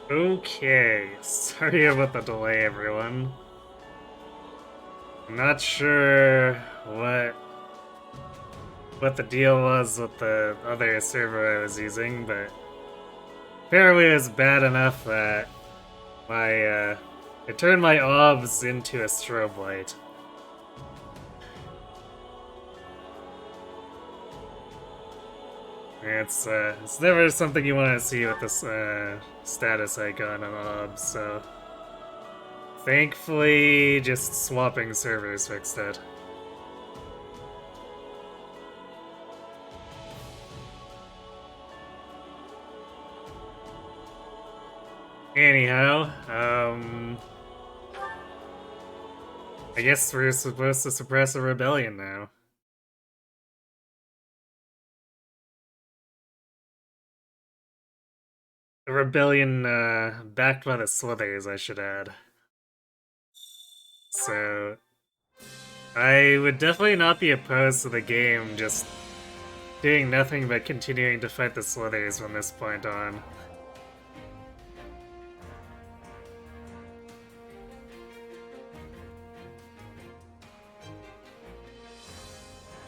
Okay, sorry about the delay, everyone. I'm not sure what the deal was with the other server I was using, but apparently it was bad enough that it turned my obs into a strobe light. It's never something you want to see with this status icon on obs, so thankfully just swapping servers fixed it. Anyhow, I guess we're supposed to suppress a rebellion now. A rebellion, backed by the Slithers, I should add. So, I would definitely not be opposed to the game just doing nothing but continuing to fight the Slithers from this point on.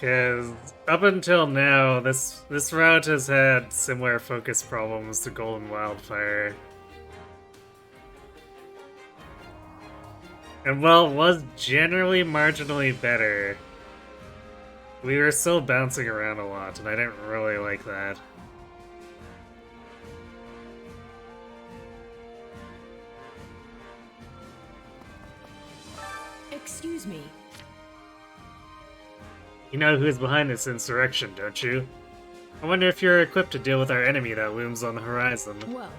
Because up until now, this route has had similar focus problems to Golden Wildfire. And while it was generally marginally better, we were still bouncing around a lot, and I didn't really like that. Excuse me. You know who's behind this insurrection, don't you? I wonder if you're equipped to deal with our enemy that looms on the horizon. Well,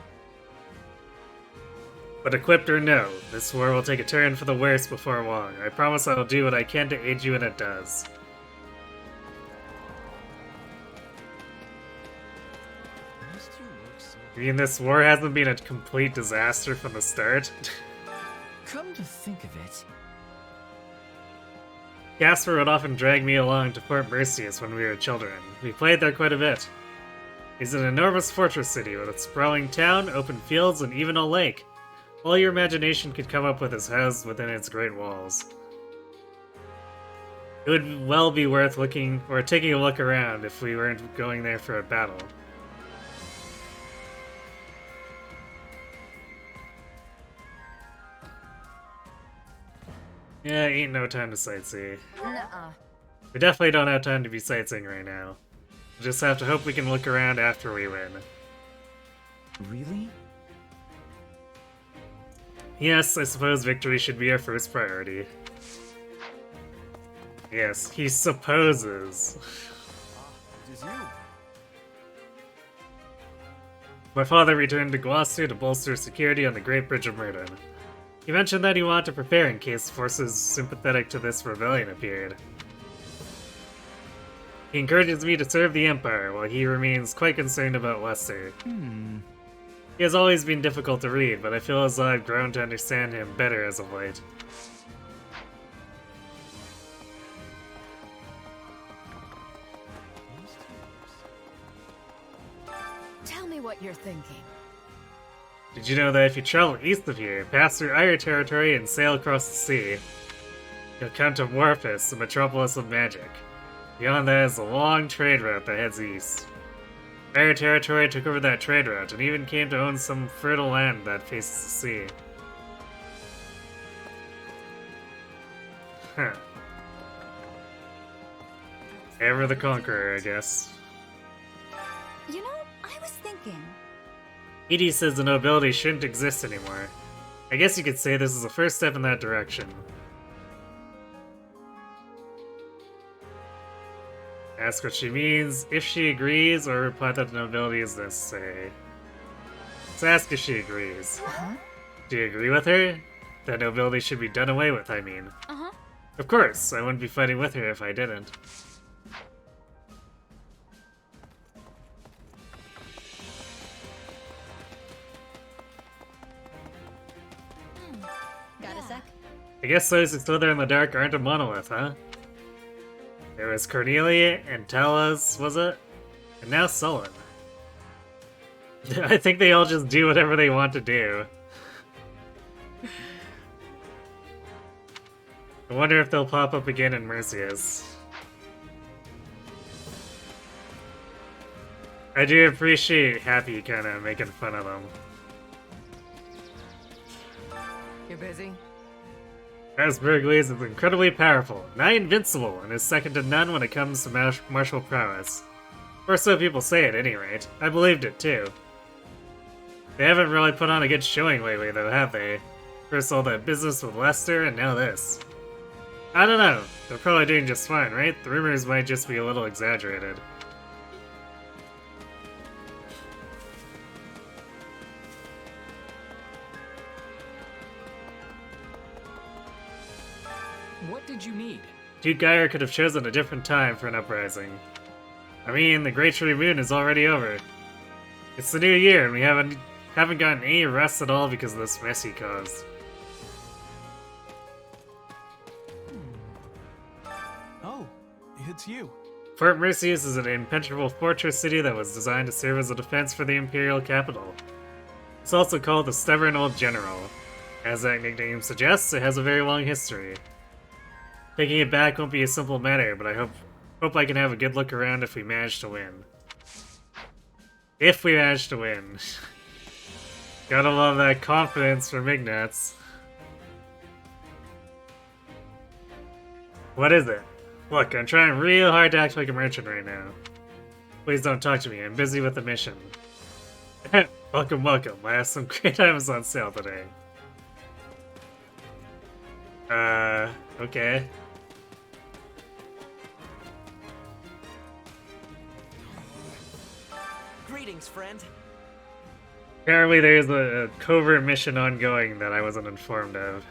But equipped or no, this war will take a turn for the worse before long. I promise I'll do what I can to aid you when it does. You mean this war hasn't been a complete disaster from the start? Come to think of it, Casper would often drag me along to Fort Mercius when we were children. We played there quite a bit. It's an enormous fortress city with a sprawling town, open fields, and even a lake. All your imagination could come up with is housed within its great walls. It would well be worth looking or taking a look around if we weren't going there for a battle. Yeah, ain't no time to sightsee. nuh-uh. We definitely don't have time to be sightseeing right now. We just have to hope we can look around after we win. really? Yes, I suppose victory should be our first priority. Yes, he supposes. It is you. My father returned to Gloucester to bolster security on the Great Bridge of Murden. He mentioned that he wanted to prepare in case forces sympathetic to this rebellion appeared. He encourages me to serve the Empire, while he remains quite concerned about Leicester. He has always been difficult to read, but I feel as though I've grown to understand him better as of late. Tell me what you're thinking. Did you know that if you travel east of here, pass through Ire territory and sail across the sea, you'll come to Morphus, the metropolis of magic. Beyond that is a long trade route that heads east. Ire territory took over that trade route and even came to own some fertile land that faces the sea. Huh. Ever the Conqueror, I guess. You know, I was thinking. Edie says the nobility shouldn't exist anymore. I guess you could say this is the first step in that direction. Ask what she means, if she agrees, or reply that the nobility is necessary. Let's ask if she agrees. Huh? Do you agree with her? That nobility should be done away with, I mean. Uh-huh. Of course, I wouldn't be fighting with her if I didn't. Got a sec? I guess those who slither in the dark aren't a monolith, huh? There was Cornelia and Talas, was it? And now Sullen. I think they all just do whatever they want to do. I wonder if they'll pop up again in Mercius. I do appreciate Happy kind of making fun of them. You're busy? Asperger's is incredibly powerful, nigh invincible, and is second to none when it comes to martial prowess. Or so people say at any rate. I believed it too. They haven't really put on a good showing lately though, have they? First all that business with Lester, and now this. I don't know. They're probably doing just fine, right? The rumors might just be a little exaggerated. What did you need? Duke Geyer could have chosen a different time for an uprising. I mean, the Great Tree Moon is already over. It's the new year, and we haven't gotten any rest at all because of this mess he caused. Oh, it's you. Fort Mercius is an impenetrable fortress city that was designed to serve as a defense for the Imperial capital. It's also called the Stubborn Old General. As that nickname suggests, it has a very long history. Taking it back won't be a simple matter, but I hope I can have a good look around if we manage to win. If we manage to win. Gotta love that confidence from Ignatz. What is it? Look, I'm trying real hard to act like a merchant right now. Please don't talk to me, I'm busy with the mission. Welcome, welcome. I have some great items on sale today. Okay. Greetings, friend. Apparently there's a covert mission ongoing that I wasn't informed of.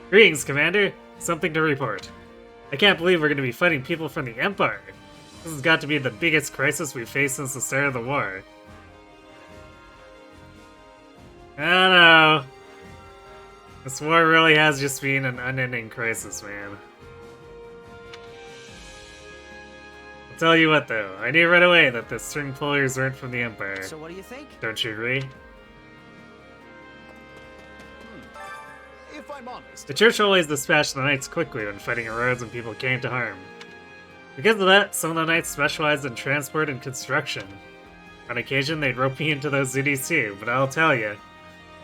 Greetings, Commander! Something to report. I can't believe we're going to be fighting people from the Empire. This has got to be the biggest crisis we've faced since the start of the war. I don't know. This war really has just been an unending crisis, man. I'll tell you what, though. I knew right away that the string pullers weren't from the Empire. So what do you think? Don't you agree? If I'm honest, The Church always dispatched the Knights quickly when fighting roads and people came to harm. Because of that, some of the Knights specialized in transport and construction. On occasion, they'd rope me into those duties too, but I'll tell you,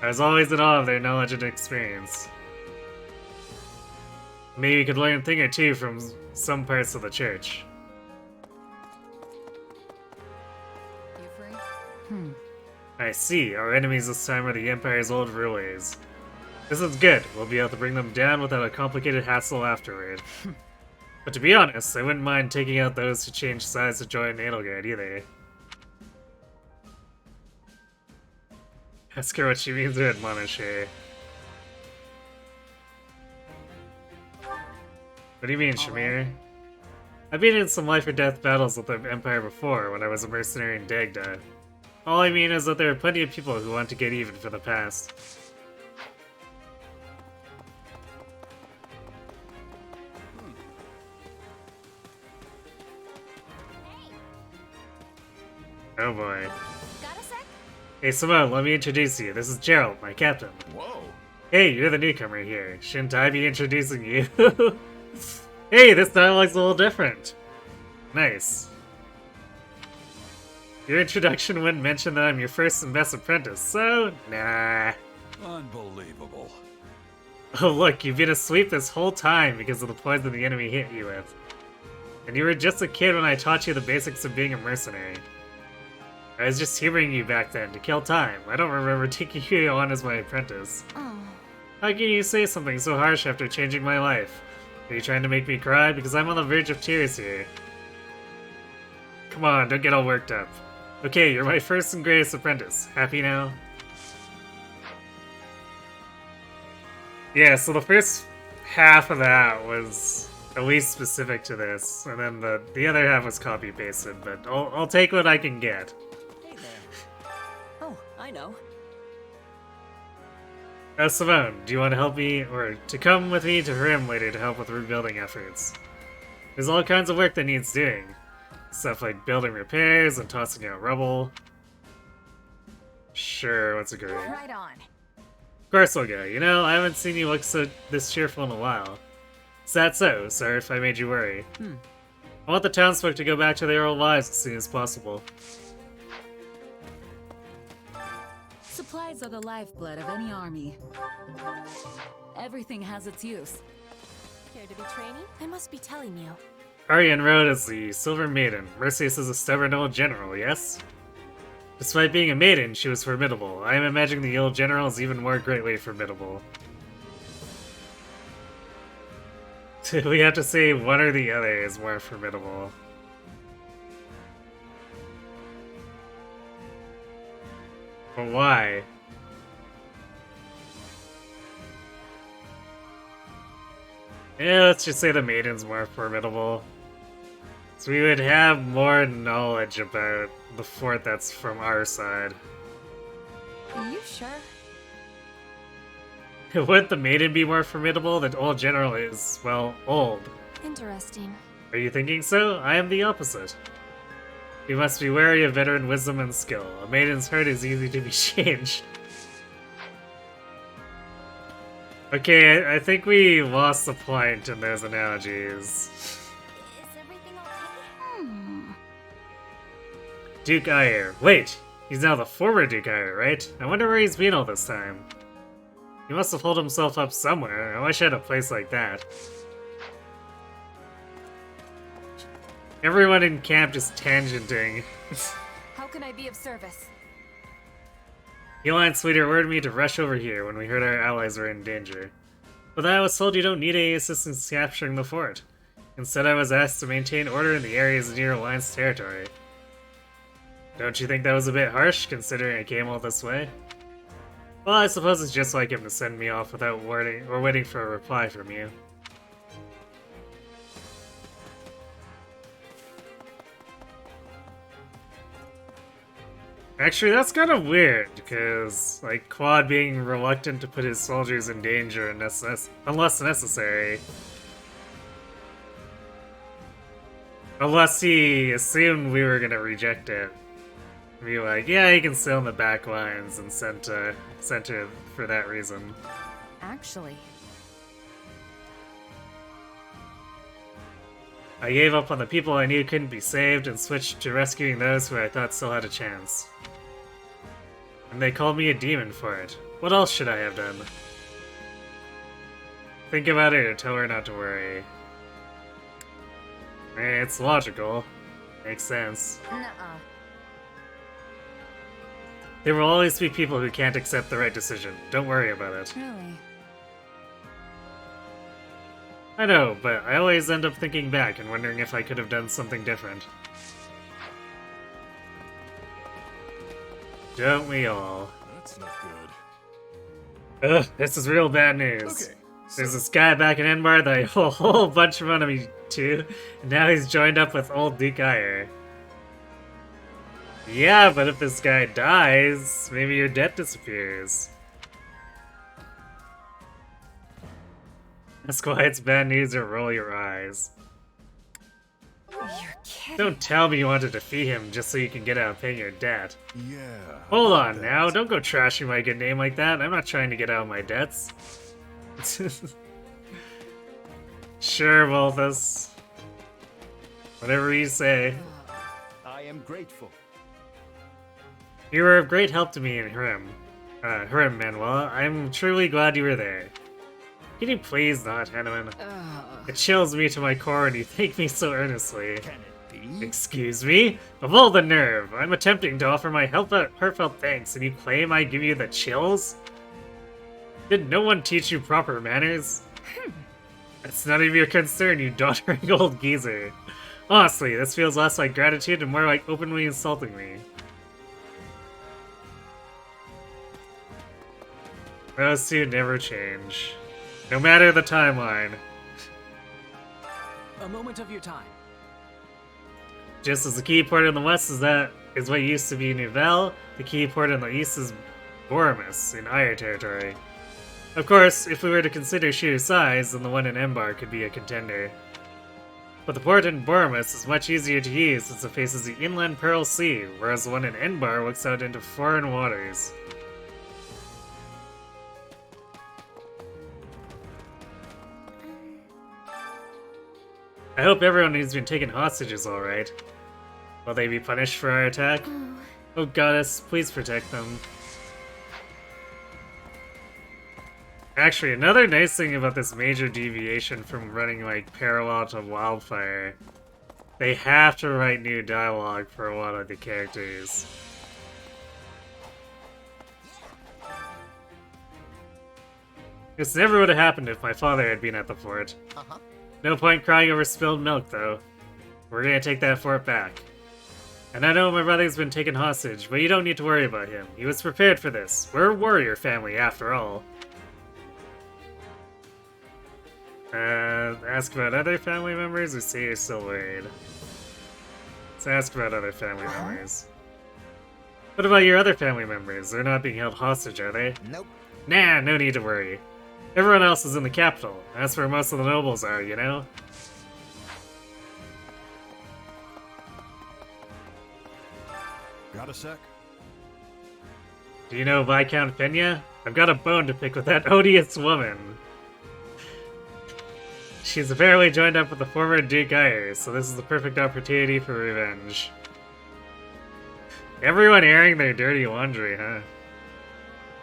I was always in awe of their knowledge and experience. Maybe you could learn a thing or two from some parts of the Church. You free? I see, our enemies this time are the Empire's old rulers. This is good, we'll be able to bring them down without a complicated hassle afterward. But to be honest, I wouldn't mind taking out those who change sides to join Nadelgard either. Ask her what she means to admonish her. What do you mean, Shamir? I've been in some life or death battles with the Empire before when I was a mercenary in Dagda. All I mean is that there are plenty of people who want to get even for the past. Oh boy. Got a sec? Hey Simone, let me introduce you. This is Gerald, my captain. whoa. Hey, you're the newcomer here. Shouldn't I be introducing you? Hey, this dialogue's a little different. Nice. Your introduction wouldn't mention that I'm your first and best apprentice, so nah. Unbelievable. Oh look, you've been asleep this whole time because of the poison the enemy hit you with. And you were just a kid when I taught you the basics of being a mercenary. I was just humoring you back then to kill time. I don't remember taking you on as my apprentice. Oh. How can you say something so harsh after changing my life? Are you trying to make me cry? Because I'm on the verge of tears here. Come on, don't get all worked up. Okay, you're my first and greatest apprentice. Happy now? Yeah, so the first half of that was at least specific to this, and then the other half was copy-pasted, but I'll take what I can get. Hey there. Oh, I know. Simone, do you want to help me, or to come with me to Rim later to help with rebuilding efforts? There's all kinds of work that needs doing. Stuff like building repairs and tossing out rubble. Sure, let's agree. Right on. Of course I'll go. You know, I haven't seen you look this cheerful in a while. Is that so? Sorry if I made you worry. I want the townsfolk to go back to their old lives as soon as possible. Supplies are the lifeblood of any army. Everything has its use. Care to be training? I must be telling you. Ariane Road is the Silver Maiden. Mercedes is a stubborn old general, yes? Despite being a maiden, she was formidable. I am imagining the old general is even more greatly formidable. We have to say one or the other is more formidable. But why? Yeah, let's just say the maiden's more formidable. So we would have more knowledge about the fort that's from our side. Are you sure? Would the maiden be more formidable? The old general is, well, old. Interesting. Are you thinking so? I am the opposite. You must be wary of veteran wisdom and skill. A maiden's heart is easy to be changed. Okay, I think we lost the point in those analogies. Is everything okay? Duke Ayer. Wait! He's now the former Duke Ayer, right? I wonder where he's been all this time. He must have holed himself up somewhere. I wish I had a place like that. Everyone in camp just tangenting. How can I be of service? Eli Sweeter ordered me to rush over here when we heard our allies were in danger. But then I was told you don't need any assistance capturing the fort. Instead, I was asked to maintain order in the areas near Alliance territory. Don't you think that was a bit harsh, considering I came all this way? Well, I suppose it's just like him to send me off without warning or waiting for a reply from you. Actually, that's kind of weird, because, like, Quad being reluctant to put his soldiers in danger unless necessary. Unless he assumed we were gonna reject it. Be like, yeah, he can sail in the back lines, and sent it for that reason. Actually, I gave up on the people I knew couldn't be saved and switched to rescuing those who I thought still had a chance. And they called me a demon for it. What else should I have done? Think about it or tell her not to worry. It's logical. Makes sense. nuh-uh. There will always be people who can't accept the right decision. Don't worry about it. Really? I know, but I always end up thinking back and wondering if I could have done something different. Don't we all? That's not good. Ugh, this is real bad news. Okay, There's this guy back in Enbar that I owe a whole bunch of money to, and now he's joined up with old Duke Ayer. Yeah, but if this guy dies, maybe your debt disappears. That's why it's bad news or roll your eyes. You're kidding. Don't tell me you want to defeat him just so you can get out of paying your debt. Yeah. Hold about on that. now, don't go trashing my good name like that. I'm not trying to get out of my debts. Sure, Wolfus. Whatever you say. I am grateful. You were of great help to me in Hurim. Manuel. I'm truly glad you were there. Can you please not, Hanuman? It chills me to my core when you thank me so earnestly. Can it be? Excuse me? Of all the nerve! I'm attempting to offer my heartfelt thanks, and you claim I give you the chills? Did no one teach you proper manners? That's none of your concern, you doddering old geezer. Honestly, this feels less like gratitude and more like openly insulting me. Those two never change. No matter the timeline. A moment of your time. Just as the key port in the west is what used to be Nouvelle, the key port in the east is Boromus in Ayer territory. Of course, if we were to consider sheer size, then the one in Embar could be a contender. But the port in Bormus is much easier to use since it faces the inland Pearl Sea, whereas the one in Enbar looks out into foreign waters. I hope everyone who's been taken hostage is alright. Will they be punished for our attack? Oh goddess, please protect them. Actually, another nice thing about this major deviation from running like parallel to Wildfire, they have to write new dialogue for a lot of the characters. This never would have happened if my father had been at the fort. No point crying over spilled milk, though. We're gonna take that fort back. And I know my brother's been taken hostage, but you don't need to worry about him. He was prepared for this. We're a warrior family, after all. Ask about other family members, or say you're still worried? Let's ask about other family members. What about your other family members? They're not being held hostage, are they? Nope. Nah, no need to worry. Everyone else is in the capital. That's where most of the nobles are, you know? Got a sec? Do you know Viscount Pena? I've got a bone to pick with that odious woman. She's apparently joined up with the former Duke Eyre, so this is the perfect opportunity for revenge. Everyone airing their dirty laundry, huh?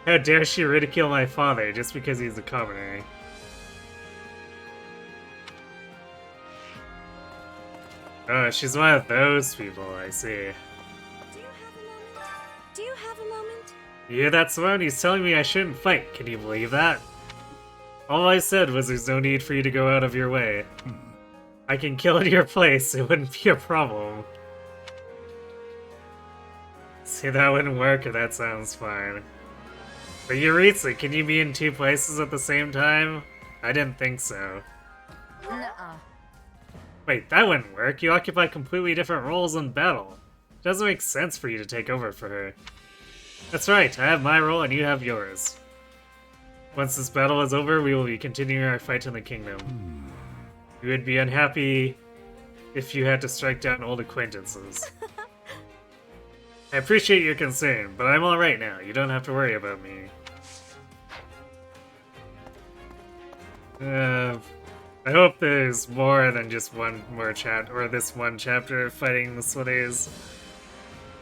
How dare she ridicule my father just because he's a commoner? Oh, she's one of those people, I see. Do you have a moment? You hear that, Simone? He's telling me I shouldn't fight. Can you believe that? All I said was there's no need for you to go out of your way. I can kill in your place, it wouldn't be a problem. See, that wouldn't work, or that sounds fine. But Yuritsu, can you be in two places at the same time? I didn't think so. Nuh-uh. Wait, that wouldn't work. You occupy completely different roles in battle. It doesn't make sense for you to take over for her. That's right, I have my role and you have yours. Once this battle is over, we will be continuing our fight in the kingdom. You would be unhappy if you had to strike down old acquaintances. I appreciate your concern, but I'm alright now. You don't have to worry about me. I hope there's more than just one more or this one chapter of fighting the Sweaties.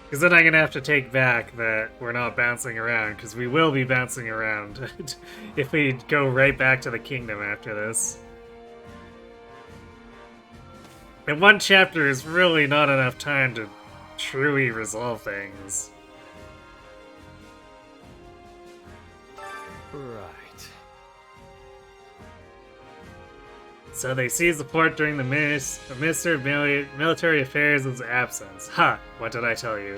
Because then I'm gonna have to take back that we're not bouncing around, because we will be bouncing around if we go right back to the kingdom after this. And one chapter is really not enough time to truly resolve things. Right. So they seized the port during the Minister of Military Affairs' absence. Ha! What did I tell you?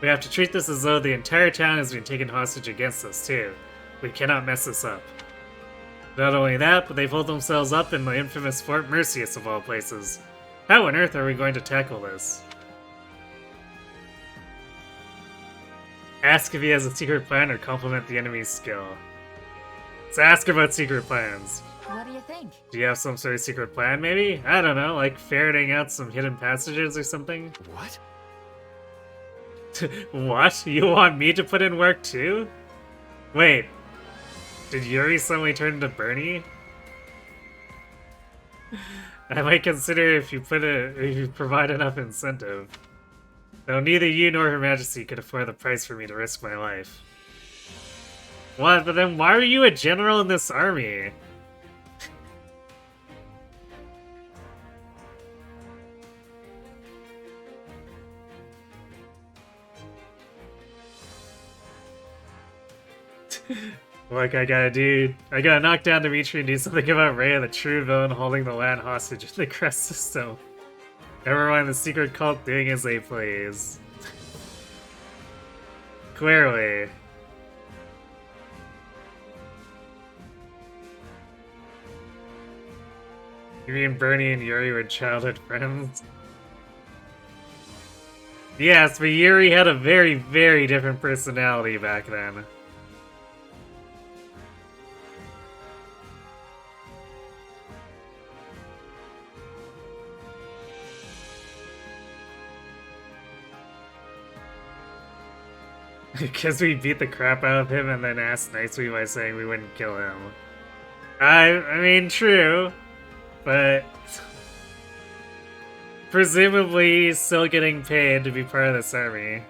We have to treat this as though the entire town has been taken hostage against us, too. We cannot mess this up. Not only that, but they've holed themselves up in the infamous Fort Mercius of all places. How on earth are we going to tackle this? Ask if he has a secret plan or compliment the enemy's skill. Let's ask about secret plans. What do you think? Do you have some sort of secret plan, maybe? I don't know, like ferreting out some hidden passages or something? What? What? You want me to put in work too? Wait, did Yuri suddenly turn into Bernie? I might consider if you provide enough incentive. Though neither you nor Her Majesty could afford the price for me to risk my life. What? But then why are you a general in this army? Like, I gotta knock down Dimitri and do something about Rhea, the true villain holding the land hostage in the crest system. Never mind the secret cult doing as they please. Clearly. You mean Bernie and Yuri were childhood friends? Yes, but Yuri had a very, very different personality back then. Because we beat the crap out of him and then asked nicely by saying we wouldn't kill him. I mean, true, but presumably he's still getting paid to be part of this army.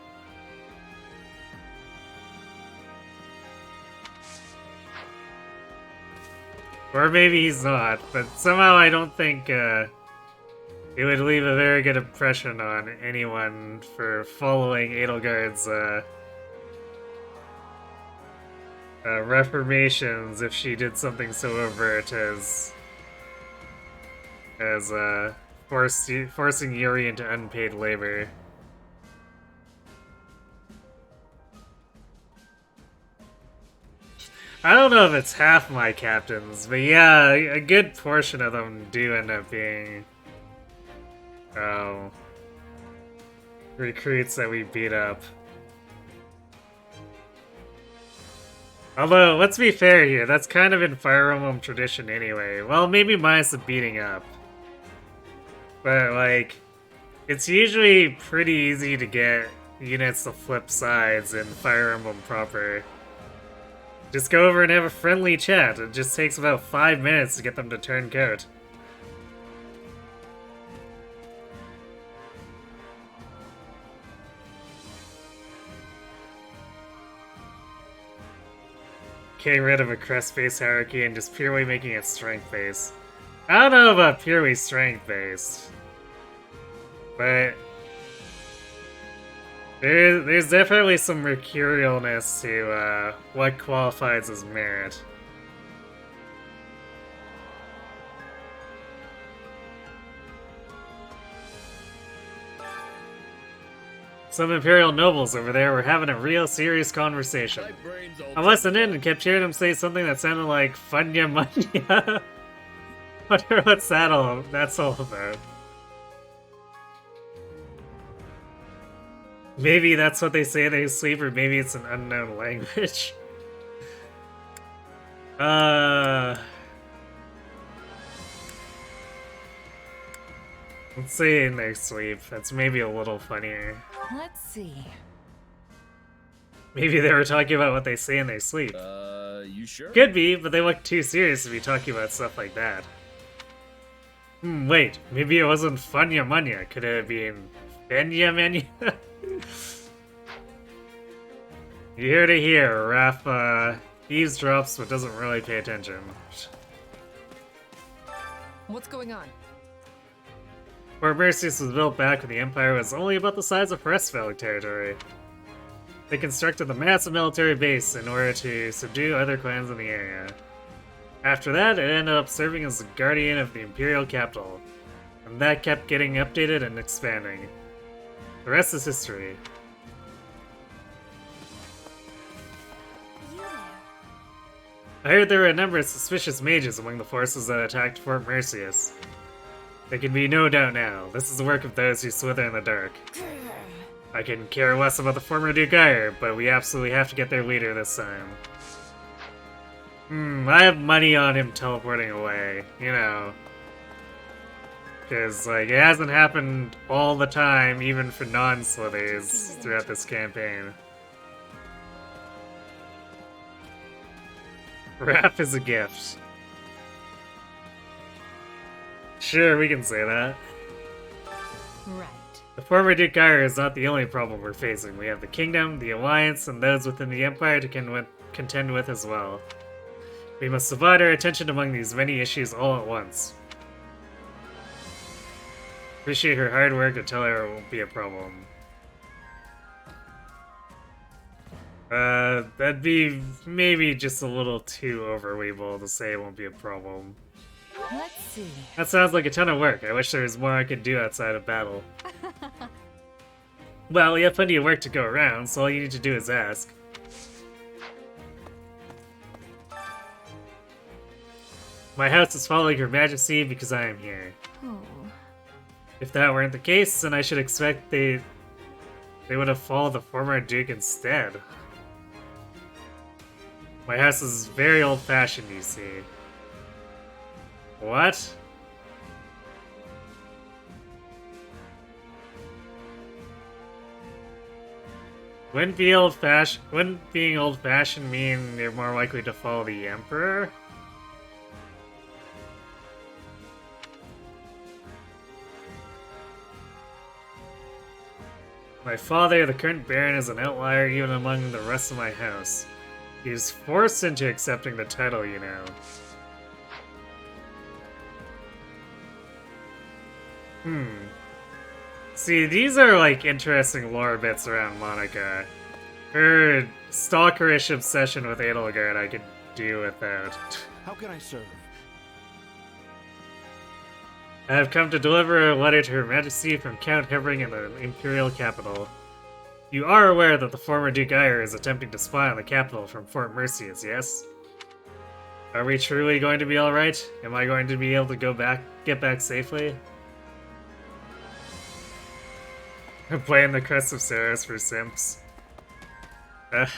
Or maybe he's not, but somehow I don't think it would leave a very good impression on anyone for following Edelgard's reformations if she did something so overt as forcing Yuri into unpaid labor. I don't know if it's half my captains, but yeah, a good portion of them do end up being recruits that we beat up. Although, let's be fair here, that's kind of in Fire Emblem tradition anyway. Well, maybe minus the beating up. But, like, it's usually pretty easy to get units to flip sides in Fire Emblem proper. Just go over and have a friendly chat. It just takes about 5 minutes to get them to turn coat. Getting rid of a crest-based hierarchy and just purely making it strength-based. I don't know about purely strength-based, but there's definitely some mercurialness to what qualifies as merit. Some Imperial nobles over there were having a real serious conversation. I listened in and kept hearing them say something that sounded like Funya Munya. Wonder what's that's all about. Maybe that's what they say in their sleep, or maybe it's an unknown language. Let's say in their sleep. That's maybe a little funnier. Let's see. Maybe they were talking about what they say in their sleep. You sure? Could be, but they look too serious to be talking about stuff like that. Wait. Maybe it wasn't Funya Munya. Could it have been Benya Menya? You hear to hear. Raph, eavesdrops but doesn't really pay attention. What's going on? Fort Merceus was built back when the Empire was only about the size of Restvale territory. They constructed a massive military base in order to subdue other clans in the area. After that, it ended up serving as the guardian of the Imperial capital, and that kept getting updated and expanding. The rest is history. You there. I heard there were a number of suspicious mages among the forces that attacked Fort Merceus. There can be no doubt now, this is the work of those who slither in the dark. I can care less about the former Duke Ire, but we absolutely have to get their leader this time. I have money on him teleporting away, you know. Because, like, it hasn't happened all the time, even for non-slithers, throughout this campaign. Rap is a gift. Sure, we can say that. Right. The former Duke Ire is not the only problem we're facing. We have the Kingdom, the Alliance, and those within the Empire to contend with as well. We must divide our attention among these many issues all at once. Appreciate her hard work and tell her it won't be a problem. That'd be maybe just a little too overly bold to say it won't be a problem. Let's see. That sounds like a ton of work. I wish there was more I could do outside of battle. Well, we have plenty of work to go around, so all you need to do is ask. My house is following Her Majesty because I am here. Oh. If that weren't the case, then I should expect they would have followed the former Duke instead. My house is very old-fashioned, you see. What? Wouldn't being old-fashioned mean you're more likely to follow the Emperor? My father, the current Baron, is an outlier even among the rest of my house. He's forced into accepting the title, you know. See, these are like interesting lore bits around Monica. Her stalkerish obsession with Edelgard I could do without. How can I serve? I have come to deliver a letter to Her Majesty from Count Hevering in the Imperial capital. You are aware that the former Duke Ire is attempting to spy on the capital from Fort Merceus, yes? Are we truly going to be alright? Am I going to be able to get back safely? Playing the Crest of Ceres for simps.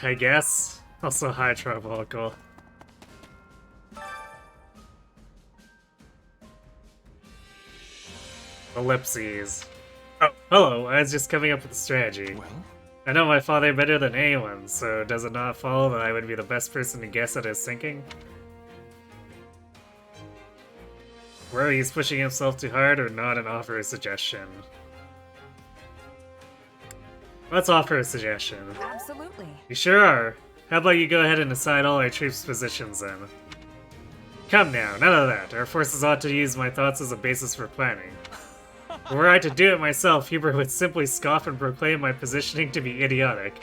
I guess. Also, hi, Tribal. Ellipses. Oh, hello, I was just coming up with a strategy. Well, I know my father better than anyone, so does it not follow that I would be the best person to guess at his thinking? Whether he's pushing himself too hard or not, and offer a suggestion. Let's offer a suggestion. Absolutely. You sure are. How about you go ahead and assign all our troops' positions then? Come now, none of that. Our forces ought to use my thoughts as a basis for planning. Were I to do it myself, Hubert would simply scoff and proclaim my positioning to be idiotic.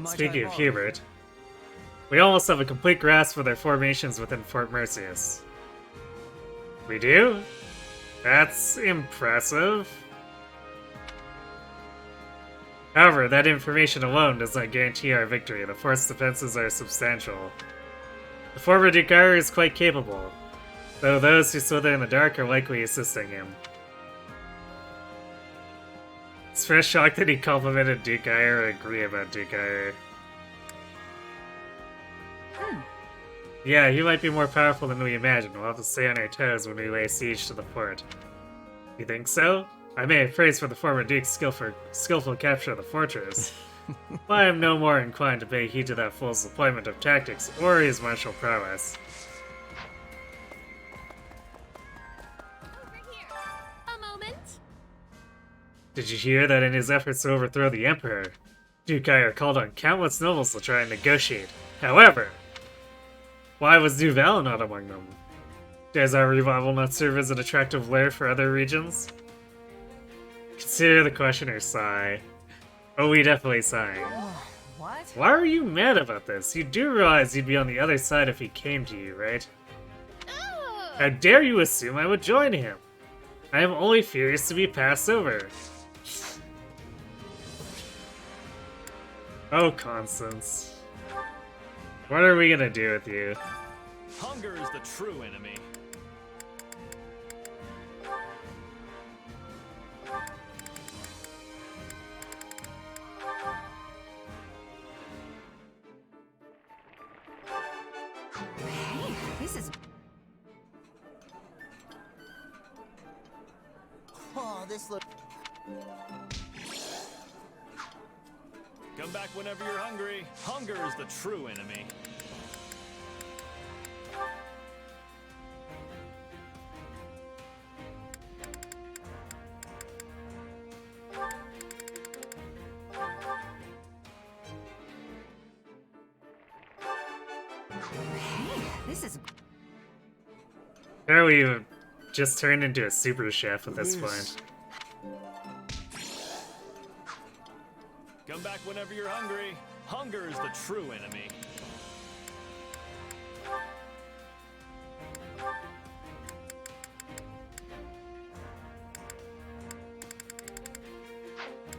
Speaking of Hubert, we almost have a complete grasp of their formations within Fort Merceus. We do? That's impressive. However, that information alone does not guarantee our victory. The force defenses are substantial. The former Duke Ire is quite capable, though those who slither in the dark are likely assisting him. It's fresh shock that he complimented Duke Ire or agree about Duke Ire. Yeah, he might be more powerful than we imagine. We'll have to stay on our toes when we lay siege to the fort. You think so? I may have praised for the former Duke's skillful capture of the fortress, but I am no more inclined to pay heed to that fool's deployment of tactics or his martial prowess. Over here. A moment. Did you hear that in his efforts to overthrow the Emperor, Duke Ire called on countless nobles to try and negotiate? However, why was Duval not among them? Does our revival not serve as an attractive lair for other regions? Consider the questioner sigh. Oh, we definitely sighing. What? Why are you mad about this? You do realize you'd be on the other side if he came to you, right? Oh. How dare you assume I would join him? I am only furious to be passed over. Oh, Constance. What are we gonna do with you? Hunger is the true enemy. Hey, this is... Oh, this looks. Come back whenever you're hungry. Hunger is the true enemy. Hey, this is... There we just turned into a super chef at this point. Come back whenever you're hungry. Hunger is the true enemy.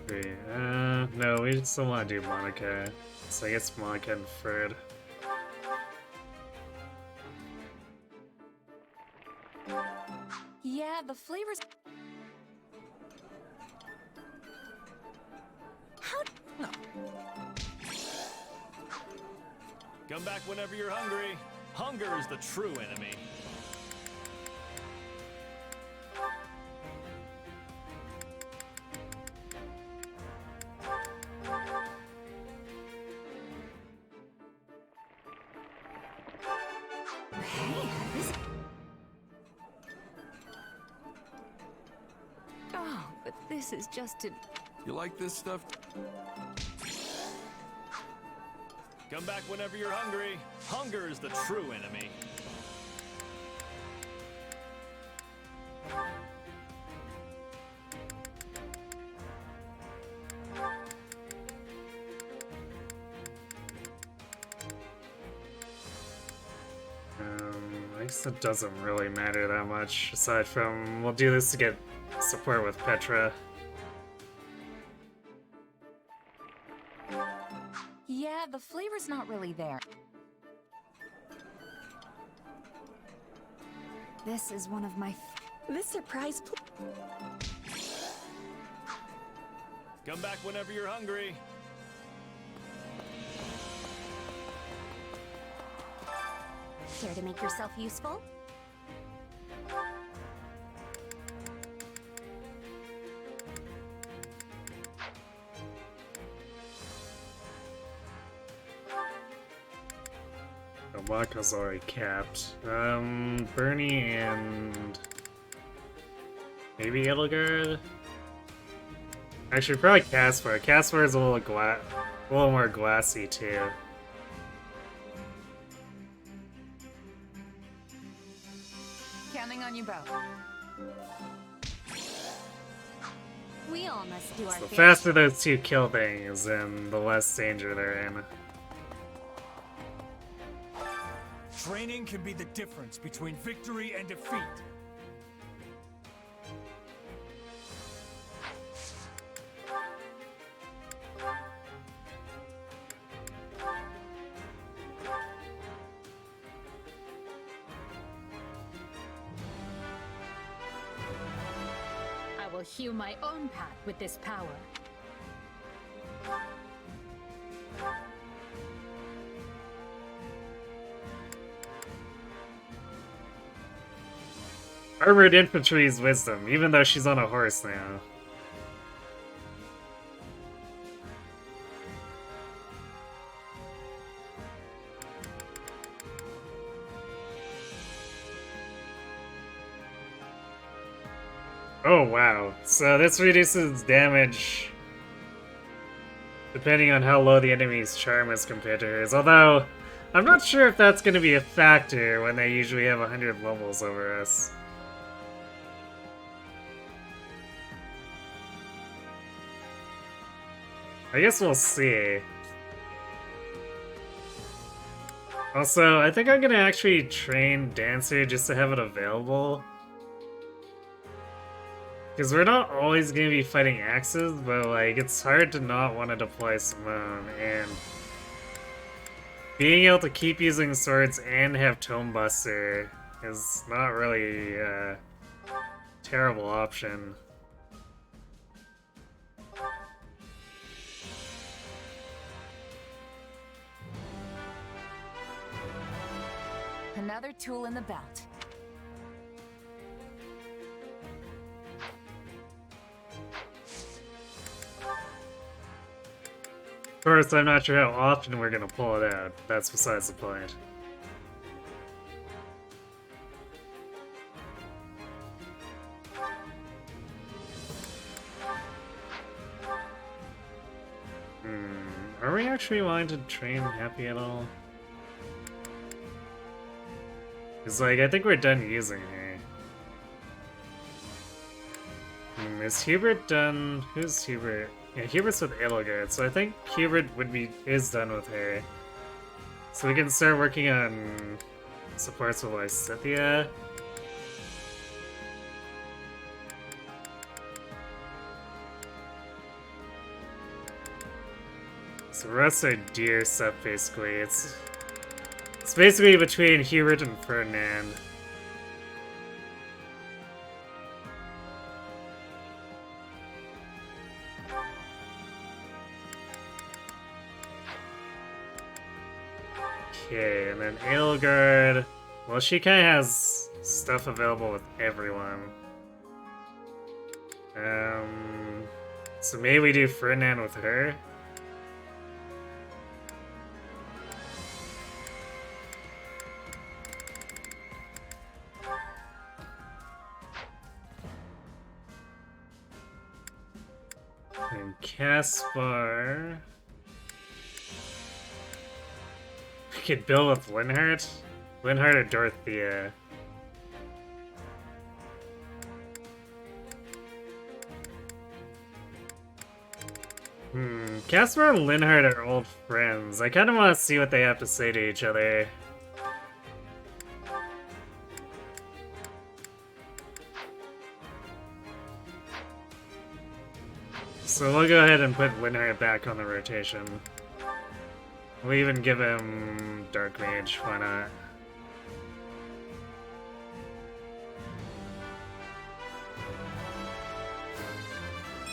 Wait, no, we still want to do Monica. So I guess Monica and Fred. Yeah, the flavors... Come back whenever you're hungry. Hunger is the true enemy. Hey, this. Oh, but this is just to. You like this stuff? Come back whenever you're hungry. Hunger is the true enemy. I guess it doesn't really matter that much, aside from we'll do this to get support with Petra. Yeah, the flavor's not really there. This is one of my. This surprise. Come back whenever you're hungry. Care to make yourself useful? Waka's already capped. Bernie and maybe Edelgard? Actually, probably Caspar. Caspar is a little more glassy too. Counting on you both. We all must do our The fair faster those two kill things, then the less danger they're in. Training can be the difference between victory and defeat. I will hew my own path with this power. Armored Infantry's wisdom, even though she's on a horse now. Oh wow, so this reduces damage depending on how low the enemy's charm is compared to hers, although I'm not sure if that's going to be a factor when they usually have 100 levels over us. I guess we'll see. Also, I think I'm gonna actually train Dancer just to have it available. Because we're not always gonna be fighting axes, but like, it's hard to not want to deploy Simone, and being able to keep using swords and have Tome Buster is not really a terrible option. Another tool in the belt. Of course, I'm not sure how often we're gonna pull it out. That's besides the point. Are we actually wanting to train Happy at all? Because, like, I think we're done using her. Is Hubert done? Who's Hubert? Yeah, Hubert's with Edelgard, so I think Hubert is done with her. So we can start working on supports with Lysithea. So the rest are deer stuff, basically. It's basically between Hubert and Ferdinand. Okay, and then Aelgard. Well, she kind of has stuff available with everyone. So maybe we do Ferdinand with her. And Caspar. We could build with Linhardt. Linhardt or Dorothea. Caspar and Linhardt are old friends. I kind of want to see what they have to say to each other. So we'll go ahead and put Linhardt back on the rotation. We'll even give him Dark Mage, why not?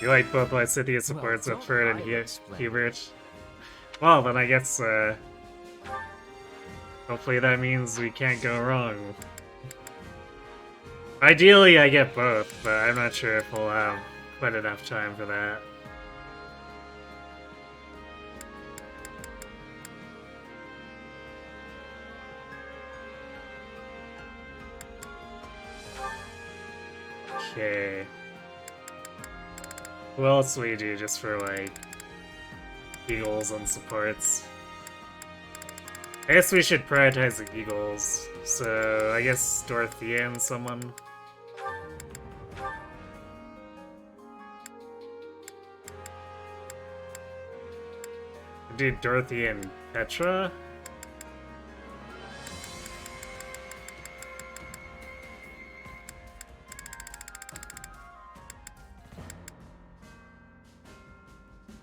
You like both Lysithea supports with Ferd and Hubert? Well, then I guess, hopefully that means we can't go wrong. Ideally, I get both, but I'm not sure if we'll have quite enough time for that. Okay. What else do we do just for, like, Eagles and supports? I guess we should prioritize the Eagles. So, I guess Dorothea and someone. Do Dorothea and Petra?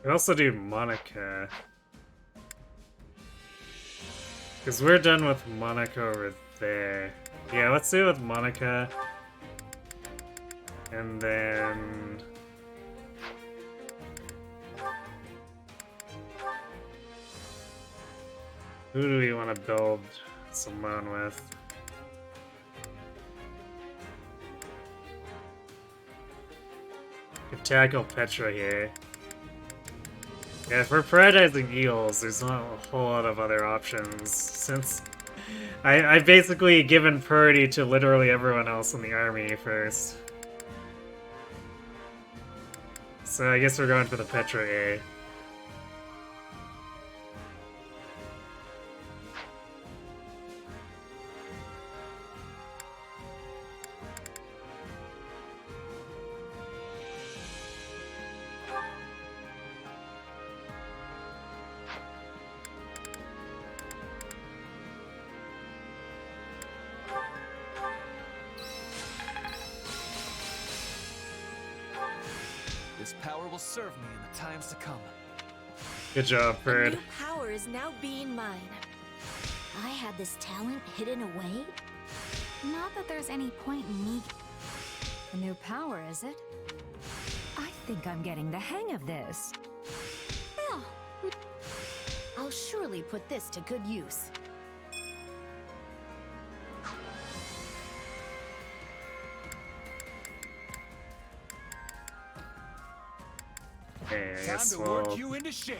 We also do Monica. Because we're done with Monica over there. Yeah, let's do it with Monica. And then... who do we want to build Simone with? Could tackle Petra here. Yeah, if we're prioritizing Eagles, there's not a whole lot of other options, since I've basically given priority to literally everyone else in the army first. So I guess we're going for the Petra A. This power will serve me in the times to come. Good job, A Ferd. new power is now being mine. I had this talent hidden away? Not that there's any point in me. A new power, is it? I think I'm getting the hang of this. Well, I'll surely put this to good use. Okay, I Time guess to work we'll you into shape.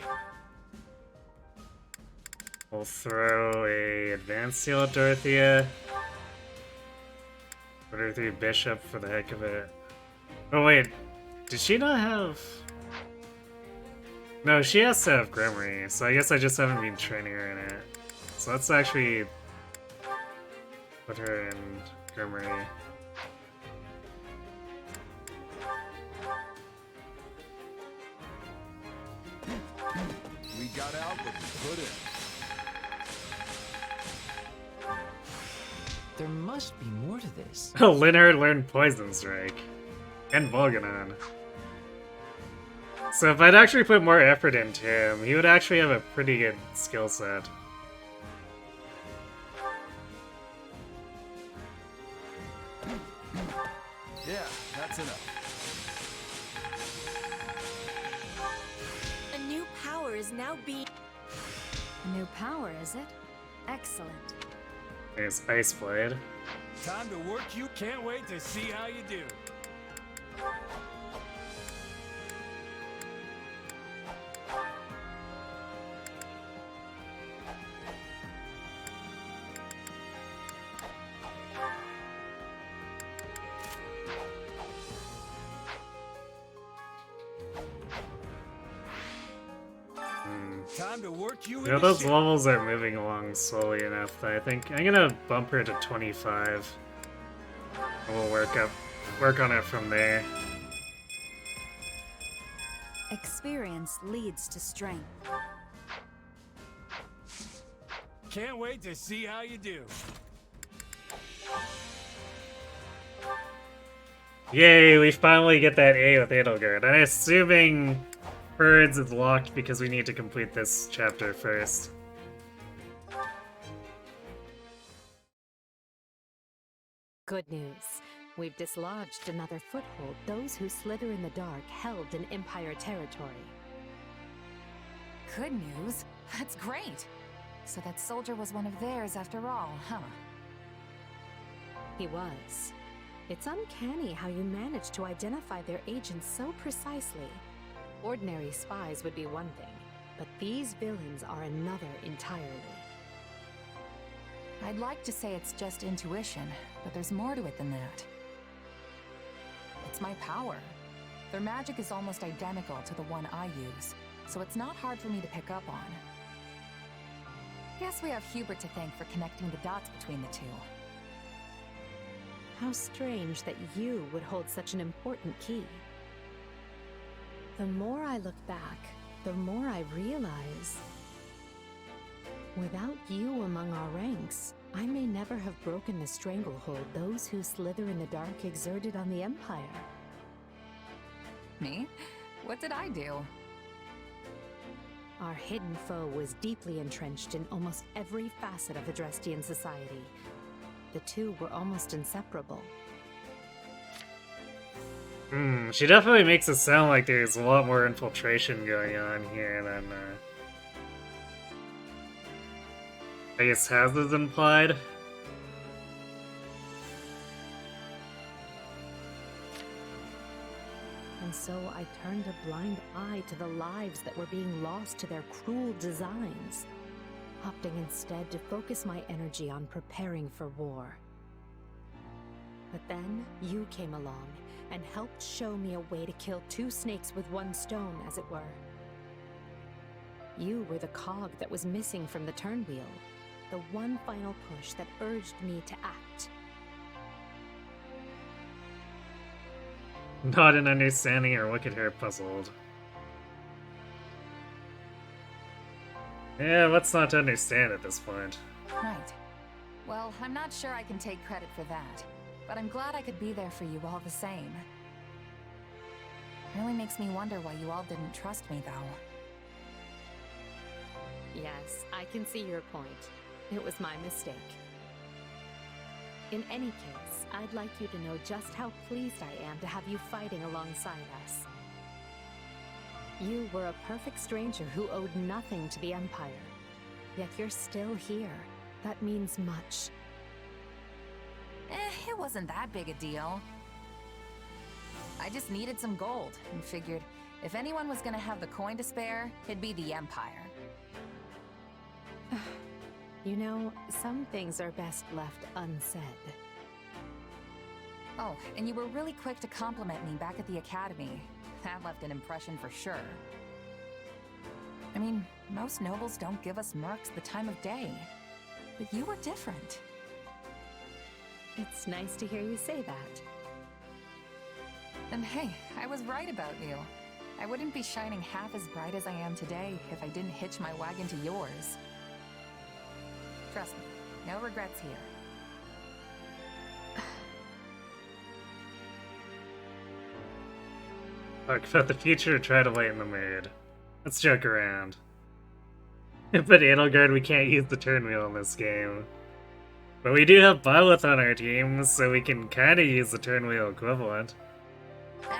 throw a advanced seal at Dorothea. Put her through Bishop for the heck of it. Oh wait, did she not have... no, she has to have Grimory, so I guess I just haven't been training her in it. So let's actually put her in Grimory. We got out what we put in. There must be more to this. Linhardt learned Poison Strike. And Volganon. So if I'd actually put more effort into him, he would actually have a pretty good skill set. Yeah, that's enough. A new power is now being... A new power, is it? Excellent. There's Ice Blade. Time to work you. Can't wait to see how you do. Time to work you. You know, those levels are moving along slowly enough that I think I'm gonna bump her to 25. And we'll work on it from there. Experience leads to strength. Can't wait to see how you do. Yay, we finally get that A with Edelgard. I'm assuming Birds is locked because we need to complete this chapter first. Good news. We've dislodged another foothold those who slither in the dark held in Empire territory. Good news? That's great. So that soldier was one of theirs after all, huh? He was. It's uncanny how you managed to identify their agents so precisely. Ordinary spies would be one thing, but these villains are another entirely. I'd like to say it's just intuition, but there's more to it than that. It's my power. Their magic is almost identical to the one I use, so it's not hard for me to pick up on. Guess we have Hubert to thank for connecting the dots between the two. How strange that you would hold such an important key. The more I look back, the more I realize. Without you among our ranks, I may never have broken the stranglehold those who slither in the dark exerted on the Empire. Me? What did I do? Our hidden foe was deeply entrenched in almost every facet of the Drestian society. The two were almost inseparable. She definitely makes it sound like there's a lot more infiltration going on here than, I guess has this implied. And so I turned a blind eye to the lives that were being lost to their cruel designs, opting instead to focus my energy on preparing for war. But then you came along and helped show me a way to kill two snakes with one stone, as it were. You were the cog that was missing from the turnwheel, the one final push that urged me to act. Not an understanding or look at her puzzled. Yeah, what's not to understand at this point? Right. Well, I'm not sure I can take credit for that, but I'm glad I could be there for you all the same. Really makes me wonder why you all didn't trust me, though. Yes, I can see your point. It was my mistake. In any case, I'd like you to know just how pleased I am to have you fighting alongside us. You were a perfect stranger who owed nothing to the Empire. Yet you're still here. That means much. It wasn't that big a deal. I just needed some gold and figured if anyone was gonna have the coin to spare, it'd be the Empire. You know, some things are best left unsaid. Oh, and you were really quick to compliment me back at the Academy. That left an impression for sure. I mean, most nobles don't give us mercs the time of day. But you were different. It's nice to hear you say that. And hey, I was right about you. I wouldn't be shining half as bright as I am today if I didn't hitch my wagon to yours. Trust me, no regrets here. Talk about the future, try to lighten the mood. Let's joke around. But Edelgard, we can't use the turnwheel in this game. But we do have Byleth on our team, so we can kinda use the turnwheel equivalent.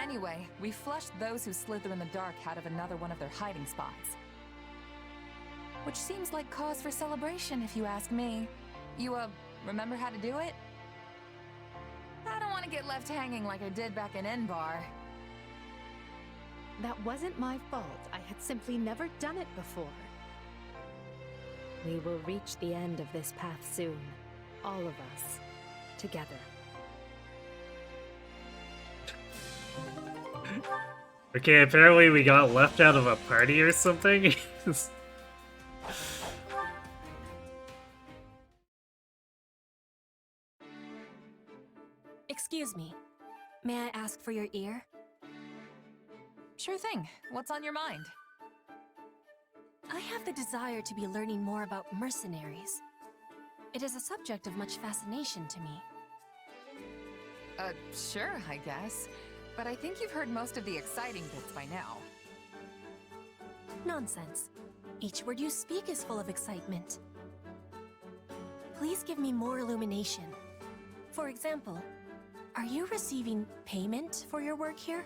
Anyway, we flushed those who slither in the dark out of another one of their hiding spots. which seems like cause for celebration if you ask me. You, remember how to do it? I don't want to get left hanging like I did back in N-Bar. That wasn't my fault. I had simply never done it before. We will reach the end of this path soon. All of us. Together. Okay, apparently we got left out of a party or something. Excuse me. May I ask for your ear? Sure thing. What's on your mind? I have the desire to be learning more about mercenaries. It is a subject of much fascination to me. Sure, I guess. But I think you've heard most of the exciting bits by now. Nonsense. Each word you speak is full of excitement. Please give me more illumination. For example, are you receiving payment for your work here?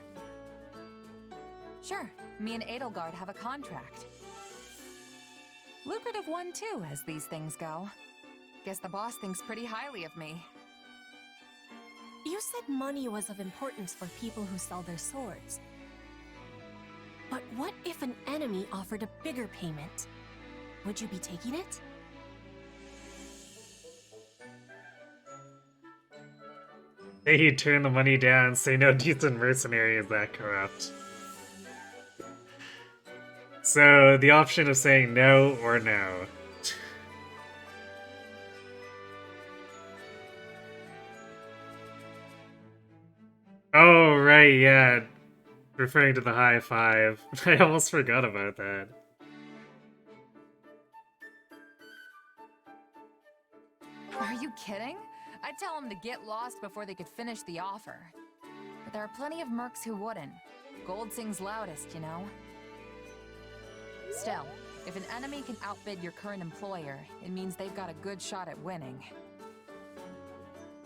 Sure. Me and Edelgard have a contract. Lucrative one too, as these things go. Guess the boss thinks pretty highly of me. You said money was of importance for people who sell their swords. But what if an enemy offered a bigger payment? Would you be taking it? Say he'd turn the money down, say no decent mercenary is that corrupt. So, the option of saying no or no. Oh, right, yeah. Referring to the high five. I almost forgot about that. Are you kidding? I'd tell them to get lost before they could finish the offer. But there are plenty of mercs who wouldn't. Gold sings loudest, you know? Still, if an enemy can outbid your current employer, it means they've got a good shot at winning.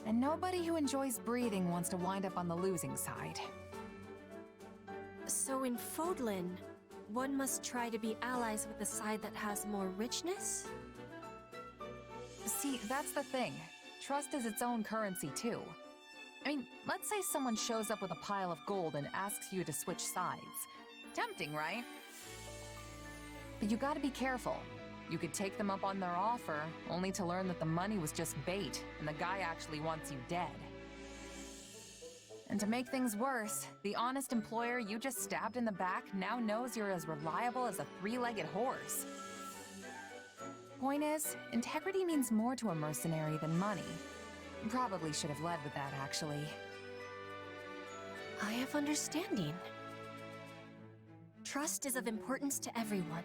And nobody who enjoys breathing wants to wind up on the losing side. So in Fodlan, one must try to be allies with the side that has more richness? See, that's the thing. Trust is its own currency, too. I mean, let's say someone shows up with a pile of gold and asks you to switch sides. Tempting, right? But you gotta be careful. You could take them up on their offer, only to learn that the money was just bait, and the guy actually wants you dead. And to make things worse, the honest employer you just stabbed in the back now knows you're as reliable as a three-legged horse. Point is, integrity means more to a mercenary than money. Probably should have led with that, actually. I have understanding. Trust is of importance to everyone,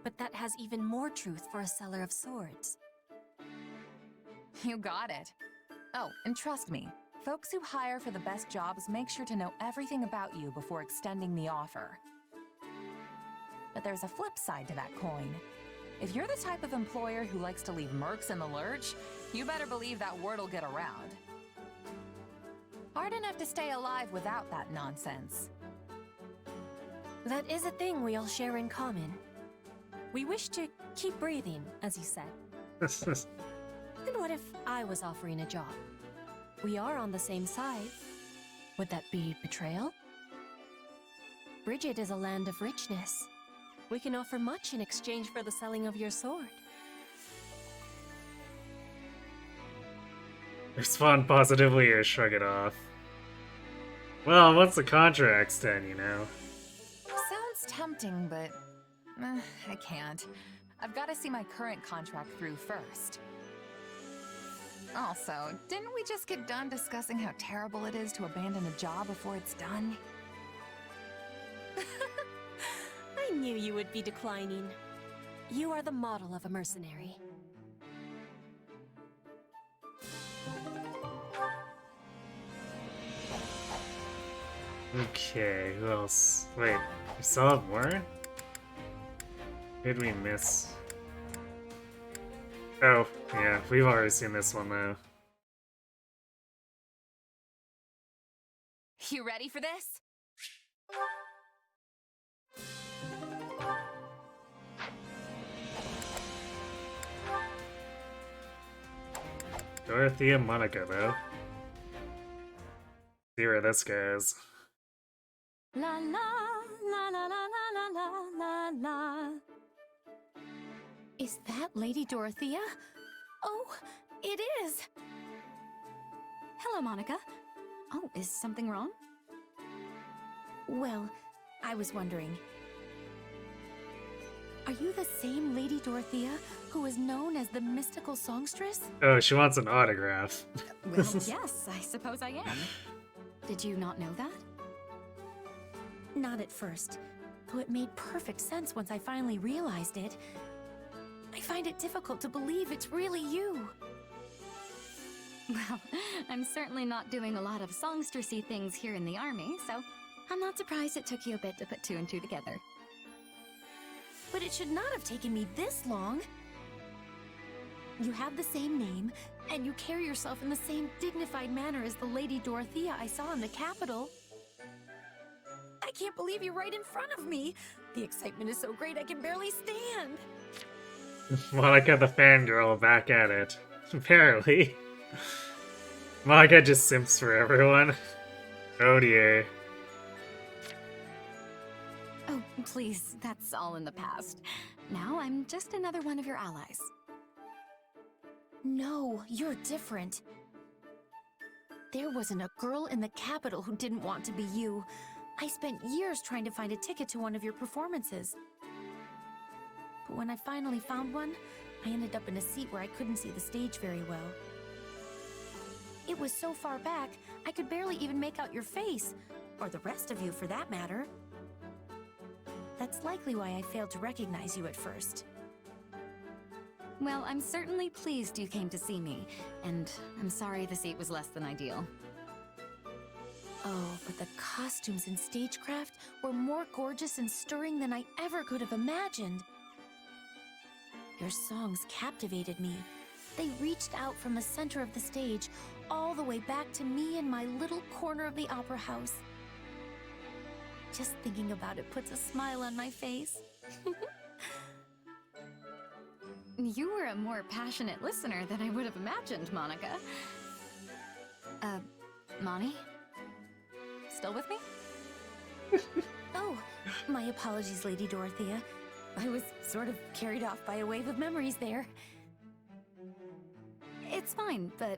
but that has even more truth for a seller of swords. You got it. Oh, and trust me, folks who hire for the best jobs make sure to know everything about you before extending the offer. But there's a flip side to that coin. If you're the type of employer who likes to leave mercs in the lurch, you better believe that word'll get around. Hard enough to stay alive without that nonsense. That is a thing we all share in common. We wish to keep breathing, as you said. And what if I was offering a job? We are on the same side. Would that be betrayal? Bridget is a land of richness. We can offer much in exchange for the selling of your sword. Respond positively or shrug it off. Well, once the contract's done, you know. Sounds tempting, but I can't. I've got to see my current contract through first. Also, didn't we just get done discussing how terrible it is to abandon a job before it's done? I knew you would be declining. You are the model of a mercenary. Okay, who else? Wait, we still have more? Who did we miss? Oh, yeah, we've already seen this one though. You ready for this? Dorothea Monica, though. See where this goes. La la la la la la la la la. Is that Lady Dorothea? Oh, it is! Hello, Monica. Oh, is something wrong? Well, I was wondering. Are you the same Lady Dorothea who is known as the mystical songstress? Oh, she wants an autograph. Well, yes, I suppose I am. Did you not know that? Not at first, though it made perfect sense once I finally realized it. I find it difficult to believe it's really you. Well, I'm certainly not doing a lot of songstressy things here in the army, so I'm not surprised it took you a bit to put two and two together. But it should not have taken me this long. You have the same name, and you carry yourself in the same dignified manner as the Lady Dorothea I saw in the capital. I can't believe you're right in front of me. The excitement is so great I can barely stand. Monica the fangirl back at it. Apparently. Monica just simps for everyone. Oh dear. Oh, please, that's all in the past. Now I'm just another one of your allies. No, you're different. There wasn't a girl in the capital who didn't want to be you. I spent years trying to find a ticket to one of your performances. But when I finally found one, I ended up in a seat where I couldn't see the stage very well. It was so far back, I could barely even make out your face, or the rest of you for that matter. That's likely why I failed to recognize you at first. Well, I'm certainly pleased you came to see me, and I'm sorry the seat was less than ideal. Oh, but the costumes and stagecraft were more gorgeous and stirring than I ever could have imagined. Your songs captivated me. They reached out from the center of the stage, all the way back to me in my little corner of the opera house. Just thinking about it puts a smile on my face. You were a more passionate listener than I would have imagined, Monica. Moni? Still with me? Oh, my apologies, Lady Dorothea. I was sort of carried off by a wave of memories there. It's fine, but,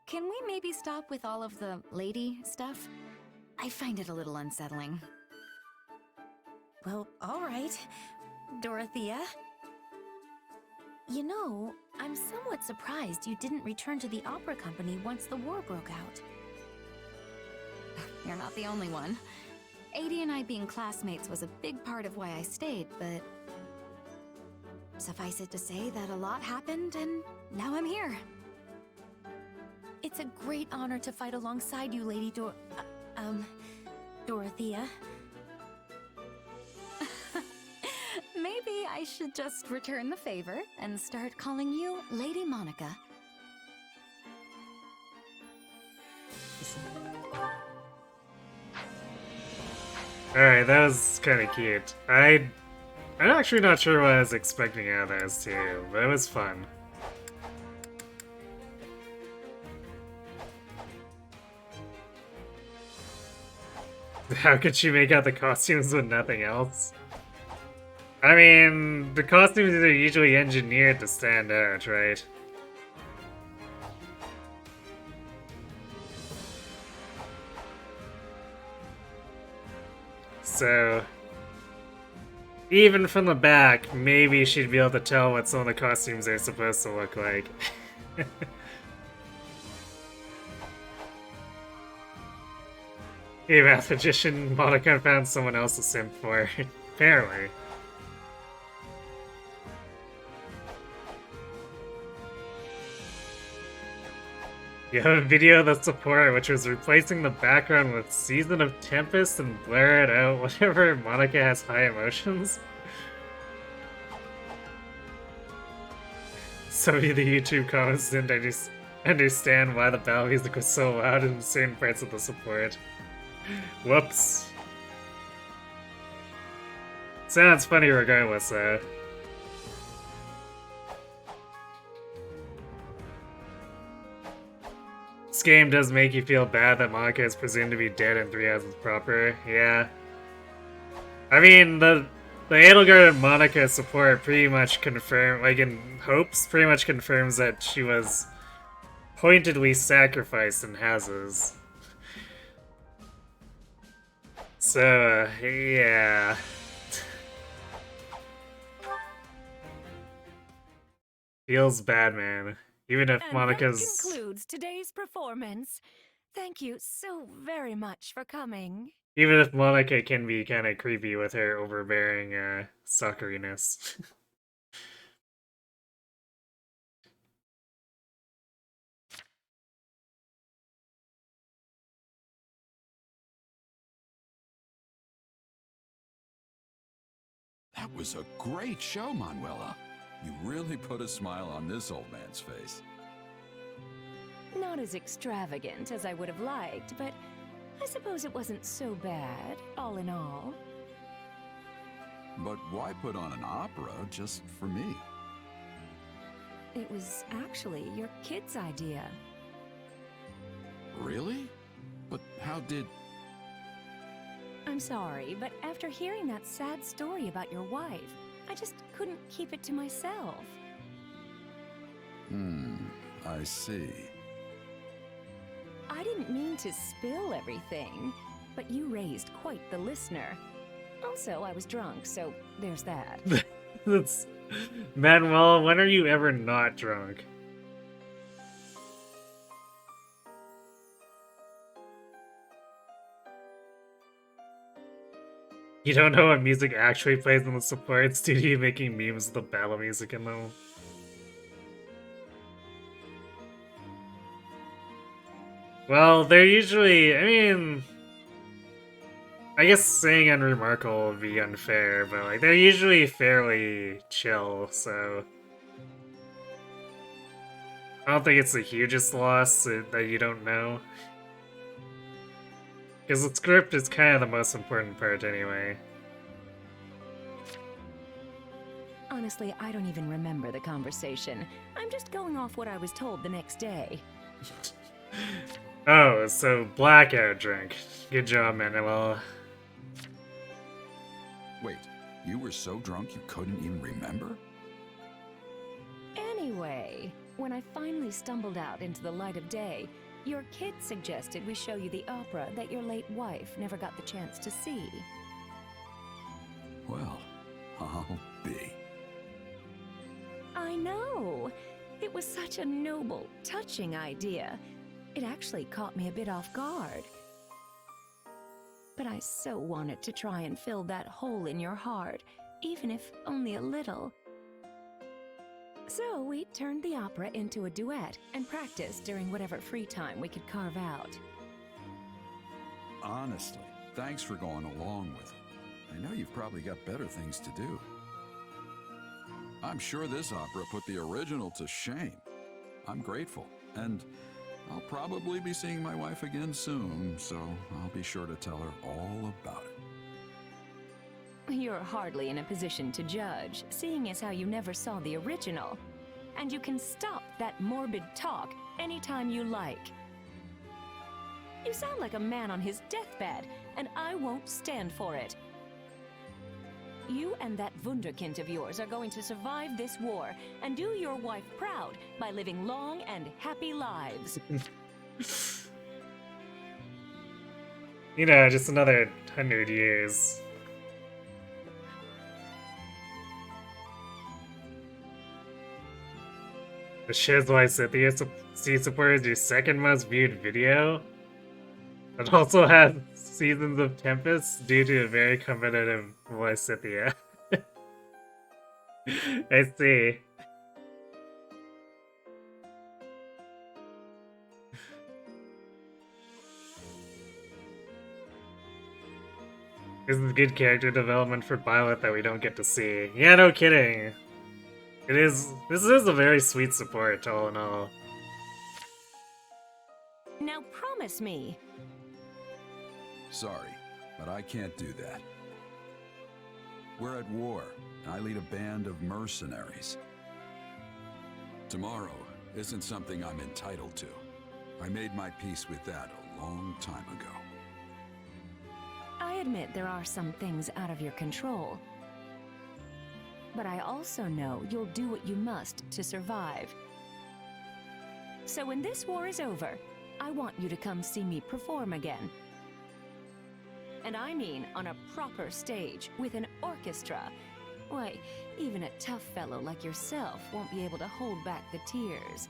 can we maybe stop with all of the lady stuff? I find it a little unsettling. Well, all right, Dorothea. You know, I'm somewhat surprised you didn't return to the opera company once the war broke out. You're not the only one. Adie and I being classmates was a big part of why I stayed, but suffice it to say that a lot happened, and now I'm here. It's a great honor to fight alongside you, Lady Dorothea. Maybe I should just return the favor and start calling you Lady Monica. Alright, that was kinda cute. I'm actually not sure what I was expecting out of those two, but it was fun. How could she make out the costumes with nothing else? I mean, the costumes are usually engineered to stand out, right? So, even from the back, maybe she'd be able to tell what some of the costumes are supposed to look like. Hey, Math Magician, Monica found someone else to simp for, apparently. You have a video of the support, which was replacing the background with Season of Tempest and blur it out whenever Monica has high emotions. Some of the YouTube comments didn't understand why the battle music was so loud in certain parts of the support. Whoops. Sounds funny regardless, though. game does make you feel bad that Monica is presumed to be dead in 3 houses proper. Yeah. I mean, the Edelgard and Monica support pretty much confirm, like in Hopes, pretty much confirms that she was pointedly sacrificed in houses. So, yeah. Feels bad, man. Even if Monica's... That concludes today's performance. Thank you so very much for coming. Even if Monica can be kind of creepy with her overbearing, suckeriness. That was a great show, Manuela. You really put a smile on this old man's face. Not as extravagant as I would have liked, but I suppose it wasn't so bad, all in all. But why put on an opera just for me? It was actually your kid's idea. Really? But how did... I'm sorry, but after hearing that sad story about your wife, I just couldn't keep it to myself. I see. I didn't mean to spill everything, but you raised quite the listener. Also, I was drunk, so there's that. That's... Manuel, when are you ever not drunk? You don't know what music actually plays in the support studio, making memes with the battle music in them? Well, they're usually, I mean... I guess saying unremarkable would be unfair, but like, they're usually fairly chill, so... I don't think it's the hugest loss that you don't know. Because the script is kind of the most important part anyway. Honestly, I don't even remember the conversation. I'm just going off what I was told the next day. Oh, so blackout drink. Good job, Manuel. Wait, you were so drunk you couldn't even remember? Anyway, when I finally stumbled out into the light of day, your kid suggested we show you the opera that your late wife never got the chance to see. Well, I'll be. I know! It was such a noble, touching idea. It actually caught me a bit off guard. But I so wanted to try and fill that hole in your heart, even if only a little. So we turned the opera into a duet and practiced during whatever free time we could carve out. Honestly, thanks for going along with it. I know you've probably got better things to do. I'm sure this opera put the original to shame. I'm grateful, and I'll probably be seeing my wife again soon, so I'll be sure to tell her all about it. You're hardly in a position to judge, seeing as how you never saw the original. And you can stop that morbid talk anytime you like. You sound like a man on his deathbed, and I won't stand for it. You and that wunderkind of yours are going to survive this war and do your wife proud by living long and happy lives. You know, just another 100 years. The show's why Cynthia supporters your second most viewed video. It also has Seasons of Tempest due to a very competitive voice Cynthia. I see. This is good character development for Violet that we don't get to see. Yeah, no kidding. This is a very sweet support, all in all. Now promise me. Sorry, but I can't do that. We're at war, and I lead a band of mercenaries. Tomorrow isn't something I'm entitled to. I made my peace with that a long time ago. I admit there are some things out of your control. But I also know you'll do what you must to survive. So when this war is over, I want you to come see me perform again. And I mean on a proper stage with an orchestra. Why, even a tough fellow like yourself won't be able to hold back the tears.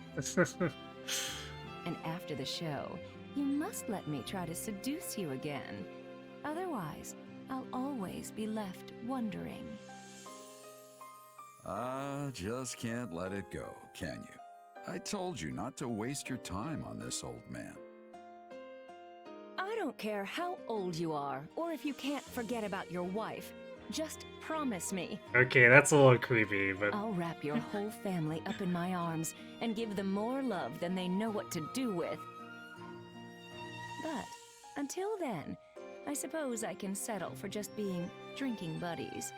And after the show, you must let me try to seduce you again. Otherwise, I'll always be left wondering. Just can't let it go, can you? I told you not to waste your time on this old man. I don't care how old you are, or if you can't forget about your wife. Just promise me. Okay, that's a little creepy, but... I'll wrap your whole family up in my arms and give them more love than they know what to do with. But until then, I suppose I can settle for just being drinking buddies.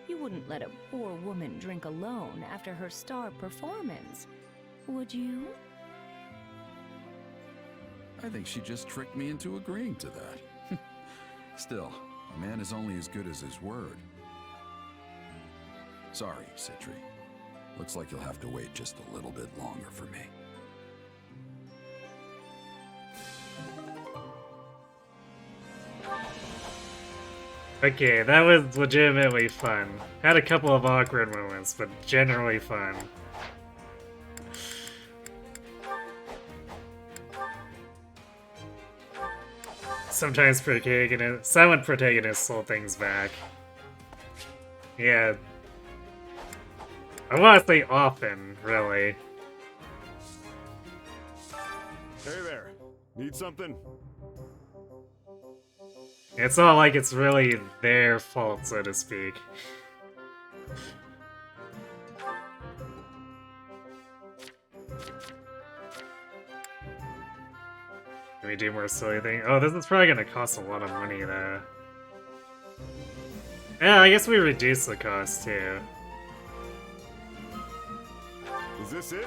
You wouldn't let a poor woman drink alone after her star performance, would you? I think she just tricked me into agreeing to that. Still, a man is only as good as his word. Sorry, Citri. Looks like you'll have to wait just a little bit longer for me. Okay, that was legitimately fun. Had a couple of awkward moments, but generally fun. Sometimes silent protagonists hold things back. Yeah. I want to say often, really. Hey there. Need something? It's not like it's really their fault, so to speak. Can we do more silly things? Oh, this is probably gonna cost a lot of money, though. Yeah, I guess we reduce the cost, too. Is this it?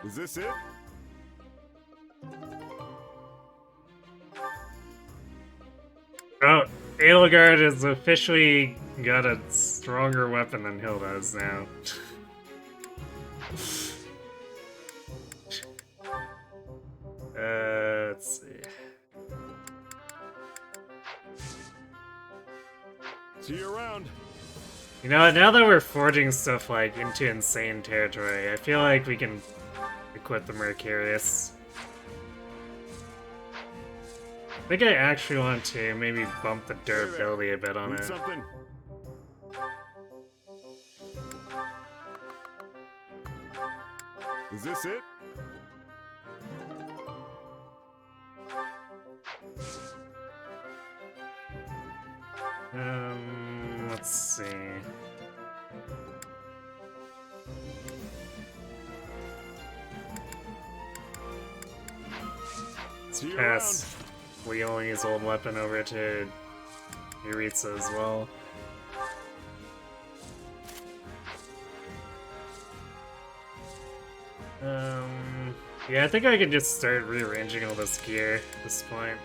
Is this it? Oh, Edelgard has officially got a stronger weapon than Hill does now. Let's see. See you around. You know what, now that we're forging stuff like into insane territory, I feel like we can equip the Mercurius. I think I actually want to maybe bump the durability a bit on Need it. something? Is this it? Let's see. See you Pass Leonie's old weapon over to Yuritsa as well. Yeah, I think I can just start rearranging all this gear at this point.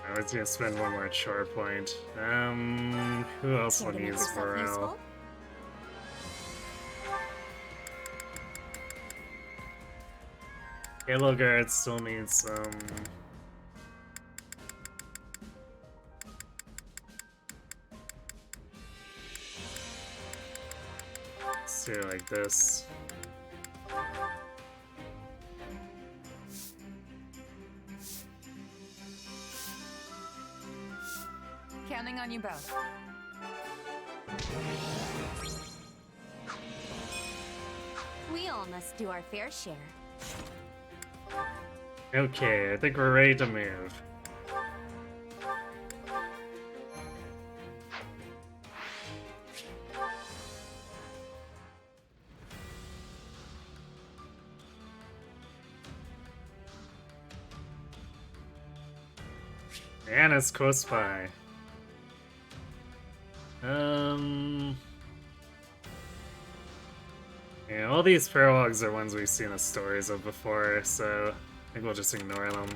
I was gonna spend one more char point. Who else will use morale? Halo Guard still needs some. Let's do it like this. Counting on you both. We all must do our fair share. Okay, I think we're ready to move. Anna's close by. Yeah, all these paralogs are ones we've seen the stories of before, so I think we'll just ignore them.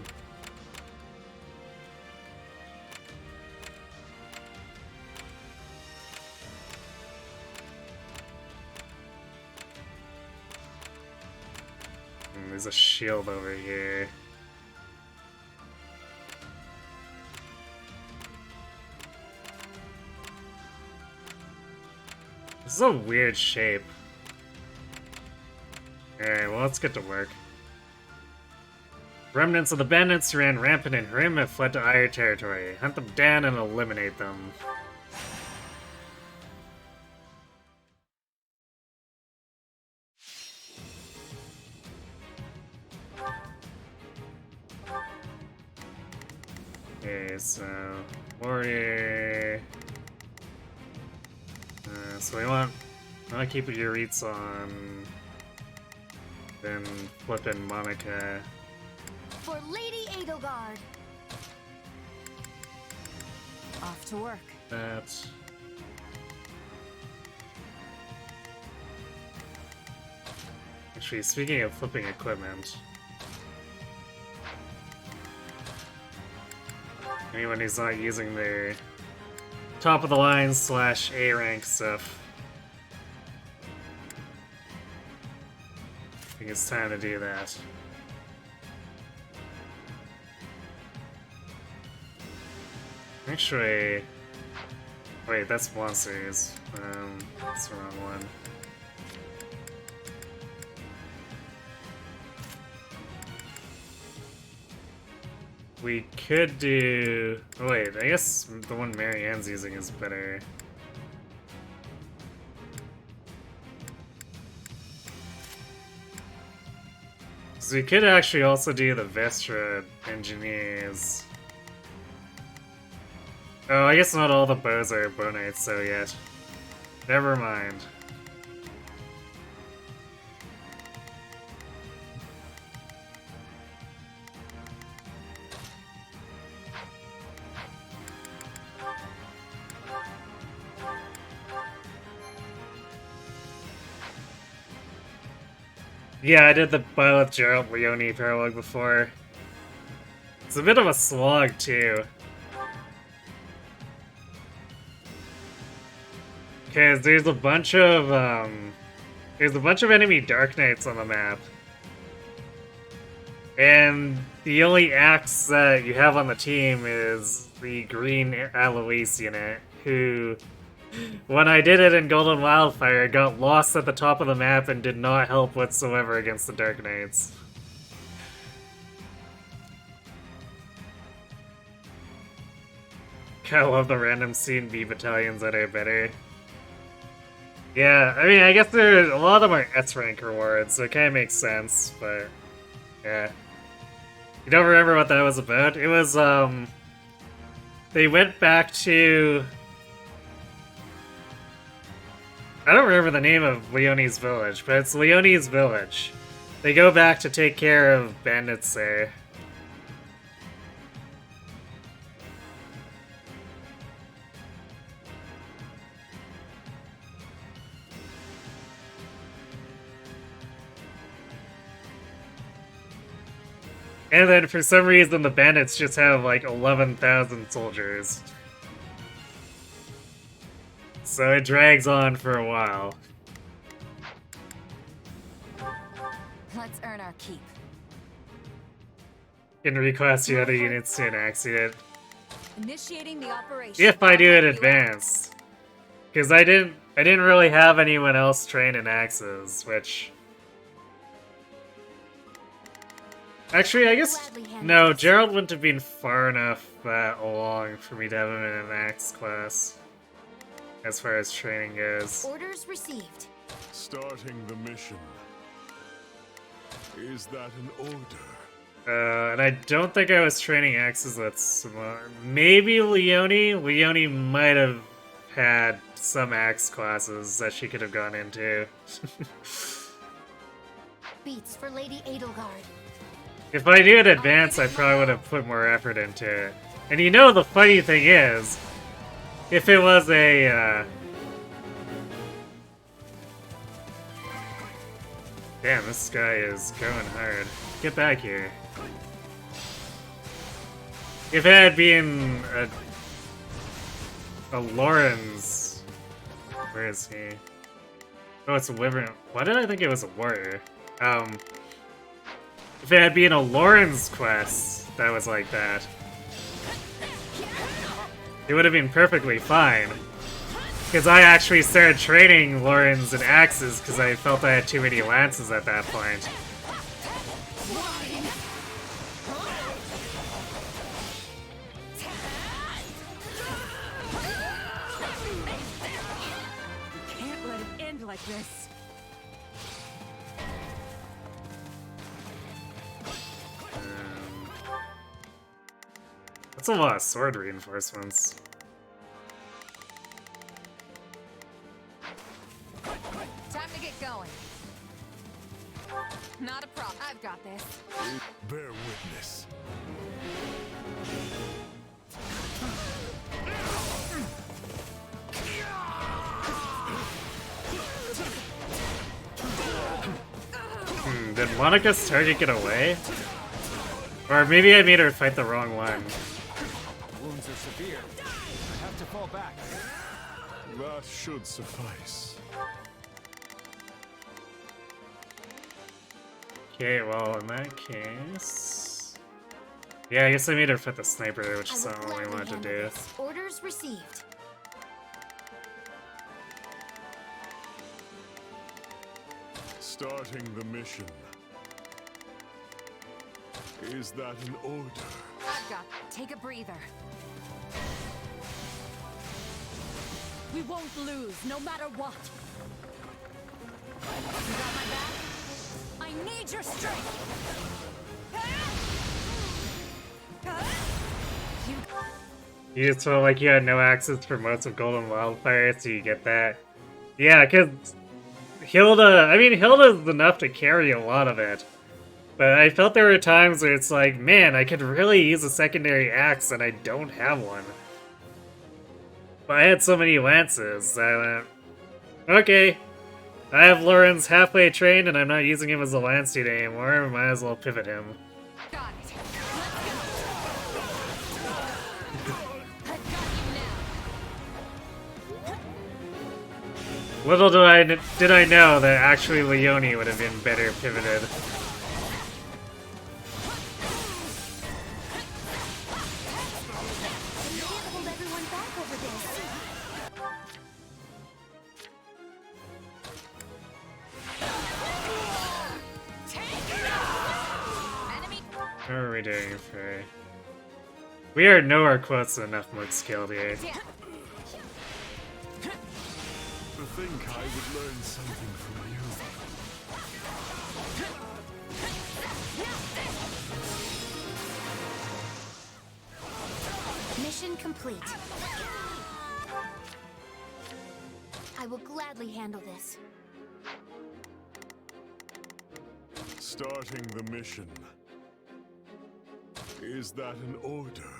There's a shield over here. This is a weird shape. Alright, well, let's get to work. Remnants of the bandits who ran rampant in Hrim have fled to Ire territory. Hunt them down and eliminate them. Okay, so... Warrior... so we want to keep your Reeds on... Then flip in Monica. For Lady Edelgard. Off to work. That. Actually, speaking of flipping equipment, anyone who's not using their top of the line / A rank stuff, I think it's time to do that. Actually, wait, that's monsters. That's the wrong one. We could do... Oh wait, I guess the one Marianne's using is better. So we could actually also do the Vestra engineers. Oh, I guess not all the bows are Bonites, so yet. Never mind. Yeah, I did the Byleth Gerald Leone paralog before. It's a bit of a slog, too. Because there's a bunch of enemy Dark Knights on the map. And the only axe that you have on the team is the green Alois unit, who, when I did it in Golden Wildfire, got lost at the top of the map and did not help whatsoever against the Dark Knights. I love the random C&B battalions that are better. Yeah, I mean, I guess a lot of them are S-rank rewards, so it kind of makes sense, but yeah. You don't remember what that was about? It was, they went back to... I don't remember the name of Leone's village, but it's Leone's village. They go back to take care of bandits there. And then for some reason the bandits just have like 11,000 soldiers. So it drags on for a while. Let's earn our keep. Can request the other units to enact it. Initiating the operation. If I do it advanced. Because I didn't really have anyone else train in axes, which... Actually, I guess no. Gerald wouldn't have been far enough along for me to have him in an axe class, as far as training goes. Orders received. Starting the mission. Is that an order? And I don't think I was training axes with Simone. Maybe Leonie? Leonie might have had some axe classes that she could have gone into. Beats for Lady Edelgard. If I knew in advance, I probably would have put more effort into it. And you know the funny thing is, if it was a, Damn, this guy is going hard. Get back here. If it had been a Lawrence... Where is he? Oh, it's a Wyvern. Why did I think it was a warrior? If it had been a Lawrence quest that was like that, it would have been perfectly fine. Because I actually started training Lawrence and axes because I felt I had too many lances at that point. Can't let it end like this. That's a lot of sword reinforcements. Time to get going. Not a problem. I've got this. Bear witness. Did Monica's target get away? Or maybe I made her fight the wrong one. Wounds are severe. I have to fall back. That should suffice. Okay, well, in that case... Yeah, I guess I made her fight the sniper, which is not what we wanted to do. Orders received. Starting the mission. Is that an order? I've got. Take a breather. We won't lose, no matter what. You got my back? I need your strength. You just felt like you had no access for most of Golden Wildfire, so you get that. Yeah, because Hilda... I mean, Hilda's enough to carry a lot of it. But I felt there were times where it's like, man, I could really use a secondary axe and I don't have one. But I had so many lances, I went, okay, I have Lawrence halfway trained and I'm not using him as a lance dude anymore, might as well pivot him. Got it. Little did I know that actually Leonie would have been better pivoted. How are we doing for... We are nowhere close to enough mood skilled here. To think I would learn something from you. Mission complete. I will gladly handle this. Starting the mission. Is that an order?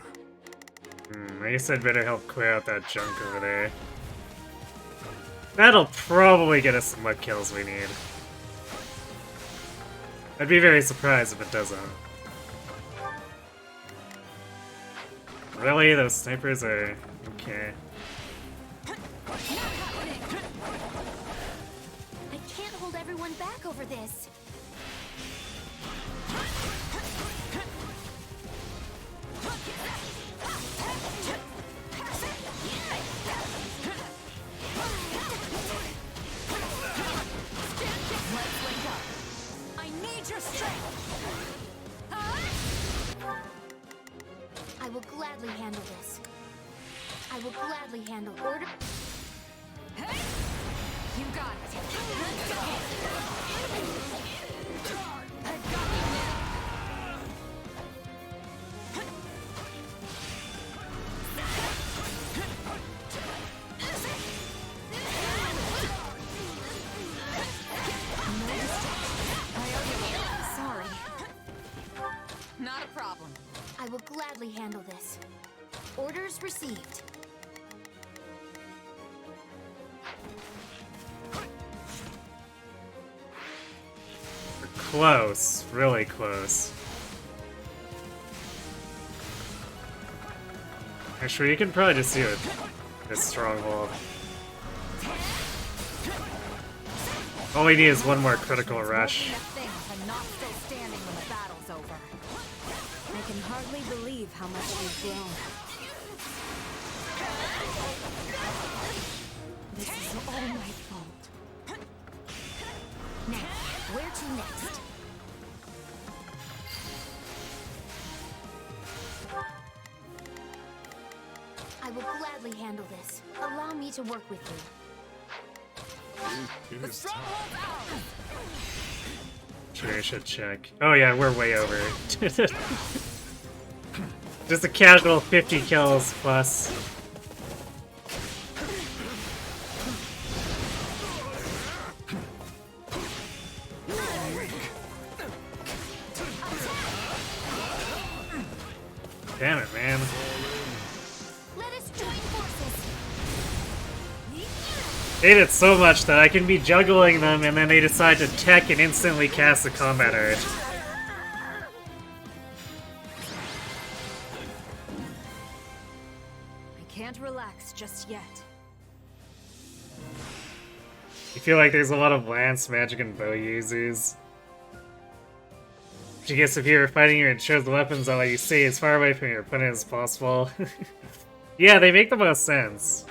I guess I'd better help clear out that junk over there. That'll probably get us some what kills we need. I'd be very surprised if it doesn't. Really? Those snipers are... okay. I can't hold everyone back over this. I need your strength. gladly handle order. You got it. Sorry. Not a problem. I will gladly handle this. Orders received. Close, really close. Actually, you can probably just do it. This stronghold. All we need is one more critical rush. I'm not still standing when the battle's over. I can hardly believe how much we've grown. This is all my fault. Now, where to next? I will gladly handle this. Allow me to work with you. The stronghold's out! Sure, I should check. Oh yeah, we're way over. Just a casual 50 kills plus. Damn it, man. Let us join forces. Hate it so much that I can be juggling them and then they decide to tech and instantly cast the combat urge. I can't relax just yet. You feel like there's a lot of lance, magic, and bow users. I guess if you're fighting your chosen weapons that let you stay as far away from your opponent as possible. Yeah, they make the most sense.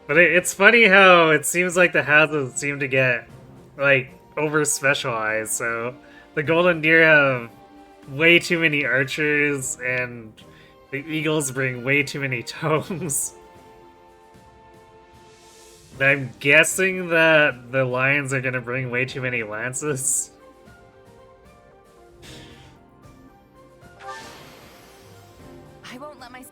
But it's funny how it seems like the houses seem to get, like, over-specialized, so the Golden Deer have way too many archers, and the Eagles bring way too many tomes. I'm guessing that the Lions are gonna bring way too many lances. I won't let my...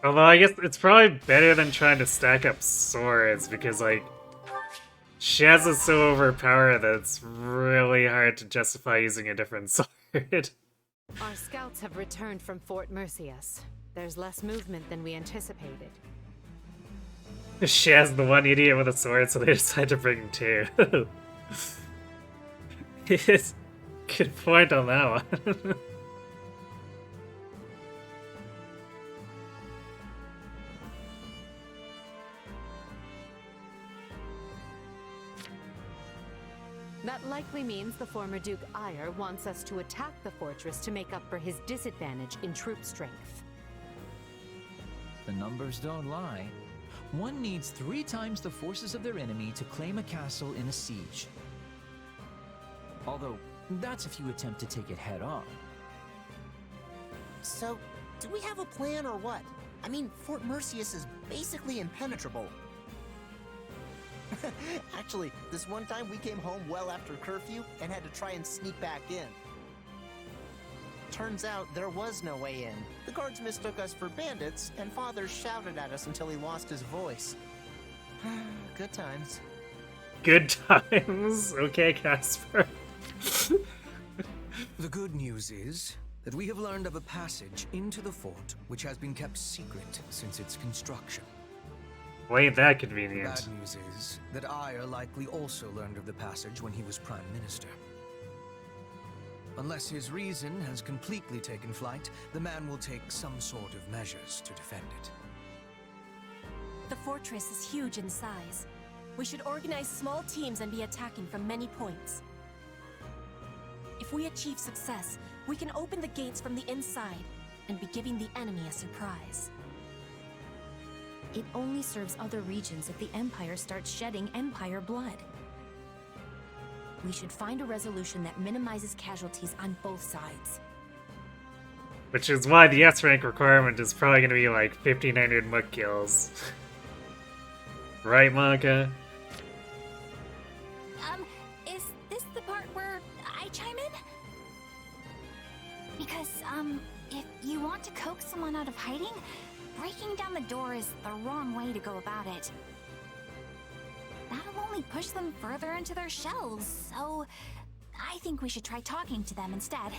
Although I guess it's probably better than trying to stack up swords, because, like, Shaz is so overpowered that it's really hard to justify using a different sword. Our scouts have returned from Fort Mercius. There's less movement than we anticipated. Shaz the one idiot with a sword, so they decide to bring two. Good point on that one. That likely means the former Duke Ire wants us to attack the fortress to make up for his disadvantage in troop strength. The numbers don't lie. One needs 3 times the forces of their enemy to claim a castle in a siege. Although, that's if you attempt to take it head on. So, do we have a plan or what? I mean, Fort Mercius is basically impenetrable. Actually, this one time we came home well after curfew and had to try and sneak back in. Turns out there was no way in. The guards mistook us for bandits, and Father shouted at us until he lost his voice. Good times. Good times. Okay, Casper. The good news is that we have learned of a passage into the fort which has been kept secret since its construction. Well, ain't that The convenient. bad news is that Ire likely also learned of the passage when he was Prime Minister. Unless his reason has completely taken flight, the man will take some sort of measures to defend it. The fortress is huge in size. We should organize small teams and be attacking from many points. If we achieve success, we can open the gates from the inside and be giving the enemy a surprise. It only serves other regions if the Empire starts shedding Empire blood. We should find a resolution that minimizes casualties on both sides. Which is why the S rank requirement is probably going to be like 1,500 muck kills. Right, Monica? Is this the part where I chime in? Because, if you want to coax someone out of hiding, breaking down the door is the wrong way to go about it. That'll only push them further into their shells, so I think we should try talking to them instead.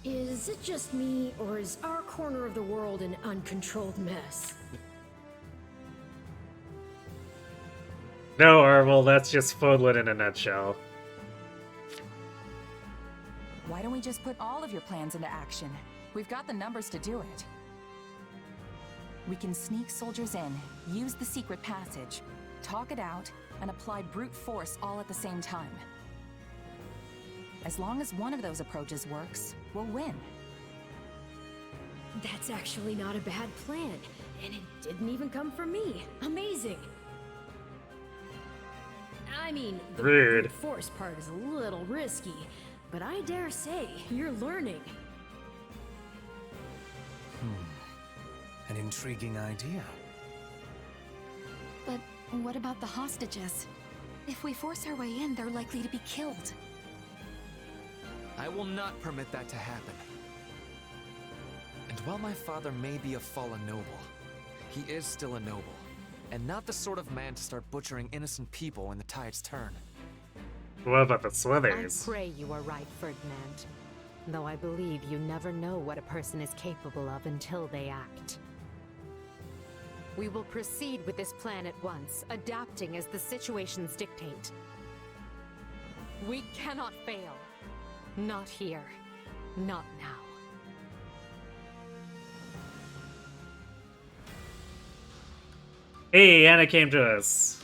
Is it just me, or is our corner of the world an uncontrolled mess? No, Arvel, that's just Fodlin in a nutshell. Why don't we just put all of your plans into action? We've got the numbers to do it. We can sneak soldiers in, use the secret passage, talk it out, and apply brute force all at the same time. As long as one of those approaches works, we'll win. That's actually not a bad plan, and it didn't even come from me. Amazing! I mean, the Rude. brute force part is a little risky, but I dare say you're learning. An intriguing idea. But what about the hostages? If we force our way in, they're likely to be killed. I will not permit that to happen. And while my father may be a fallen noble, he is still a noble, and not the sort of man to start butchering innocent people when the tides turn. What about the I Slithers? pray you are right, Ferdinand. Though I believe you never know what a person is capable of until they act. We will proceed with this plan at once, adapting as the situations dictate. We cannot fail. Not here. Not now. Hey, Anna came to us.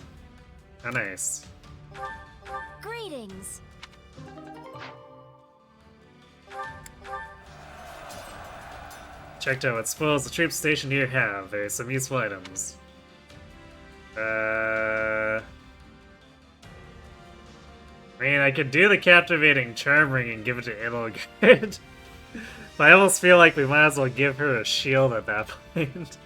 How nice. Greetings! Checked out what spoils the troop station here have. There's some useful items. I mean, I could do the captivating charm ring and give it to Edelgard. But I almost feel like we might as well give her a shield at that point.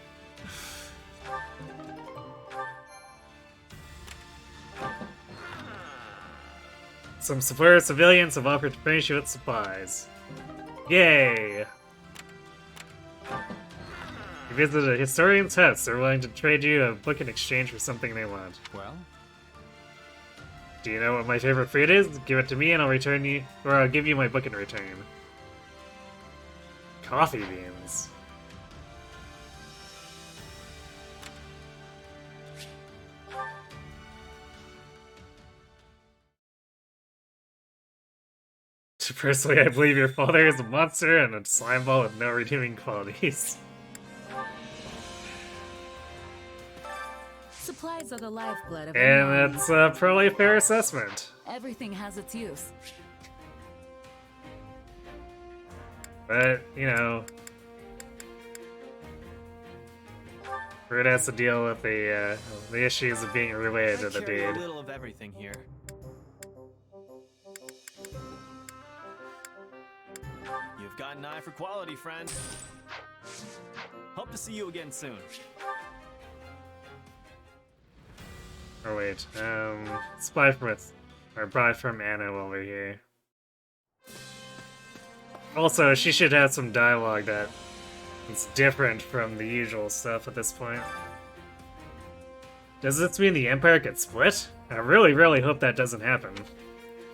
Some superior civilians have offered to furnish you with supplies. Yay! You visited a historian's house. They're willing to trade you a book in exchange for something they want. Well? Do you know what my favorite fruit is? Give it to me and I'll return you, or I'll give you my book in return. Coffee beans. Personally, I believe your father is a monster and a slime ball with no redeeming qualities. Supplies are the lifeblood of And that's probably a fair assessment. Everything has its use. But, you know, Fruit has to deal with the issues of being related to the carry a dude. little of everything here. You've got an eye for quality, friend. Hope to see you again soon. Oh wait, let's buy from Anna while we're here. Also, she should have some dialogue that is different from the usual stuff at this point. Does this mean the Empire could split? I really, really hope that doesn't happen.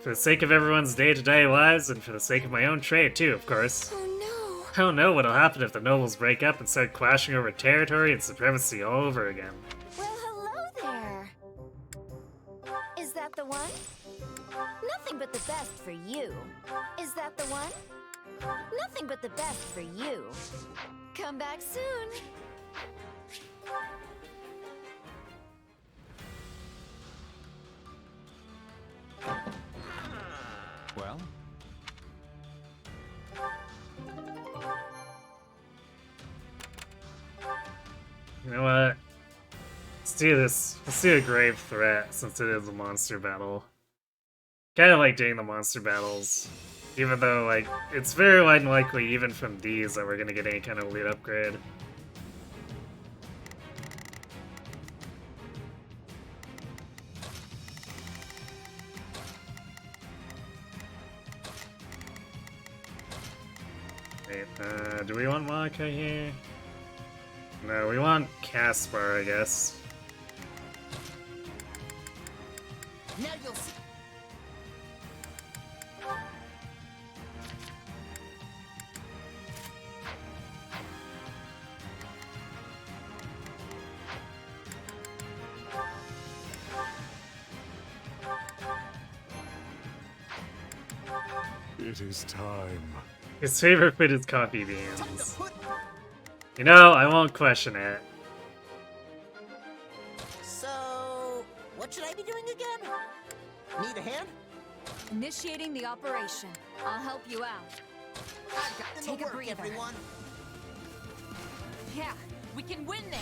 For the sake of everyone's day-to-day lives, and for the sake of my own trade too, of course. Oh no! I don't know what'll happen if the nobles break up and start clashing over territory and supremacy all over again. Well, hello there! Is that the one? Nothing but the best for you. Is that the one? Nothing but the best for you. Come back soon! Well? You know what? Let's do this. Let's do a grave threat since it is a monster battle. Kind of like doing the monster battles. Even though, like, it's very unlikely, even from these, that we're gonna get any kind of loot upgrade. Wait, do we want Monica here? No, we want Caspar, I guess. Now you'll see. It is time. His favorite food is coffee beans. You know, I won't question it. So, what should I be doing again? Need a hand? Initiating the operation. I'll help you out. Take a breather, everyone. Yeah, we can win this.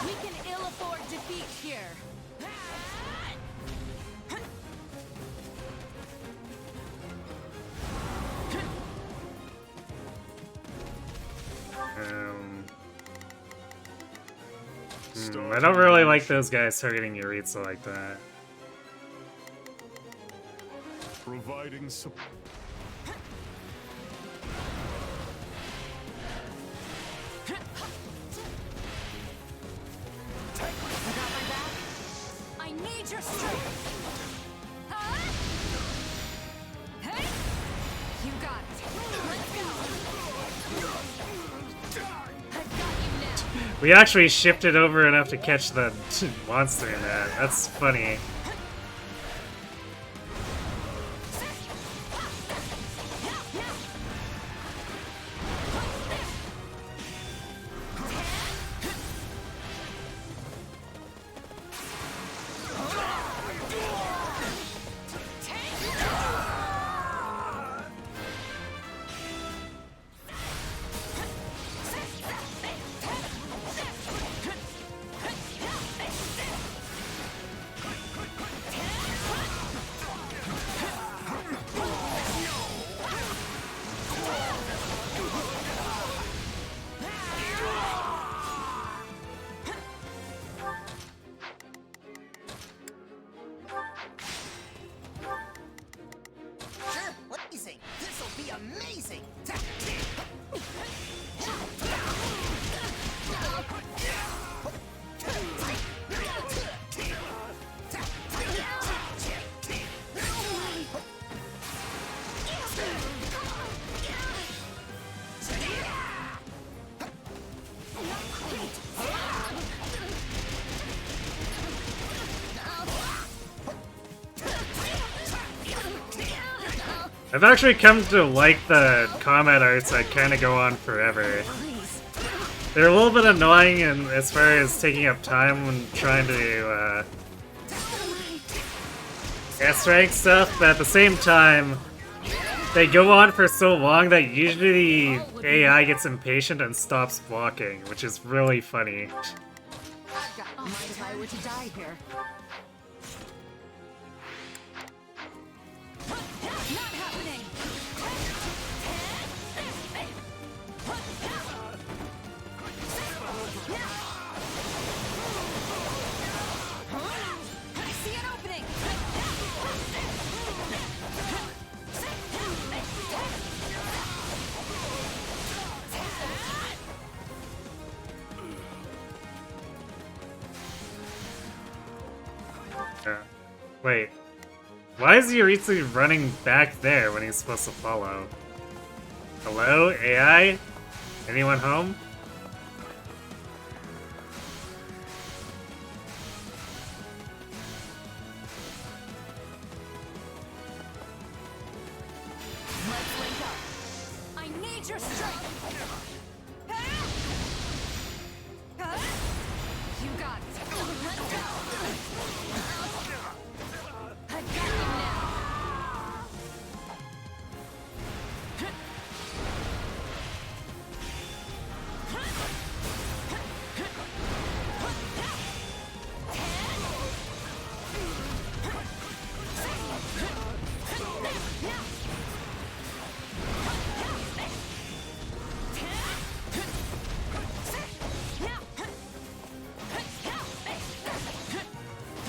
We can ill afford defeat here. I don't really like those guys targeting Yuritsa like that. Providing support. I need your strength. Huh? Hey, you got it. Let's go. I've got you now. We actually shifted over enough to catch the monster in that. That's funny. Sure, amazing. This'll be amazing. I've actually come to like the combat arts that kind of go on forever. They're a little bit annoying and as far as taking up time when trying to S-rank stuff, but at the same time, they go on for so long that usually the AI gets impatient and stops blocking, which is really funny. Mind if I were to die here? Not happening. I see an opening. Wait. Why is Yuritsu running back there when he's supposed to follow? Hello, AI? Anyone home?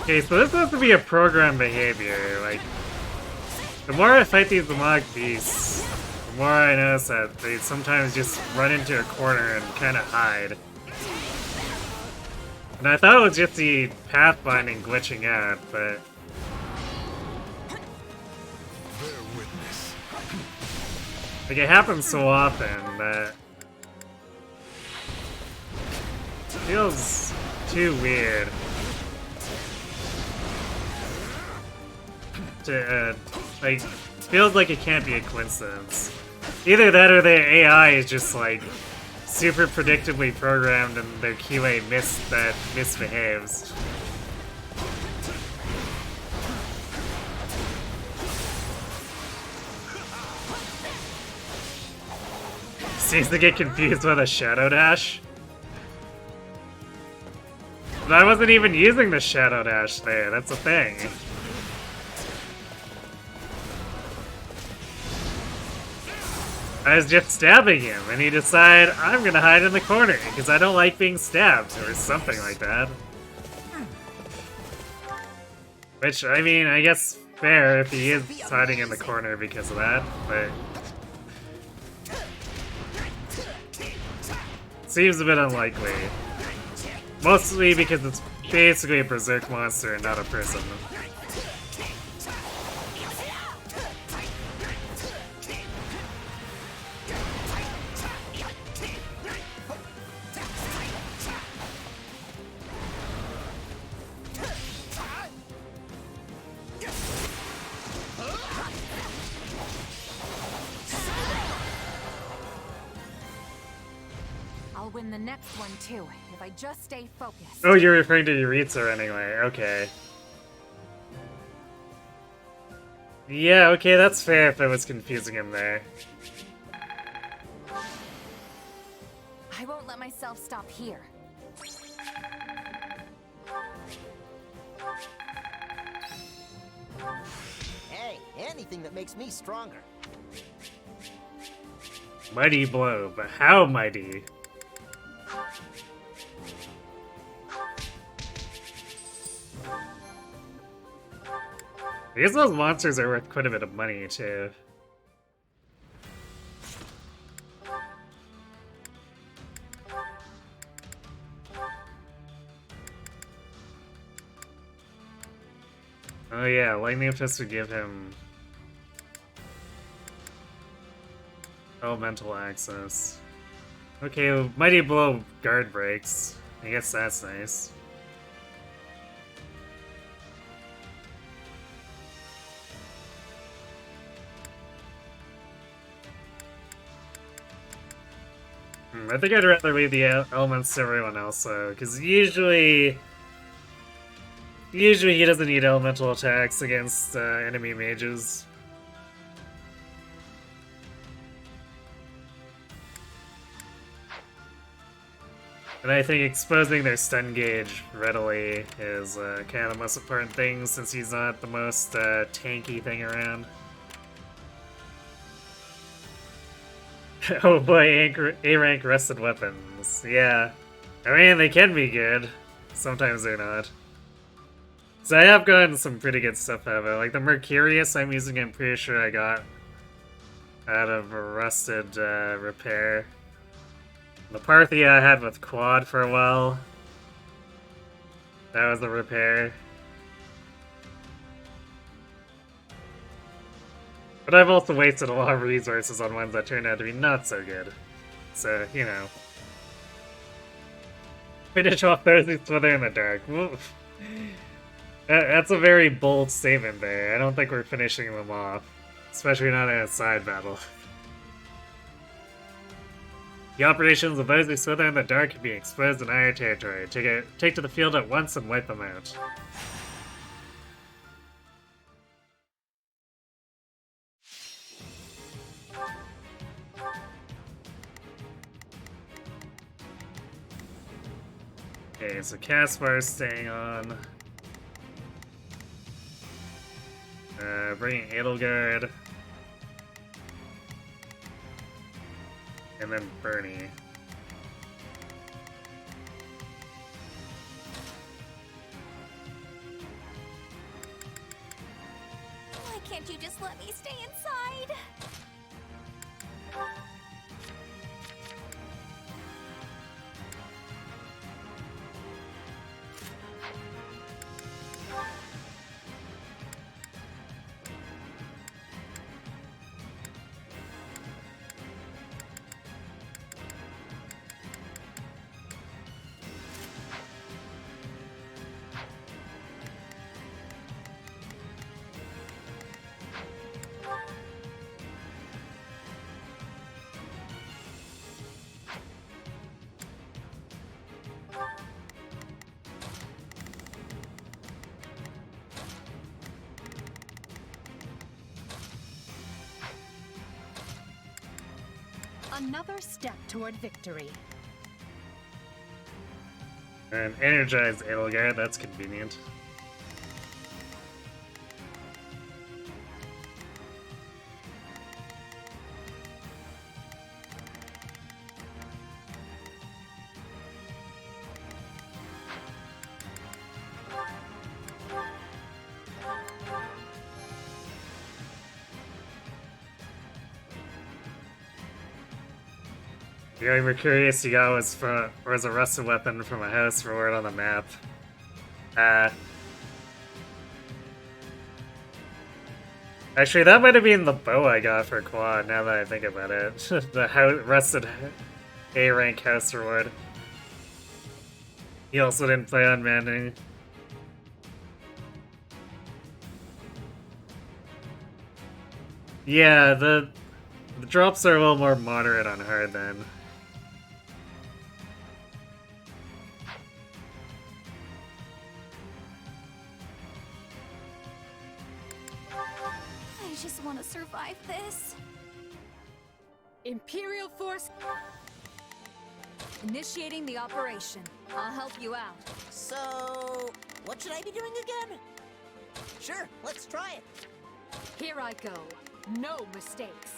Okay, so this has to be a program behavior. Like, the more I fight these demonic beasts, the more I notice that they sometimes just run into a corner and kind of hide. And I thought it was just the pathfinding glitching out, but... like, it happens so often that... it feels too weird. To, like, feels like it can't be a coincidence. Either that or their AI is just, like, super predictably programmed and their QA misbehaves. Seems to get confused with a Shadow Dash. But I wasn't even using the Shadow Dash there, that's the thing. I was just stabbing him, and he decided, I'm gonna hide in the corner, because I don't like being stabbed, or something like that. Which, I mean, I guess fair if he is hiding in the corner because of that, but... seems a bit unlikely. Mostly because it's basically a berserk monster and not a person. I'll win the next one too, if I just stay focused. Oh, you're referring to Yuritsa anyway, okay. Yeah, okay, that's fair if I was confusing him there. I won't let myself stop here. Hey, anything that makes me stronger. Mighty blow, but how mighty? I guess those monsters are worth quite a bit of money, too. Oh yeah, Lightning Fist would give him elemental access. Okay, Mighty Blow guard breaks. I guess that's nice. I think I'd rather leave the elements to everyone else, though, because usually he doesn't need elemental attacks against enemy mages. And I think exposing their stun gauge readily is kind of the most important thing, since he's not the most tanky thing around. Oh boy, A-rank rusted weapons. Yeah. I mean, they can be good. Sometimes they're not. So I have gotten some pretty good stuff out of it. Like the Mercurius I'm using, I'm pretty sure I got out of a rusted repair. The Parthia I had with Quad for a while. That was the repair. But I've also wasted a lot of resources on ones that turned out to be not so good. So, you know. Finish off those who slither in the dark. Woof. That's a very bold statement there. I don't think we're finishing them off. Especially not in a side battle. The operations of those who slither in the dark can be exposed in our territory. Take to the field at once and wipe them out. Okay, so Caspar's staying on. Bringing Edelgard. And then Bernie. Can't you just let me stay inside? Another step toward victory. And energized Edelgard, that's convenient. The only Mercurius you got was a rusted weapon from a house forward on the map. Actually, that might have been the bow I got for Quad, now that I think about it. The rusted A-rank house reward. He also didn't play on Maddening. Yeah, the drops are a little more moderate on hard then. I just want to survive this. Imperial Force. Initiating the operation. I'll help you out. So, what should I be doing again? Sure, let's try it. Here I go. No mistakes.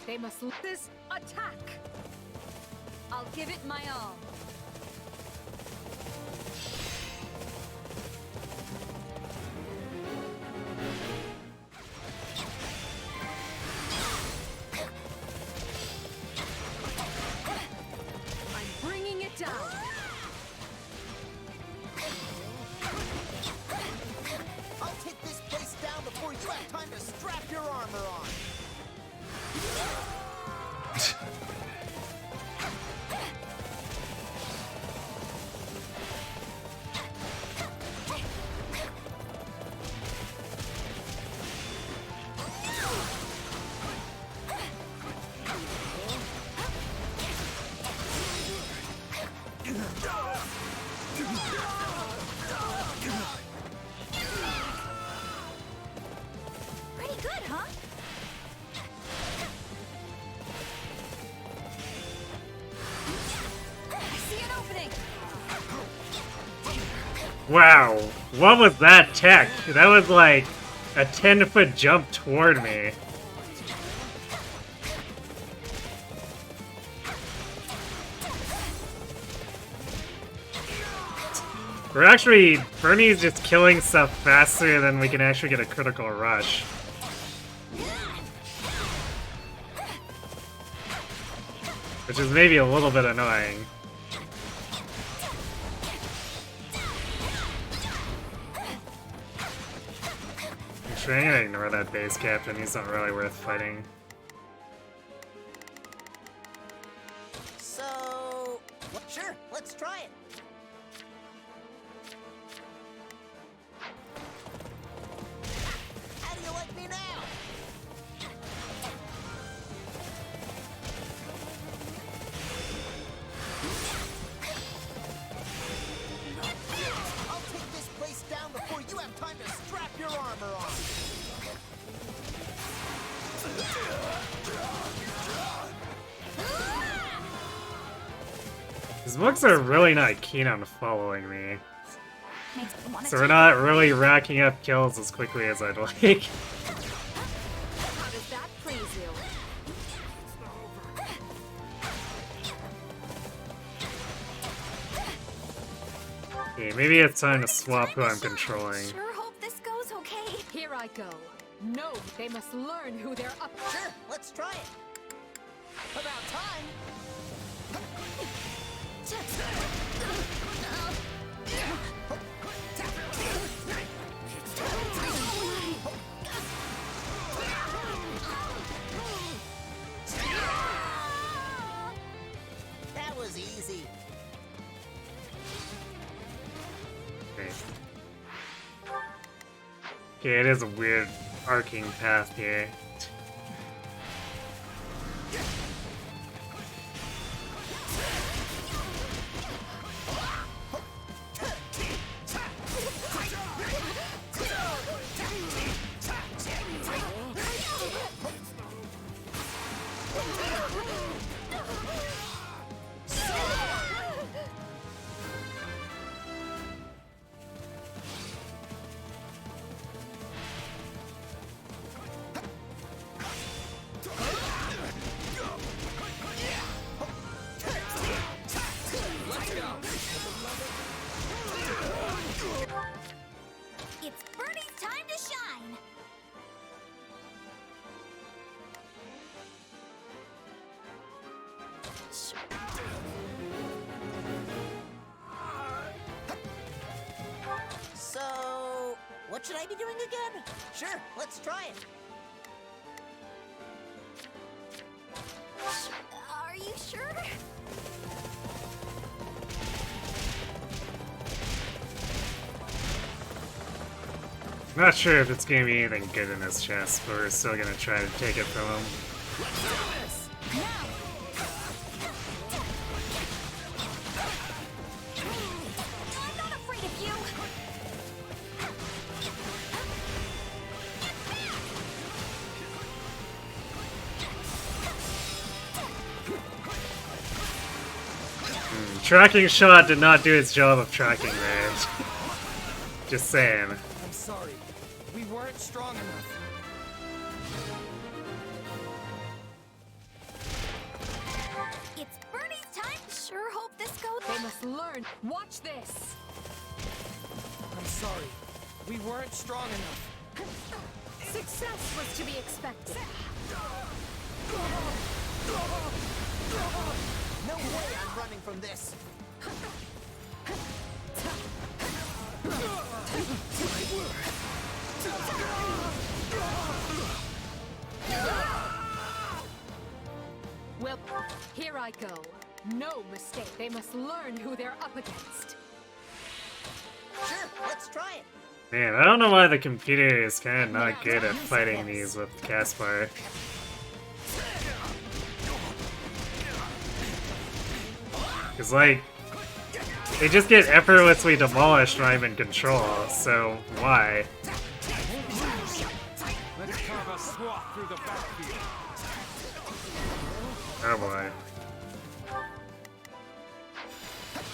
They must let this attack. I'll give it my all. I'm bringing it down. I'll take this place down before you have time to strap your armor on. Pretty good, huh? I see an opening. Wow, what was that tech? That was like a 10-foot jump toward me. We're actually, Bernie's just killing stuff faster than we can actually get a critical rush. Which is maybe a little bit annoying. Actually, I'm gonna ignore that base captain, he's not really worth fighting. So, sure, let's try it. How do you like me now? I'll take this place down before you have time to strap your armor on. These books are really not keen on following me. Makes me wanna So we're not really racking up kills as quickly as I'd like. How does that please you? Okay, maybe it's time to swap who I'm controlling. Sure hope this goes okay. Here I go. No, they must learn who they're up. Sure, let's try it. About time. That was easy. Okay, it is a weird arcing path here. It's Birdie's time to shine! So, what should I be doing again? Sure, let's try it. Are you sure? Not sure if it's gonna be anything good in his chest, but we're still gonna try to take it from him. I'm not afraid of you! Tracking shot did not do its job of tracking that. Just saying. I'm sorry. We weren't strong enough. It's Birdie's time! Sure hope this goes... They must learn. Watch this. I'm sorry. We weren't strong enough. Success was to be expected. No way I'm running from this. Well, here I go. No mistake. They must learn who they're up against. Sure, let's try it. Man, I don't know why the computer is kind of not good at fighting these with Caspar. Cause like, they just get effortlessly demolished when I'm in control, so why? Let's carve a swath through the backfield. Oh boy.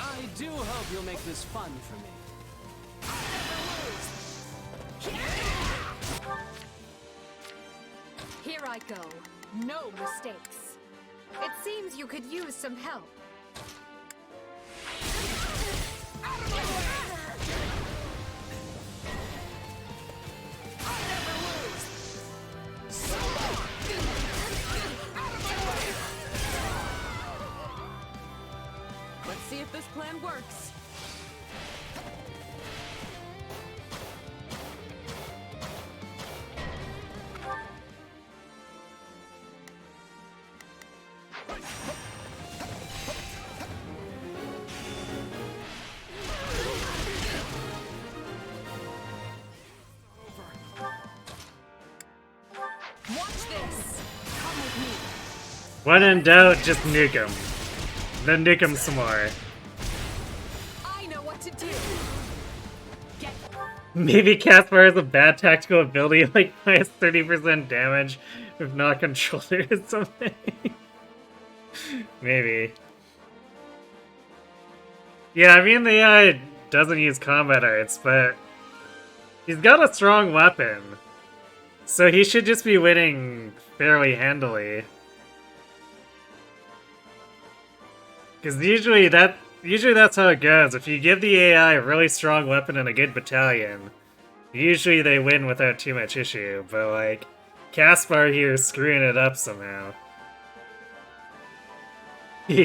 I do hope you'll make this fun for me. Here I go. No mistakes. It seems you could use some help. Let's see if this plan works. Watch this. Come with me. When in doubt, just nuke him. Then nuke him some more. I know what to do. Get Maybe Caspar has a bad tactical ability like minus 30% damage if not controlled or something. Maybe. Yeah, I mean the AI doesn't use combat arts, but he's got a strong weapon. So he should just be winning fairly handily. Because usually that's how it goes. If you give the AI a really strong weapon and a good battalion, Usually they win without too much issue, but like, Caspar here is screwing it up somehow.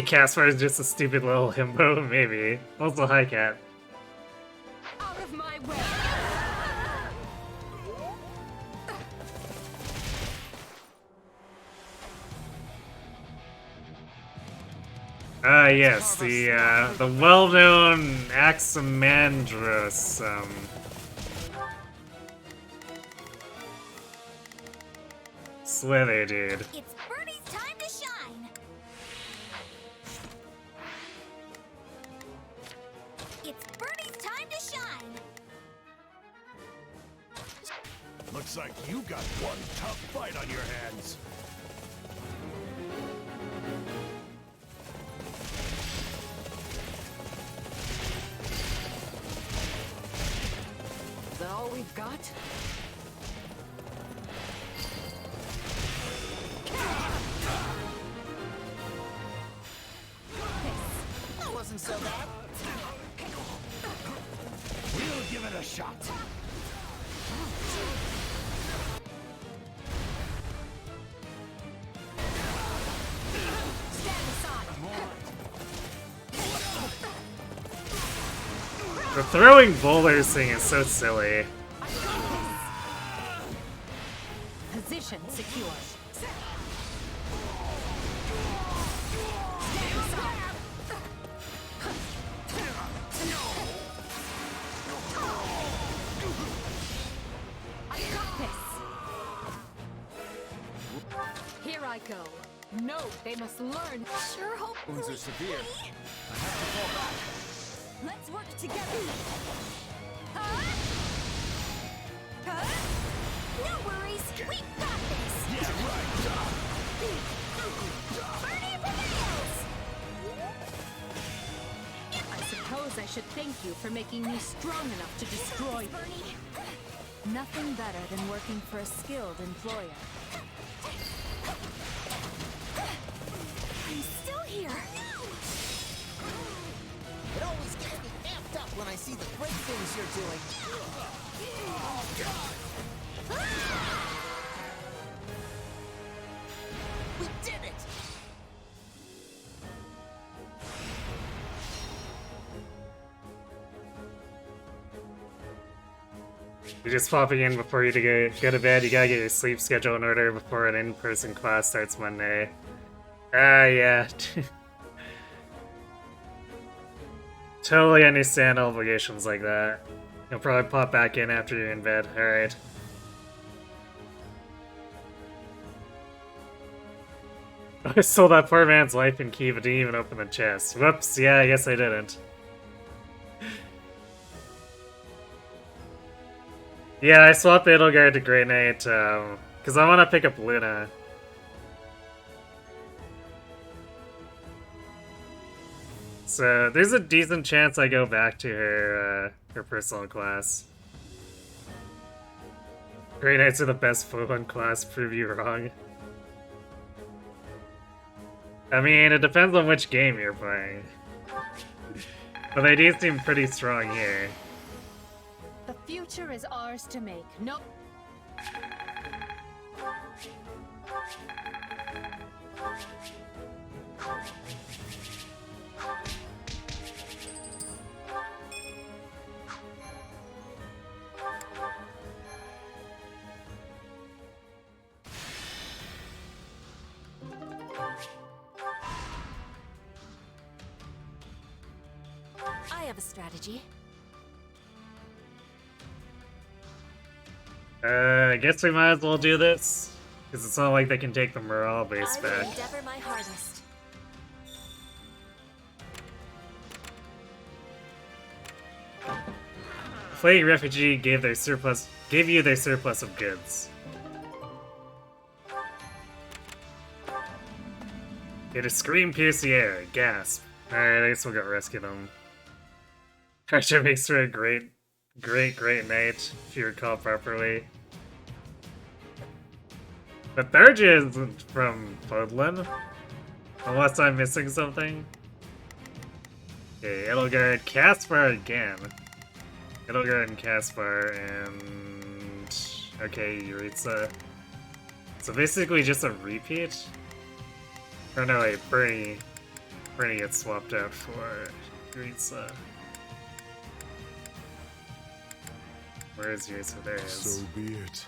Caspar is just a stupid little himbo, maybe. Also, hi, Cat. Out of my way! Ah, yes, the well-known Aximandros, Slither dude. It's Birdie's time to shine. It's Birdie's time to shine. Looks like you got one tough fight on your hands. Is that all we've got? That wasn't so bad. We'll give it a shot. Stand aside! The throwing boulders thing is so silly. Position secure. I got this! Here I go. No, they must learn. Sure hope. Wounds are severe. I have to fall back. Let's work together. Huh? No worries. We got this. Yeah, right. Birdie prevails. I suppose I should thank you for making me strong enough to destroy Birdie. Nothing better than working for a skilled employer. I'm still here. It always gets me amped up when I see the great things you're doing. We did it! You're just popping in before you to go to bed. You gotta get your sleep schedule in order before an in-person class starts Monday. Ah, yeah. Totally understand obligations like that. You'll probably pop back in after you're in bed. Alright. I stole that poor man's life and key, but didn't even open the chest. Whoops, yeah, I guess I didn't. Yeah, I swapped Edelgard to Grey Knight, because I want to pick up Luna. So, there's a decent chance I go back to her personal class. Grey Knights are the best full-on class, prove you wrong. I mean, it depends on which game you're playing. But they do seem pretty strong here. The future is ours to make. No. I have a strategy. I guess we might as well do this. Because it's not like they can take the morale base I will back. endeavor my hardest. Fleeing refugee gave you their surplus of goods. Get a scream, pierce the air, gasp. Alright, I guess we'll go rescue them. Actually makes her a great knight, if you recall properly. But Tharja isn't from Podlin. Unless I'm missing something. Okay, Edelgard, Caspar again. Edelgard and Caspar and... Okay, Yuritsa. So basically just a repeat? Oh no, wait, Bernie gets swapped out for Yuritsa. Where is Yuritsa? There he is. So be it.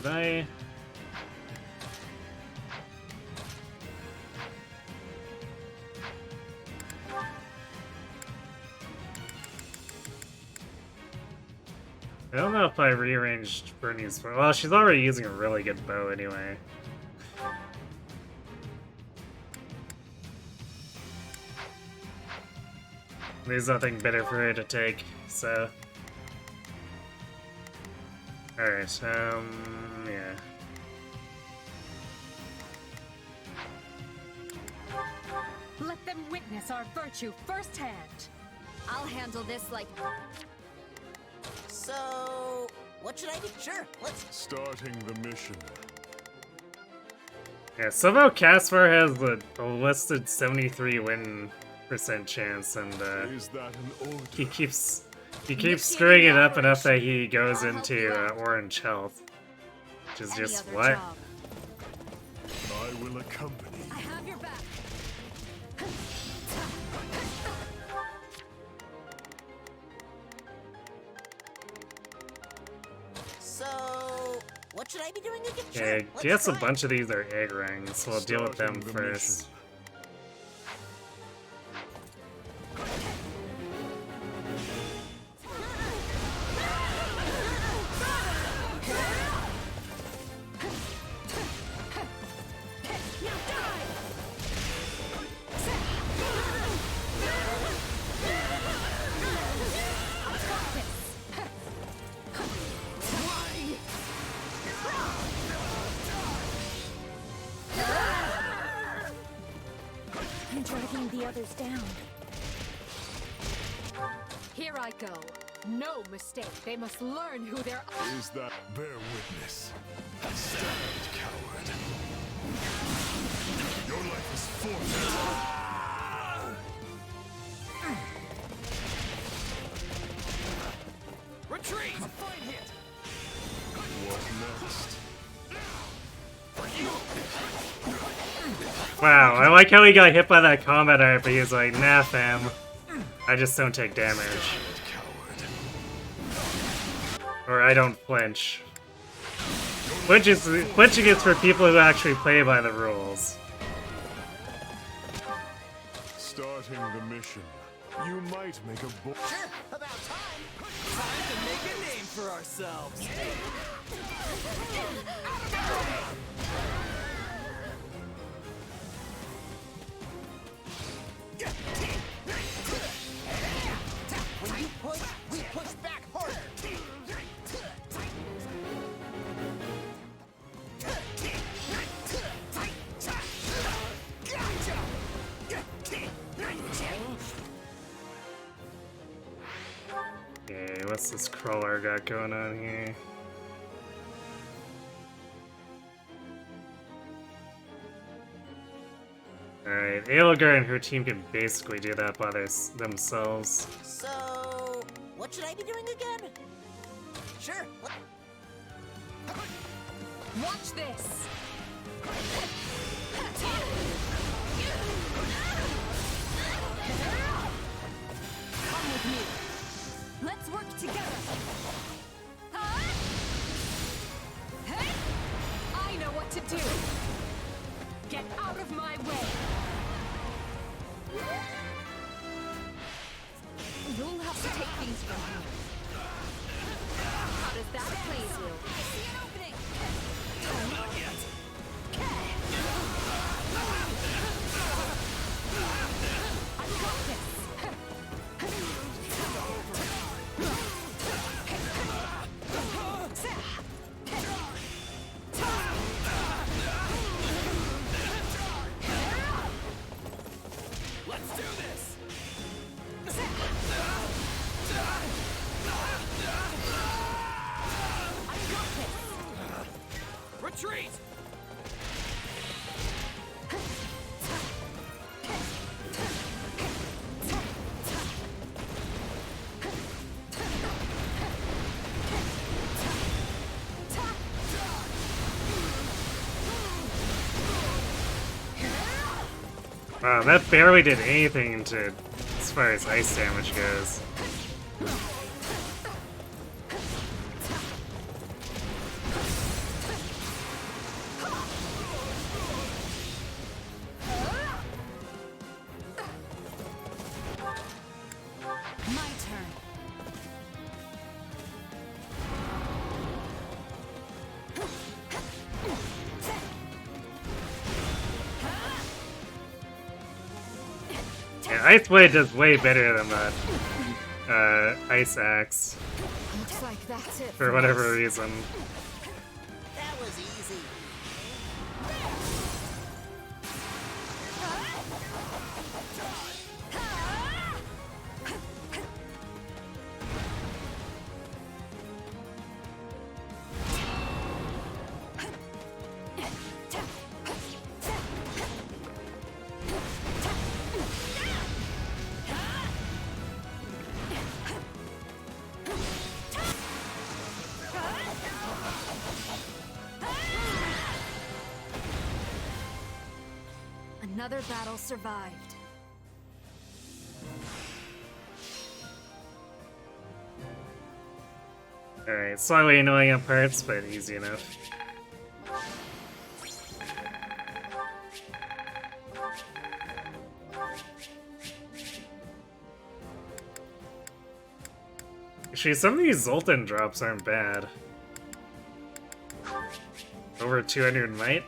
Did I? I don't know if I rearranged Bernie's bow. Well, she's already using a really good bow anyway. There's nothing better for her to take, so... Alright, yeah. Let them witness our virtue firsthand. I'll handle this like... So... what should I do? Sure, let's... Starting the mission. Yeah, somehow Caspar has a listed 73 win % chance, and Is that an order? he keeps screwing it up enough that he goes into orange health, which is just what? I will accompany. I have your back. So... what should I be doing again? Yeah, Sure, I let's guess a try. bunch of these are egg rings, so we'll deal with them Starting the first. I'm dragging the others down. Here I go. No mistake. They must learn who they're. Is that bear witness? Stand, coward. Your life is forfeit. Retreat! A fine hit! What next? Wow, I like how he got hit by that combat art, but he was like, nah fam, I just don't take damage. Or I don't flinch. Flinching is for people who actually play by the rules. Starting the mission. You might make a bold. Sure, about time. Time to make a name for ourselves. When you push, we push back harder. Okay, what's this crawler got going on here? Alright, Edelgard and her team can basically do that by themselves. So... what should I be doing again? Sure, Watch this. Come with me. Let's work together. I know what to do. Get out of my way. You'll have to take things from here. How does that please you? I see an opening. Not yet. I've got this. Wow, that barely did anything to as far as ice damage goes. My turn. Yeah, Ice Blade does way better than that Ice Axe. Looks like that's it. For whatever reason. That was easy. Another battle survived. Alright, slightly annoying in parts, but easy enough. Actually, some of these Zoltan drops aren't bad. Over 200 might?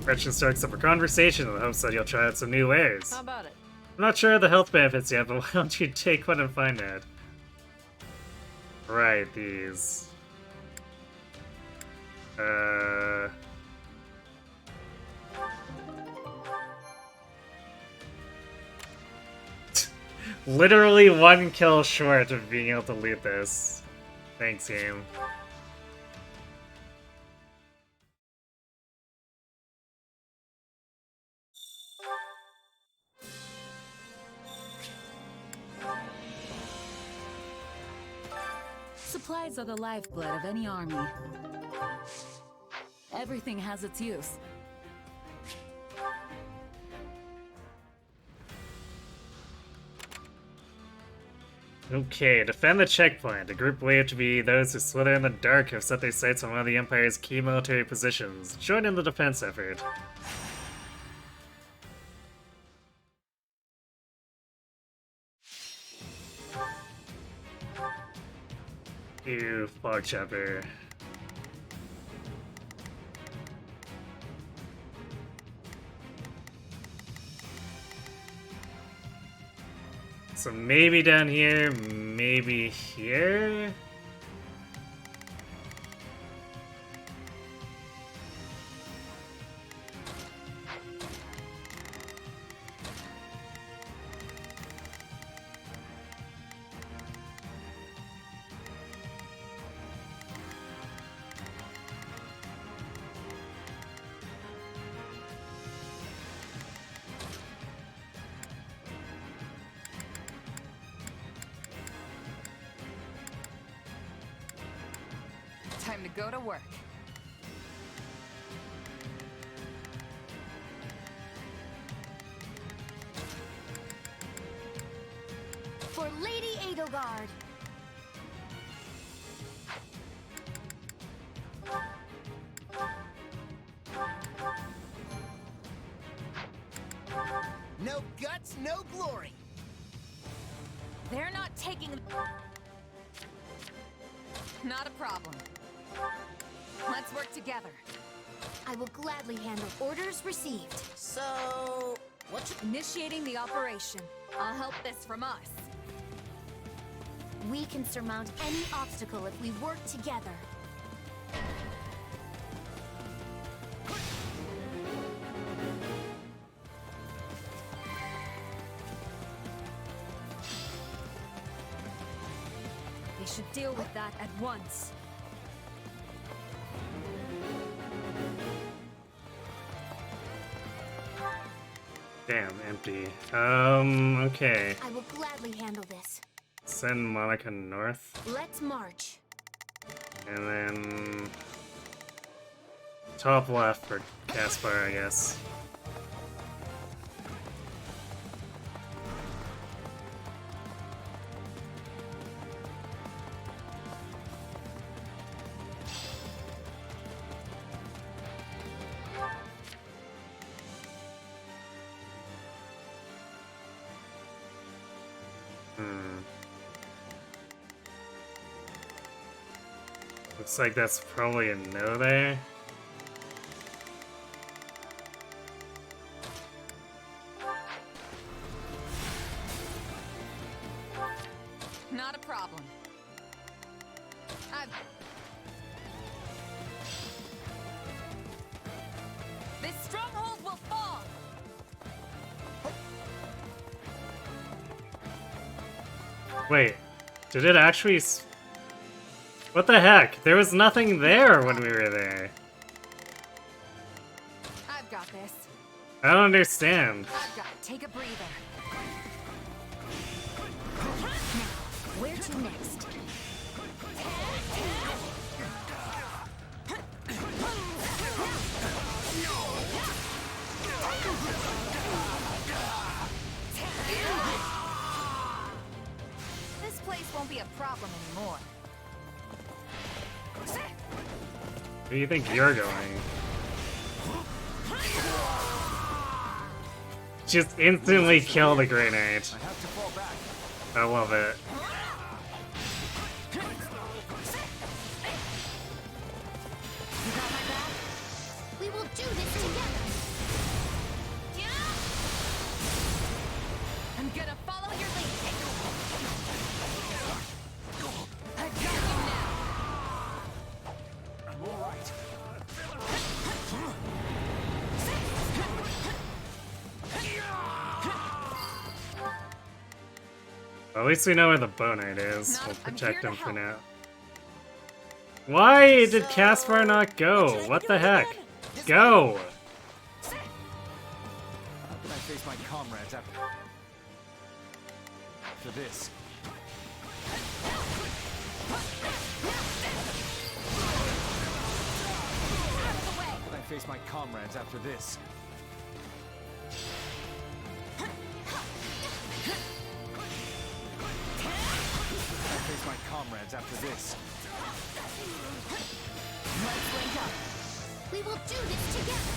Gretchen strikes up a conversation in the hopes that you'll try out some new ways. How about it? I'm not sure of the health benefits yet, but why don't you take one and find out? Right, these. Literally one kill short of being able to loot this. Thanks, game. Supplies are the lifeblood of any army. Everything has its use. Okay, defend the checkpoint. A group believed to be those who slither in the dark have set their sights on one of the Empire's key military positions. Join in the defense effort. Ew, fog chopper. So maybe down here, maybe here? Time to go to work. For Lady Edelgard. No guts, no glory. They're not taking... Not a problem. Let's work together. I will gladly handle orders received. So, Initiating the operation. I'll help this from us. We can surmount any obstacle if we work together. We should deal with that at once. Damn, empty. Okay. I will gladly handle this. Send Monica north. Let's march. And then... top left for Caspar, I guess. Looks like that's probably a no there. Not a problem. This stronghold will fall! Wait, did it actually what the heck? There was nothing there when we were there. I've got this. I don't understand. I've got to take a breather. Where to next? This place won't be a problem anymore. Where do you think you're going? Just instantly kill the Grey Knight. I love it. We will do this together. I'm gonna follow your lead. I got you now. I'm all right. Well, at least we know where the Bow Knight is. We'll protect him for now. Why did Caspar not go? What the heck? Go! How can I face my comrades after this? How can I face my comrades after this? Face my comrades after this. Let's link up. We will do this together.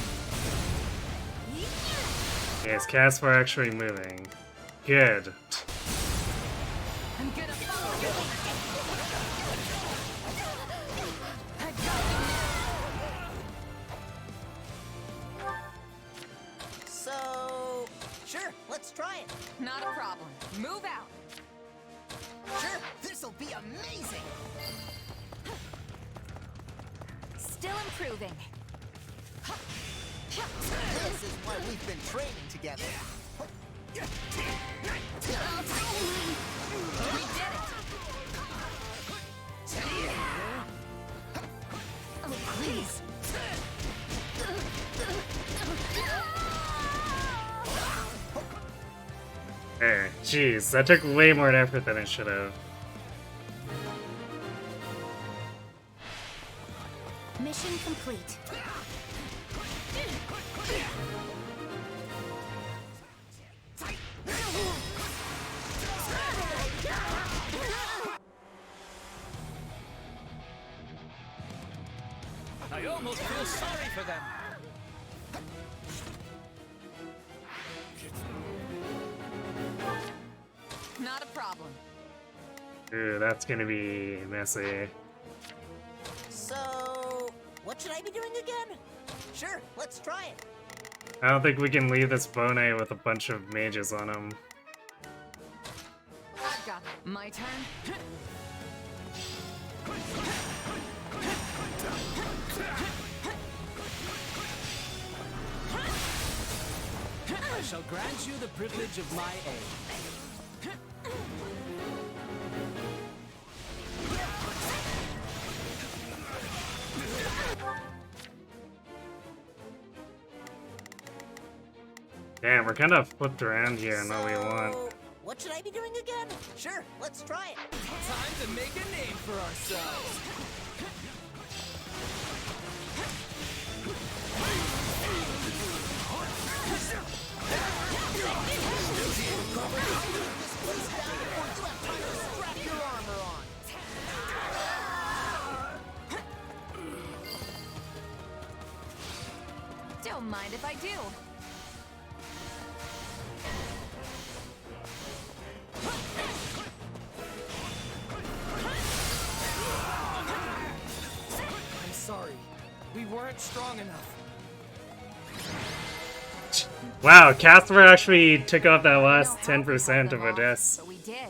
Okay, is Caspar actually moving? Good. I'm gonna follow your lead. So, sure, let's try it. Not a problem. Move out. Sure, this'll be amazing. Still improving. This is why we've been training together. We did it. Oh, please. Hey, jeez, that took way more effort than it should have. Mission complete. I almost feel sorry for them. Not a problem. Ooh, that's gonna be messy. So, what should I be doing again? Sure, let's try it. I don't think we can leave this Bow Knight with a bunch of mages on him. I've got it. My turn. I shall grant you the privilege of my aid. Damn, we're kind of flipped around here on what we want. What should I be doing again? Sure, let's try it. Time to make a name for ourselves. Don't mind if I do. I'm sorry. We weren't strong enough. Wow, Casper actually took off that last 10% of Odessa. But we did.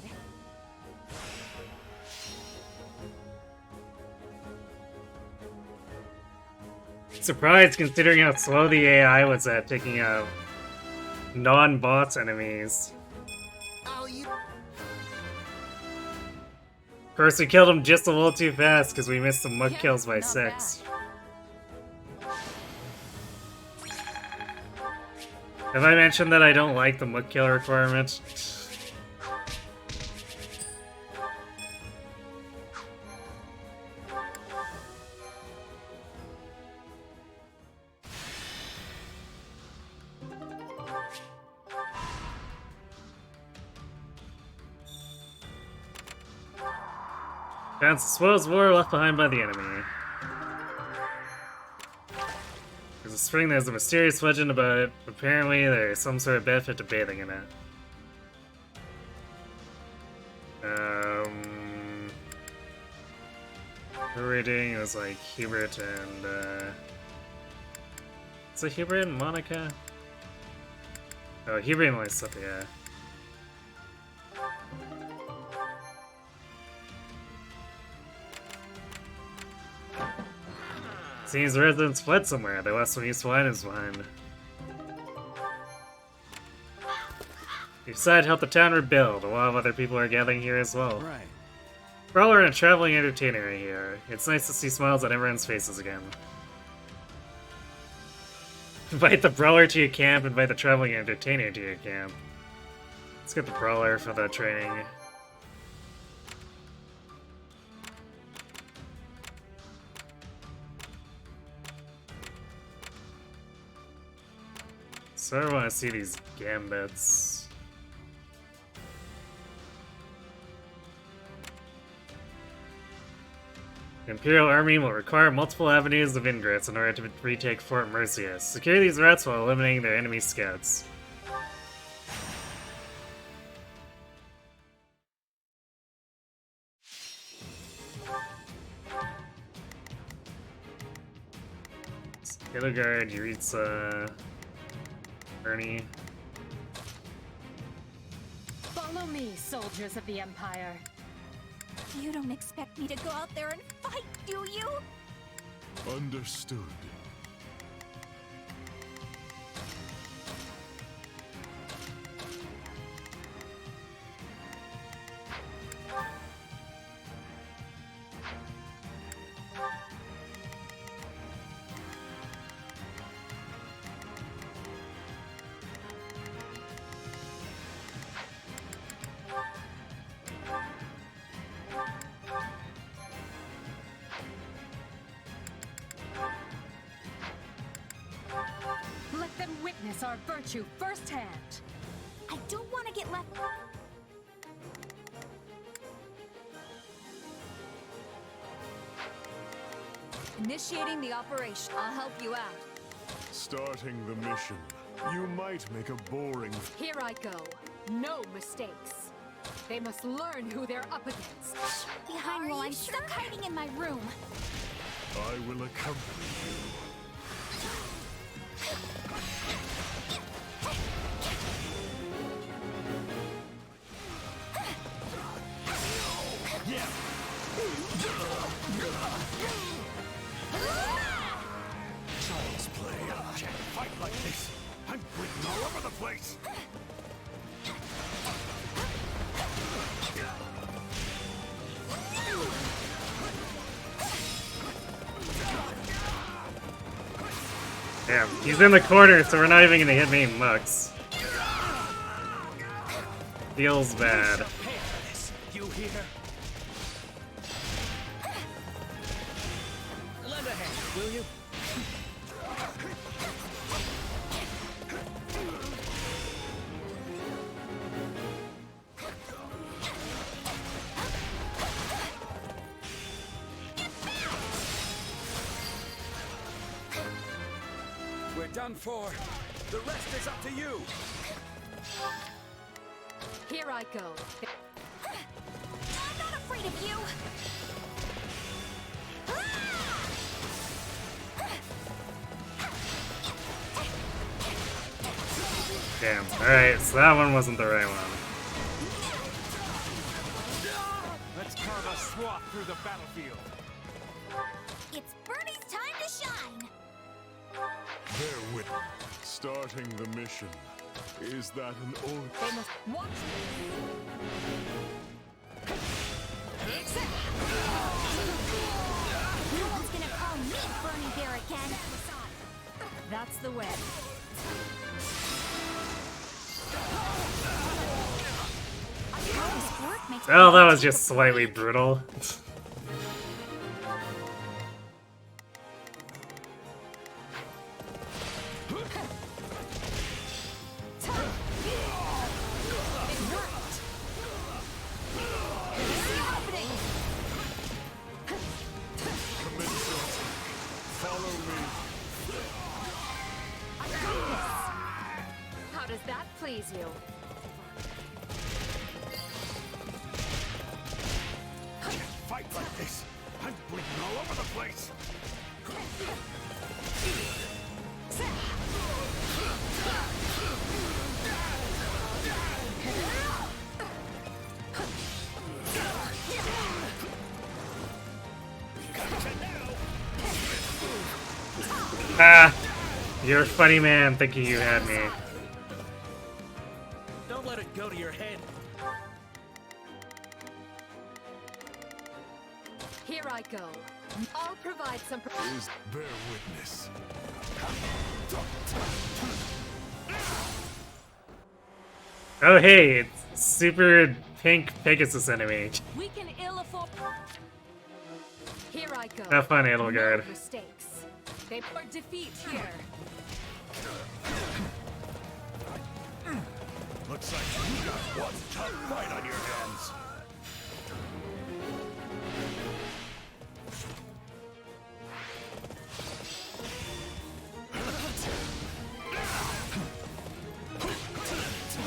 Surprised considering how slow the AI was at taking out non-boss enemies. Of course, we killed him just a little too fast because we missed some mug kills by 6. Have I mentioned that I don't like the mug kill requirement? Found spoils of war left behind by the enemy. There's a spring that has a mysterious legend about it. Apparently, there's some sort of benefit to bathing in it. Who were we doing? It was like Hubert and, is it Hubert and Monica? Oh, Hubert and Lysithia. Seems the residents fled somewhere. They left some useful items behind. You decided to help the town rebuild. A lot of other people are gathering here as well. Right. Brawler and a traveling entertainer are here. It's nice to see smiles on everyone's faces again. Invite the Brawler to your camp, invite the traveling entertainer to your camp. Let's get the Brawler for the training. So I want to see these gambits. The Imperial Army will require multiple avenues of ingress in order to retake Fort Mercius. Secure these routes while eliminating their enemy scouts. Hildegard, Yuritsa, Ernie. Follow me, soldiers of the Empire. You don't expect me to go out there and fight, do you? Understood. Let them witness our virtue firsthand. I don't want to get left. Initiating the operation. I'll help you out. Starting the mission. You might make a boring... Here I go. No mistakes. They must learn who they're up against. Behind while I'm stuck hiding in my room. I will accompany you. Child's play. Can't fight like this. I'm bleeding all over the place. Damn, he's in the corner, so we're not even gonna hit me in mucks. Feels bad. Pay for this, you hear? Lend a hand, will you? We're done for. The rest is up to you. Here I go. I'm not afraid of you. Damn. Alright, so that one wasn't the right one. Let's carve a swath through the battlefield. It's Bernie's time to shine. Bear with me. Starting the mission. Is that an order? They must watch No one's gonna call me Bernie Bear again. That's the way. This work makes Oh, that was just slightly brutal. How does that please you? Fight like this. I'm bleeding all over the place. Ah! You're a funny man thinking you had me. Don't let it go to your head. Here I go. I'll provide some. Is bear witness. Oh hey, it's super pink Pegasus enemy. We can ill afford. Here I go. Have fun, Edelgard. No mistakes. They are defeat here. Looks like you got one tough fight on your hands.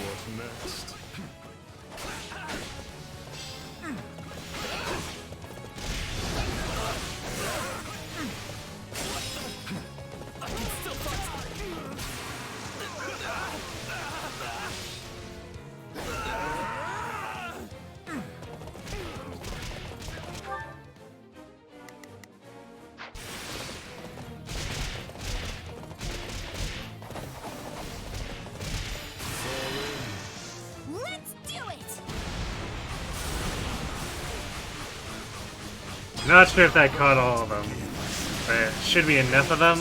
What next? Let's do it. Not sure if that caught all of them, but should be enough of them.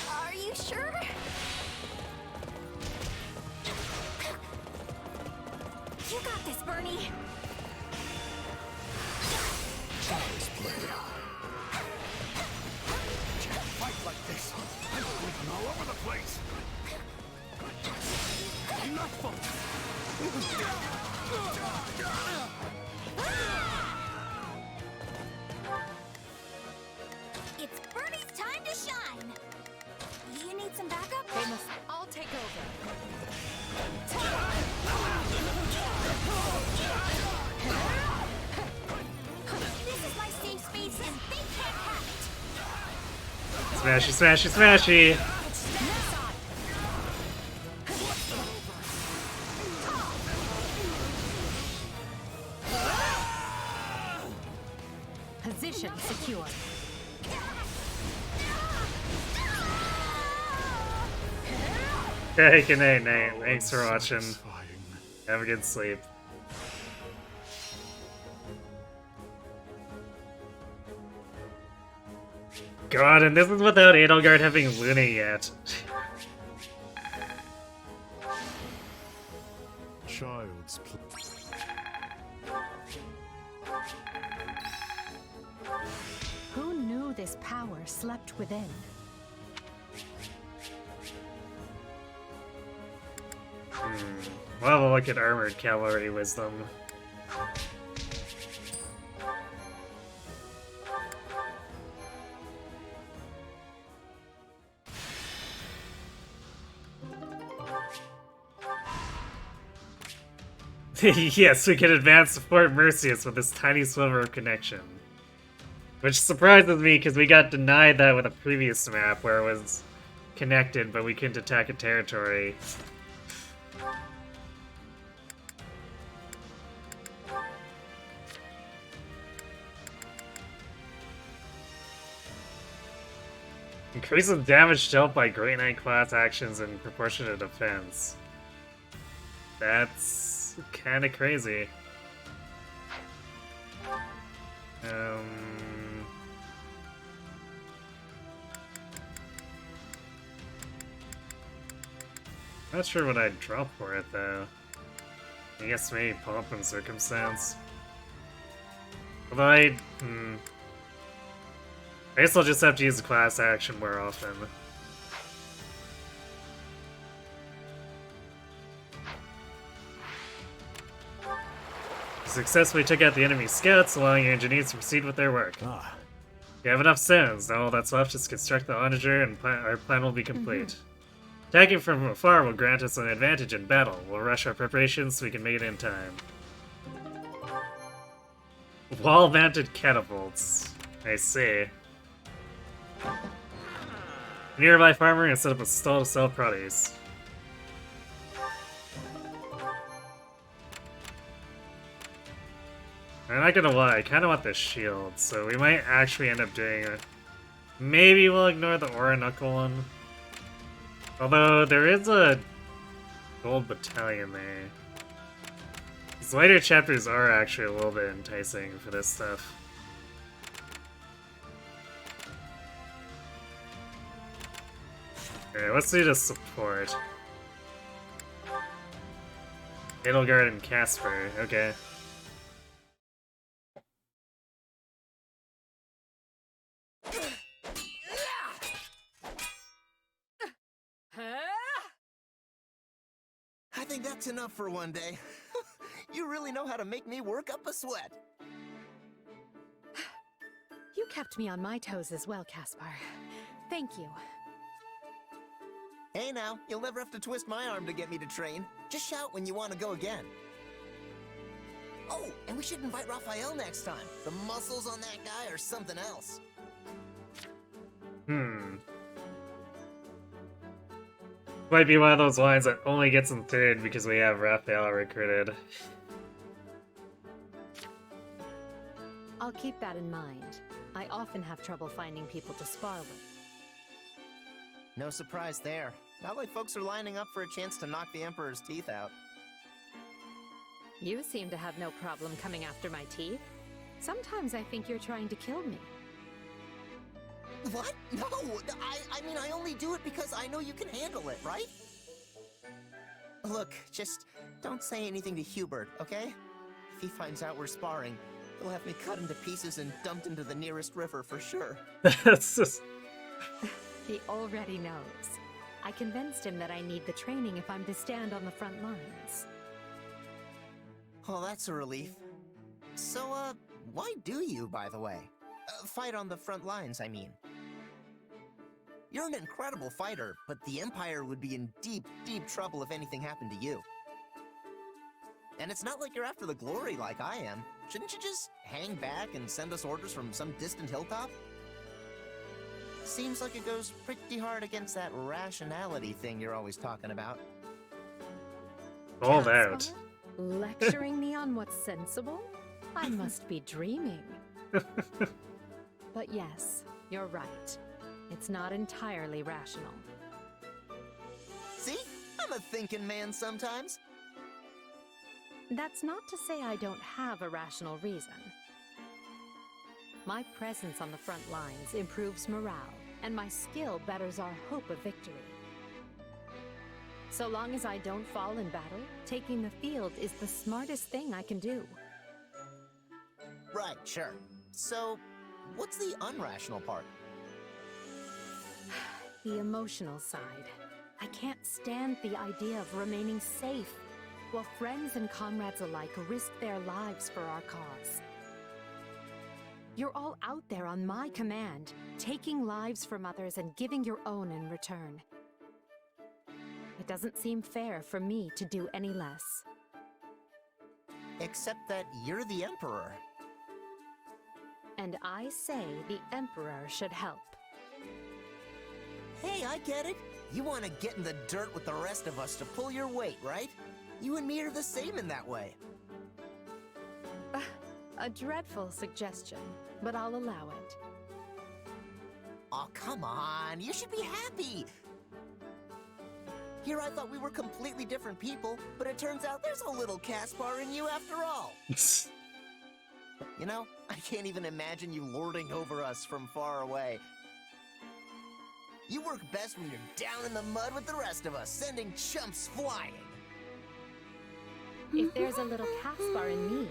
Are you sure? You got this, Bernie. Fight like this. I'm bleeding all over the place. It's Bernie's time to shine. You need some backup? They must. I'll take over. This is my safe space, and they can't have it. Smashy, smashy, smashy! Position secure. Hey, good night, Nate. Thanks for watching. Have a good sleep. God, and this is without Edelgard having Luna yet. child's play. Who knew this power slept within? We'll have a look at armored cavalry wisdom. Yes, we can advance to Fort Mercius with this tiny sliver of connection. Which surprises me because we got denied that with a previous map where it was connected, but we couldn't attack a territory. Increases damage dealt by Great Knight class actions in proportion to defense. That's kind of crazy. Not sure what I'd drop for it though. I guess maybe Pomp and Circumstance. Although I guess I'll just have to use the class action more often. Successfully took out the enemy scouts, allowing your engineers to proceed with their work. You have enough stones. Now all that's left is construct the onager, and our plan will be complete. Attacking from afar will grant us an advantage in battle. We'll rush our preparations so we can make it in time. Wall-mounted catapults. I see. Nearby farmer and set up a stall to sell produce. I'm not gonna lie, I kinda want this shield, so we might actually end up doing it. Maybe we'll ignore the Aura Knuckle one. Although, there is a gold battalion there. These later chapters are actually a little bit enticing for this stuff. Okay, let's do the support. Edelgard and Casper, okay. I think that's enough for one day. You really know how to make me work up a sweat. You kept me on my toes as well, Caspar. Thank you. Hey now, you'll never have to twist my arm to get me to train. Just shout when you want to go again. Oh, and we should invite Raphael next time. The muscles on that guy are something else. Might be one of those lines that only gets in third because we have Raphael recruited. I'll keep that in mind. I often have trouble finding people to spar with. No surprise there. Not like folks are lining up for a chance to knock the Emperor's teeth out. You seem to have no problem coming after my teeth. Sometimes I think you're trying to kill me. What? No! I mean, I only do it because I know you can handle it, right? Look, just don't say anything to Hubert, okay? If he finds out we're sparring, he'll have me cut into pieces and dumped into the nearest river for sure. That's just... He already knows. I convinced him that I need the training if I'm to stand on the front lines. Oh, that's a relief. So, why do you, by the way? Fight on the front lines, I mean. You're an incredible fighter, but the Empire would be in deep, deep trouble if anything happened to you. And it's not like you're after the glory like I am. Shouldn't you just hang back and send us orders from some distant hilltop? Seems like it goes pretty hard against that rationality thing you're always talking about. Hold out. Lecturing me on what's sensible? I must be dreaming. But yes, you're right. It's not entirely rational. See? I'm a thinking man sometimes. That's not to say I don't have a rational reason. My presence on the front lines improves morale, and my skill betters our hope of victory. So long as I don't fall in battle, taking the field is the smartest thing I can do. Right, sure. So, what's the unrational part? The emotional side. I can't stand the idea of remaining safe, while friends and comrades alike risk their lives for our cause. You're all out there on my command, taking lives from others and giving your own in return. It doesn't seem fair for me to do any less. Except that you're the Emperor. And I say the Emperor should help. Hey, I get it. You want to get in the dirt with the rest of us to pull your weight, right? You and me are the same in that way. A dreadful suggestion, but I'll allow it. Oh, come on. You should be happy. Here I thought we were completely different people, but it turns out there's a little Caspar in you after all. You know, I can't even imagine you lording over us from far away. You work best when you're down in the mud with the rest of us, sending chumps flying. If there's a little Caspar in me,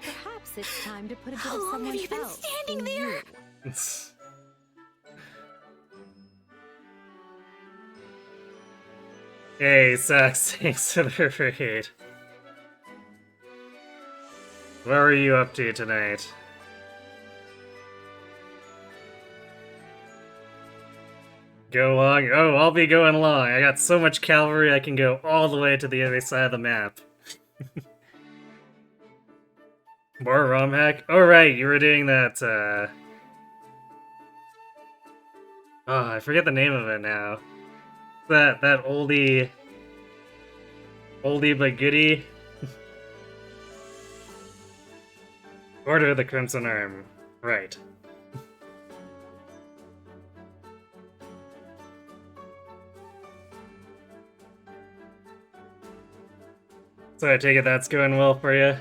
perhaps it's time to put a bit How of long someone have you been else standing in there? you. Hey, sucks. Thanks for the raid. What are you up to tonight? Go along? Oh, I'll be going along. I got so much cavalry I can go all the way to the other side of the map. More ROM hack? Oh right, you were doing that, oh, I forget the name of it now. That oldie but goodie? Order of the Crimson Arm. Right. So I take it that's going well for you?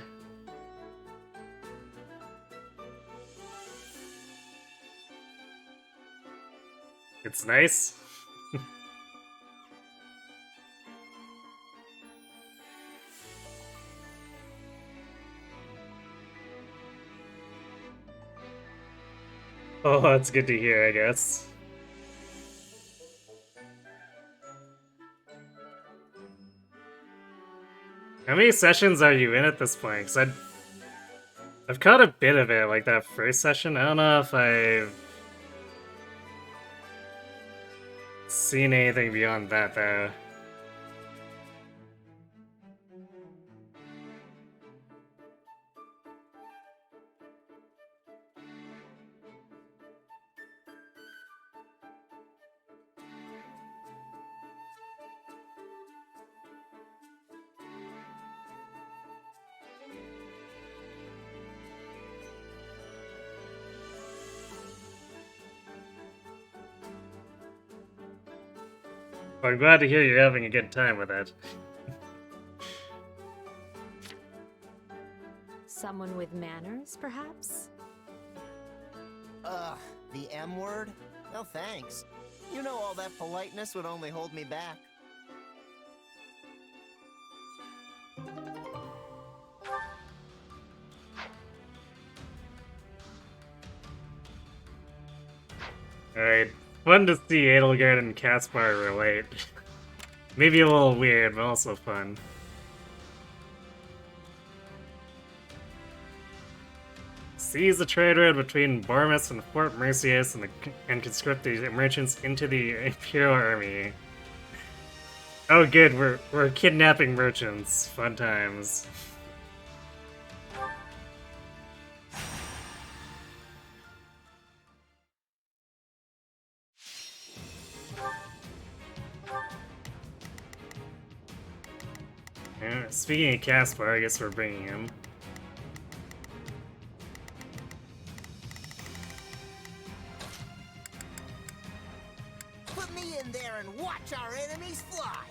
It's nice. Oh, that's good to hear, I guess. How many sessions are you in at this point? Because I've caught a bit of it, like that first session. I don't know if I've seen anything beyond that, though. Well, I'm glad to hear you're having a good time with it. Someone with manners, perhaps? Ugh, the M word? No thanks. You know all that politeness would only hold me back. Alright, fun to see Edelgard and Caspar relate. Maybe a little weird, but also fun. Seize the trade road between Bormus and Fort Mercius and conscript the merchants into the Imperial Army. Oh good, we're kidnapping merchants. Fun times. Speaking of Caspar, I guess we're bringing him. Put me in there and watch our enemies fly!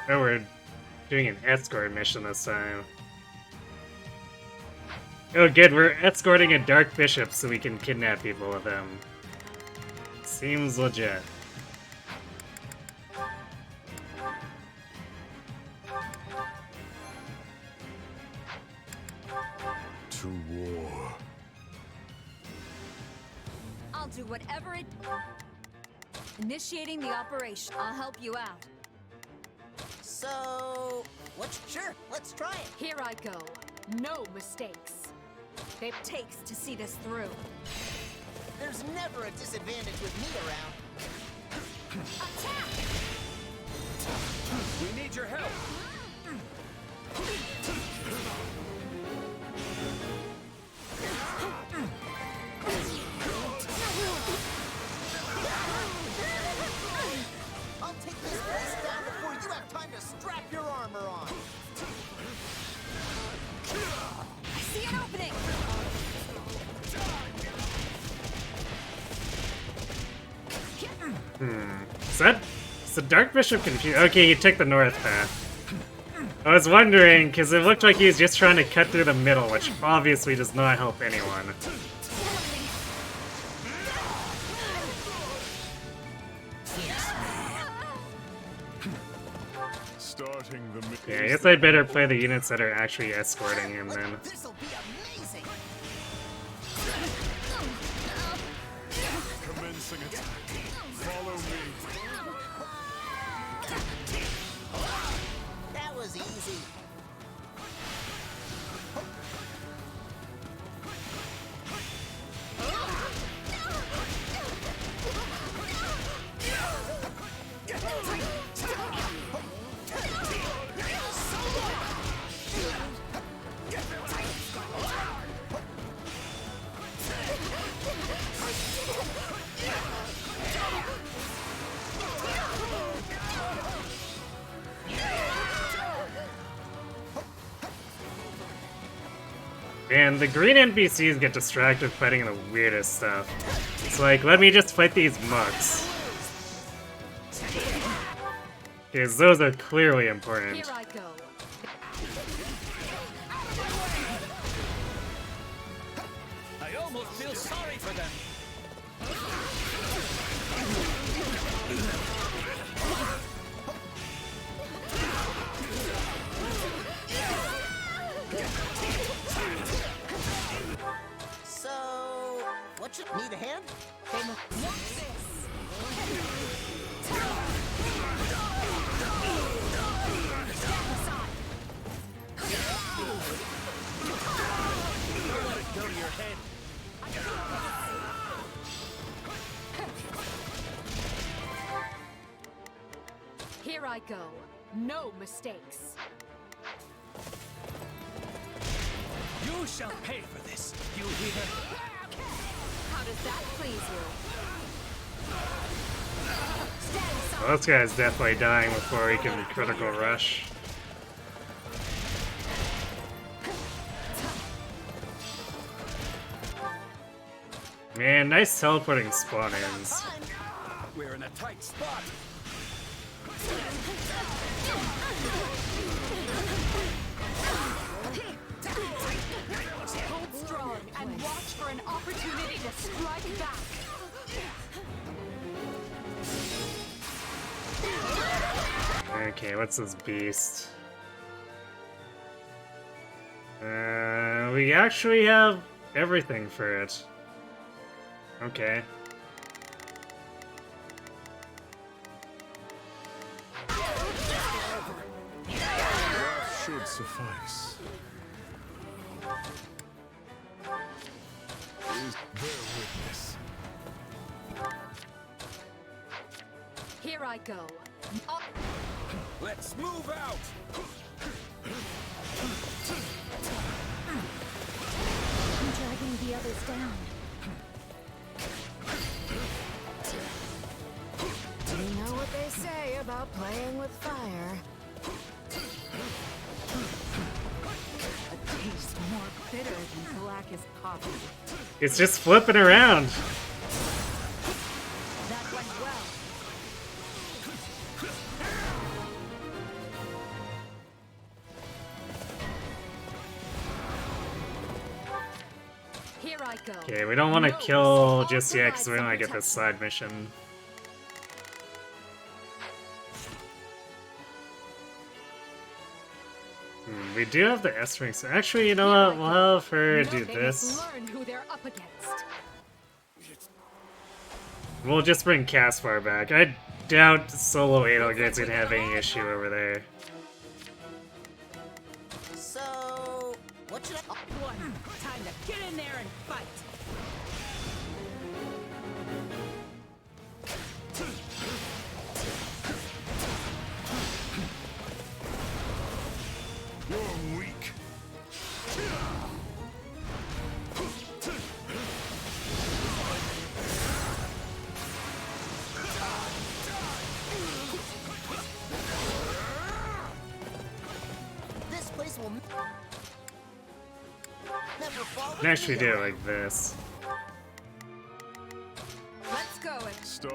Oh, we're doing an escort mission this time. Oh good, we're escorting a Dark Bishop so we can kidnap people with him. Seems legit. To war. I'll do whatever it... Initiating the operation. I'll help you out. So... Sure, let's try it. Here I go. No mistakes. It takes to see this through. There's never a disadvantage with me around. Attack! We need your help. I'll take this place down before you have time to strap your armor on. I see an opening! Is the Dark Bishop confused? Okay, he took the north path. I was wondering, because it looked like he was just trying to cut through the middle, which obviously does not help anyone. Starting the Yeah, I guess I'd better play the units that are actually escorting him then. This'll be amazing. commencing attack. Follow me. That was easy. And the green NPCs get distracted fighting the weirdest stuff. It's like, let me just fight these mucks. Because those are clearly important. Here I go. I almost feel sorry for them. So, what you need a hand? Watch this. Don't let it go to your head. Here I go. No mistakes. You shall pay for this. You hear? How does that please you? Well, this guy's definitely dying before he can critical rush. Man, nice teleporting spawn-ins. We're in a tight spot. Hold strong and watch for an opportunity to strike back. Okay, what's this beast? We actually have everything for it. Okay. That should suffice. Is bear witness. Here I go. Up. Let's move out. I'm dragging the others down. You know what they say about playing with fire. A taste more bitter than blackest coffee. It's just flipping around. That went well. I go. Okay, we don't want to No kill mistake. just yet because we Provide want to some get this side mission. We do have the S-ring. So actually, you know what? We'll have her No, do they this. must learn who they're up against. We'll just bring Caspar back. I doubt Solo Edelgard's gonna have any issue over there. So, what should I... One, time to get in there and fight. You're weak. This place will never fall. Can actually do it like this. Let's go.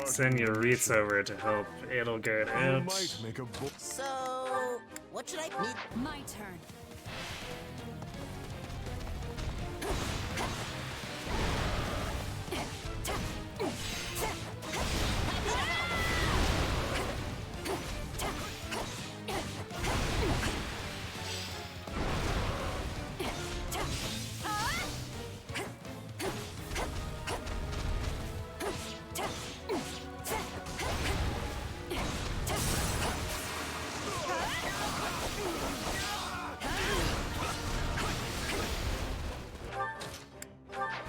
Send Yoritz over to help Edelgard You out. might make a book. So, what should I need? My turn.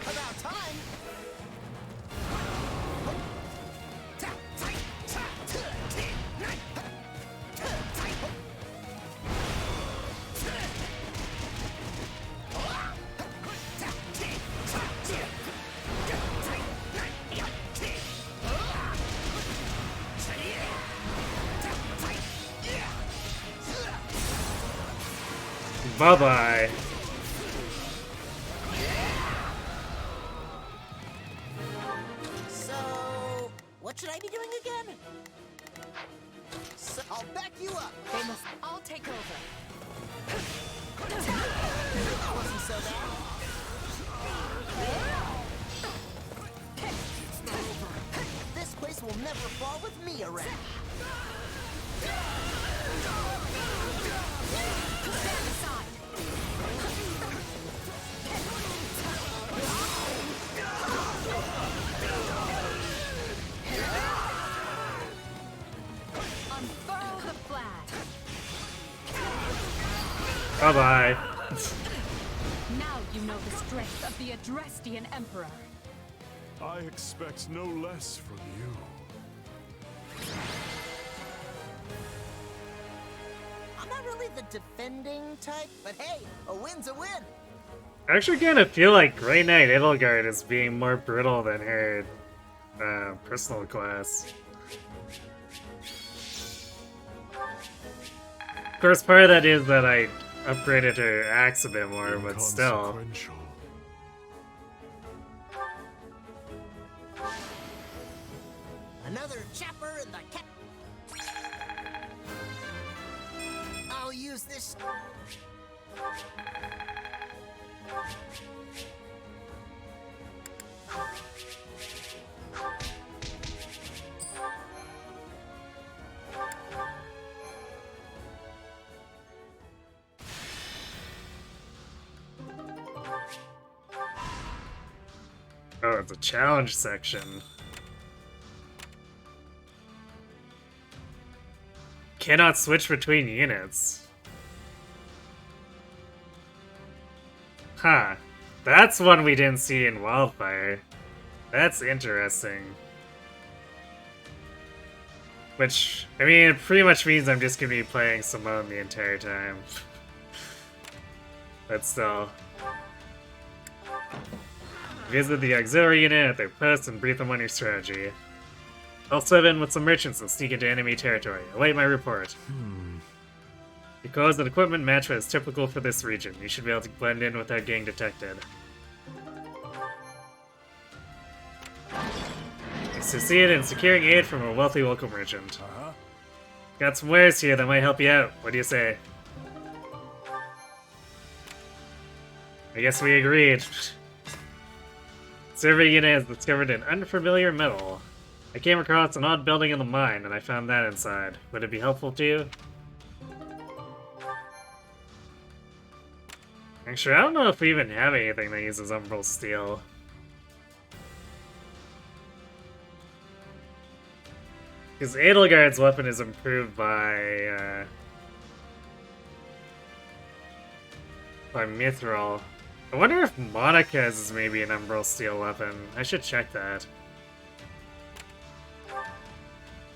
About time. Bye-bye. So, what should I be doing again? So, I'll back you up. They must all take over. Wasn't so bad. This place will never fall with me around. Stand aside. Unfurl the flag. Bye-bye. Now you know the strength of the Adrestian Emperor. I expect no less from you. I'm not really the defending type, but hey, a win's a win. I actually kind of feel like Grey Knight Edelgard is being more brutal than her personal class. Of course, part of that is that I upgraded her axe a bit more, but still. Inconsequential. Another chopper in the cat. I'll use this. Oh, it's a challenge section. Cannot switch between units. Huh. That's one we didn't see in Wildfire. That's interesting. Which, I mean, it pretty much means I'm just gonna be playing Simone the entire time. But still. Visit the auxiliary unit at their post and brief them on your strategy. I'll step in with some merchants and sneak into enemy territory. Await my report. Your clothes and equipment match what is typical for this region. You should be able to blend in without getting detected. You succeeded in securing aid from a wealthy local merchant. Got some wares here that might help you out. What do you say? I guess we agreed. Survey unit has discovered an unfamiliar metal. I came across an odd building in the mine, and I found that inside. Would it be helpful to you? Actually, I don't know if we even have anything that uses umbral steel. Because Edelgard's weapon is improved by Mithril. I wonder if Monica's is maybe an umbral steel weapon. I should check that.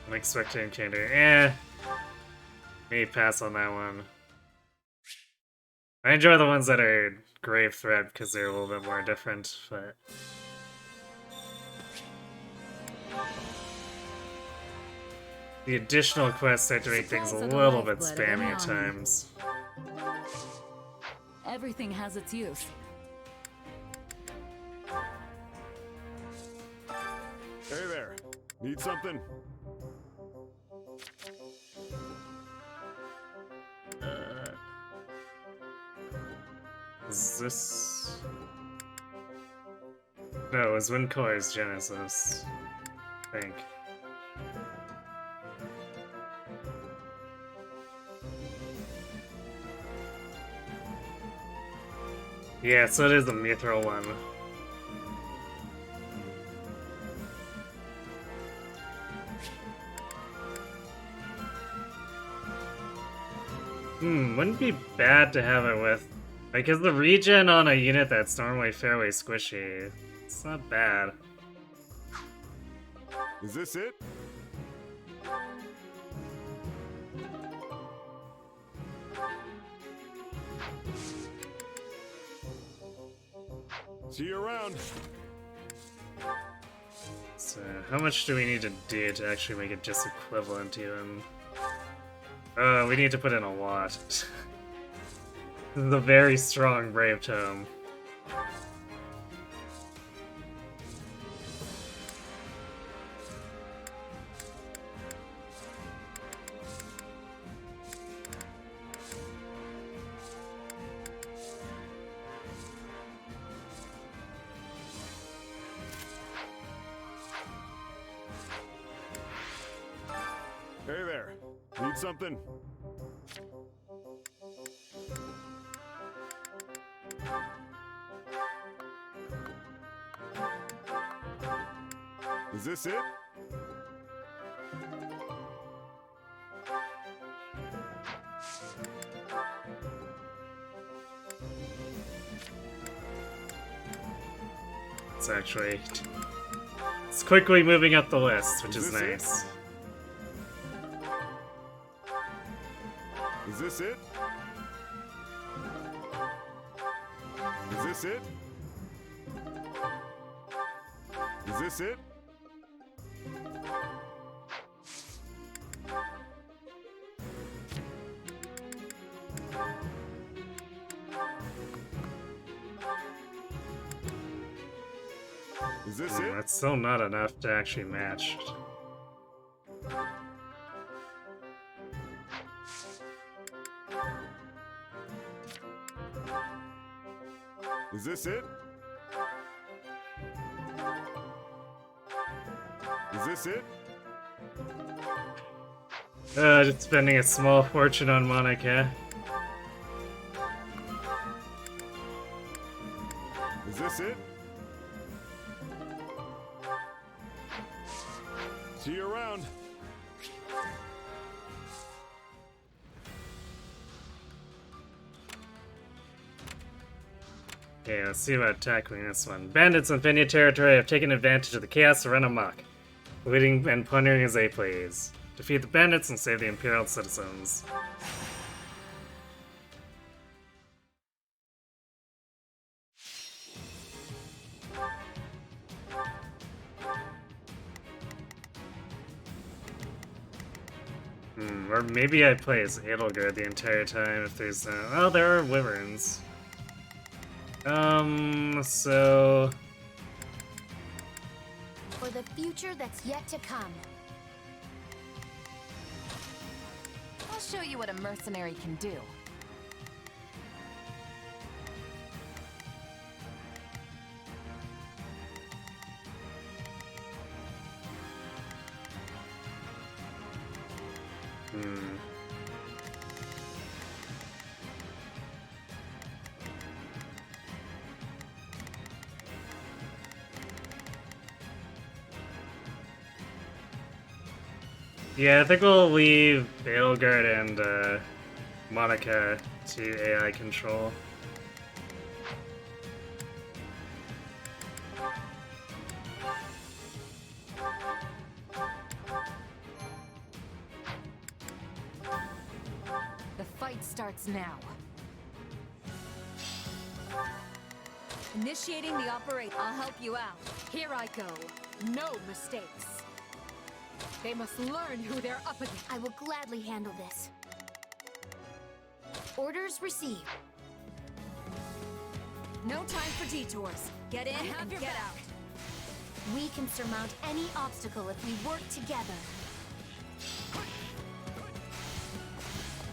Unexpected encounter. Maybe pass on that one. I enjoy the ones that are Grave Threat because they're a little bit more different, but... The additional quests start to make things a little bit spammy at times. Everything has its use. Hey there. Need something? Is this... No, it was Windcore's Genesis, I think. Yeah, so it is the Mithril one. Wouldn't be bad to have it with... Like, is the regen on a unit that's normally fairly squishy? It's not bad. Is this it? See you around. So, how much do we need to do to actually make it just equivalent to him? We need to put in a lot. This is a very strong Brave Tome. Hey there. Need something? Is this it? It's quickly moving up the list, which is nice. Is this it? Is this it? Is this it? Is this it? That's still not enough to actually match. Is this it? Is this it? Just spending a small fortune on Monica. Is this it? See you around. Okay, let's see about tackling this one. Bandits in Fenya territory have taken advantage of the chaos to run amok, looting and plundering as they please. Defeat the bandits and save the Imperial citizens. Or maybe I play as Edelgard the entire time if there's oh, there are wyverns. So... For the future that's yet to come. I'll show you what a mercenary can do. Yeah, I think we'll leave Bailguard and Monica to AI control. The fight starts now. Initiating the operation. I'll help you out. Here I go. No mistakes. They must learn who they're up against. I will gladly handle this. Orders received. No time for detours. Get in and get out. We can surmount any obstacle if we work together.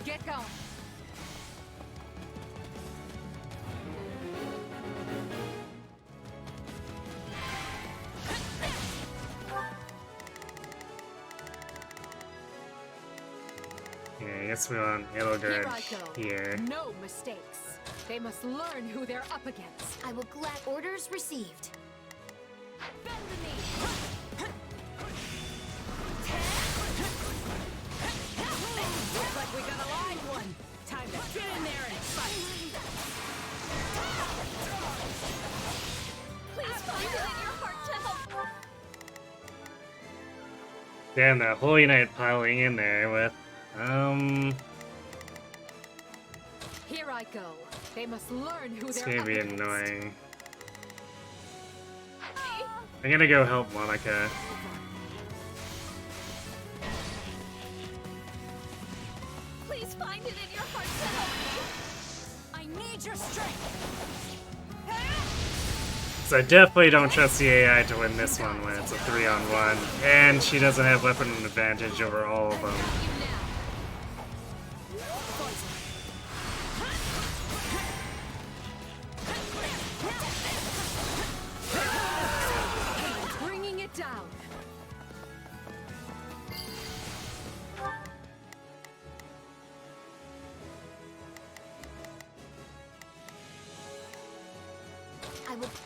Get going. Yeah, I guess we want Bailguard here. No mistakes. They must learn who they're up against. I will glad orders received. Bend the knee. Looks like we got a live one. Time to get in there and fight. Please find it in your heart to help. Damn, that Holy Knight piling in there with, Here I go. They must learn who it's they're gonna up be against. annoying. I'm gonna go help Monica. Please find it in your heart to help me. I need your strength. So I definitely don't trust the AI to win this one when it's a 3-on-1, and she doesn't have weapon advantage over all of them. Bringing it down.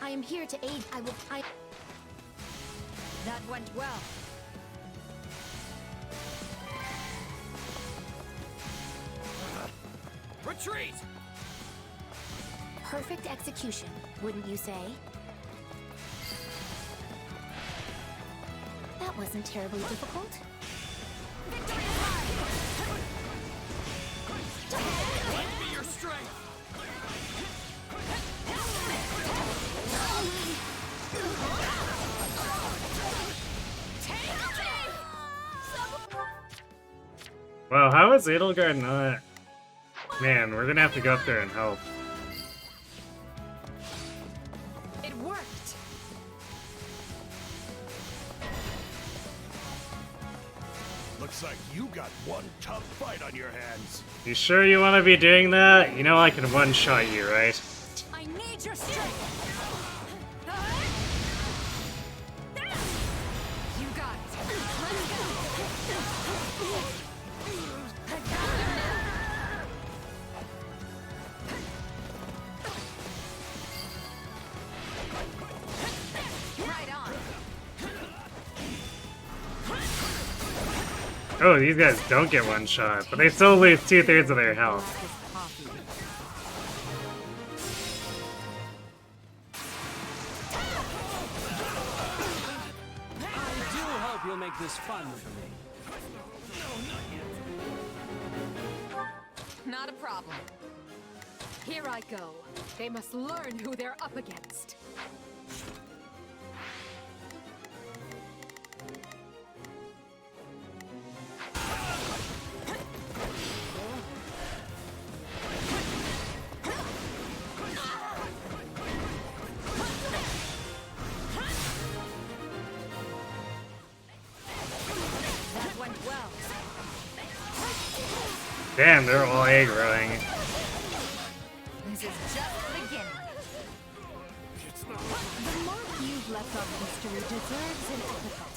I am here to aid. That went well. Retreat! Perfect execution, wouldn't you say? That wasn't terribly difficult. Lend me your strength! Well, how is Edelgard not? Man, we're gonna have to go up there and help. It worked. Looks like you got one tough fight on your hands. You sure you want to be doing that? You know I can one-shot you, right? I need your strength. You got it. Let's go. Right on. Oh, these guys don't get one-shot, but they still lose 2/3 of their health. I do hope you'll make this fun for me. Not a problem. Here I go. They must learn who they're up against. That went well. Damn, they're all aggroing. This is just the beginning. The mark you've left on history deserves an epithet.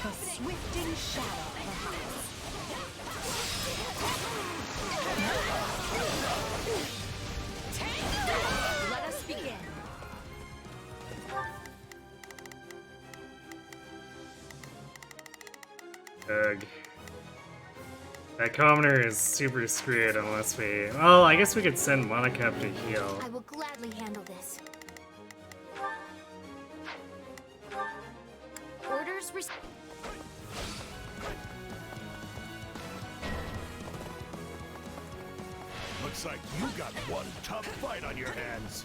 The swifting shadow, perhaps. Let us begin. Ugh. That commoner is super screwed unless we... Well, I guess we could send Monica up to heal. I will gladly handle this. Orders received. Looks like you got one tough fight on your hands.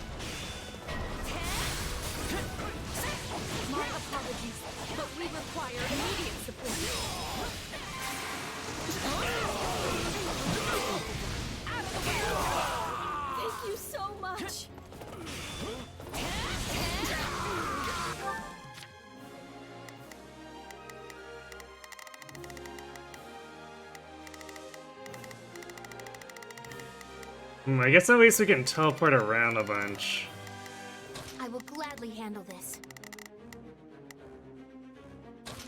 My apologies, but we require immediate support. Thank you so much. I guess at least we can teleport around a bunch. I will gladly handle this.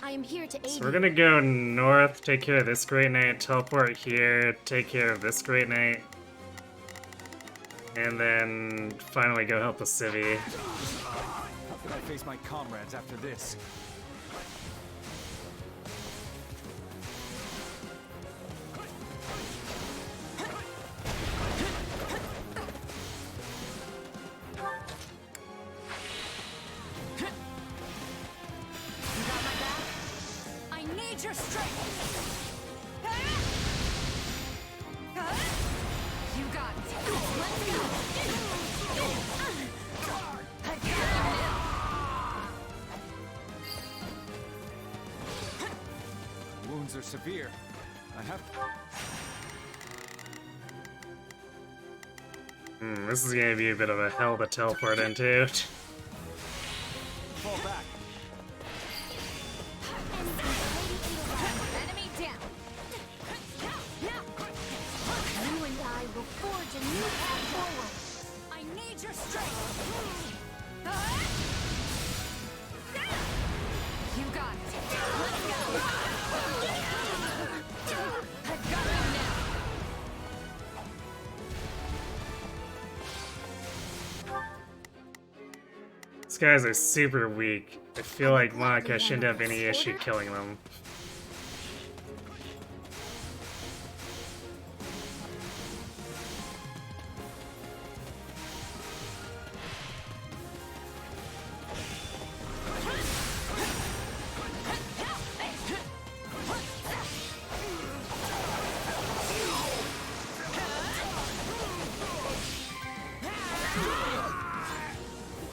I am here to aid So we're gonna go north, take care of this Great Knight, teleport here, take care of this Great Knight, and then finally go help the civvy. How can I face my comrades after this? Your strength. You got it. Let's go. I got you now. Wounds are severe. I have. This is gonna be a bit of a hell to teleport into. Fall back. Enemy down. You and I will forge a new path forward. I need your strength. You got it. Let's go. I got you now. These guys are super weak. I feel like Monica shouldn't have any issue killing them.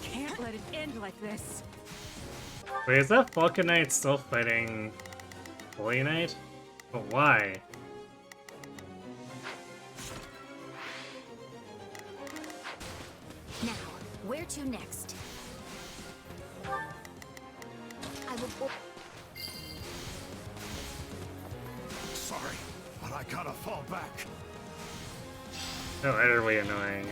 Can't let it end like this. Wait, is that Falcon Knight still fighting Holy Knight? But why? Now, where to next? I will. Sorry, but I gotta fall back. So utterly annoying.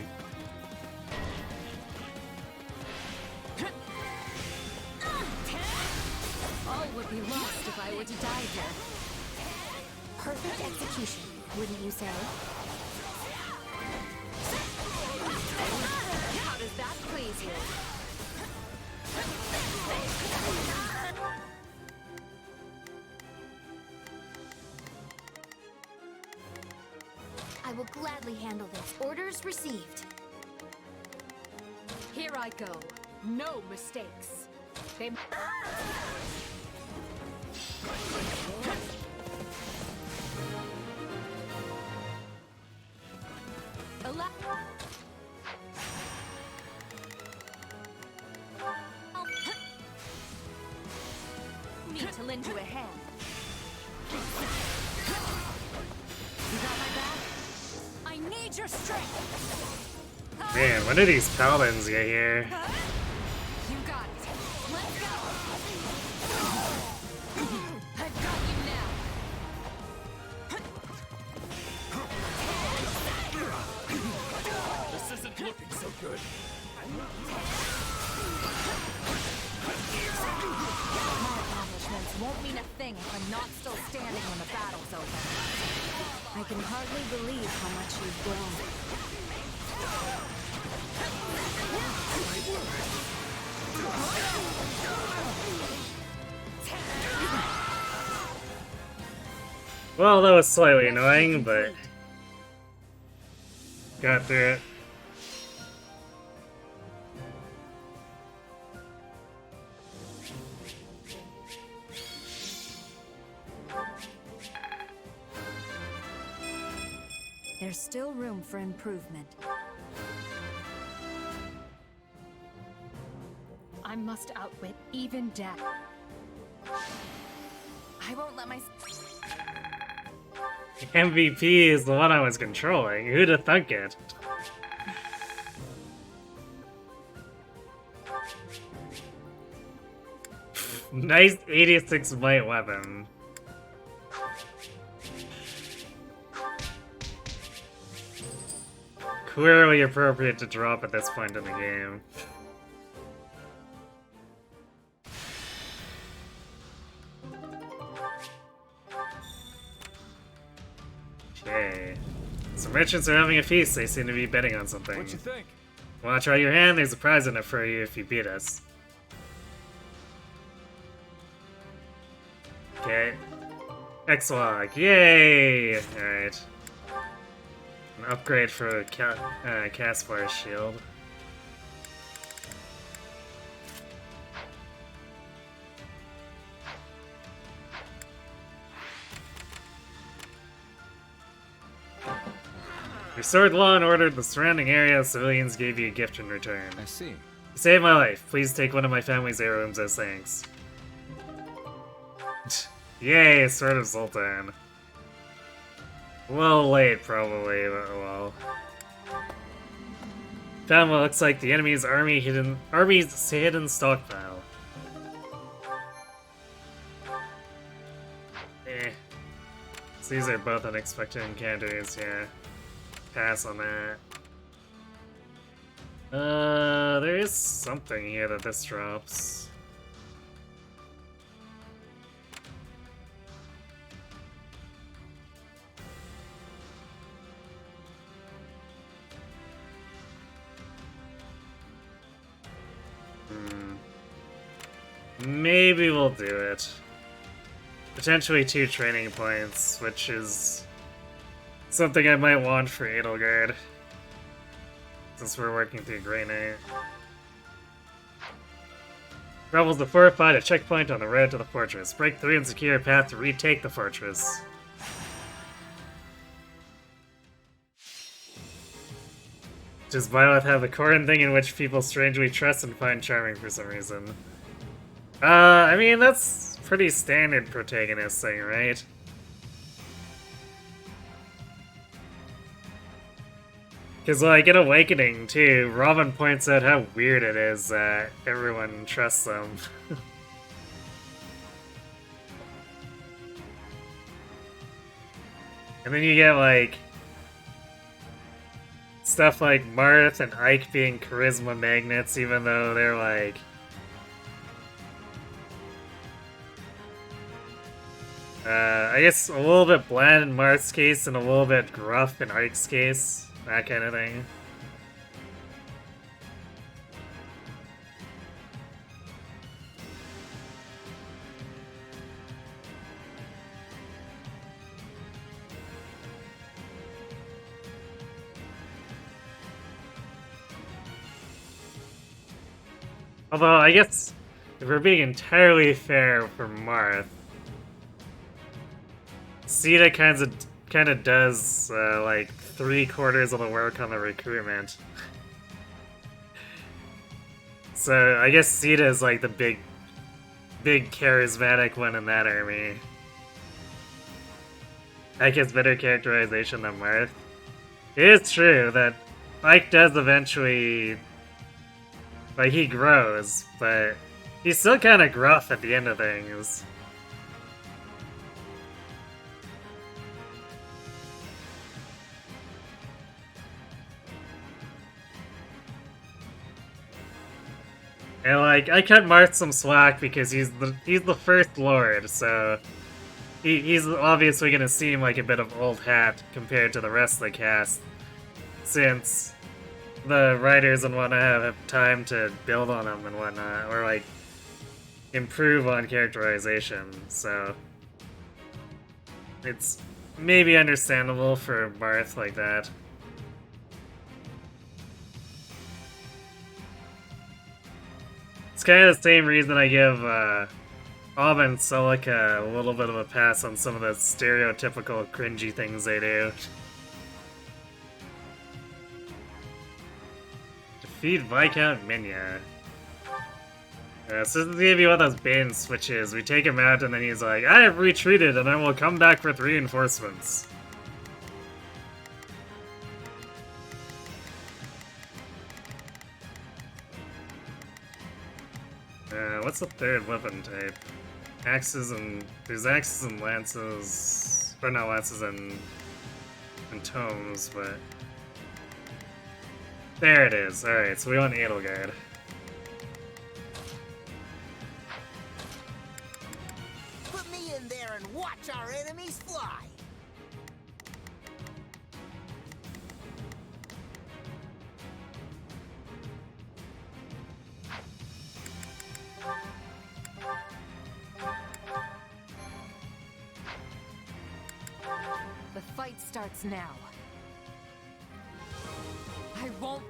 All would be lost if I were to die here. Perfect execution, wouldn't you say? How does that please you? I will gladly handle this. Orders received. Here I go. No mistakes. They... Need to lend you a hand. You got my back? I need your strength. Man, when did these paladins get here? You got it. Let's go. I've got you now. This isn't looking so good. My accomplishments won't mean a thing if I'm not still standing when the battle's over. I can hardly believe how much you've grown. Well, that was slightly annoying, but got through it. There's still room for improvement. I must outwit even death. I won't let my... MVP is the one I was controlling. Who'd have thunk it? Nice 86 might weapon. Clearly appropriate to drop at this point in the game. Okay. Some merchants are having a feast. They seem to be betting on something. What you think? Wanna try your hand? There's a prize in it for you if you beat us. Okay. X-Log. Yay! Alright. An upgrade for Caspar's shield. Restored law and order in the surrounding area. Civilians gave you a gift in return. I see. You saved my life. Please take one of my family's heirlooms as thanks. Yay, Sword of Zoltan. A little late, probably, but well. Found what looks like the enemy's army's hidden stockpile. Eh. So these are both unexpected encounters, yeah. Pass on that. There is something here that this drops. Maybe we'll do it. Potentially 2 training points, which is something I might want for Edelgard, since we're working through Grey Knight. Rebels to fortify a checkpoint on the road to the fortress. Break through and secure a path to retake the fortress. Does Violet have a Corrin thing in which people strangely trust and find charming for some reason? I mean, that's pretty standard protagonist thing, right? Because, like, in Awakening, too, Robin points out how weird it is that everyone trusts them. And then you get, like, stuff like Marth and Ike being charisma magnets, even though they're, like... I guess a little bit bland in Marth's case and a little bit gruff in Ike's case. That kind of thing. Although, I guess, if we're being entirely fair for Marth, Sita kind of does, like, 3/4 of the work on the recruitment. So, I guess Sita is, like, the big charismatic one in that army. Ike has better characterization than Marth. It is true that Ike does eventually... like, he grows, but he's still kind of gruff at the end of things. And, like, I cut Marth some slack because he's the first lord, so he's obviously gonna seem like a bit of old hat compared to the rest of the cast, since the writers and whatnot have time to build on him and whatnot, or, like, improve on characterization, so... it's maybe understandable for Marth like that. It's kind of the same reason I give Alba and Celica a little bit of a pass on some of the stereotypical cringy things they do. Defeat Viscount Minya. So this is gonna be one of those bait and switches. We take him out and then he's like, I have retreated and I will come back with reinforcements. What's the third weapon type? Axes and... There's axes and lances... Or not lances and tomes, but... There it is. Alright, so we want Edelgard. Put me in there and watch our enemies fly! The fight starts now. I won't...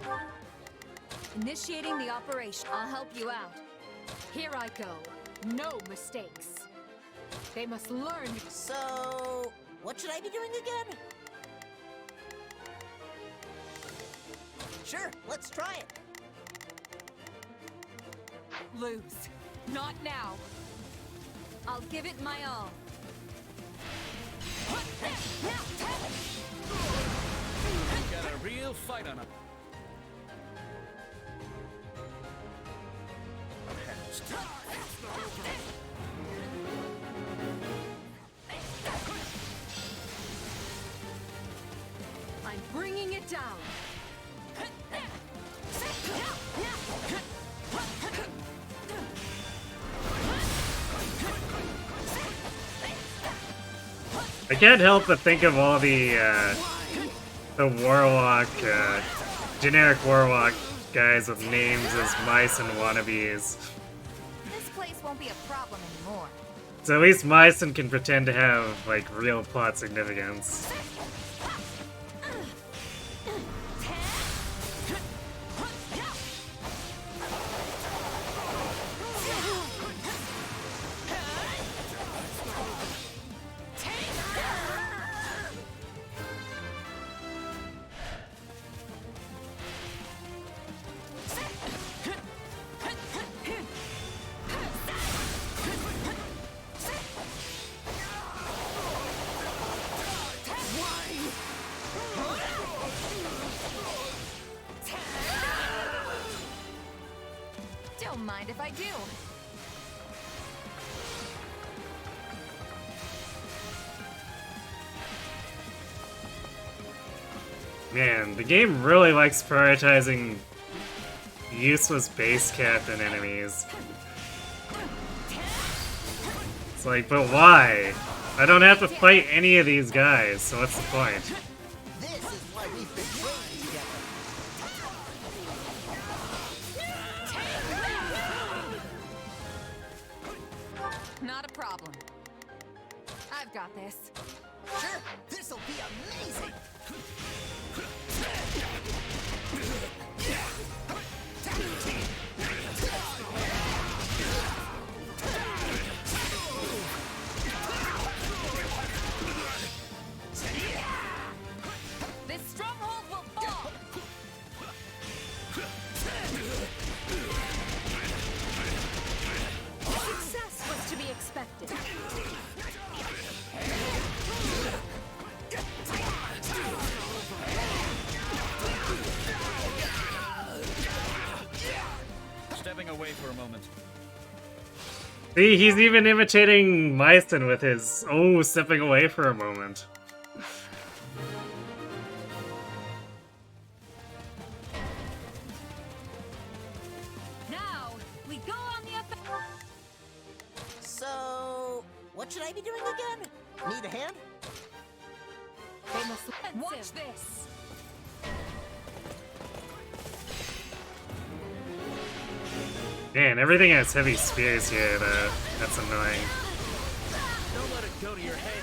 Initiating the operation. I'll help you out. Here I go. No mistakes. They must learn. So, what should I be doing again? Sure, let's try it. Lose. Not now. I'll give it my all. Got a real fight on him. I'm bringing it down. I can't help but think of all the warlock, generic warlock guys with names as mice and wannabes. This place won't be a problem anymore. So at least Myson can pretend to have, like, real plot significance. Don't mind if I do. Man, the game really likes prioritizing useless base captain enemies. It's like, but why? I don't have to fight any of these guys, so what's the point? This is why we've been training together. Not a problem. I've got this. Sure, this'll be amazing. This stronghold will fall. Success was to be expected. Stepping away for a moment. See, he's even imitating Myson with his, oh, stepping away for a moment. Now, we go on the offensive. So, what should I be doing again? Need a hand? They must watch this. Man, everything has heavy spears here, though. That's annoying. Don't let it go to your head.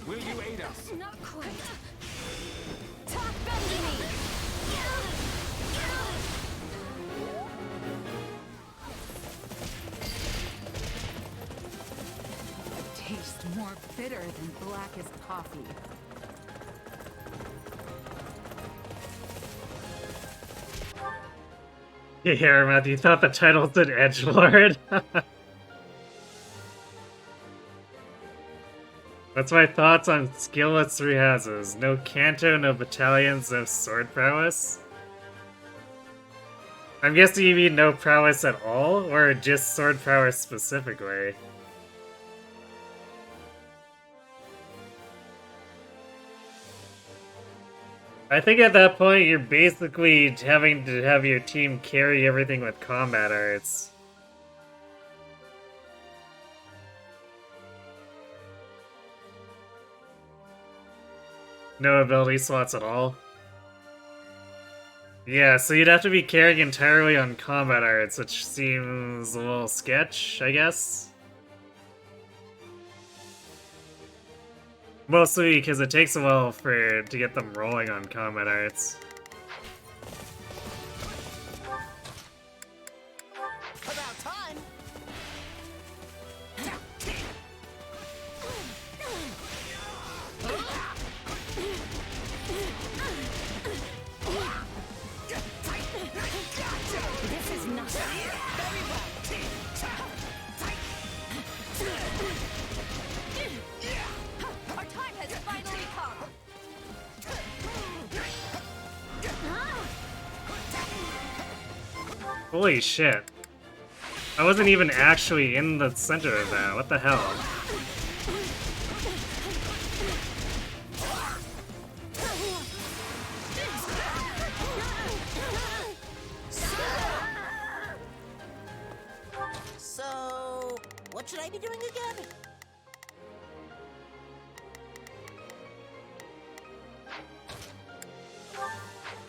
Will you aid us? Not quite. Talk back to me! Tastes more bitter than blackest coffee. Yeah, Matthew, you thought the title said Edgelord? That's my thoughts on skillless three houses. No canto, no battalions, no sword prowess. I'm guessing you mean no prowess at all, or just sword prowess specifically? I think at that point you're basically having to have your team carry everything with combat arts. No ability slots at all? Yeah, so you'd have to be carrying entirely on combat arts, which seems a little sketch, I guess? Mostly because it takes a while to get them rolling on combat arts. About time! This is nothing. Very well. Our time has finally come! Holy shit. I wasn't even actually in the center of that, what the hell? So, what should I be doing again?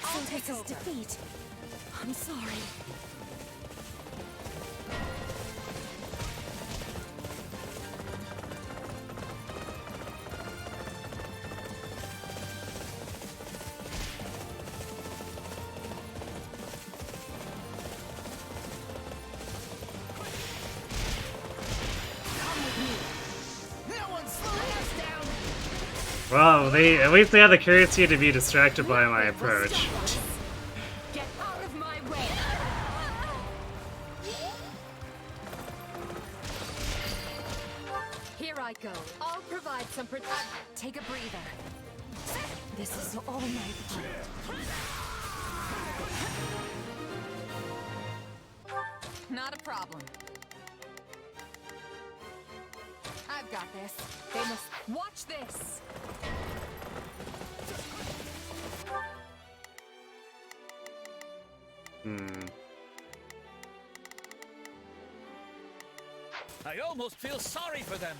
I'll take his defeat. I'm sorry. Well, at least they had the courtesy to be distracted by my approach. Get out of my way! Here I go. I'll provide some take a breather. This is all my fault. Not a problem. I've got this. They must watch this. I almost feel sorry for them.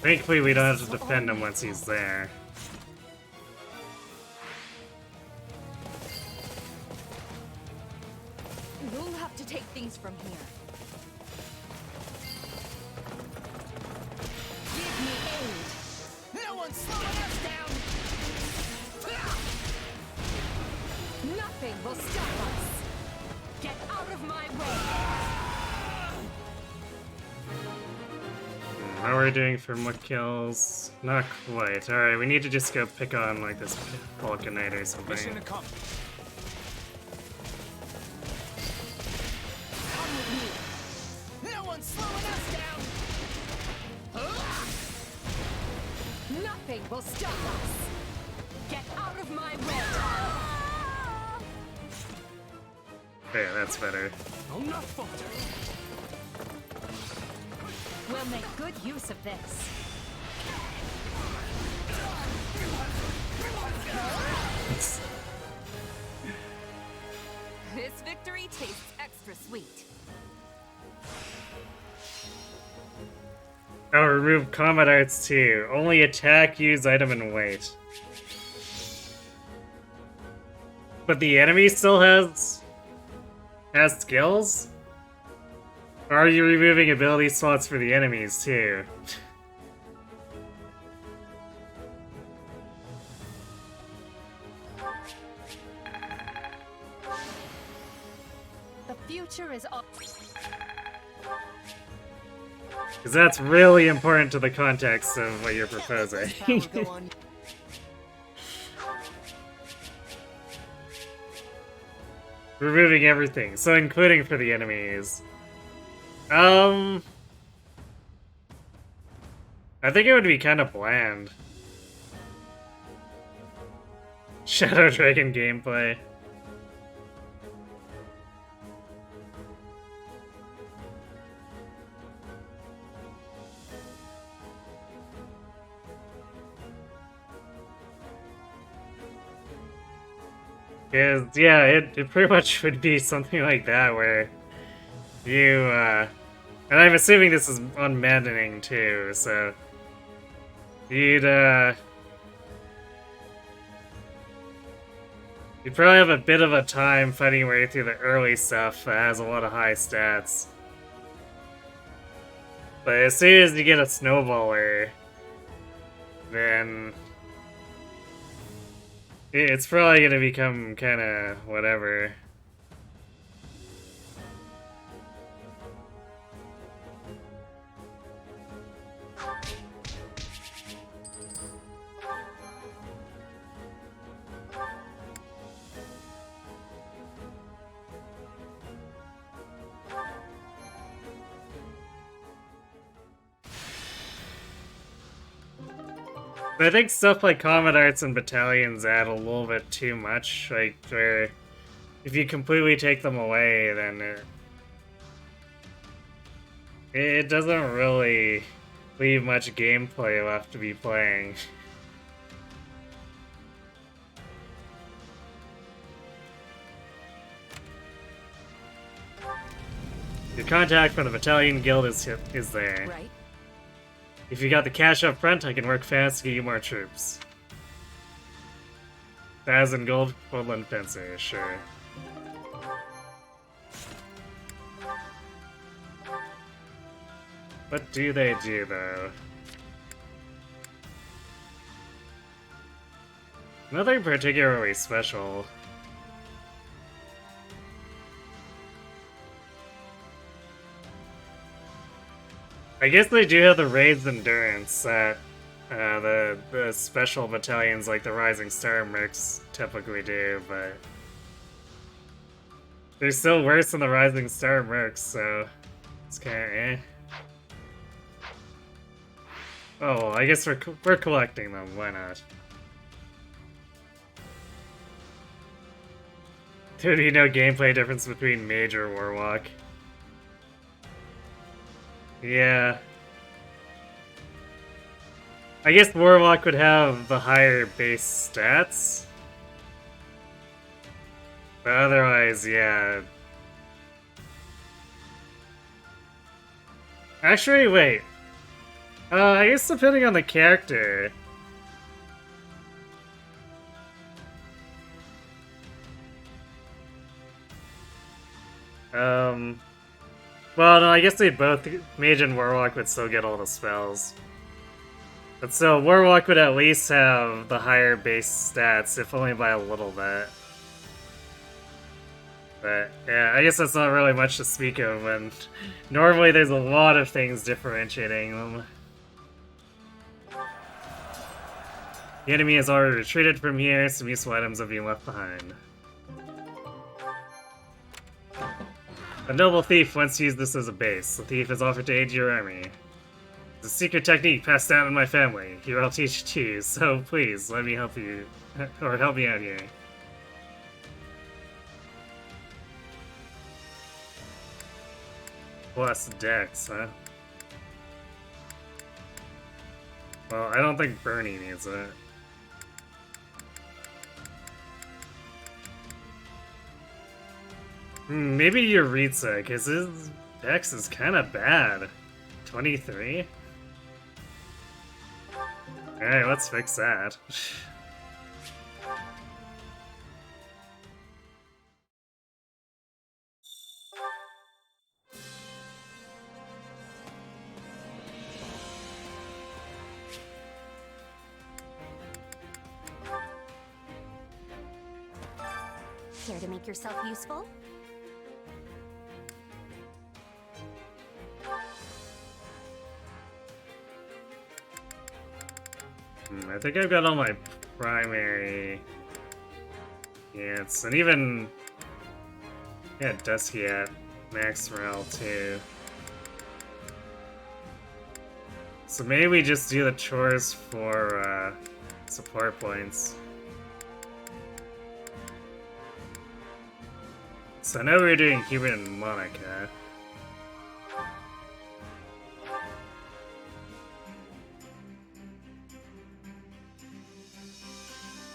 Thankfully, we don't have to defend him once he's there. We'll have to take things from here. Give me aid. No one's slowing us down! Nothing will stop us. Get out of my way. How are we doing for what kills? Not quite. Alright, we need to just go pick on like this Vulcanite or something. Mission accomplished. Come with me! No one's slowing us down! Nothing will stop us. Get out of my way. Okay, that's better. I'll not falter. We'll make good use of this. This victory tastes extra sweet. Oh, remove combat arts too. Only attack, use item, and wait. But the enemy still has Has skills? Or are you removing ability slots for the enemies too? The future is all. Because that's really important to the context of what you're proposing. Removing everything, so including for the enemies. I think it would be kind of bland. Shadow Dragon gameplay. Yeah, it pretty much would be something like that where you, and I'm assuming this is on Maddening too, so you'd probably have a bit of a time fighting your way through the early stuff that has a lot of high stats. But as soon as you get a snowballer, then it's probably gonna become kinda whatever. But I think stuff like Comet Arts and Battalions add a little bit too much, like, where if you completely take them away, then it doesn't really leave much gameplay left to be playing. Your contact from the Battalion Guild is there. Right. If you got the cash up front, I can work fast to get you more troops. 1,000 gold, Woodland Fencer, sure. What do they do, though? Nothing particularly special. I guess they do have the Raid's Endurance that the special battalions like the Rising Star Mercs typically do, but they're still worse than the Rising Star Mercs, so it's kinda eh. Oh, well, I guess we're collecting them, why not? There would be no gameplay difference between Mage or Warlock. Yeah. I guess Warlock would have the higher base stats. But otherwise, yeah. Actually, wait. I guess depending on the character. Well, no, I guess they both, Mage and Warlock would still get all the spells. But still, Warlock would at least have the higher base stats, if only by a little bit. But, yeah, I guess that's not really much to speak of, and normally there's a lot of things differentiating them. The enemy has already retreated from here, some useful items have been left behind. A noble thief once used this as a base. The thief has offered to aid your army. It's a secret technique passed down in my family. Here I'll teach it to you, so please, let me help you. Or help me out here. Plus Dex, huh? Well, I don't think Bernie needs it. Maybe Yuritsa, because his Dex is kind of bad. 23? Alright, let's fix that. Care to make yourself useful? I think I've got all my primary units, and even Dusky at max morale too. So maybe we just do the chores for support points. So I know we're doing Hubert and Monica.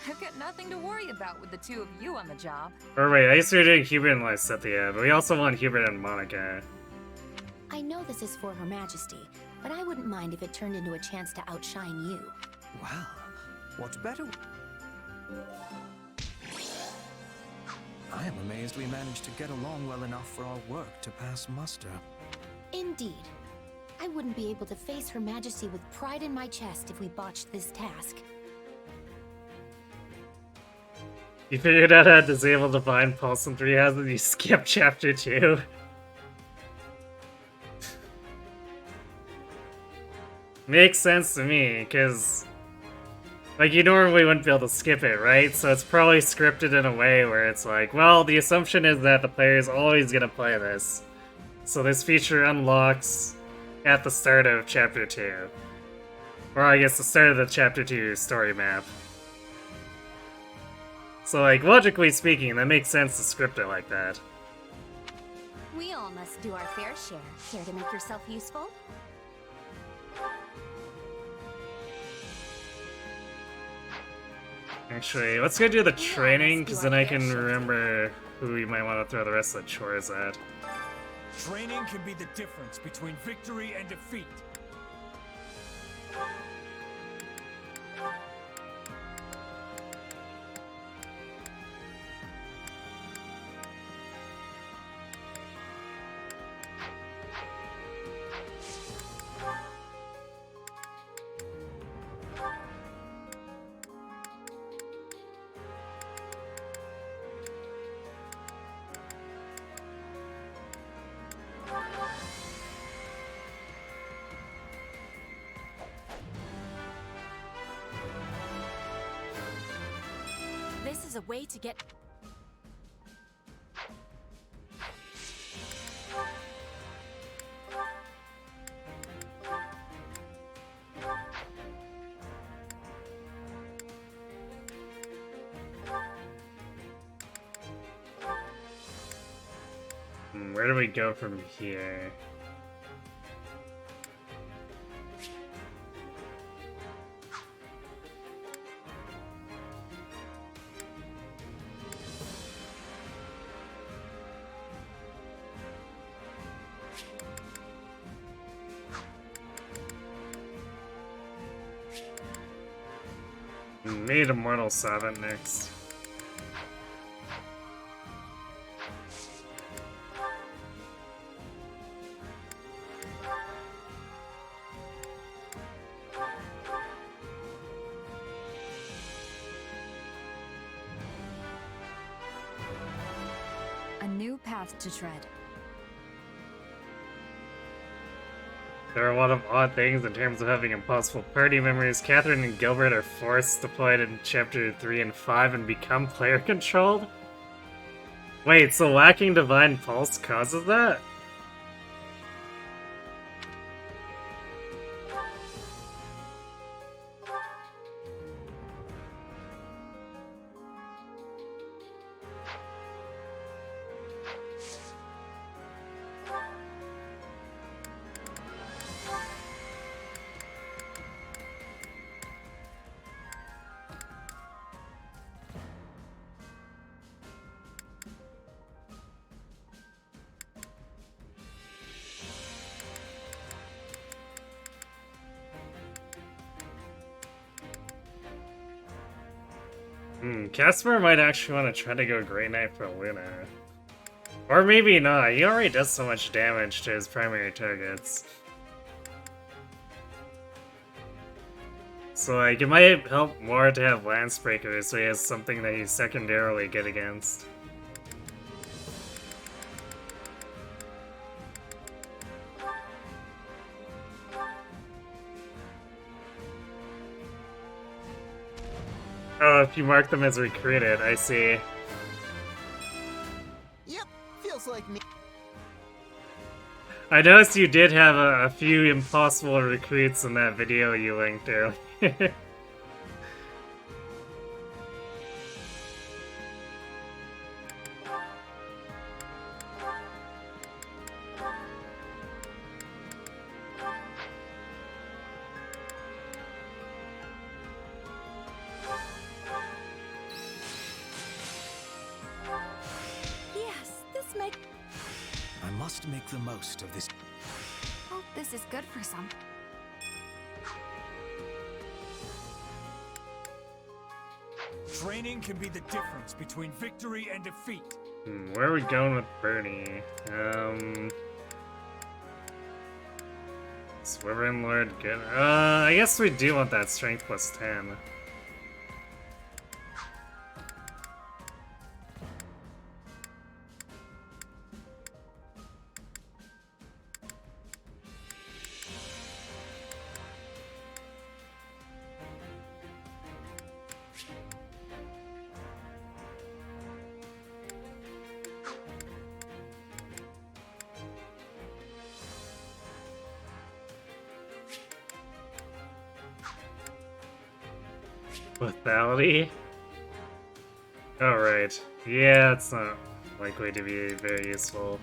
I've got nothing to worry about with the two of you on the job. Or wait, I guess we're doing Hubert and Lysithea, but we also want Hubert and Monica. I know this is for Her Majesty, but I wouldn't mind if it turned into a chance to outshine you. Well, what better? I am amazed we managed to get along well enough for our work to pass muster. Indeed. I wouldn't be able to face Her Majesty with pride in my chest if we botched this task. You figured out how to disable Divine Pulse in 3 houses and you skipped chapter 2. Makes sense to me, because like, you normally wouldn't be able to skip it, right? So it's probably scripted in a way where it's like, well, the assumption is that the player is always gonna play this. So this feature unlocks at the start of Chapter 2. Or I guess the start of the Chapter 2 story map. So, like, logically speaking, that makes sense to script it like that. We all must do our fair share. Care to make yourself useful? Actually, let's go do the training, because then I can remember who we might want to throw the rest of the chores at. Training can be the difference between victory and defeat. This is a way to get... Where do we go from here? Made Immortal 7 next. A new path to tread. There are a lot of odd things in terms of having impossible party members. Catherine and Gilbert are force deployed in Chapter 3 and 5 and become player-controlled? Wait, so lacking Divine Pulse causes that? Casper might actually want to try to go Grey Knight for Luna. Or maybe not, he already does so much damage to his primary targets. So like, it might help more to have Lance Breaker so he has something that he's secondarily good against. Oh, if you mark them as recruited, I see. Yep, feels like me. I noticed you did have a few impossible recruits in that video you linked earlier. Yes, this make. I must make the most of this. Oh, this is good for some. Training can be the difference between victory and defeat. Where are we going with Bernie? Swiverin Lord, good. I guess we do want that strength plus 10. Lethality? Alright. Yeah, it's not likely to be very useful.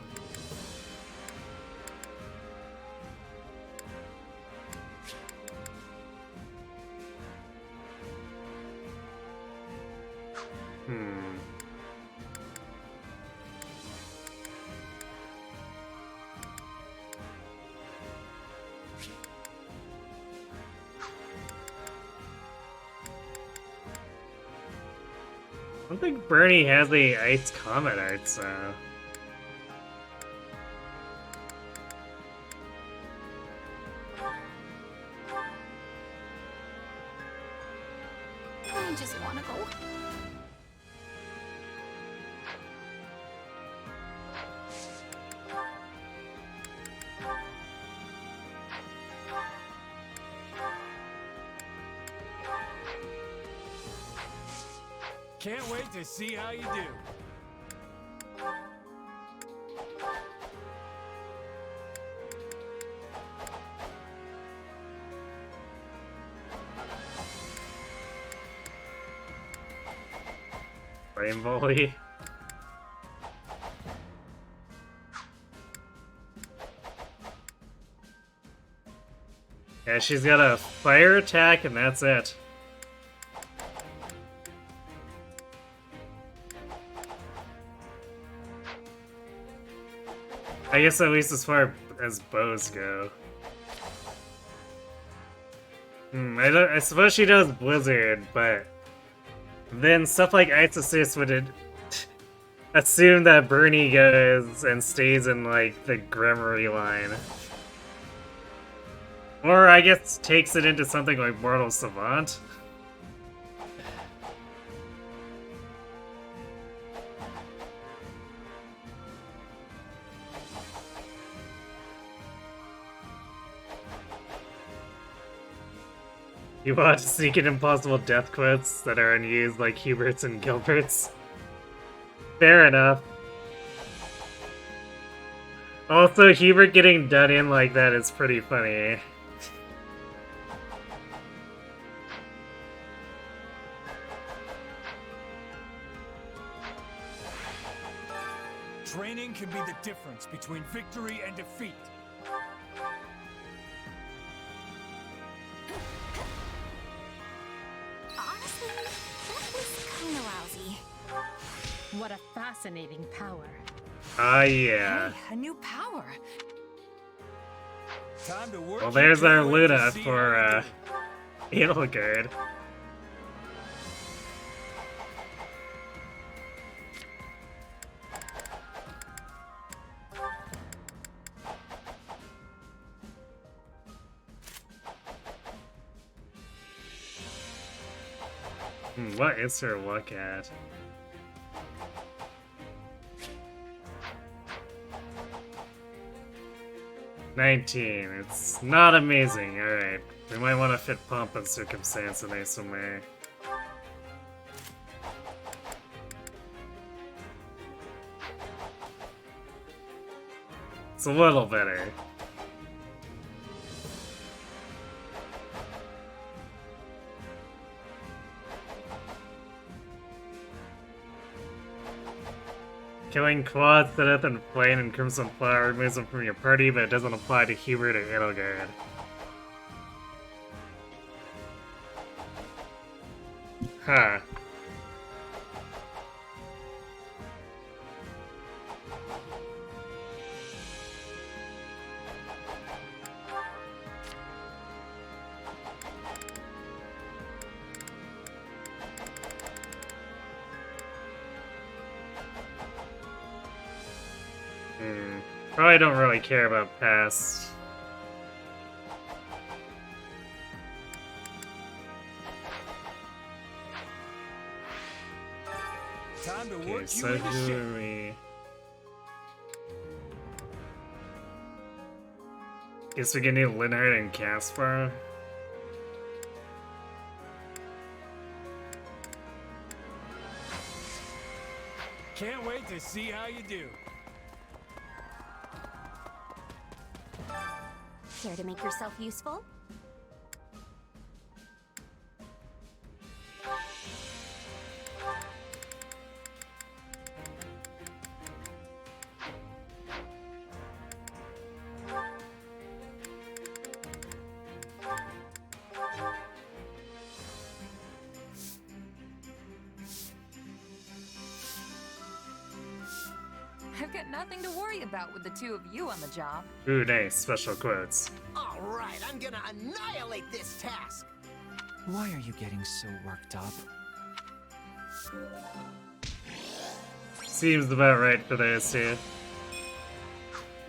I don't think Bernie has the Ice Comet art, so... I just want to go. Can't wait to see how you do. Flame Volley. Yeah, she's got a fire attack and that's it. I guess at least as far as bows go. I suppose she does Blizzard, but then stuff like Ice Assist would assume that Bernie goes and stays in like the Grimory line. Or I guess takes it into something like Mortal Savant. You want to sneak in impossible death quotes that are unused like Hubert's and Gilbert's? Fair enough. Also, Hubert getting done in like that is pretty funny. Training can be the difference between victory and defeat. Honestly, that was kind of lousy. What a fascinating power. Ah, yeah. Hey, a new power. Time to work. Well, there's our Luna for, Edelgard. What is her look at? $19. It's not amazing. Alright. We might want to fit Pomp and Circumstance in there somewhere. It's a little better. Killing Claw, Zenith, and Flame and Crimson Flower removes them from your party, but it doesn't apply to Hubert or Edelgard. Huh. Probably don't really care about past. Time to Okay, work so you into who shape. are we? Guess we can do Linhardt and Caspar. Can't wait to see how you do. Care to make yourself useful? I've got nothing to worry about with the two of you on the job. Ooh, nice. Special quotes. All right, I'm gonna annihilate this task. Why are you getting so worked up? Seems about right for those two.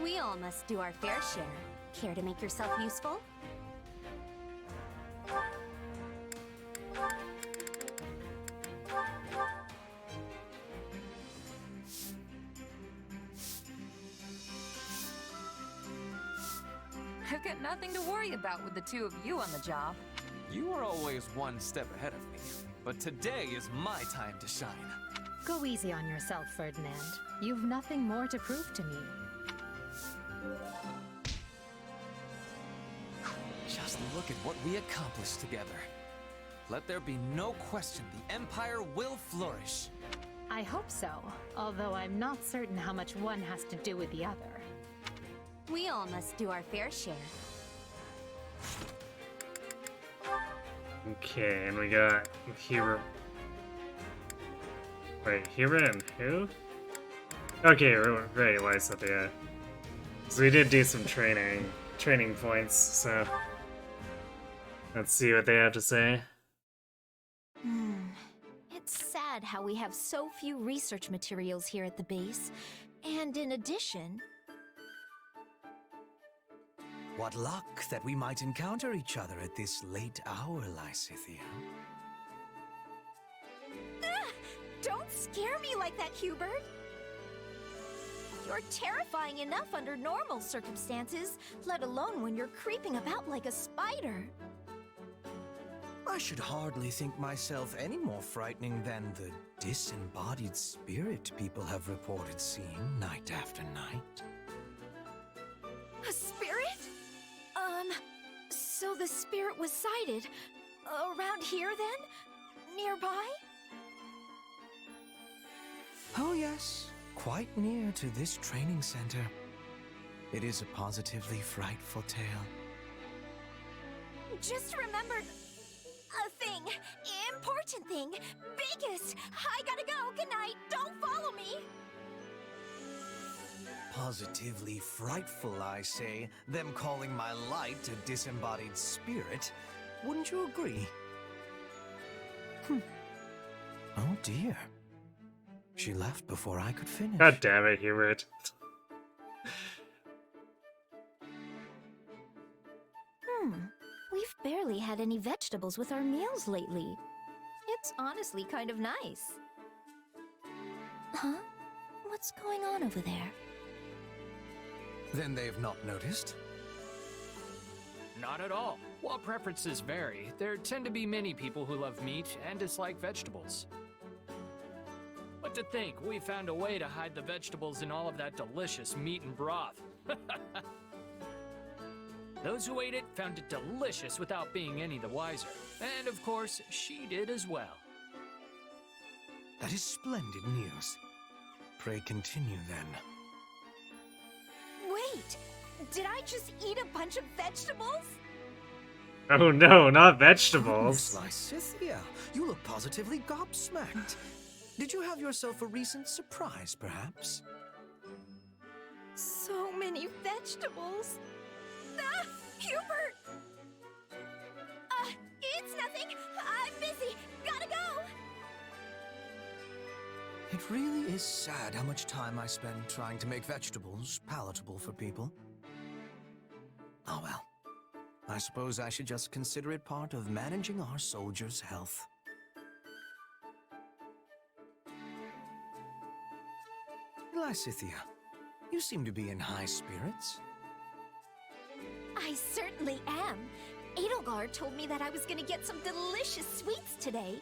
We all must do our fair share. Care to make yourself useful? I've got nothing to worry about with the two of you on the job. You are always one step ahead of me, but today is my time to shine. Go easy on yourself, Ferdinand. You've nothing more to prove to me. Just look at what we accomplished together. Let there be no question the Empire will flourish. I hope so, although I'm not certain how much one has to do with the other. We all must do our fair share. Okay, and we got Hero. Wait, Hero and who? Okay, right, Lysa, yeah. So we did do some training points, so let's see what they have to say. It's sad how we have so few research materials here at the base. And in addition... What luck that we might encounter each other at this late hour, Lysithea. Don't scare me like that, Hubert! You're terrifying enough under normal circumstances, let alone when you're creeping about like a spider. I should hardly think myself any more frightening than the disembodied spirit people have reported seeing night after night. A spirit? So the spirit was sighted around here then? Nearby? Oh yes, quite near to this training center. It is a positively frightful tale. Just remembered a thing. Important thing. Biggest. I gotta go. Good night. Don't follow me. Positively frightful, I say, them calling my light a disembodied spirit. Wouldn't you agree? Oh dear. She left before I could finish. God damn it, Hubert. We've barely had any vegetables with our meals lately. It's honestly kind of nice. Huh? What's going on over there? Then they've not noticed? Not at all. While preferences vary, there tend to be many people who love meat and dislike vegetables. But What to think? We found a way to hide the vegetables in all of that delicious meat and broth. Those who ate it found it delicious without being any the wiser. And of course, she did as well. That is splendid news. Pray continue then. Wait! Did I just eat a bunch of vegetables? Oh no, not vegetables. Lysithia, you look positively gobsmacked. Did you have yourself a recent surprise, perhaps? So many vegetables. Ah, Hubert! It's nothing. I'm busy. Gotta go. It really is sad how much time I spend trying to make vegetables palatable for people. Oh well. I suppose I should just consider it part of managing our soldiers' health. Lysithia, you seem to be in high spirits. I certainly am. Edelgard told me that I was gonna get some delicious sweets today.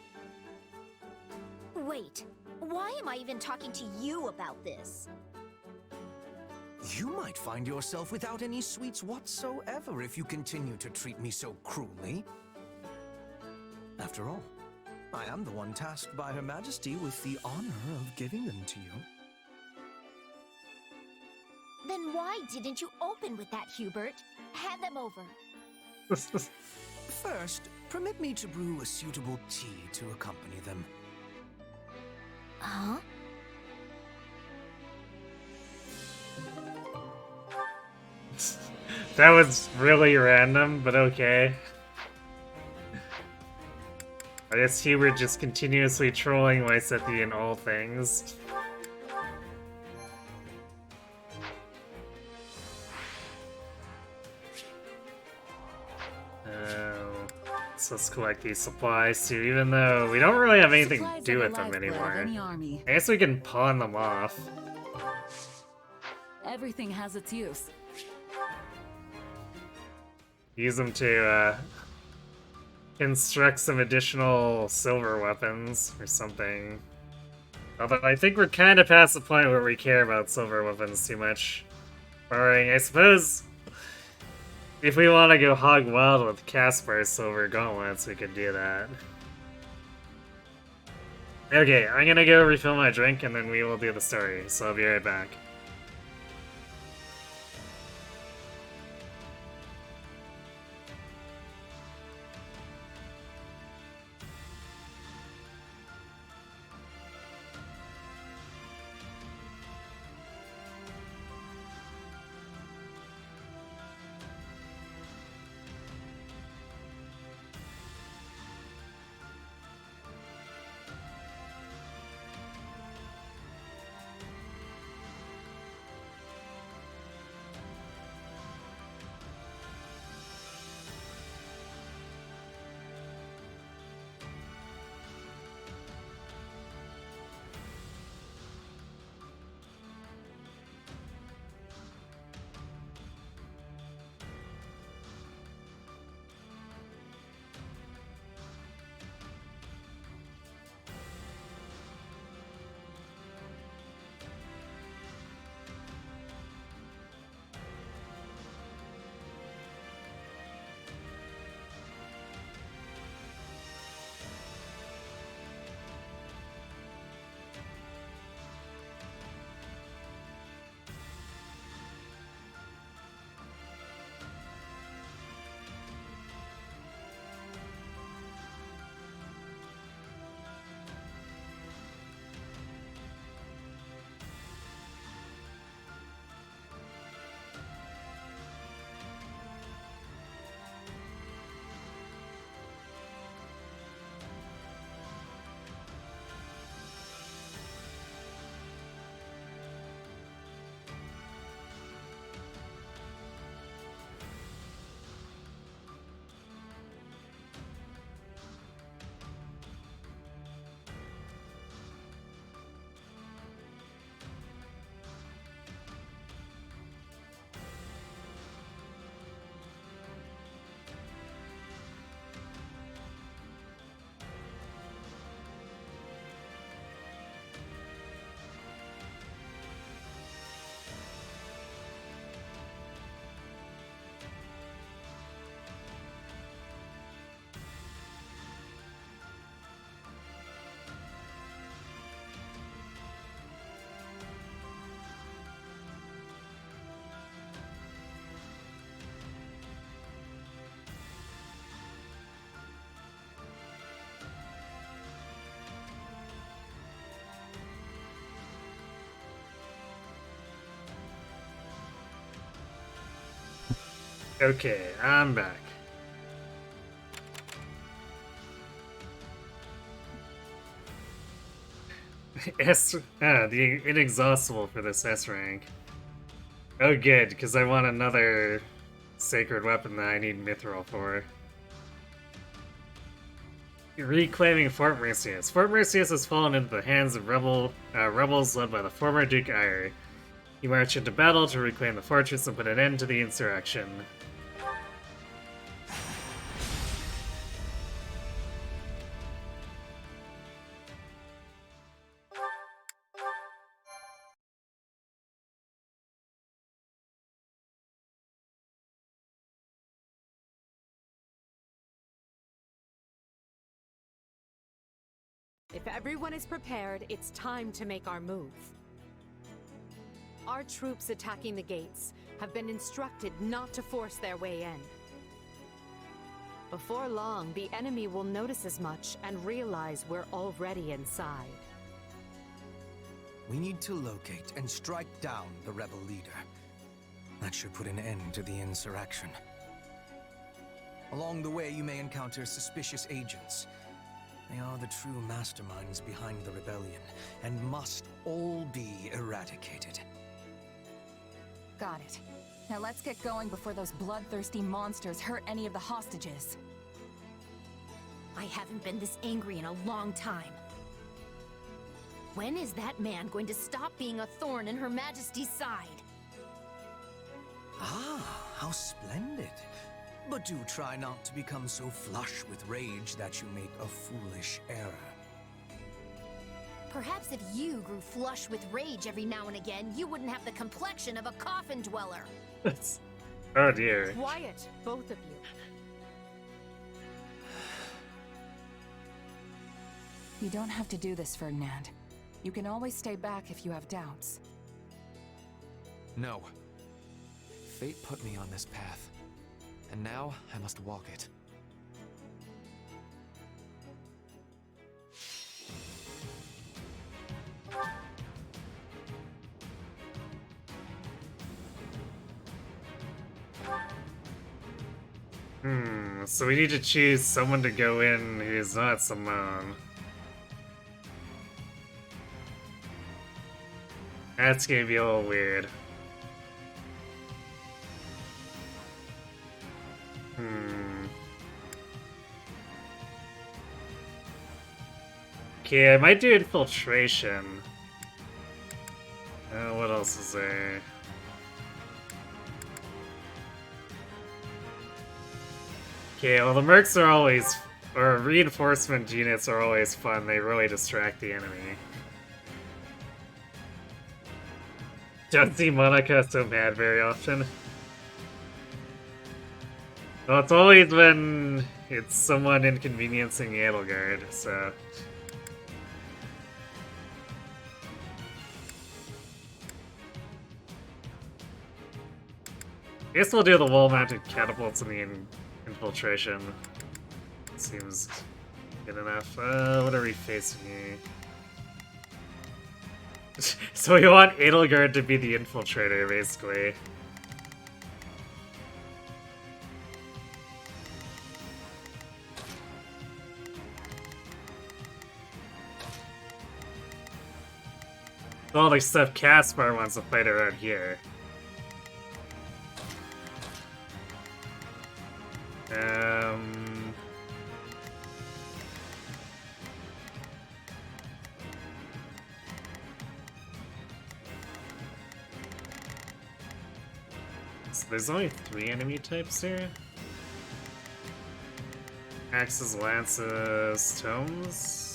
Wait, why am I even talking to you about this? You might find yourself without any sweets whatsoever if you continue to treat me so cruelly. After all, I am the one tasked by Her Majesty with the honor of giving them to you. Then why didn't you open with that, Hubert? Hand them over. First, permit me to brew a suitable tea to accompany them. Huh? That was really random, but okay. I guess Hubert just continuously trolling Lysithia in all things. So let's collect these supplies too, even though we don't really have anything to do with them anymore. I guess we can pawn them off. Everything has its use. Use them to construct some additional silver weapons or something. Although I think we're kind of past the point where we care about silver weapons too much. Barring, I suppose, if we want to go hog wild with Caspar's silver gauntlets, we could do that. Okay, I'm gonna go refill my drink and then we will do the story, so I'll be right back. Okay, I'm back. The inexhaustible for this S rank. Oh good, because I want another sacred weapon that I need mithril for. Reclaiming Fort Mercius. Fort Mercius has fallen into the hands of rebels led by the former Duke Ire. You march into battle to reclaim the fortress and put an end to the insurrection. If everyone is prepared, it's time to make our move. Our troops attacking the gates have been instructed not to force their way in. Before long, the enemy will notice as much and realize we're already inside. We need to locate and strike down the rebel leader. That should put an end to the insurrection. Along the way, you may encounter suspicious agents. They are the true masterminds behind the rebellion, and must all be eradicated. Got it. Now let's get going before those bloodthirsty monsters hurt any of the hostages. I haven't been this angry in a long time. When is that man going to stop being a thorn in Her Majesty's side? Ah, how splendid. But do try not to become so flush with rage that you make a foolish error. Perhaps if you grew flush with rage every now and again, you wouldn't have the complexion of a coffin dweller. Oh dear. Quiet, both of you. You don't have to do this, Ferdinand. You can always stay back if you have doubts. No. Fate put me on this path, and now I must walk it. So we need to choose someone to go in who's not Simone. That's gonna be a little weird. Okay, I might do infiltration. What else is there? Okay, well the mercs are always, or reinforcement units are always fun, they really distract the enemy. Don't see Monica so mad very often. Well, it's always when it's someone inconveniencing Edelgard, so... I guess we'll do the wall-mounted catapults in the infiltration. Seems good enough. What are we facing here? So we want Edelgard to be the infiltrator, basically. All the stuff Caspar wants to fight around here. So there's only 3 enemy types here. Axes, lances, tomes.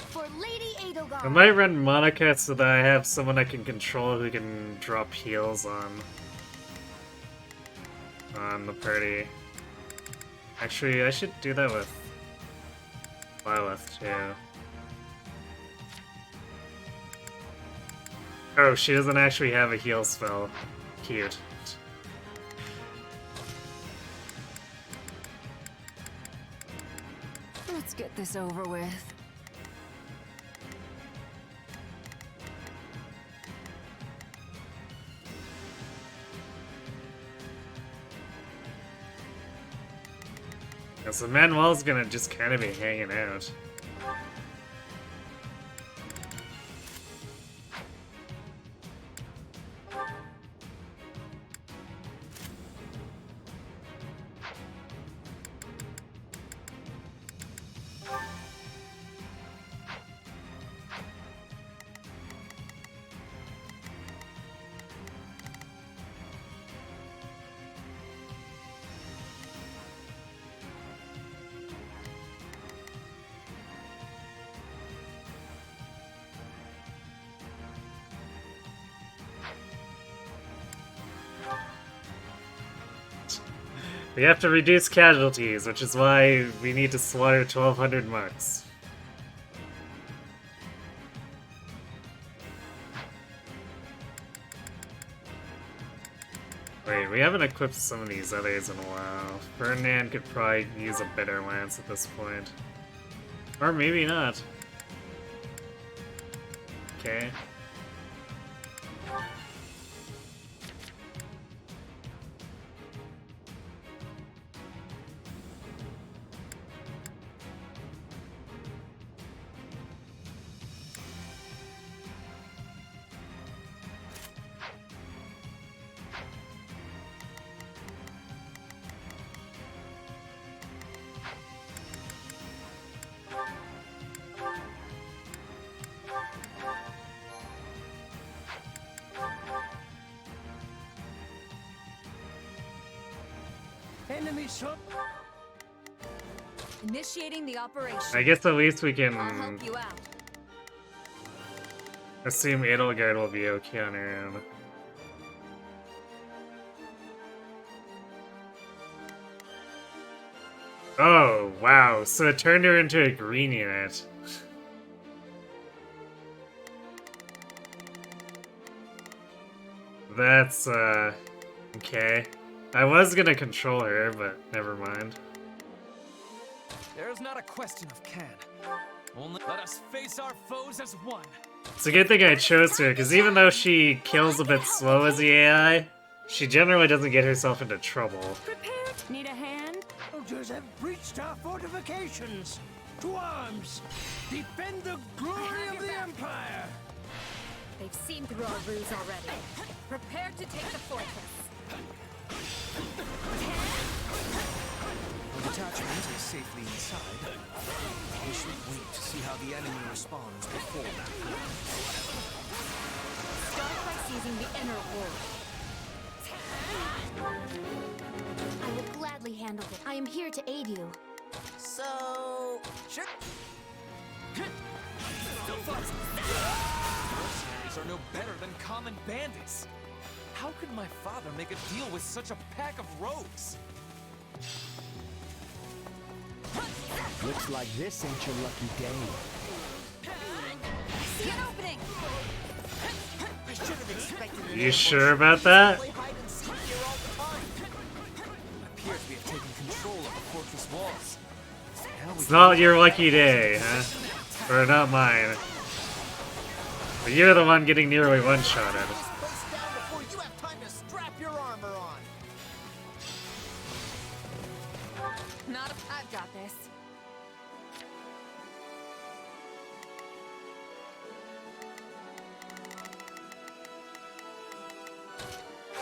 For Lady Edelgard. I might run Monica so that I have someone I can control who can drop heals on the party. Actually, I should do that with Lilith too. Oh, she doesn't actually have a heal spell. Cute. Let's get this over with. Yeah, so Manuel's gonna just kind of be hanging out. We have to reduce casualties, which is why we need to slaughter 1,200 marks. Wait, we haven't equipped some of these others in a while. Ferdinand could probably use a better lance at this point. Or maybe not. Okay. Enemy shot. Initiating the operation. I guess at least we I'll can help you out. assume Edelgard will be okay on her own. Oh, wow. So it turned her into a green unit. That's, okay. I was gonna control her, but never mind. There's not a question of can. Only let us face our foes as one. It's a good thing I chose her, because even though she kills a bit slow as the AI, she generally doesn't get herself into trouble. Prepared. Need a hand? Soldiers have breached our fortifications. To arms! Defend the glory of the Empire! They've seen through our ruse already. Prepare to take the fortress. The detachment is safely inside. We should wait to see how the enemy responds before that. Start by seizing the inner wall. I will gladly handle it. I am here to aid you. So... Sure. Mercenaries are no better than common bandits. How could my father make a deal with such a pack of rogues? Looks like this ain't your lucky day. I see an opening. I should have expected You sure about that? It appears we have taken control of the fortress walls. It's not your lucky day, huh? Or not mine. But you're the one getting nearly one-shotted. before you have time to strap your armor on. Not if I've got this.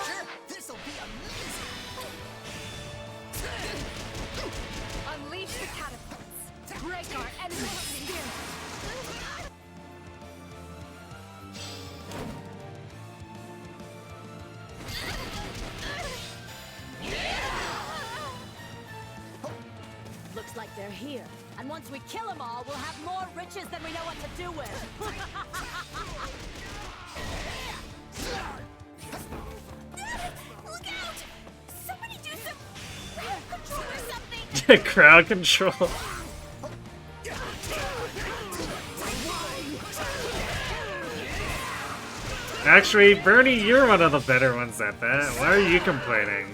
Sure, this'll be amazing. Unleash the catapults. Break our enemy's spirit. Looks like they're here. And once we kill them all, we'll have more riches than we know what to do with. Look out! Somebody do some crowd control or something! Crowd control. Actually, Bernie, you're one of the better ones at that. Why are you complaining?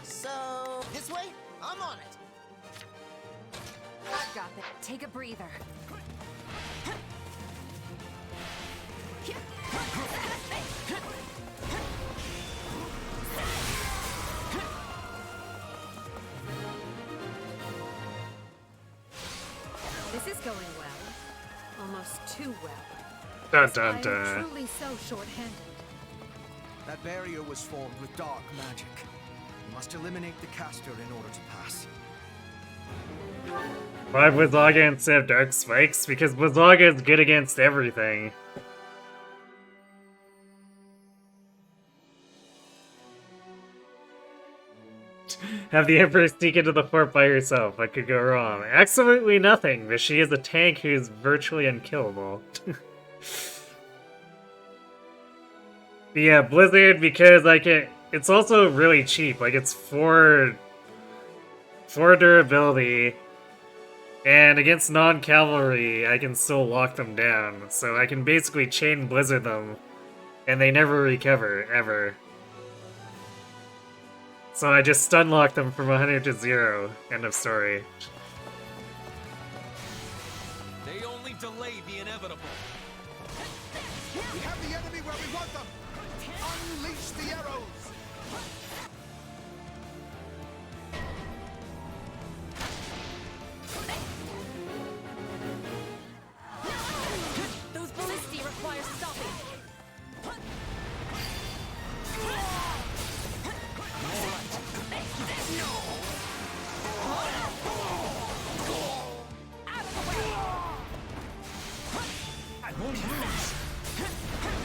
So, this way? I'm on it. I've got it. Take a breather. This is going well. Almost too well. Dun dun I am dun. truly so short-handed. That barrier was formed with dark magic. You must eliminate the caster in order to pass. Why Blizzaga instead of Dark Spikes? Because Blizzaga is good against everything. Have the Emperor sneak into the fort by herself. What could go wrong? Absolutely nothing, but she is a tank who's virtually unkillable. Yeah, Blizzard, because it's also really cheap. Like, it's 4 durability, and against non-cavalry, I can still lock them down. So I can basically chain Blizzard them, and they never recover, ever. So I just stun lock them from 100 to 0. End of story. They only delay the inevitable. We have the enemy where we want them. Unleash the arrows. Those ballistae require stopping.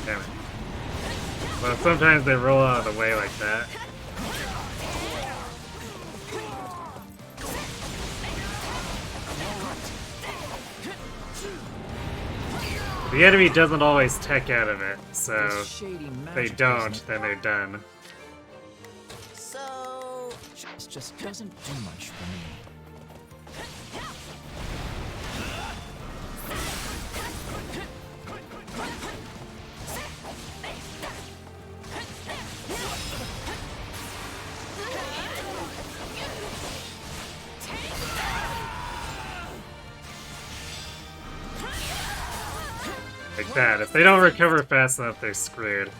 Damn it. Well, sometimes they roll out of the way like that. The enemy doesn't always tech out of it, so if they don't, then they're done. So... This just doesn't do much for me. Like that. If they don't recover fast enough, they're screwed.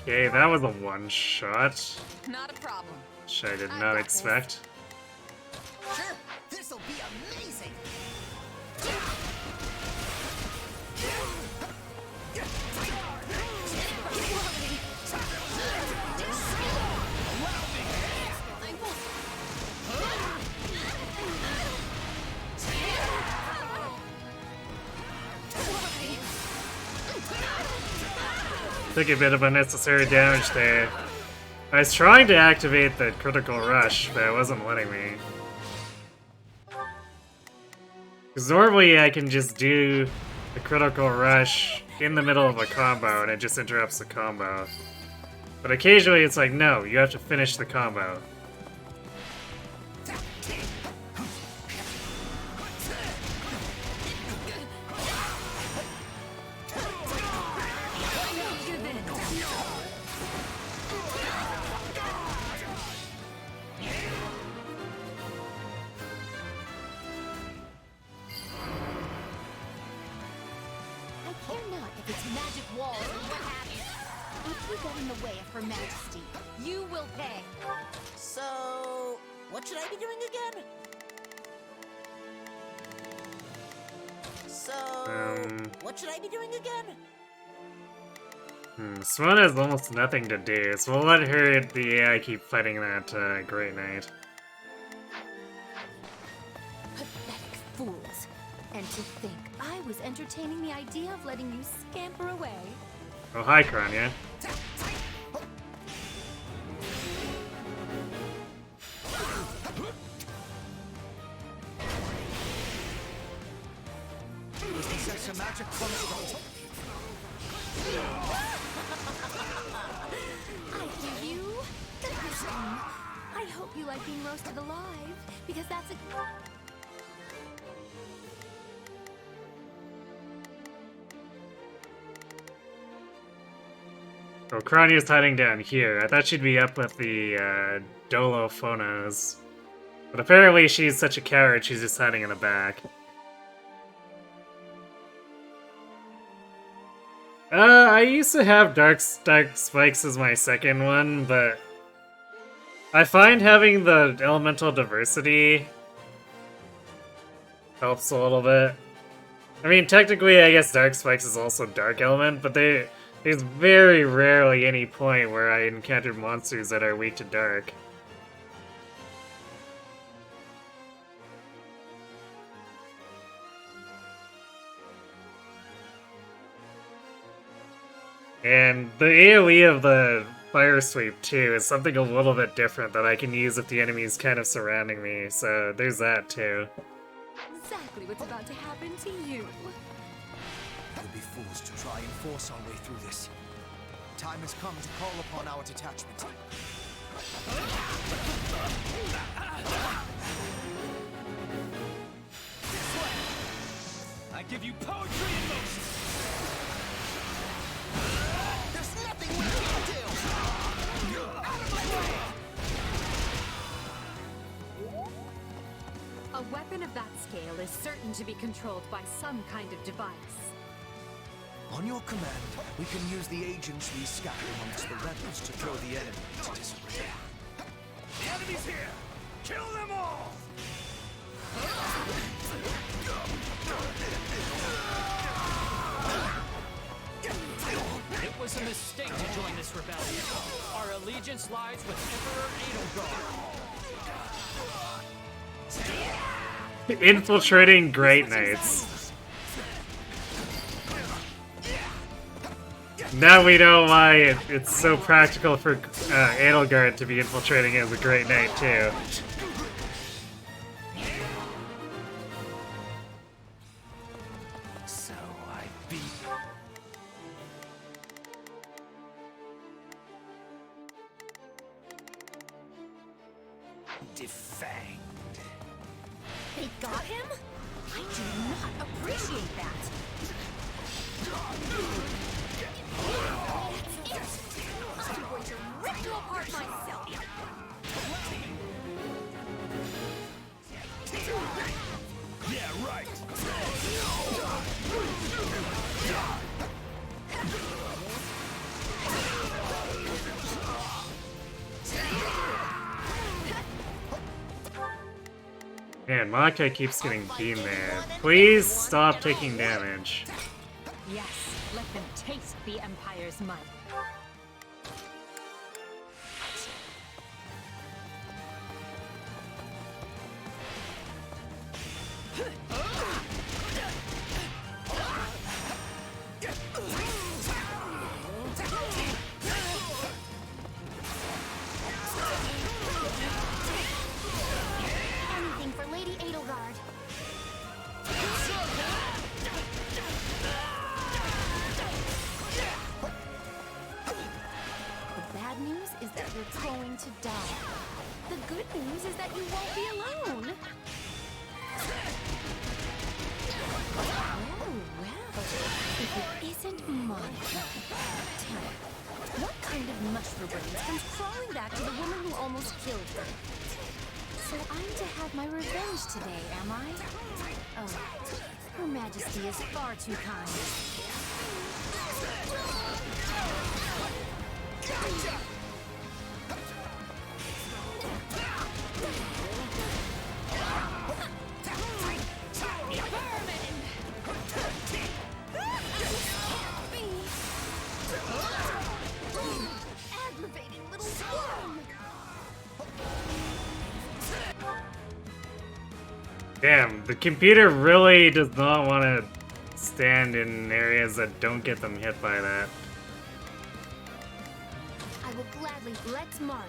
Okay, that was a one-shot. Not a problem. Which I did not expect. Sure, this'll be amazing. Took a bit of unnecessary damage there. I was trying to activate the critical rush, but it wasn't letting me. Because normally I can just do the critical rush in the middle of a combo and it just interrupts the combo. But occasionally it's like, no, you have to finish the combo. I care not if it's magic walls or what have you. If you get in the way of Her Majesty, you will pay. So, what should I be doing again? So, what should I be doing again? Simone has almost nothing to do, so we'll let her, the AI, keep fighting that Great Knight. Pathetic fools. And to think I was entertaining the idea of letting you scamper away. Oh, hi, Kranya. Some magic construct. I hear you. Listen, I hope you like being roasted alive, because that's a... Oh, Kranya's hiding down here. I thought she'd be up with the Dolophonos. But apparently she's such a coward, she's just hiding in the back. I used to have Dark Spikes as my second one, but I find having the elemental diversity helps a little bit. I mean, technically, I guess Dark Spikes is also Dark Element, but there's very rarely any point where I encountered monsters that are weak to Dark. And the AoE of the Fire Sweep, too, is something a little bit different that I can use if the enemy's kind of surrounding me, so there's that, too. Exactly what's about to happen to you. We'll be fools to try and force our way through this. Time has come to call upon our detachment. I give you poetry in motion. There's nothing we can't do! Out of my way! A weapon of that scale is certain to be controlled by some kind of device. On your command, we can use the agents we scatter amongst the rebels to throw the enemy into disarray. The enemy's here! Kill them all! It was a mistake to join this rebellion. Our allegiance lies with Emperor Edelgard. Infiltrating Great Knights. Now we know why it's so practical for Edelgard to be infiltrating as a Great Knight, too. So I beat... Defanged. They got him? I do not appreciate that. That's it. I'm going to rip you apart myself. Yeah, right. Man, Makai keeps getting beamed there. Please stop taking damage. Yes, let them taste the Empire's might. Anything for Lady Edelgard. The bad news is that you're going to die. The good news is that you won't be alone. Oh, well. If it isn't Monica. Tell me, what kind of mushroom brains comes crawling back to the woman who almost killed her? So I'm to have my revenge today, am I? Oh, Her Majesty is far too kind. Gotcha! Vermin! Damn, the computer really does not want to stand in areas that don't get them hit by that. I will gladly. Let's march.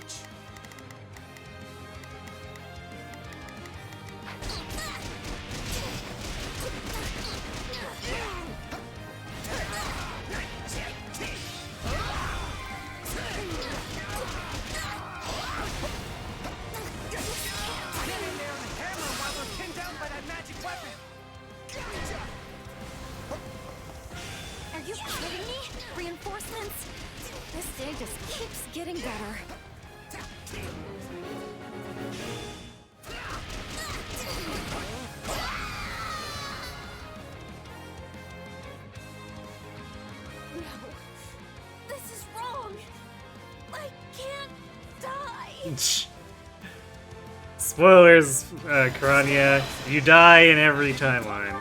Are you kidding me? Reinforcements? This day just keeps getting better. No. This is wrong. I can't die. Spoilers, Karania. You die in every timeline.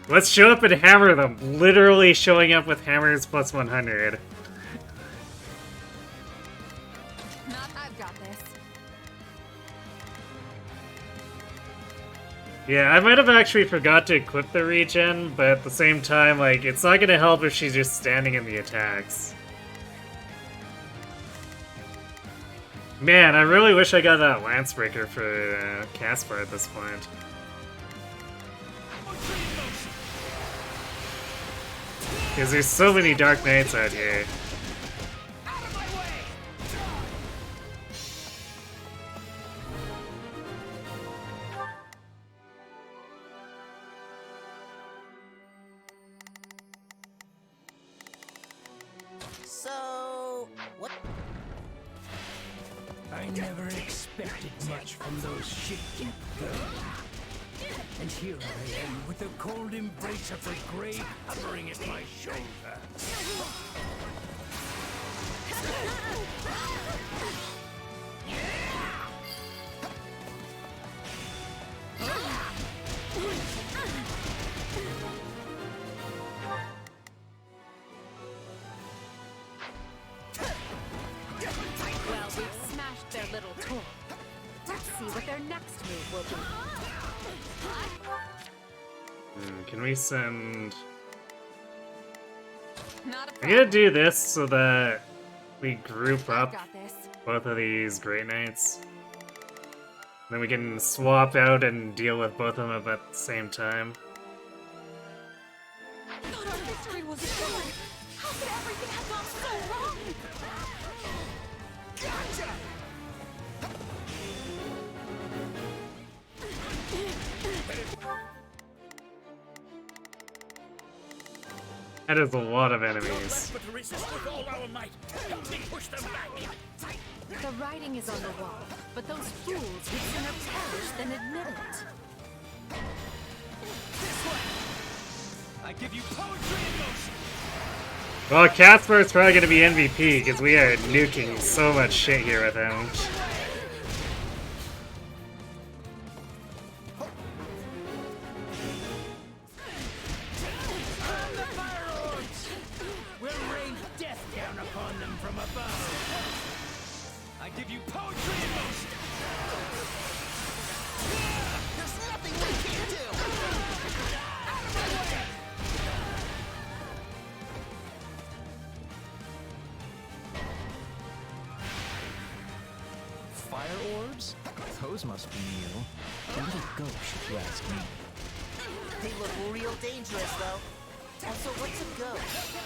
Let's show up and hammer them. Literally showing up with hammers plus 100. I've got this. Yeah, I might have actually forgot to equip the regen, but at the same time, like, it's not gonna help if she's just standing in the attacks. Man, I really wish I got that Lancebreaker for Caspar at this point. Because there's so many Dark Knights out here. So, what? I never expected much from those shit-kept girls. And here I am with the cold embrace of the grave hovering at my shoulder. Well, we've smashed their little toy. Let's see what their next move will be. Can we send... Not a I'm gonna do this so that we group up got this. both of these Great Knights. Then we can swap out and deal with both of them at the same time. Thought our victory was assured. How could everything have gone so wrong? Gotcha! That is a lot of enemies. But to resist with all our might. Help me push them back. The writing is on the wall, but those fools would sooner perish than admit it. This way! I give you poetry in motion! Well, Casper's probably gonna be MVP because we are nuking so much shit here with him. We'll rain death down upon them from above. I give you poetry in motion! There's nothing we can't do! Fire orbs? Those must be new. What a gauche, if you ask me. They look real dangerous, though. Also, what's a ghost?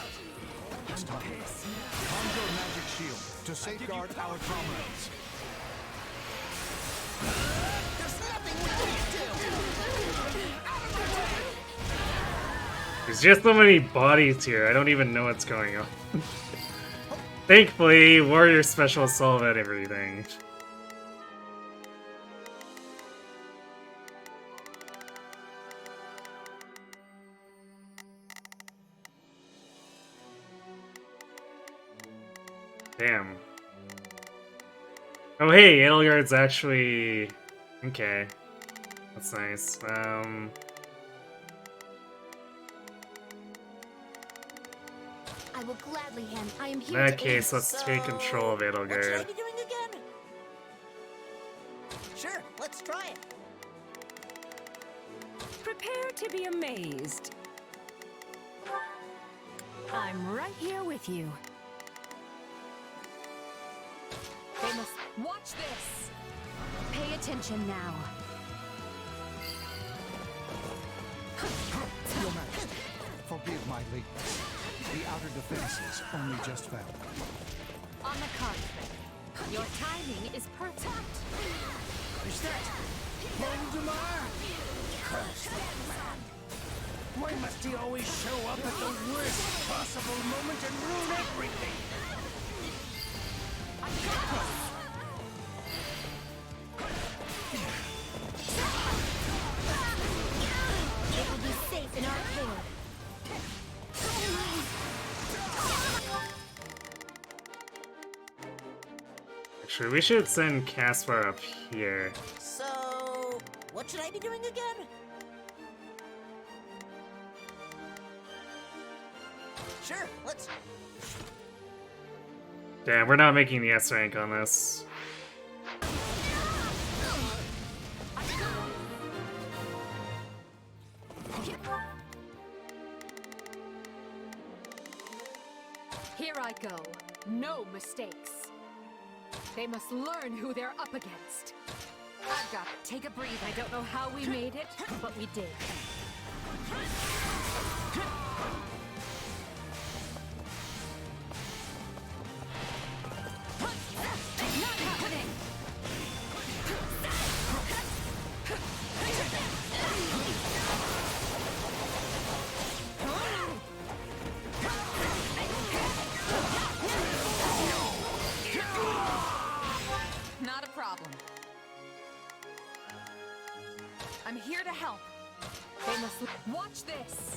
Conjure magic shield to safeguard our comrades. There's nothing we can't do! There's just so many bodies here, I don't even know what's going on. Thankfully, Warrior Special solved everything. Damn. Oh hey, Edelgard's actually... Okay. That's nice. I I will gladly hand. I am In here that to case, aid. let's take control of What should I Edelgard. be doing again? Sure, let's try it. Prepare to be amazed. I'm right here with you. They must watch this. Pay attention now. Your Majesty, forgive my lateness. The outer defenses only just fell. On the contrary, your timing is perfect. Is that Voldemort? Curse that man. Why must he always show up at the worst possible moment and ruin everything? It will be safe in our care. Actually, we should send Caspar up here. So, what should I be doing again? Sure, let's... Damn, we're not making the S rank on this. Here I go. No mistakes. They must learn who they're up against. I've got it. Take a breather. I don't know how we made it, but we did. Not happening! Not a problem. I'm here to help. They must watch this.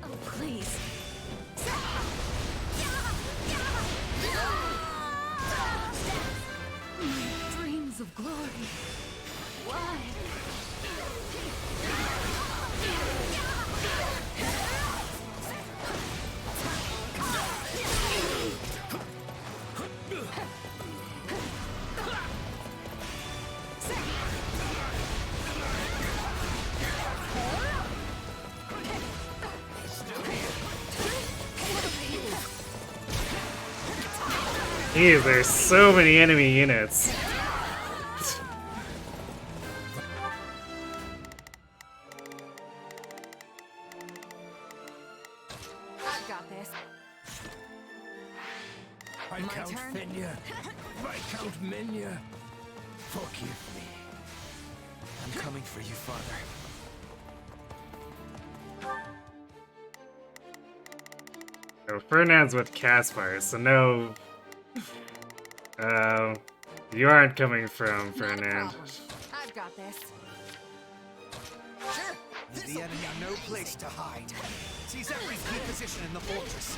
Oh, please. My dreams of glory. Why? Jeez, there's so many enemy units. I've got this. Viscount turn? Fenya, Viscount Menya, forgive me. I'm coming for you, Father. Oh, Ferdinand's with Caspar, so no. You aren't coming from Ferdinand. I've got this. Sure, Gives the enemy no place to hide. Sees every key position in the fortress.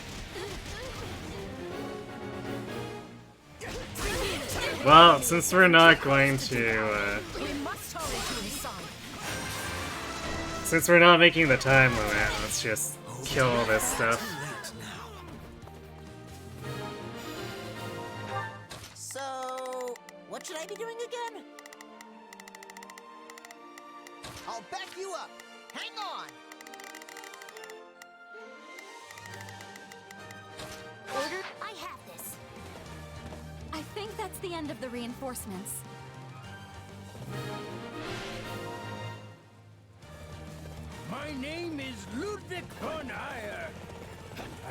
Well, since we're not going to, We must hurry to his side. since we're not making the time limit, let's just kill all this stuff. So, what should I be doing again? I'll back you up. Hang on. Order? I have this. I think that's the end of the reinforcements. My name is Ludwig von Eyre.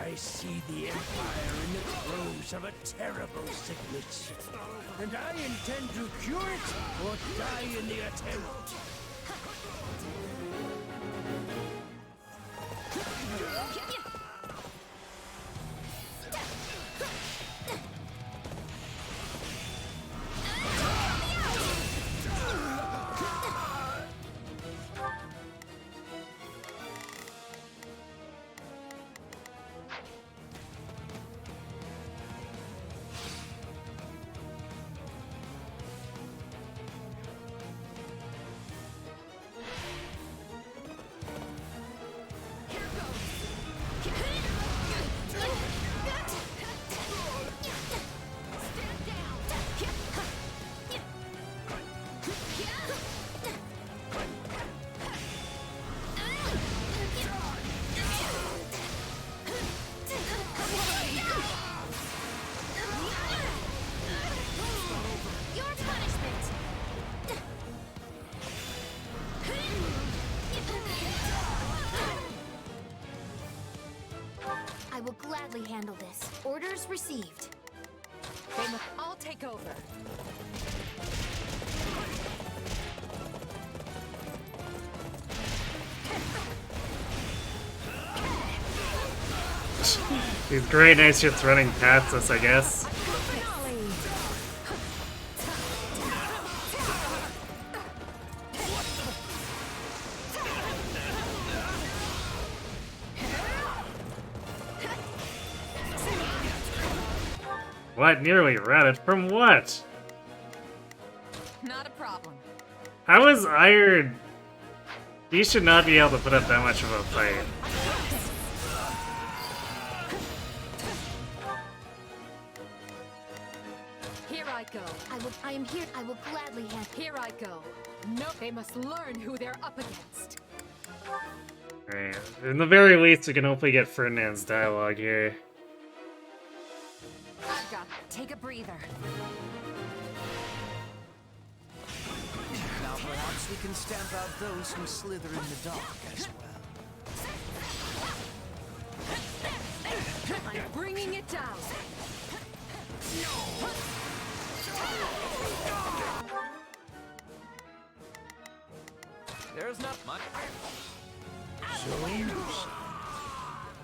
I see the Empire in the throes of a terrible sickness. And I intend to cure it or die in the attempt. I will gladly handle this. Orders received. I'll take over. These Grey Knights just running past us, I guess. What? Nearly routed? From what? Not a problem. How is Iron... He should not be able to put up that much of a fight. Here I go. I am here. I will gladly handle. Here I go. No, they must learn who they're up against. Right. In the very least, we can hopefully get Ferdinand's dialogue here. I've got it. Take a breather. Now perhaps we can stamp out those who slither in the dark as well. I'm bringing it down. There's not much. So,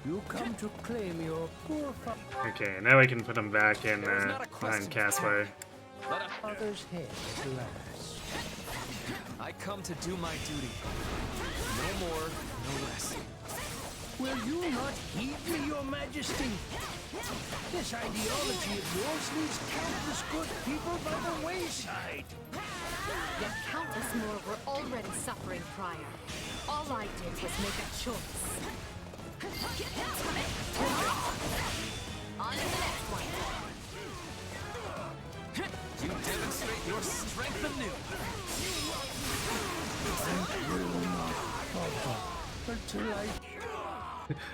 you come to claim your poor Okay, now we can put him back in behind Caspar. father's head at last. I come to do my duty. No more, no less. Will you not heed me, your majesty? This ideology of yours leaves countless good people by the wayside. Yet countless more were already suffering prior. All I did was make a choice. On to the next one. You demonstrate your strength anew.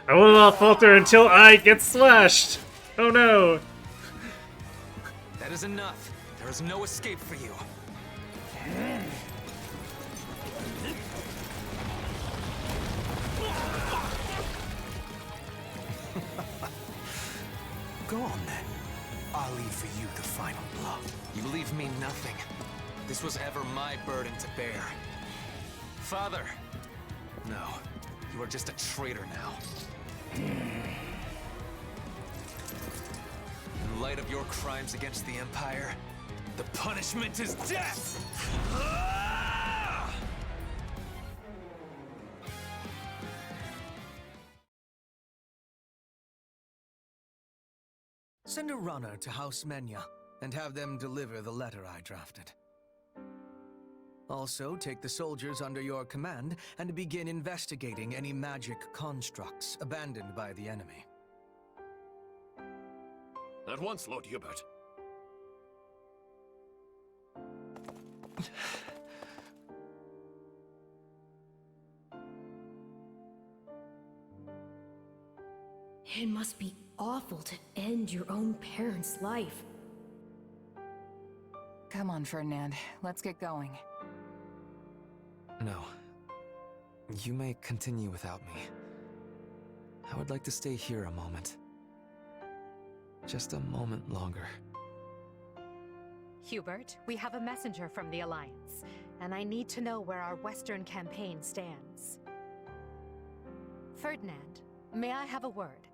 I will not falter until I get slashed! Oh no! That is enough. There is no escape for you. Go on then. I'll leave for you the final blow. You leave me nothing. This was ever my burden to bear. Father! No, you are just a traitor now. In light of your crimes against the Empire, the punishment is death! Send a runner to House Menya and have them deliver the letter I drafted. Also, take the soldiers under your command and begin investigating any magic constructs abandoned by the enemy. At once, Lord Hubert. It must be awful to end your own parent's life. Come on, Ferdinand. Let's get going. No. You may continue without me. I would like to stay here a moment. Just a moment longer. Hubert, we have a messenger from the Alliance, and I need to know where our Western campaign stands. Ferdinand, may I have a word?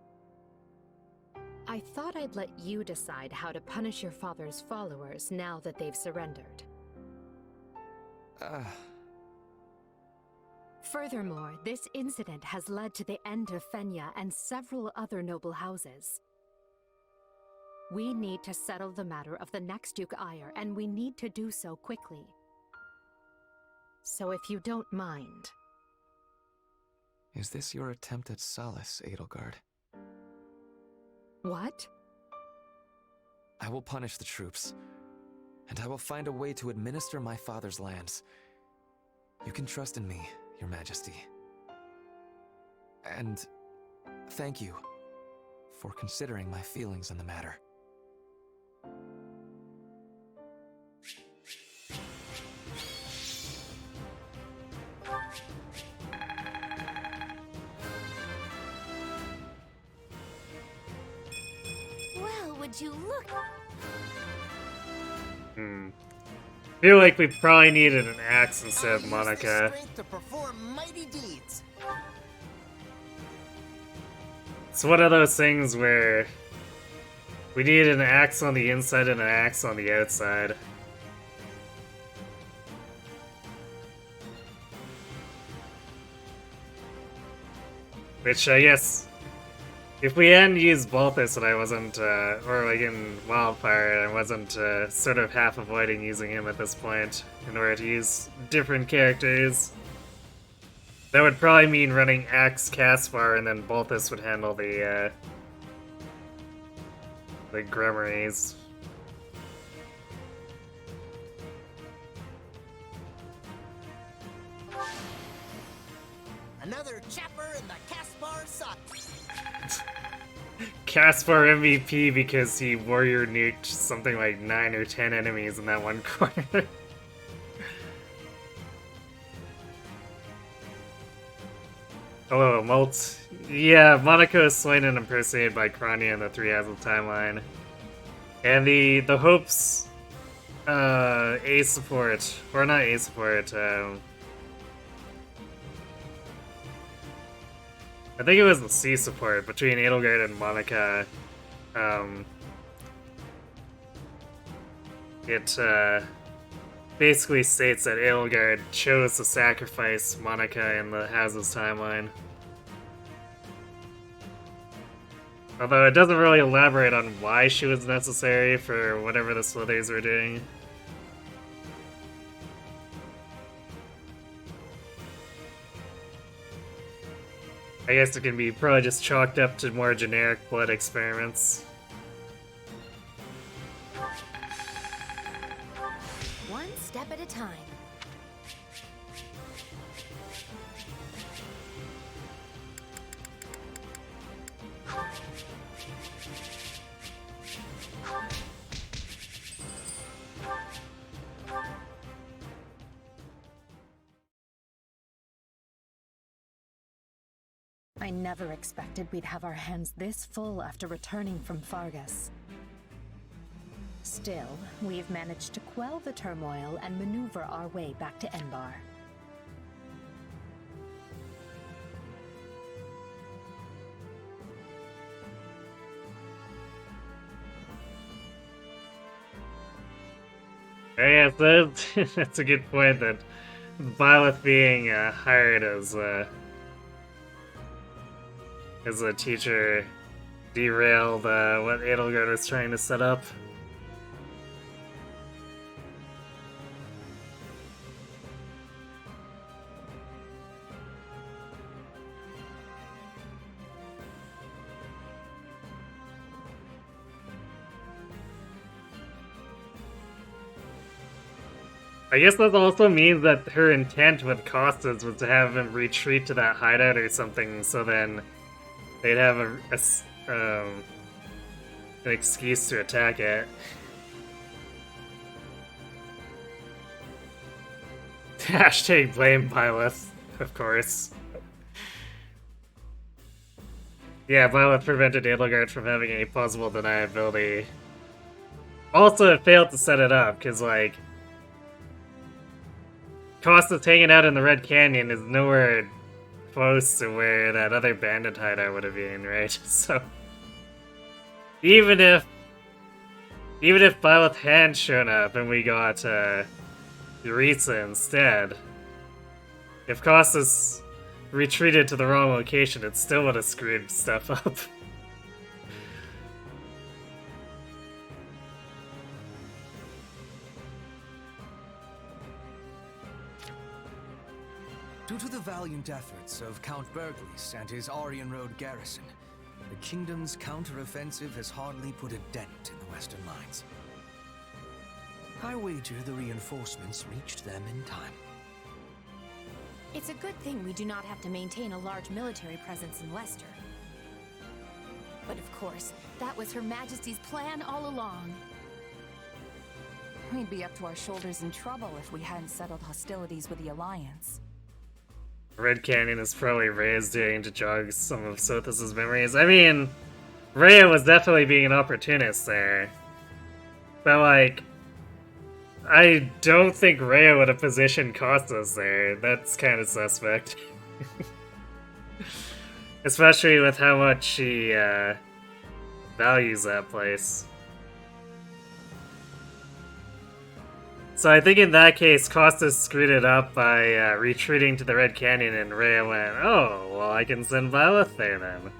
I thought I'd let you decide how to punish your father's followers now that they've surrendered. Furthermore, this incident has led to the end of Fenya and several other noble houses. We need to settle the matter of the next Duke Ire, and we need to do so quickly. So if you don't mind... Is this your attempt at solace, Edelgard? What? I will punish the troops, and I will find a way to administer my father's lands. You can trust in me, Your Majesty. And thank you for considering my feelings in the matter. would you look? Feel like we probably needed an axe instead of Monica. Strength to perform mighty deeds. It's one of those things where we need an axe on the inside and an axe on the outside. Which, I guess, if we hadn't used Balthus and I wasn't, or like in Wildfire, I wasn't sort of half avoiding using him at this point in order to use different characters, that would probably mean running Axe Caspar and then Balthus would handle the Grimoires. Another chapter in the Caspar saga. Caspar MVP because he warrior nuked something like 9 or 10 enemies in that one corner. Hello, Molt. Yeah, Monaco is slain and impersonated by Krania in the 3 Hazel timeline. And the Hope's A support, or not A support, I think it was the C support between Edelgard and Monica. It basically states that Edelgard chose to sacrifice Monica in the Haz's timeline. Although it doesn't really elaborate on why she was necessary for whatever the Slithers were doing. I guess it can be probably just chalked up to more generic blood experiments. One step at a time. I never expected we'd have our hands this full after returning from Fargus. Still, we've managed to quell the turmoil and maneuver our way back to Enbar. Yeah, that's a good point that Violet being hired as a teacher derailed what Edelgard was trying to set up. I guess that also means that her intent with Costas was to have him retreat to that hideout or something, so then they'd have an excuse to attack it. Hashtag blame Byleth, of course. Yeah, Byleth prevented Edelgard from having any plausible deniability. Also, it failed to set it up, because, like, Costas hanging out in the Red Canyon is nowhere close to where that other bandit hideout would have been, right? So even if Violet hadn't shown up and we got Yuritsa instead, if Costas retreated to the wrong location, it still would have screwed stuff up. Due to the valiant efforts of Count Berglis and his Aryan Road garrison, the kingdom's counter-offensive has hardly put a dent in the western lines. I wager the reinforcements reached them in time. It's a good thing we do not have to maintain a large military presence in Wester. But of course, that was Her Majesty's plan all along. We'd be up to our shoulders in trouble if we hadn't settled hostilities with the Alliance. Red Canyon is probably raised doing to jog some of Sothis' memories. I mean, Rhea was definitely being an opportunist there. But, like, I don't think Rhea would have positioned Costas there. That's kind of suspect. Especially with how much she values that place. So I think in that case, Costas screwed it up by retreating to the Red Canyon, and Rhea went, oh, well, I can send Violet there then.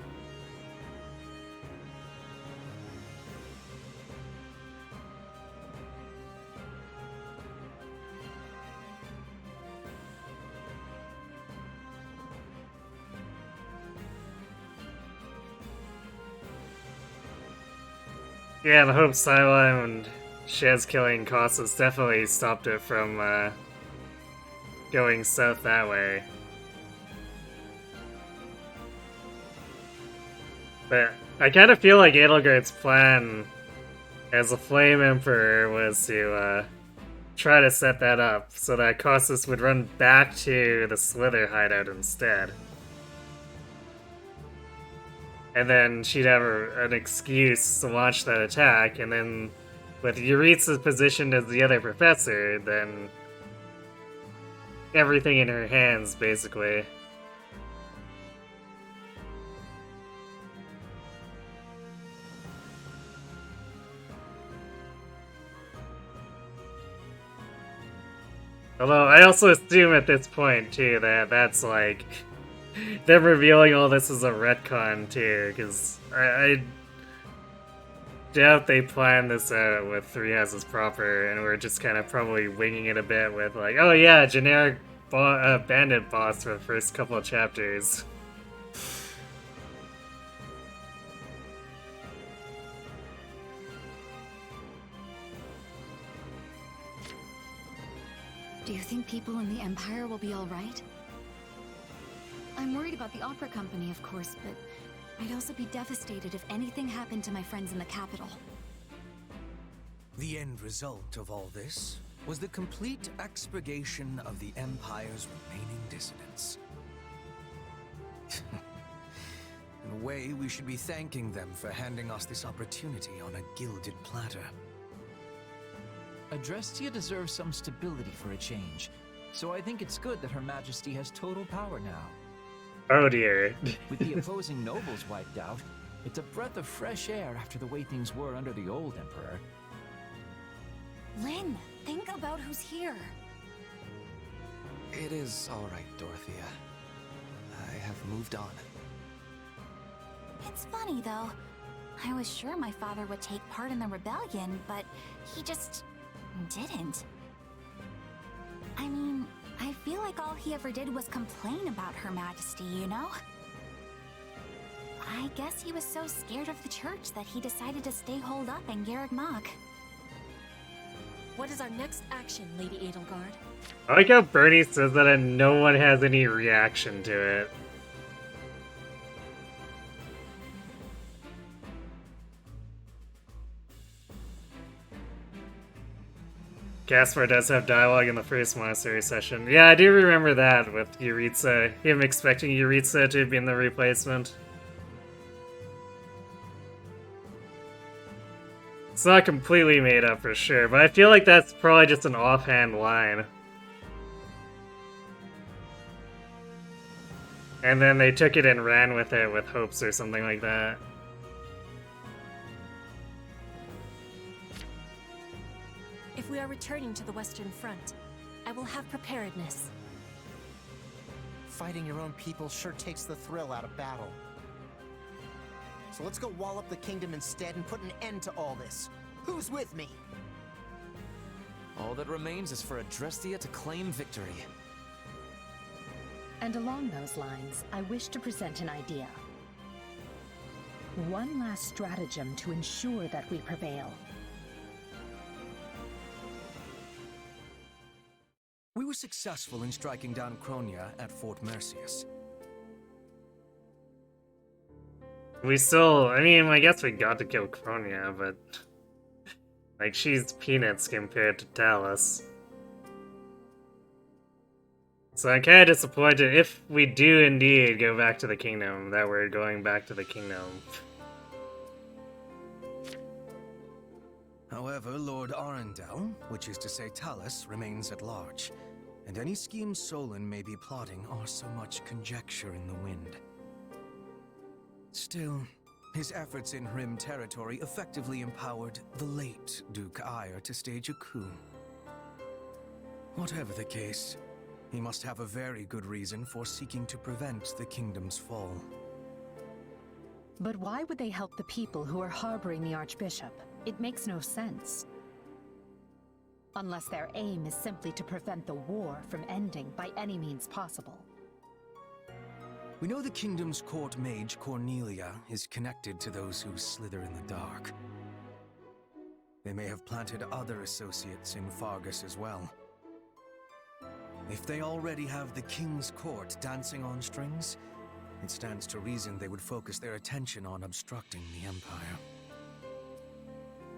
Yeah, the Hope Silo and Shez killing Costas definitely stopped it from going south that way. But I kind of feel like Edelgard's plan as a Flame Emperor was to try to set that up so that Costas would run back to the Slither hideout instead. And then she'd have an excuse to launch that attack, and then with Yuritsa positioned as the other professor, then everything in her hands, basically. Although, I also assume at this point, too, that that's like them revealing all this as a retcon, too, because I doubt they planned this out with Three Houses proper, and we're just kind of probably winging it a bit with, like, oh yeah, generic bandit boss for the first couple of chapters. Do you think people in the Empire will be alright? I'm worried about the opera company, of course, but I'd also be devastated if anything happened to my friends in the capital. The end result of all this was the complete expurgation of the Empire's remaining dissidents. In a way, we should be thanking them for handing us this opportunity on a gilded platter. Adrestia deserves some stability for a change, so I think it's good that Her Majesty has total power now. Oh dear. With the opposing nobles wiped out, it's a breath of fresh air after the way things were under the old Emperor. Lynn, think about who's here. It is all right, Dorothea. I have moved on. It's funny, though. I was sure my father would take part in the rebellion, but he just didn't. I mean, I feel like all he ever did was complain about Her Majesty, you know? I guess he was so scared of the church that he decided to stay holed up in Garreg Mach. What is our next action, Lady Edelgard? I like how Bernie says that and no one has any reaction to it. Gaspar does have dialogue in the first monastery session. Yeah, I do remember that with Yuritsa. Him expecting Yuritsa to be in the replacement. It's not completely made up for sure, but I feel like that's probably just an offhand line. And then they took it and ran with it with hopes or something like that. If we are returning to the Western Front, I will have preparedness. Fighting your own people sure takes the thrill out of battle. So let's go wall up the kingdom instead and put an end to all this. Who's with me? All that remains is for Adrestia to claim victory. And along those lines, I wish to present an idea. One last stratagem to ensure that we prevail. We were successful in striking down Kronia at Fort Mercius. We still, I mean, I guess we got to kill Kronia, but like, she's peanuts compared to Talus. So I'm kind of disappointed if we do indeed go back to the kingdom, that we're going back to the kingdom. However, Lord Arundel, which is to say Talus, remains at large, and any schemes Solon may be plotting are so much conjecture in the wind. Still, his efforts in Rim territory effectively empowered the late Duke Ire to stage a coup. Whatever the case, he must have a very good reason for seeking to prevent the kingdom's fall. But why would they help the people who are harboring the Archbishop? It makes no sense. Unless their aim is simply to prevent the war from ending by any means possible. We know the kingdom's court mage Cornelia is connected to those who slither in the dark. They may have planted other associates in Fargus as well. If they already have the king's court dancing on strings, it stands to reason they would focus their attention on obstructing the Empire.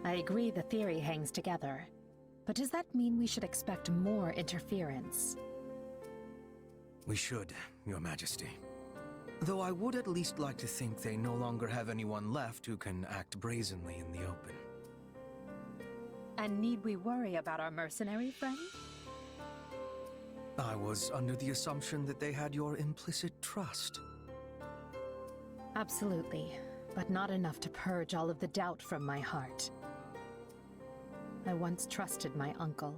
I agree the theory hangs together. But does that mean we should expect more interference? We should, Your Majesty. Though I would at least like to think they no longer have anyone left who can act brazenly in the open. And need we worry about our mercenary friend? I was under the assumption that they had your implicit trust. Absolutely, but not enough to purge all of the doubt from my heart. I once trusted my uncle,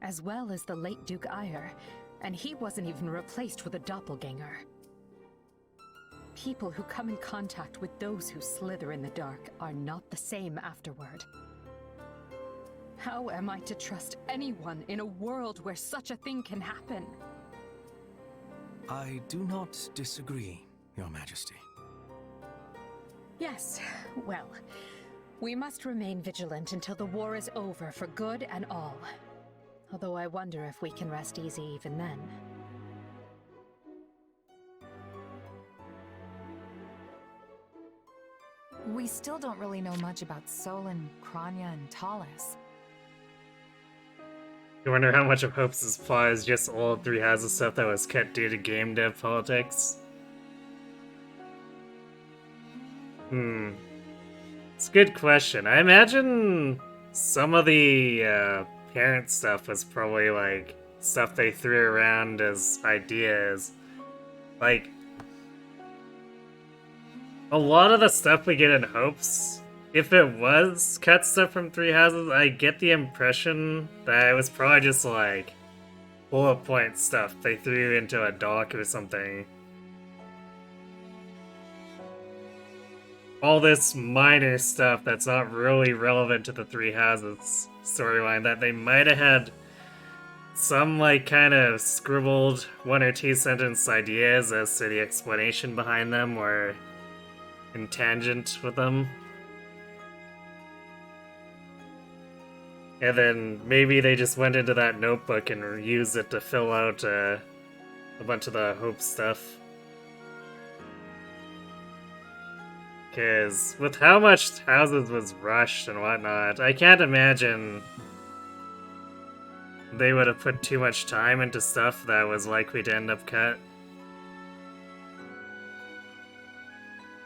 as well as the late Duke Ire, and he wasn't even replaced with a doppelganger. People who come in contact with those who slither in the dark are not the same afterward. How am I to trust anyone in a world where such a thing can happen? I do not disagree, Your Majesty. Yes, well, we must remain vigilant until the war is over for good and all. Although I wonder if we can rest easy even then. We still don't really know much about Solon, Kranya, and Talus. You wonder how much of Hope's plot is just old Three Houses stuff that was cut due to game dev politics? It's a good question. I imagine some of the parent stuff was probably like stuff they threw around as ideas. Like, a lot of the stuff we get in Hopes, if it was cut stuff from Three Houses, I get the impression that it was probably just like bullet point stuff they threw into a doc or something. All this minor stuff that's not really relevant to the Three Houses storyline that they might have had some like kind of scribbled one or two sentence ideas as to the explanation behind them or in tangent with them. And then maybe they just went into that notebook and used it to fill out a bunch of the Hope stuff. Because with how much Houses was rushed and whatnot, I can't imagine they would have put too much time into stuff that was likely to end up cut.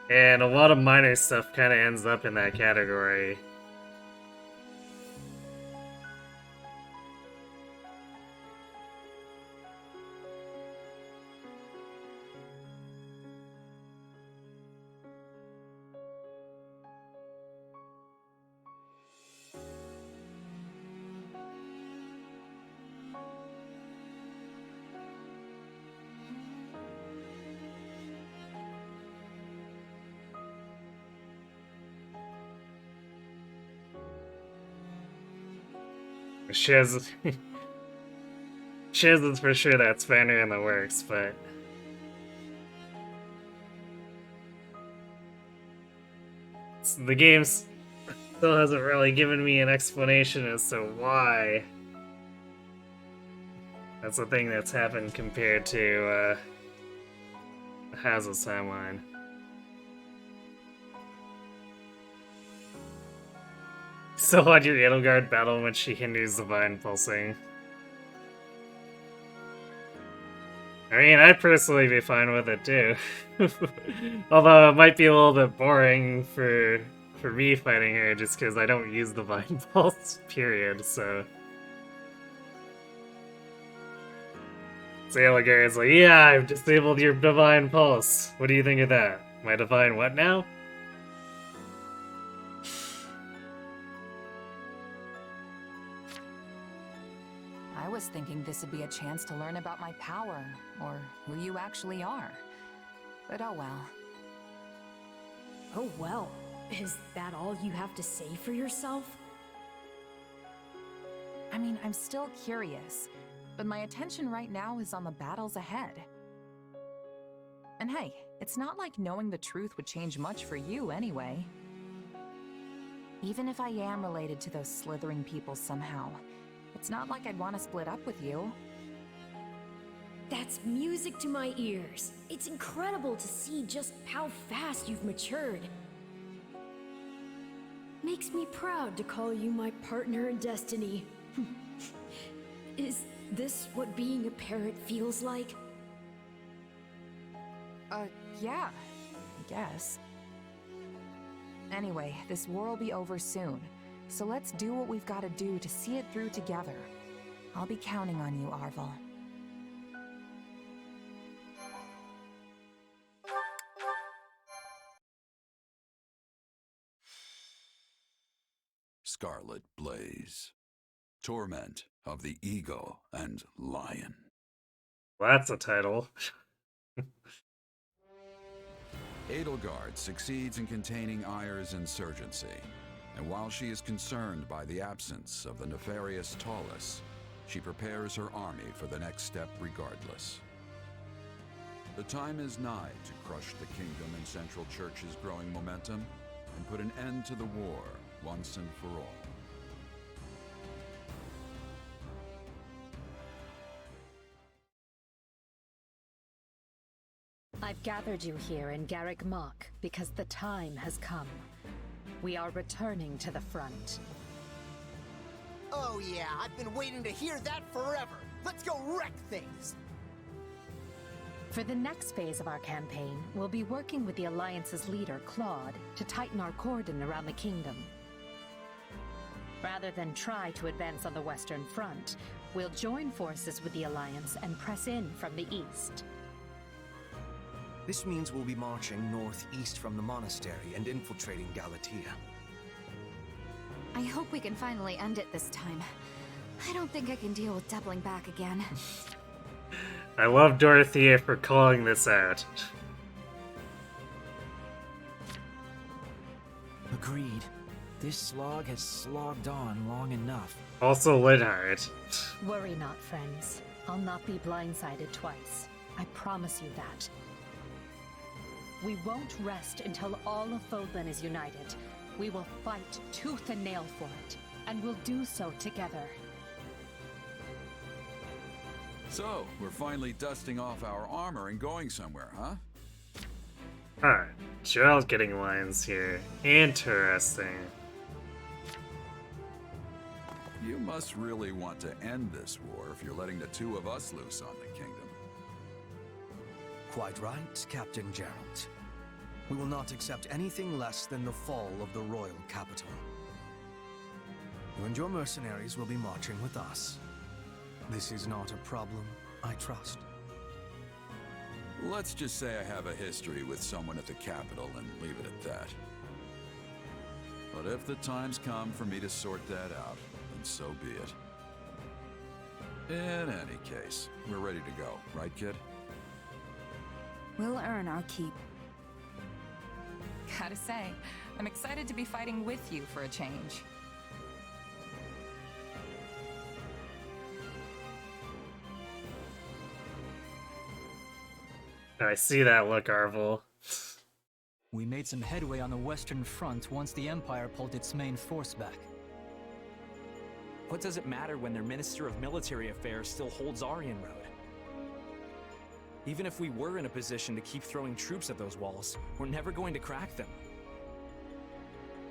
And a lot of minor stuff kind of ends up in that category. Shiz is for sure that spanner in the works, but the game still hasn't really given me an explanation as to why. That's the thing that's happened compared to the Hazel's timeline. Still on your Edelgard battle when she hinders the vine pulsing. I mean, I'd personally be fine with it too. Although it might be a little bit boring for for me fighting her just because I don't use the Divine Pulse, period, so. Sailor is like, yeah, I've disabled your Divine Pulse. What do you think of that? My Divine what now? I was thinking this would be a chance to learn about my power, or who you actually are. But oh well. Oh well. Is that all you have to say for yourself? I mean, I'm still curious, but my attention right now is on the battles ahead. And hey, it's not like knowing the truth would change much for you anyway. Even if I am related to those slithering people somehow, it's not like I'd want to split up with you. That's music to my ears. It's incredible to see just how fast you've matured. Makes me proud to call you my partner in destiny. Is this what being a parrot feels like? Yeah, I guess. Anyway, this war will be over soon, so let's do what we've got to do to see it through together. I'll be counting on you, Arvel. Scarlet Blaze. Torment of the Eagle and Lion. Well, that's a title. Edelgard succeeds in containing Ayre's insurgency, and while she is concerned by the absence of the nefarious Taurus, she prepares her army for the next step regardless. The time is nigh to crush the kingdom and Central Church's growing momentum and put an end to the war once and for all. I've gathered you here in Garrick Mach because the time has come. We are returning to the front. Oh yeah, I've been waiting to hear that forever. Let's go wreck things! For the next phase of our campaign, we'll be working with the Alliance's leader, Claude, to tighten our cordon around the kingdom. Rather than try to advance on the Western Front, we'll join forces with the Alliance and press in from the east. This means we'll be marching northeast from the monastery and infiltrating Galatea. I hope we can finally end it this time. I don't think I can deal with doubling back again. I love Dorothea for calling this out. Agreed. This slog has slogged on long enough. Also Linhardt. Worry not, friends. I'll not be blindsided twice. I promise you that. We won't rest until all of Fodlan is united. We will fight tooth and nail for it, and we'll do so together. So, we're finally dusting off our armor and going somewhere, huh? Alright, Gerald's getting lines here. Interesting. You must really want to end this war if you're letting the two of us loose on the kingdom. Quite right, Captain Gerald. We will not accept anything less than the fall of the royal capital. You and your mercenaries will be marching with us. This is not a problem, I trust. Let's just say I have a history with someone at the capital and leave it at that. But if the time's come for me to sort that out, then so be it. In any case, we're ready to go, right, kid? We'll earn our keep. Gotta say, I'm excited to be fighting with you for a change. I see that look, Arvel. We made some headway on the Western Front once the Empire pulled its main force back. What does it matter when their Minister of Military Affairs still holds Aryan Road? Even if we were in a position to keep throwing troops at those walls, we're never going to crack them.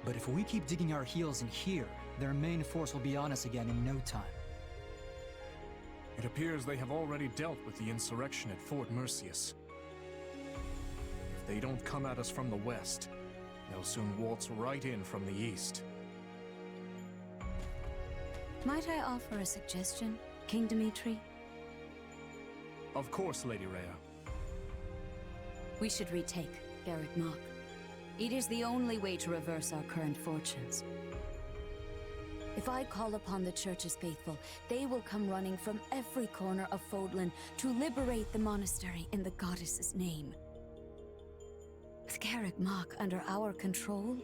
But if we keep digging our heels in here, their main force will be on us again in no time. It appears they have already dealt with the insurrection at Fort Merceus. If they don't come at us from the west, They'll soon waltz right in from the east. Might I offer a suggestion, King Dimitri? Of course, Lady Rhea. We should retake Garreg Mach. It is the only way to reverse our current fortunes. If I call upon the Church's faithful, they will come running from every corner of Fodlan to liberate the monastery in the goddess's name. With Garreg Mach under our control,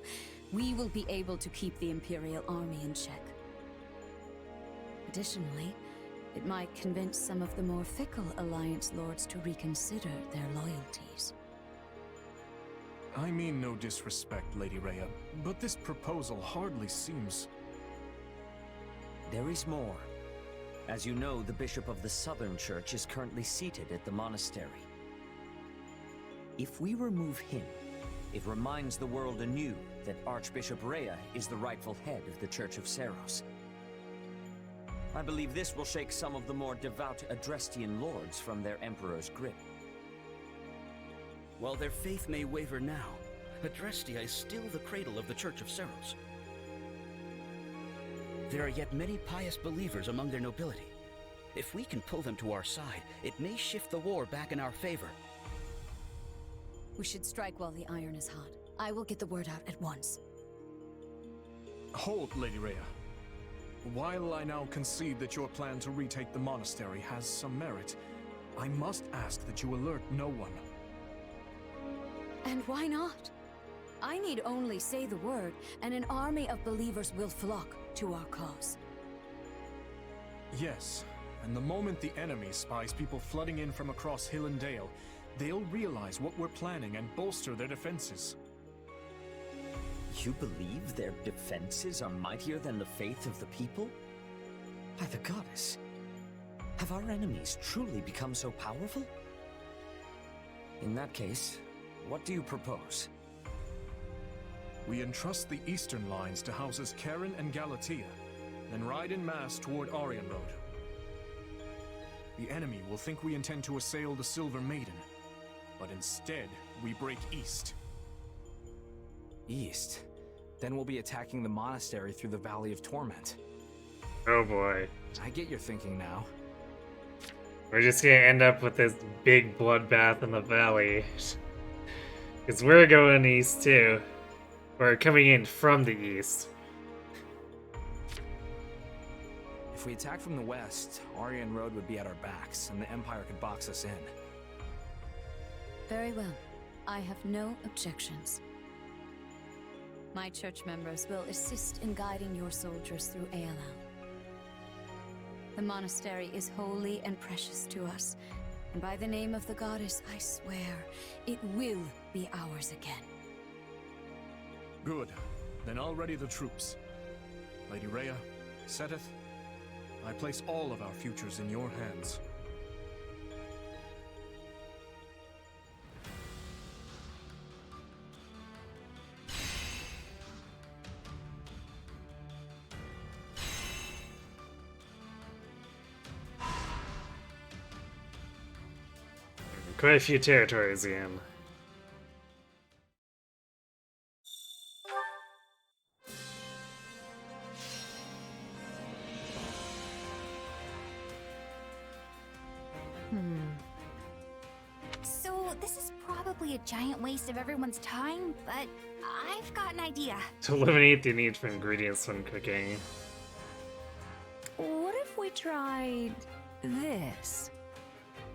we will be able to keep the Imperial army in check. Additionally, it might convince some of the more fickle Alliance lords to reconsider their loyalties. I mean no disrespect, Lady Rhea, but this proposal hardly seems... There is more. As you know, the Bishop of the Southern Church is currently seated at the monastery. If we remove him, it reminds the world anew that Archbishop Rhea is the rightful head of the Church of Seros. I believe this will shake some of the more devout Adrestian lords from their Emperor's grip. While their faith may waver now, Adrestia is still the cradle of the Church of Seros. There are yet many pious believers among their nobility. If we can pull them to our side, it may shift the war back in our favor. We should strike while the iron is hot. I will get the word out at once. Hold, Lady Rhea. While I now concede that your plan to retake the monastery has some merit, I must ask that you alert no one. And why not? I need only say the word, and an army of believers will flock to our cause. Yes, and the moment the enemy spies people flooding in from across Hill and Dale, they'll realize what we're planning and bolster their defenses. You believe their defenses are mightier than the faith of the people? By the goddess, have our enemies truly become so powerful? In that case, what do you propose? We entrust the eastern lines to houses Karen and Galatea, then ride en masse toward Arian Road. The enemy will think we intend to assail the Silver Maiden, but instead, we break east. East? Then we'll be attacking the monastery through the Valley of Torment. Oh boy. I get your thinking now. We're just gonna end up with this big bloodbath in the valley. Because we're going east too. We're coming in from the east. If we attack from the west, Arian Road would be at our backs, and the Empire could box us in. Very well. I have no objections. My church members will assist in guiding your soldiers through ALL. The monastery is holy and precious to us, and by the name of the goddess, I swear, it will be ours again. Good. Then I'll ready the troops. Lady Rhea, Seteth, I place all of our futures in your hands. Quite a few territories in. So, this is probably a giant waste of everyone's time, but I've got an idea. To eliminate the need for ingredients when cooking. What if we tried this?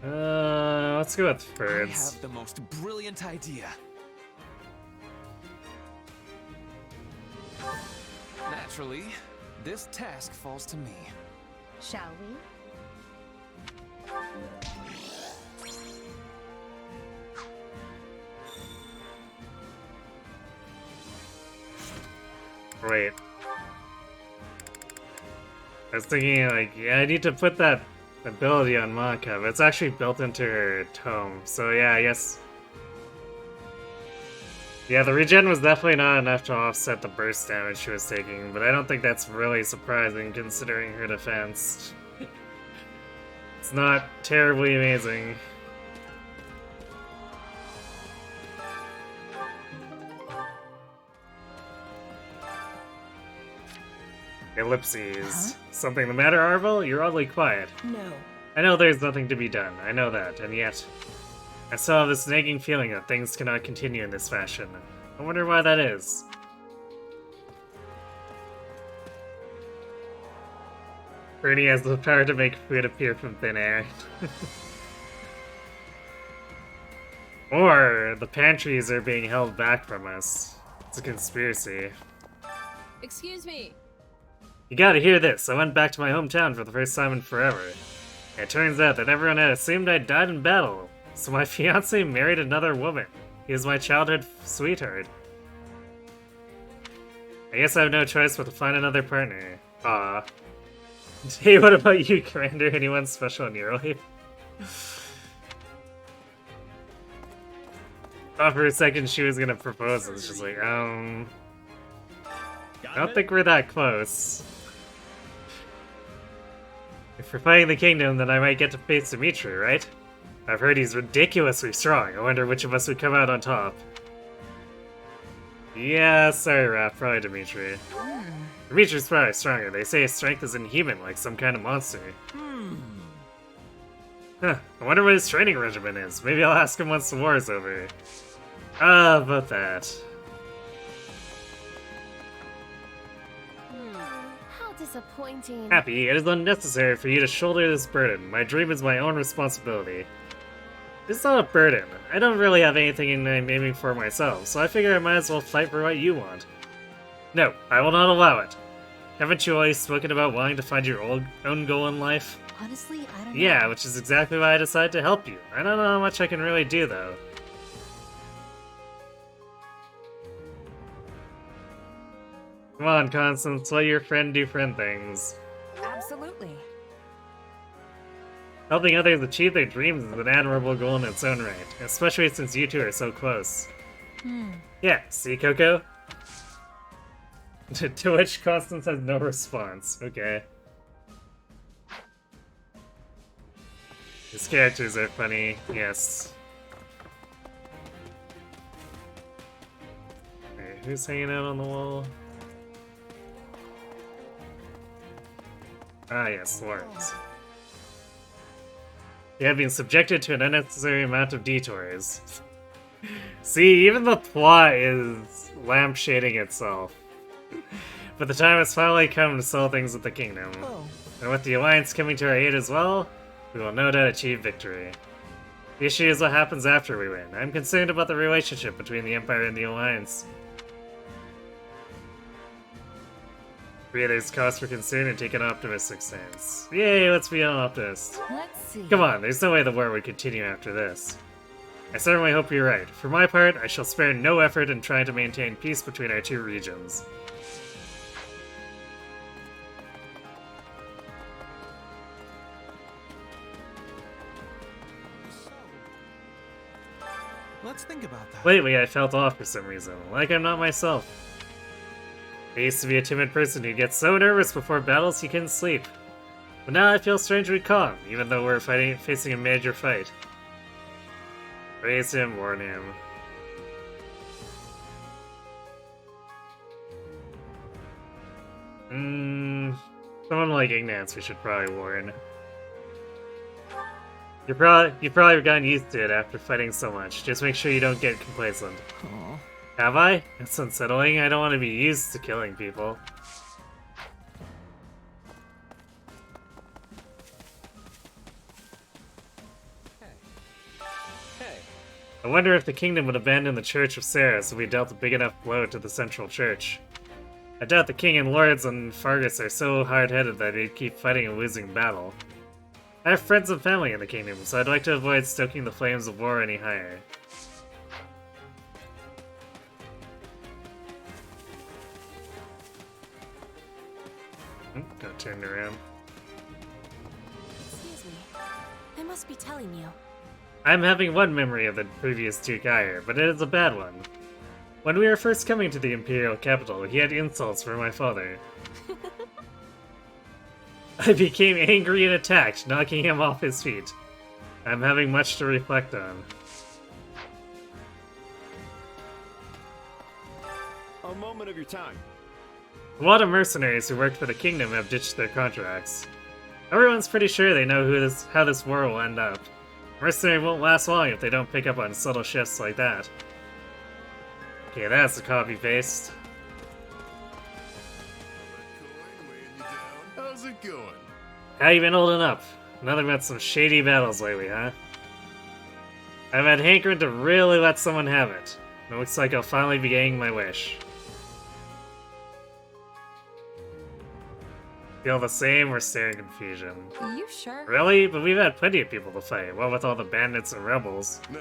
Let's go with I birds. have the most brilliant idea. Naturally, this task falls to me. Shall we? Wait. I was thinking, like, yeah, I need to put that ability on Monica, but it's actually built into her tome. So yeah, I guess... Yeah, the regen was definitely not enough to offset the burst damage she was taking, but I don't think that's really surprising considering her defense. It's not terribly amazing. Ellipses. Huh? Something the matter, Arvel? You're oddly quiet. No. I know there's nothing to be done, I know that, and yet... I still have this nagging feeling that things cannot continue in this fashion. I wonder why that is. Bernie has the power to make food appear from thin air. Or the pantries are being held back from us. It's a conspiracy. Excuse me. You gotta hear this. I went back to my hometown for the first time in forever. It turns out that everyone had assumed I died in battle, so my fiancé married another woman. He was my childhood sweetheart. I guess I have no choice but to find another partner. Aw. Hey, what about you, Commander? Anyone special in your life? Thought for a second she was gonna propose. It's just like, I don't think we're that close. If we're fighting the kingdom, then I might get to face Dimitri, right? I've heard he's ridiculously strong. I wonder which of us would come out on top. Yeah, sorry, Raph. Probably Dimitri. Dimitri's probably stronger. They say his strength is inhuman, like some kind of monster. Huh. I wonder what his training regimen is. Maybe I'll ask him once the war is over. About that. How disappointing. Happy, it is unnecessary for you to shoulder this burden. My dream is my own responsibility. It's not a burden. I don't really have anything I'm aiming for myself, so I figure I might as well fight for what you want. No, I will not allow it. Haven't you always spoken about wanting to find your own goal in life? Honestly, I don't know. Yeah, which is exactly why I decided to help you. I don't know how much I can really do, though. Come on, Constance, let your friend do friend things. Absolutely. Helping others achieve their dreams is an admirable goal in its own right, especially since you two are so close. Yeah, see, Coco? To which Constance has no response. Okay. His characters are funny, yes. Alright, who's hanging out on the wall? Ah, yes, Lawrence. You have been subjected to an unnecessary amount of detours. See, even the plot is lampshading itself. But the time has finally come to settle things with the kingdom. And with the Alliance coming to our aid as well, we will no doubt achieve victory. The issue is what happens after we win. I'm concerned about the relationship between the Empire and the Alliance. There's cause for concern and take an optimistic stance. Yay, let's be an optimist. Let's see. Come on, there's no way the war would continue after this. I certainly hope you're right. For my part, I shall spare no effort in trying to maintain peace between our two regions. Let's think about that. Lately, I felt off for some reason, like I'm not myself. I used to be a timid person who gets so nervous before battles he couldn't sleep. But now I feel strangely calm, even though we're facing a major fight. Raise him, warn him. Someone like Ignatz we should probably warn. You've probably gotten used to it after fighting so much. Just make sure you don't get complacent. Aww. Have I? That's unsettling. I don't want to be used to killing people. Hey. I wonder if the kingdom would abandon the Church of Ceres if we dealt a big enough blow to the Central Church. I doubt the king and lords and Fargus are so hard-headed that they'd keep fighting a losing battle. I have friends and family in the kingdom, so I'd like to avoid stoking the flames of war any higher. Got turned around. Excuse me. I must be telling you. I'm having one memory of the previous Duke Ire, but it is a bad one. When we were first coming to the Imperial capital, he had insults for my father. I became angry and attacked, knocking him off his feet. I'm having much to reflect on. A moment of your time. A lot of mercenaries who work for the kingdom have ditched their contracts. Everyone's pretty sure they know how this war will end up. Mercenary won't last long if they don't pick up on subtle shifts like that. Okay, that's a copy-paste. How's it going? How you been holding up? Nothing but some shady battles lately, huh? I've had hankering to really let someone have it. It looks like I'll finally be getting my wish. Feel the same or stare in confusion? You sure? Really? But we've had plenty of people to fight, what with all the bandits and rebels. Nah.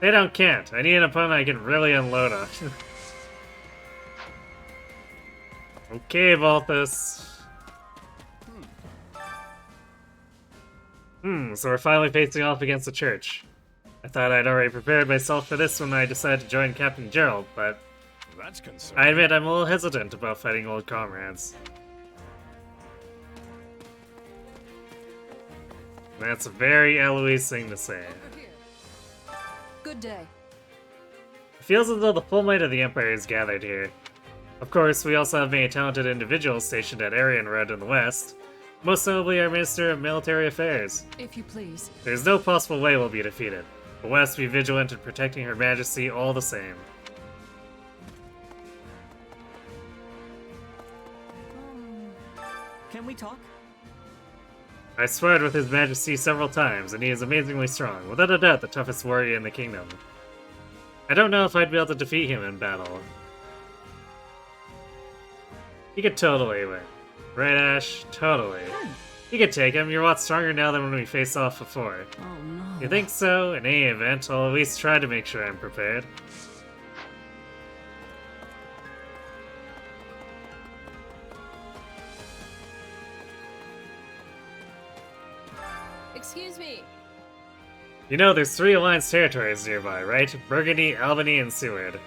They don't count. I need an opponent I can really unload on. Okay, Volthus. So we're finally facing off against the church. I thought I'd already prepared myself for this when I decided to join Captain Gerald, but That's concerning. I admit I'm a little hesitant about fighting old comrades. That's a very Eloise thing to say. Good day. It feels as though the full might of the Empire is gathered here. Of course, we also have many talented individuals stationed at Arian Road in the west, most notably our Minister of Military Affairs. If you please. There's no possible way we'll be defeated, but we'll have to be vigilant in protecting Her Majesty all the same. Can we talk? I sparred with His Majesty several times, and he is amazingly strong, without a doubt the toughest warrior in the kingdom. I don't know if I'd be able to defeat him in battle. You could totally win. Right, Ash? Totally. You could take him, you're a lot stronger now than when we faced off before. Oh no. You think so? In any event, I'll at least try to make sure I'm prepared. Excuse me. You know, there's 3 Alliance territories nearby, right? Burgundy, Albany, and Seward.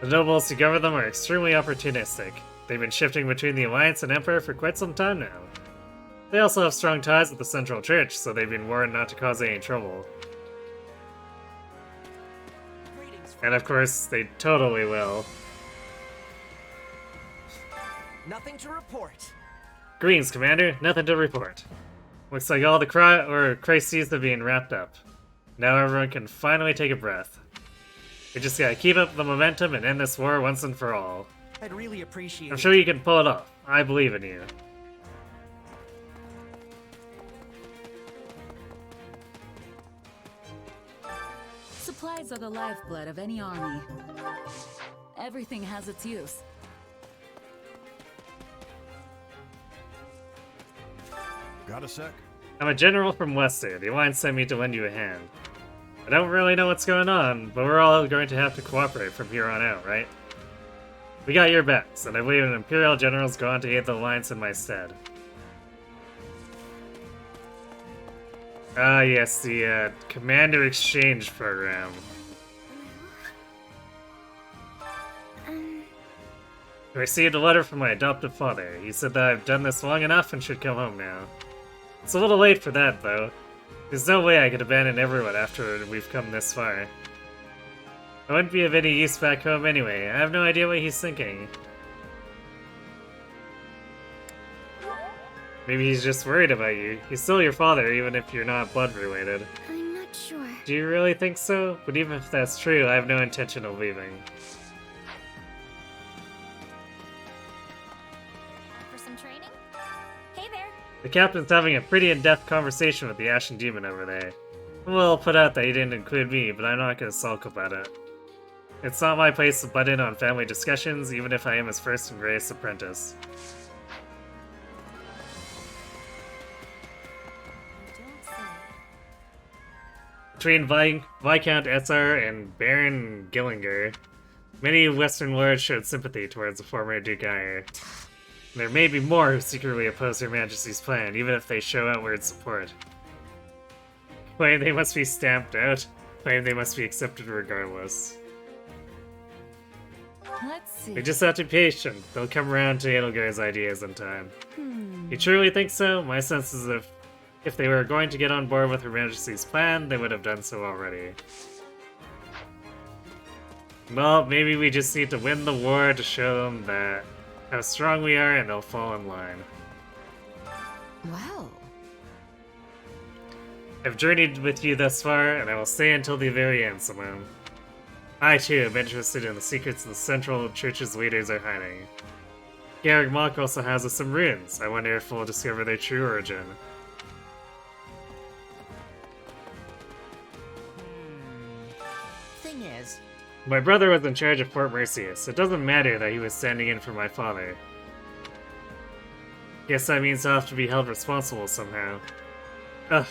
The nobles who govern them are extremely opportunistic. They've been shifting between the Alliance and Empire for quite some time now. They also have strong ties with the Central Church, so they've been warned not to cause any trouble. And of course, they totally will. Nothing to report. Greetings, Commander. Nothing to report. Looks like all the crises have been wrapped up. Now everyone can finally take a breath. We just gotta keep up the momentum and end this war once and for all. I'd really appreciate I'm sure you can pull it off. I believe in you. Supplies are the lifeblood of any army. Everything has its use. Got a sec? I'm a general from Wester. The Alliance sent me to lend you a hand. I don't really know what's going on, but we're all going to have to cooperate from here on out, right? We got your backs, and I believe an Imperial General's gone to aid the Alliance in my stead. Ah, yes, the Commander Exchange Program. I received a letter from my adoptive father. He said that I've done this long enough and should come home now. It's a little late for that, though. There's no way I could abandon everyone after we've come this far. I wouldn't be of any use back home anyway. I have no idea what he's thinking. Maybe he's just worried about you. He's still your father, even if you're not blood related. I'm not sure. Do you really think so? But even if that's true, I have no intention of leaving. For some training? Hey there. The captain's having a pretty in-depth conversation with the Ashen Demon over there. Well, put out that he didn't include me, but I'm not gonna sulk about it. It's not my place to butt in on family discussions, even if I am his first and greatest apprentice. Between Viscount Essar and Baron Gillinger, many Western lords showed sympathy towards the former Duke Eyre. There may be more who secretly oppose Her Majesty's plan, even if they show outward support. Claim they must be stamped out, claim they must be accepted regardless. Let's see. We just have to be patient. They'll come around to Edelgar's ideas in time. You truly think so? My sense is if they were going to get on board with Her Majesty's plan, they would have done so already. Well, maybe we just need to win the war to show them that how strong we are and they'll fall in line. Well. I've journeyed with you thus far, and I will stay until the very end, Simone. I, too, am interested in the secrets the Central Church's leaders are hiding. Garrick Mach also has some runes. I wonder if we'll discover their true origin. Thing is, My brother was in charge of Port Mercius. It doesn't matter that he was standing in for my father. Guess that means I'll have to be held responsible somehow. Ugh,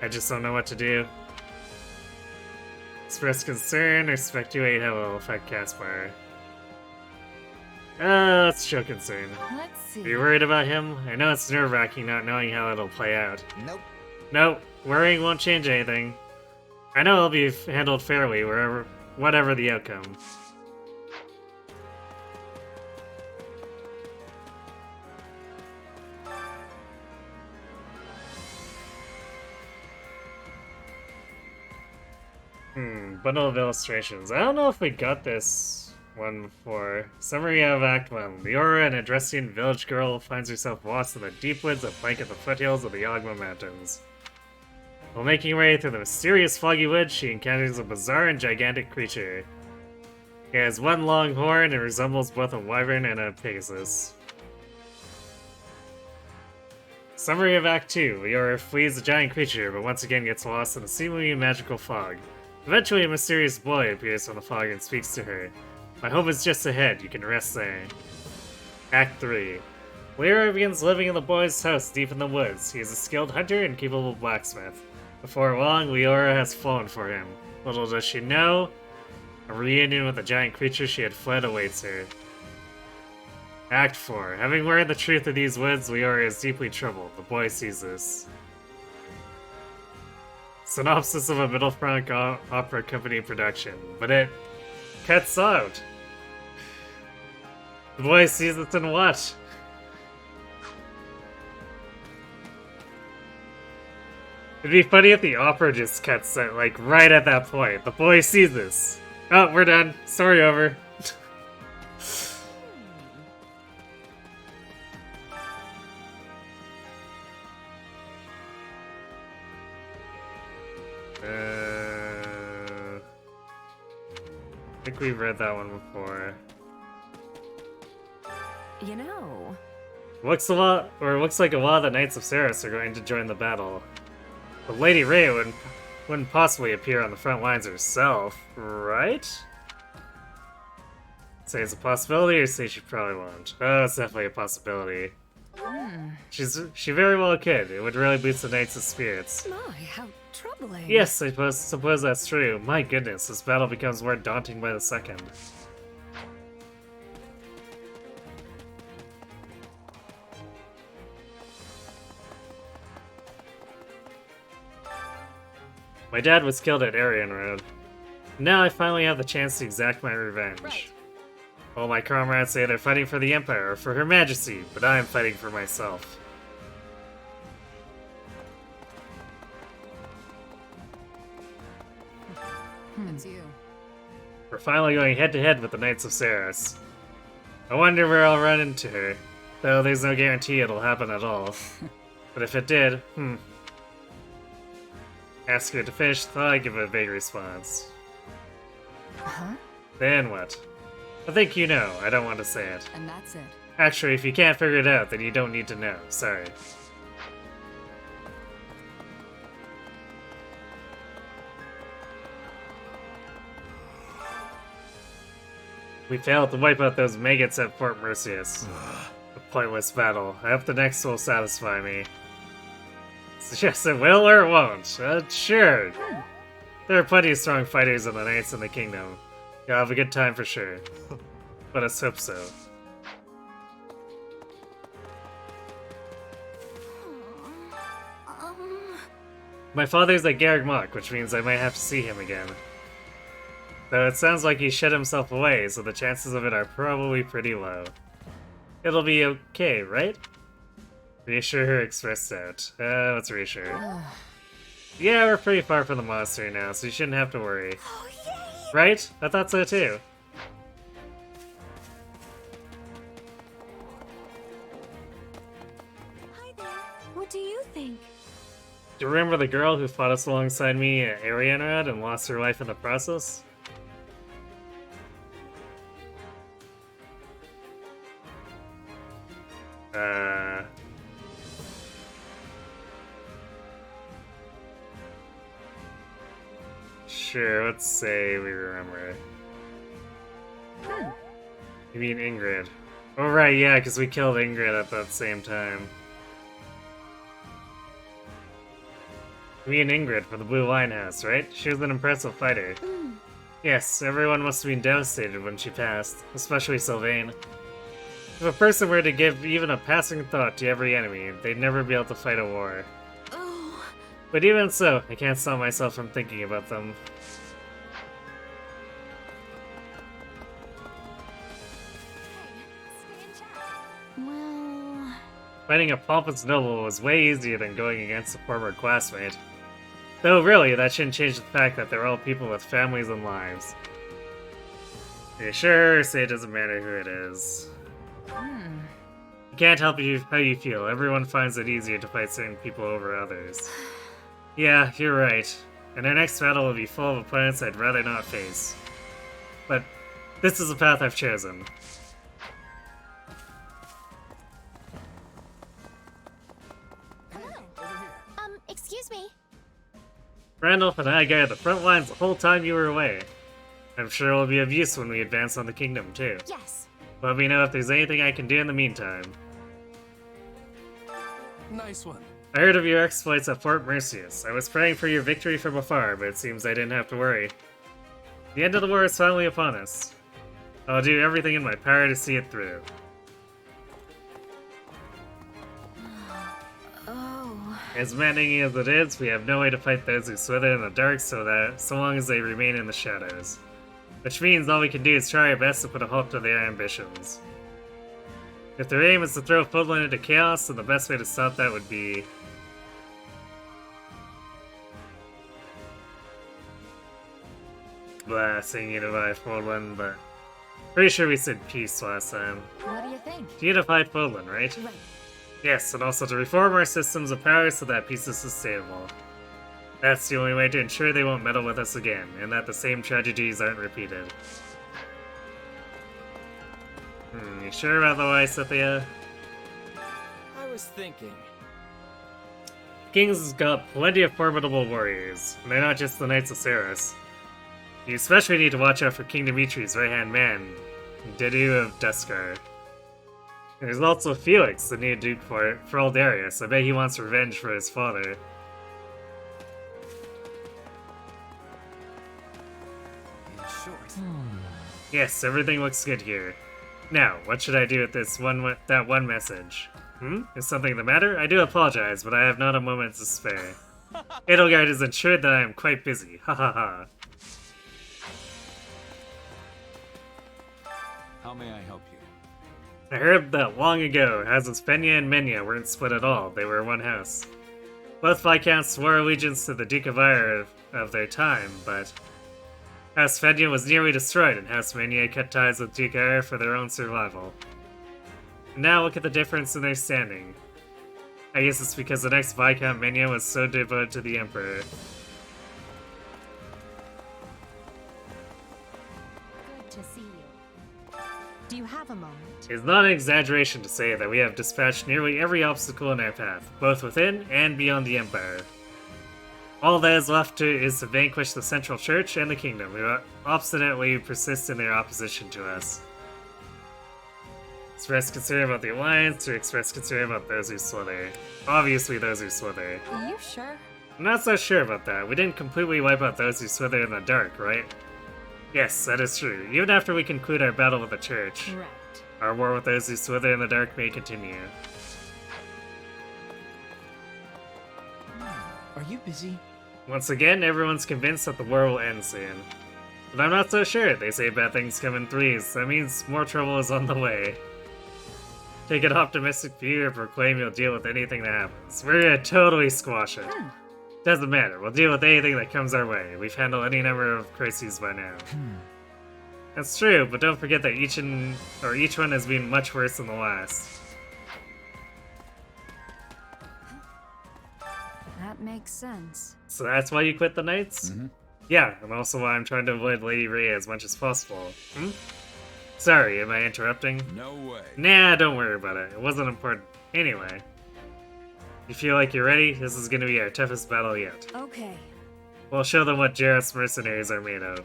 I just don't know what to do. Express concern or speculate how it will affect Caspar. Let's show concern. Let's see. Are you worried about him? I know it's nerve-wracking not knowing how it'll play out. Nope. Nope, worrying won't change anything. I know it'll be handled fairly whatever the outcome. Bundle of illustrations. I don't know if we got this one before. Summary of Act 1. Leora, an Adressian village girl, finds herself lost in the deep woods that flank the foothills of the Yagma Mountains. While making her way through the mysterious foggy woods, she encounters a bizarre and gigantic creature. It has one long horn and resembles both a wyvern and a pegasus. Summary of Act 2. Leora flees the giant creature, but once again gets lost in a seemingly magical fog. Eventually, a mysterious boy appears from the fog and speaks to her. My home is just ahead. You can rest there. Act 3. Leora begins living in the boy's house deep in the woods. He is a skilled hunter and capable blacksmith. Before long, Leora has flown for him. Little does she know, a reunion with the giant creature she had fled awaits her. Act 4. Having learned the truth of these woods, Leora is deeply troubled. The boy sees this. Synopsis of a Middle-Franc opera company production, but it cuts out. The boy sees it and what? It'd be funny if the opera just cuts out, like, right at that point. The boy sees this. Oh, we're done. Story over. I think we've read that one before. You know... Looks like a lot of the Knights of Ceres are going to join the battle. But Lady Ray wouldn't possibly appear on the front lines herself, right? Say it's a possibility, or say she probably won't? Oh, it's definitely a possibility. She very well could. It would really boost the Knights' spirits. My, how troubling. Yes, I suppose that's true. My goodness, this battle becomes more daunting by the second. My dad was killed at Arian Road. Now I finally have the chance to exact my revenge. Right. All my comrades say they're fighting for the Empire or for Her Majesty, but I am fighting for myself. It's you. We're finally going head-to-head with the Knights of Ceres. I wonder where I'll run into her, though there's no guarantee it'll happen at all. But if it did, Ask her to finish the thought, give a vague response. Huh? Then what? I think you know, I don't want to say it. And that's it. Actually, if you can't figure it out, then you don't need to know. Sorry. We failed to wipe out those maggots at Fort Mercius. A pointless battle. I hope the next will satisfy me. Suggest it will or it won't. Sure. There are plenty of strong fighters in the Knights in the Kingdom. You'll have a good time for sure. Let us hope so. My father's at Garrick Mach, which means I might have to see him again. Though it sounds like he shut himself away, so the chances of it are probably pretty low. It'll be okay, right? Reassure her, express doubt. Let's reassure her. Yeah, we're pretty far from the monastery now, so you shouldn't have to worry. Oh, yay! Right? I thought so too. do you think? Do you remember the girl who fought us alongside me at Arianrad and lost her life in the process? Sure, let's say we remember. You mean Ingrid? Oh right, yeah, because we killed Ingrid at that same time. Me and Ingrid from the Blue Lion House, right? She was an impressive fighter. Yes, everyone must have been devastated when she passed, especially Sylvain. If a person were to give even a passing thought to every enemy, they'd never be able to fight a war. But even so, I can't stop myself from thinking about them. Well... Fighting a pompous noble was way easier than going against a former classmate. Though really, that shouldn't change the fact that they're all people with families and lives. You sure say it doesn't matter who it is. You can't help how you feel. Everyone finds it easier to fight certain people over others. Yeah, you're right. And our next battle will be full of opponents I'd rather not face. But this is the path I've chosen. Excuse me. Randolph and I guarded the front lines the whole time you were away. I'm sure it will be of use when we advance on the kingdom, too. Yes. Let me know if there's anything I can do in the meantime. Nice one. I heard of your exploits at Fort Mercius. I was praying for your victory from afar, but it seems I didn't have to worry. The end of the war is finally upon us. I'll do everything in my power to see it through. As maddening as it is, we have no way to fight those who slither in the dark so long as they remain in the shadows. Which means all we can do is try our best to put a halt to their ambitions. If their aim is to throw Fodlan into chaos, then the best way to stop that would be... saying unify Fodlan, but... Pretty sure we said peace last time. What do you think? To unify Fodlan, right? Right. Yes, and also to reform our systems of power so that peace is sustainable. That's the only way to ensure they won't meddle with us again, and that the same tragedies aren't repeated. You sure about the way, Cynthia? I was thinking. King's got plenty of formidable warriors, and they're not just the Knights of Saros. You especially need to watch out for King Dimitri's right-hand man, Dedu of Deskar. There's also Felix, the new Duke for Aldarius. I bet he wants revenge for his father. In short. Yes, everything looks good here. Now, what should I do with that one message? Is something the matter? I do apologize, but I have not a moment to spare. Edelgard is ensured that I am quite busy. Ha ha ha. How may I help you? I heard that long ago, Houses Fenya and Menya weren't split at all, they were one house. Both Viscounts swore allegiance to the Duke of Ire of their time, but House Fenya was nearly destroyed and House Menya cut ties with Duke Ire for their own survival. And now look at the difference in their standing. I guess it's because the next Viscount Menya was so devoted to the Emperor. Good to see you. Do you have a moment? It's not an exaggeration to say that we have dispatched nearly every obstacle in our path, both within and beyond the Empire. All that is left is to vanquish the Central Church and the Kingdom, who obstinately persist in their opposition to us. Express concern about the Alliance, or express concern about those who slither. Obviously those who slither. Are you sure? I'm not so sure about that. We didn't completely wipe out those who slither in the dark, right? Yes, that is true. Even after we conclude our battle with the Church. Right. Our war with those who slither in the dark may continue. Are you busy? Once again, everyone's convinced that the war will end soon. But I'm not so sure. They say bad things come in threes. That means more trouble is on the way. Take an optimistic view or proclaim you'll deal with anything that happens. We're gonna totally squash it. Doesn't matter. We'll deal with anything that comes our way. We've handled any number of crises by now. That's true, but don't forget that each one has been much worse than the last. That makes sense. So that's why you quit the Knights? Yeah, and also why I'm trying to avoid Lady Rhea as much as possible. Sorry, am I interrupting? No way. Nah, don't worry about it. It wasn't important. Anyway. You feel like you're ready? This is gonna be our toughest battle yet. Okay. We'll show them what Jareth's mercenaries are made of.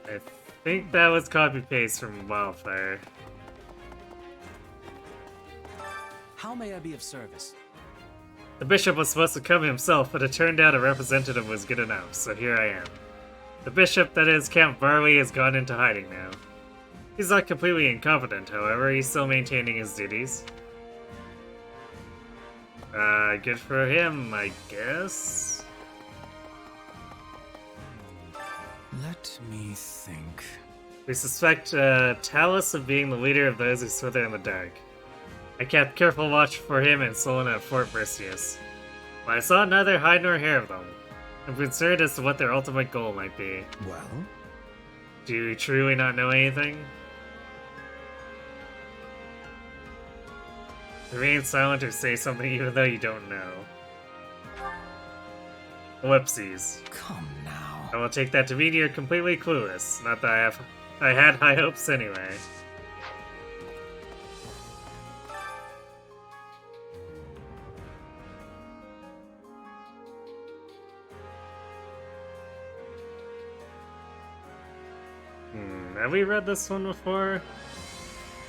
I think that was copy-paste from Wildfire. How may I be of service? The bishop was supposed to come himself, but it turned out a representative was good enough, so here I am. The bishop, that is, Count Varley, has gone into hiding now. He's not completely incompetent, however, he's still maintaining his duties. Good for him, I guess? Let me think. We suspect Talus of being the leader of those who slither in the dark. I kept careful watch for him and Solon at Fort Perseus, but I saw neither hide nor hair of them. I'm concerned as to what their ultimate goal might be. Well? Do you truly not know anything? Remain silent or say something even though you don't know. Whoopsies. Come now. I will take that to mean you're completely clueless. Not that I had high hopes anyway. Have we read this one before?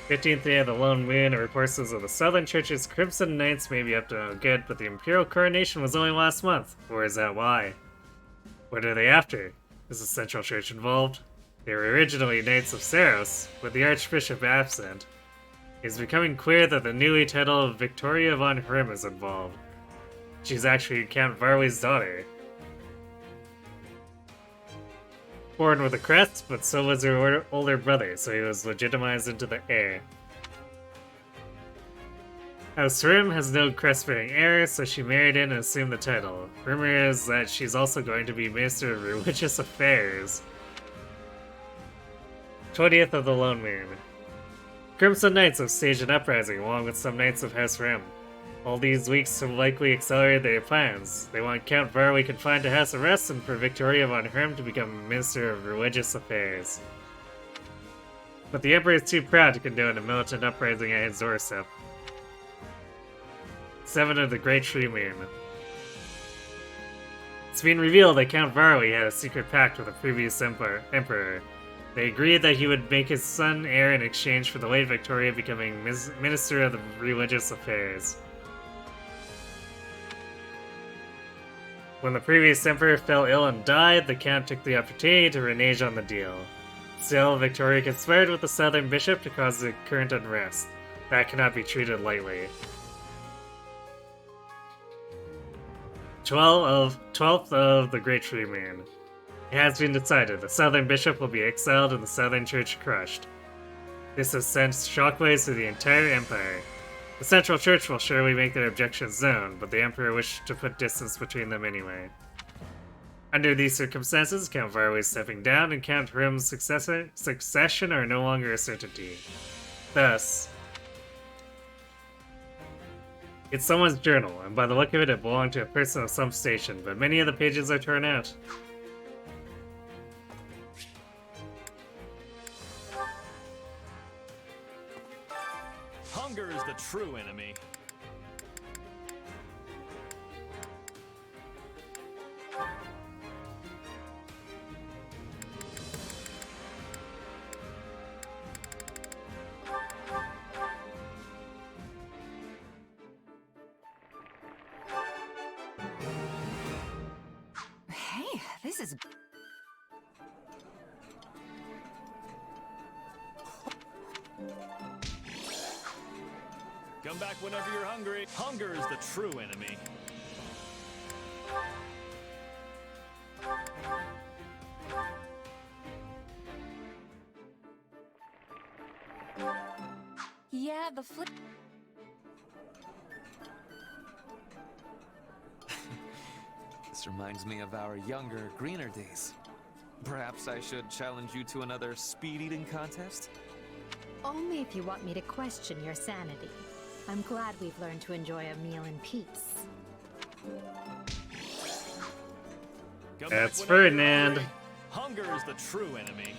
15th day of the Lone Moon, it reports of the Southern Church's Crimson Knights may be up to no good, but the Imperial coronation was only last month. Or is that why? What are they after? Is the Central Church involved? They were originally Knights of Saros, with the Archbishop absent. It is becoming clear that the newly titled Victoria von Hrim is involved. She's actually Count Varley's daughter. Born with a crest, but so was her older brother, so he was legitimized into the heir. House Hrim has no crest-bearing heir, so she married in and assumed the title. Rumor is that she's also going to be Minister of Religious Affairs. 20th of the Lone Moon. Crimson Knights have staged an uprising along with some Knights of House Hrim. All these weeks have likely accelerated their plans. They want Count Varley confined to house arrest and for Victoria von Hrim to become Minister of Religious Affairs. But the Emperor is too proud to condone a militant uprising at his doorstep. 7 of the Great Tree Moon. It's been revealed that Count Varley had a secret pact with a previous emperor. They agreed that he would make his son heir in exchange for the late Victoria becoming Minister of the Religious Affairs. When the previous emperor fell ill and died, the count took the opportunity to renege on the deal. Still, Victoria conspired with the southern bishop to cause the current unrest. That cannot be treated lightly. 12th of the Great Tree Moon. It has been decided the southern bishop will be exiled and the southern church crushed. This has sent shockwaves through the entire empire. The Central Church will surely make their objections known, but the Emperor wished to put distance between them anyway. Under these circumstances, Count Varley is stepping down and Count Hrim's succession are no longer a certainty. Thus, it's someone's journal, and by the look of it, it belonged to a person of some station, but many of the pages are torn out. Hunger is the true enemy. Hey, this is... Come back whenever you're hungry. Hunger is the true enemy. Yeah, the flip... This reminds me of our younger, greener days. Perhaps I should challenge you to another speed eating contest? Only if you want me to question your sanity. I'm glad we've learned to enjoy a meal in peace. That's Ferdinand. Hunger is the true enemy.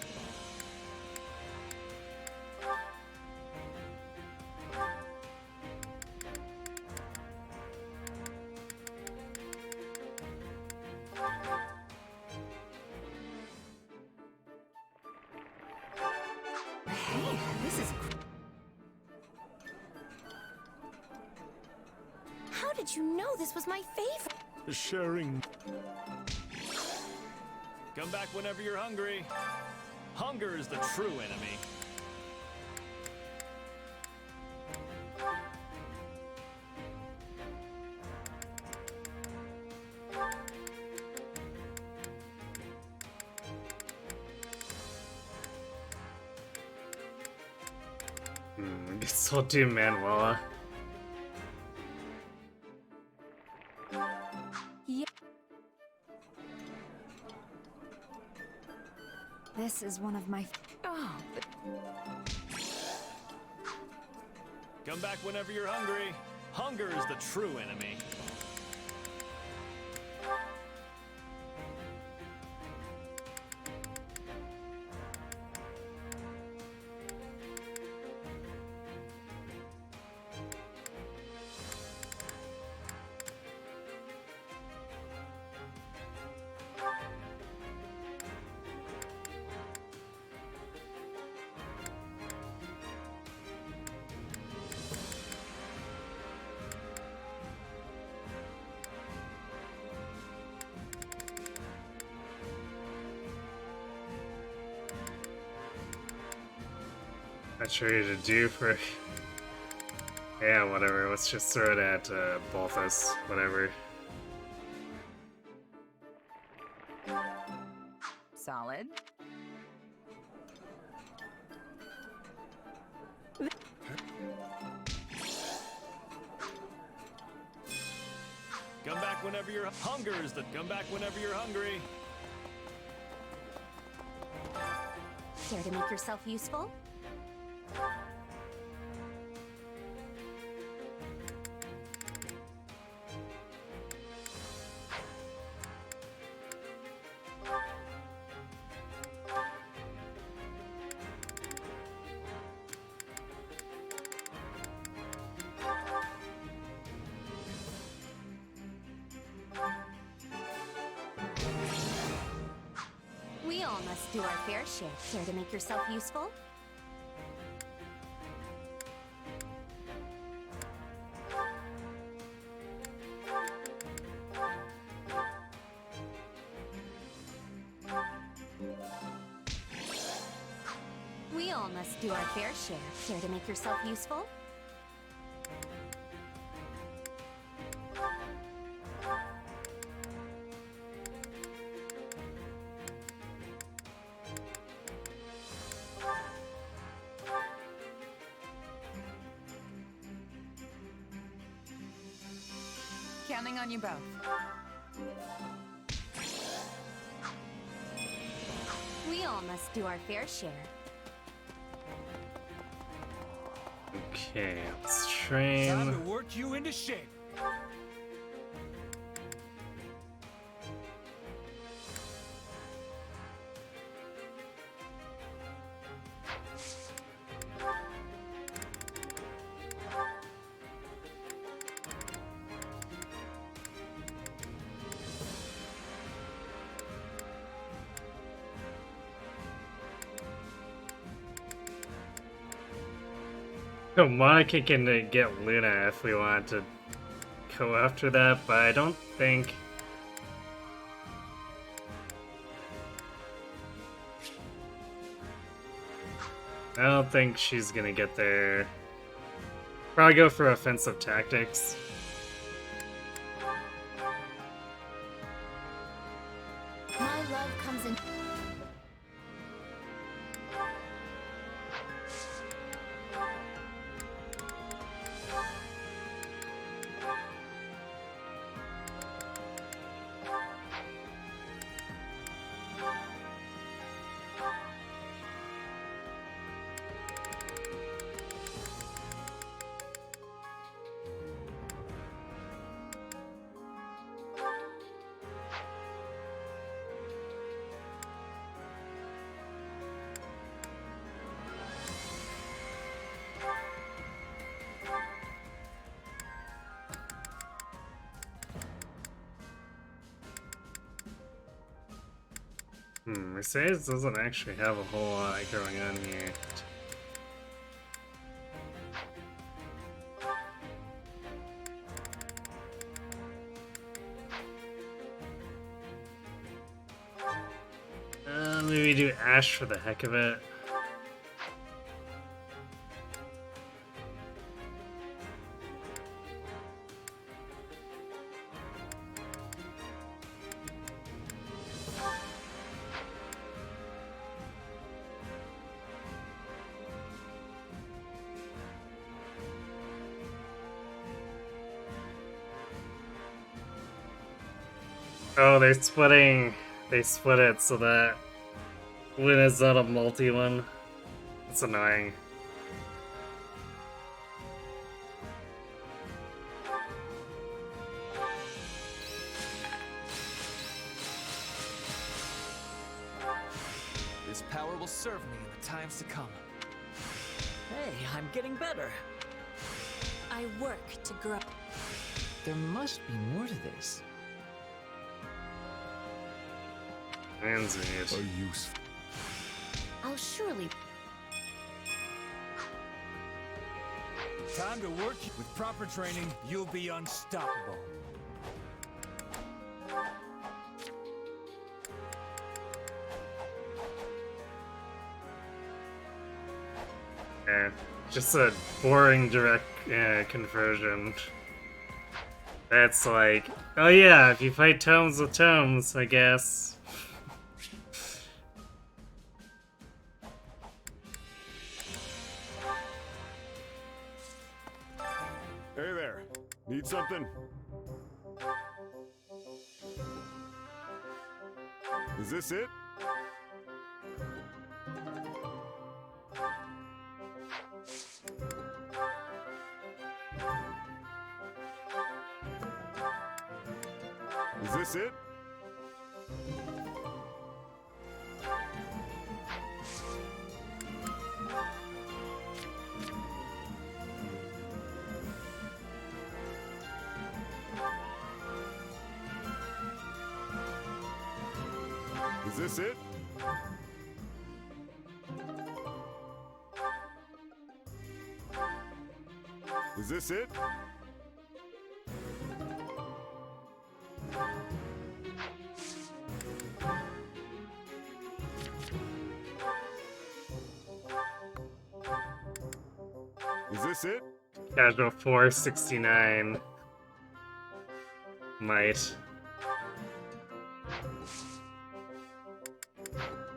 Hey, this is. How did you know this was my favorite? Sharing. Come back whenever you're hungry. Hunger is the true enemy. I guess we'll do Manuela. Yeah. This is one of my. Oh, but Come back whenever you're hungry. Hunger is the true enemy. Not sure what to do for. Yeah, whatever. Let's just throw it at Balthus. Whatever. solid. Come back whenever you're hunger is the come back whenever you're hungry. Care to make yourself useful? We all must do our fair share. Care to make yourself useful? We all must do our fair share. Care to make yourself useful? Counting on you both. We all must do our fair share. Okay, let's train. Time to work you into shape. No, Monica can get Luna if we want to go after that, but I don't think. I don't think she's gonna get there. Probably go for offensive tactics. My love comes in. Mercedes doesn't actually have a whole lot going on here. Maybe do Ash for the heck of it. Oh, they're splitting. They split it so that when it's not a multi one. It's annoying. This power will serve me in the times to come. Hey, I'm getting better. I work to grow. There must be more to this. Hands it. A use. I'll surely. Time to work. With proper training, you'll be unstoppable. Just a boring direct conversion. That's like, oh yeah, if you fight tomes with tomes, I guess. Hey there. Need something? Is this it? Is this it? Is this it? Is this it? Is this it? Casual 469. Might.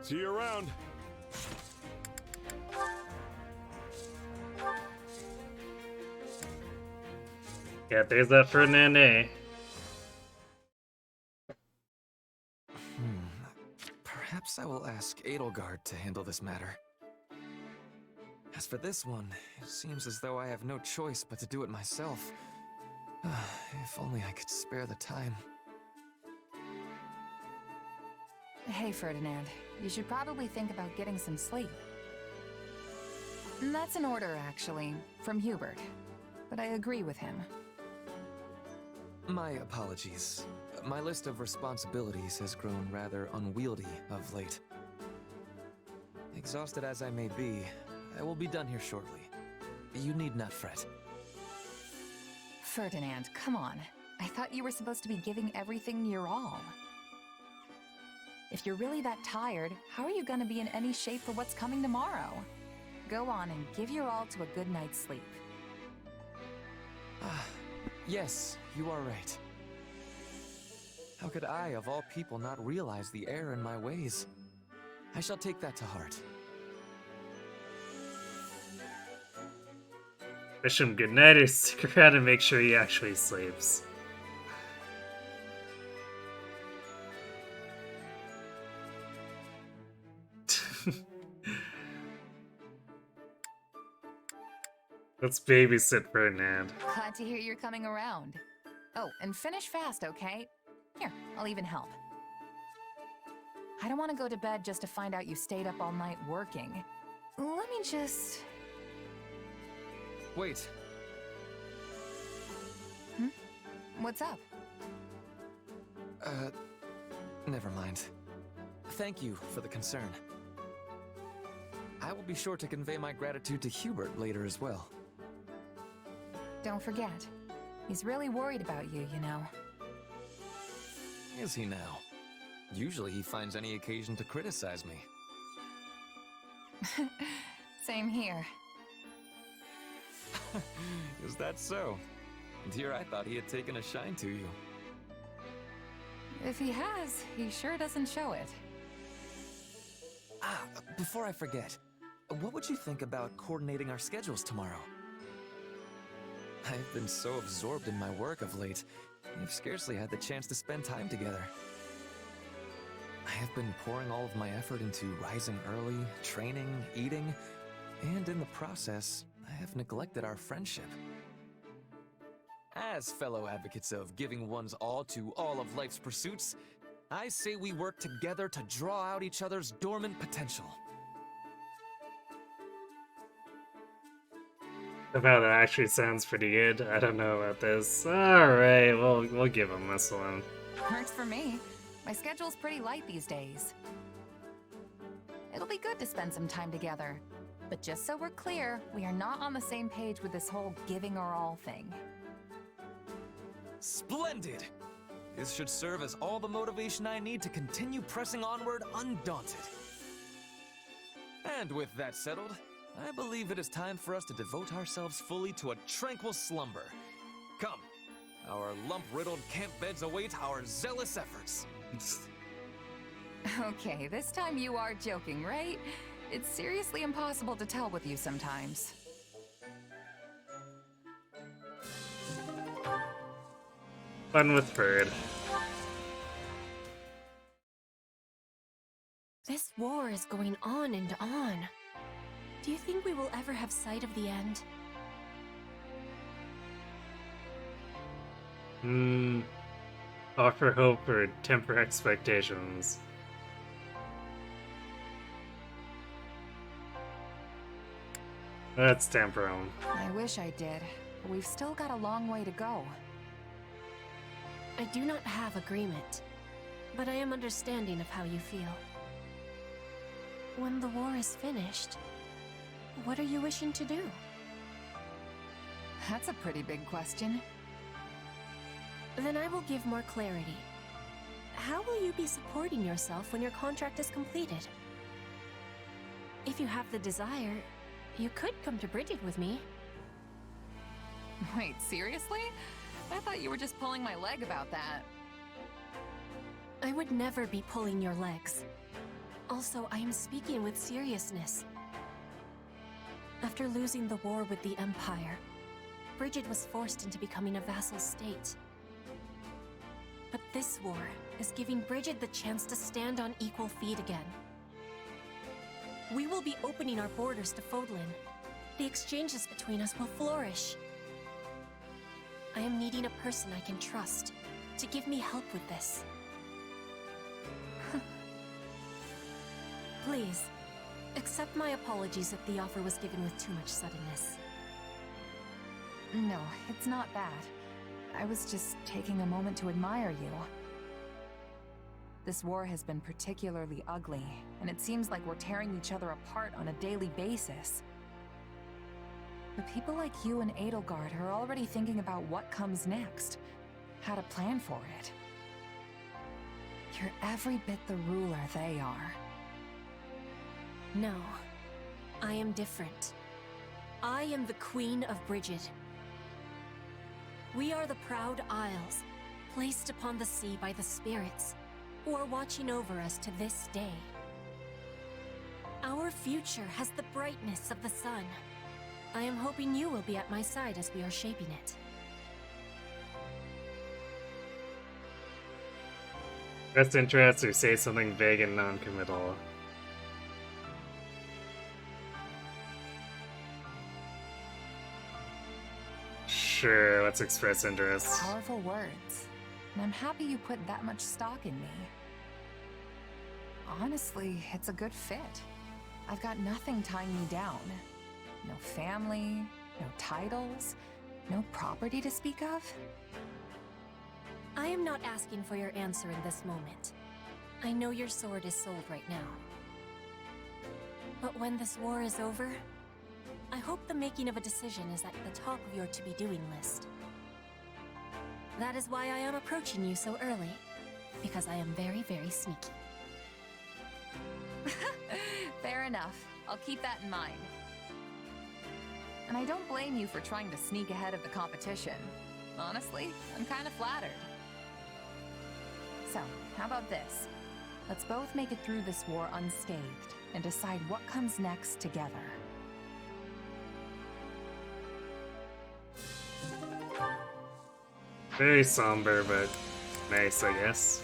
See you around. Yeah, there's that Ferdinand A. Perhaps I will ask Edelgard to handle this matter. As for this one, it seems as though I have no choice but to do it myself. If only I could spare the time. Hey, Ferdinand. You should probably think about getting some sleep. That's an order, actually, from Hubert. But I agree with him. My apologies. My list of responsibilities has grown rather unwieldy of late. Exhausted as I may be, I will be done here shortly. You need not fret. Ferdinand, come on. I thought you were supposed to be giving everything your all. If you're really that tired, how are you gonna be in any shape for what's coming tomorrow? Go on and give your all to a good night's sleep. Yes, you are right. How could I, of all people, not realize the error in my ways? I shall take that to heart. Wish him good night or stick around and make sure he actually sleeps. Let's babysit Ferdinand. Glad to hear you're coming around. Oh, and finish fast, okay? Here, I'll even help. I don't want to go to bed just to find out you stayed up all night working. Let me just... Wait. What's up? Never mind. Thank you for the concern. I will be sure to convey my gratitude to Hubert later as well. Don't forget, he's really worried about you, you know. Is he now? Usually he finds any occasion to criticize me. Same here. Is that so? Dear, I thought he had taken a shine to you. If he has, he sure doesn't show it. Ah, before I forget, what would you think about coordinating our schedules tomorrow? I've been so absorbed in my work of late, we've scarcely had the chance to spend time together. I have been pouring all of my effort into rising early, training, eating, and in the process, I have neglected our friendship. As fellow advocates of giving one's all to all of life's pursuits, I say we work together to draw out each other's dormant potential. Somehow that actually sounds pretty good. I don't know about this. Alright, we'll give him this one. Works for me. My schedule's pretty light these days. It'll be good to spend some time together. But just so we're clear, we are not on the same page with this whole giving our all thing. Splendid! This should serve as all the motivation I need to continue pressing onward undaunted. And with that settled, I believe it is time for us to devote ourselves fully to a tranquil slumber. Come, our lump-riddled camp beds await our zealous efforts. Okay, this time you are joking, right? It's seriously impossible to tell with you sometimes. Fun with Bird. This war is going on and on. Do you think we will ever have sight of the end? Offer hope or temper expectations. Let's temper them. I wish I did, but we've still got a long way to go. I do not have agreement, but I am understanding of how you feel. When the war is finished, what are you wishing to do? That's a pretty big question. Then I will give more clarity. How will you be supporting yourself when your contract is completed? If you have the desire, you could come to Bridget with me. Wait, seriously? I thought you were just pulling my leg about that. I would never be pulling your legs. Also, I am speaking with seriousness. After losing the war with the Empire, Bridget was forced into becoming a vassal state. But this war is giving Bridget the chance to stand on equal feet again. We will be opening our borders to Fodlan. The exchanges between us will flourish. I am needing a person I can trust to give me help with this. Please, accept my apologies if the offer was given with too much suddenness. No, it's not that. I was just taking a moment to admire you. This war has been particularly ugly, and it seems like we're tearing each other apart on a daily basis. But people like you and Edelgard are already thinking about what comes next, how to plan for it. You're every bit the ruler they are. No, I am different. I am the Queen of Bridget. We are the proud Isles, placed upon the sea by the spirits, who are watching over us to this day. Our future has the brightness of the sun. I am hoping you will be at my side as we are shaping it. Best interest or say something vague and non-committal. Sure, let's express interest. Powerful words. And I'm happy you put that much stock in me. Honestly, it's a good fit. I've got nothing tying me down. No family, no titles, no property to speak of. I am not asking for your answer in this moment. I know your sword is sold right now. But when this war is over, I hope the making of a decision is at the top of your to-be-doing list. That is why I am approaching you so early, because I am very, very sneaky. Fair enough. I'll keep that in mind. And I don't blame you for trying to sneak ahead of the competition. Honestly, I'm kind of flattered. So, how about this? Let's both make it through this war unscathed and decide what comes next together. Very somber, but nice, I guess.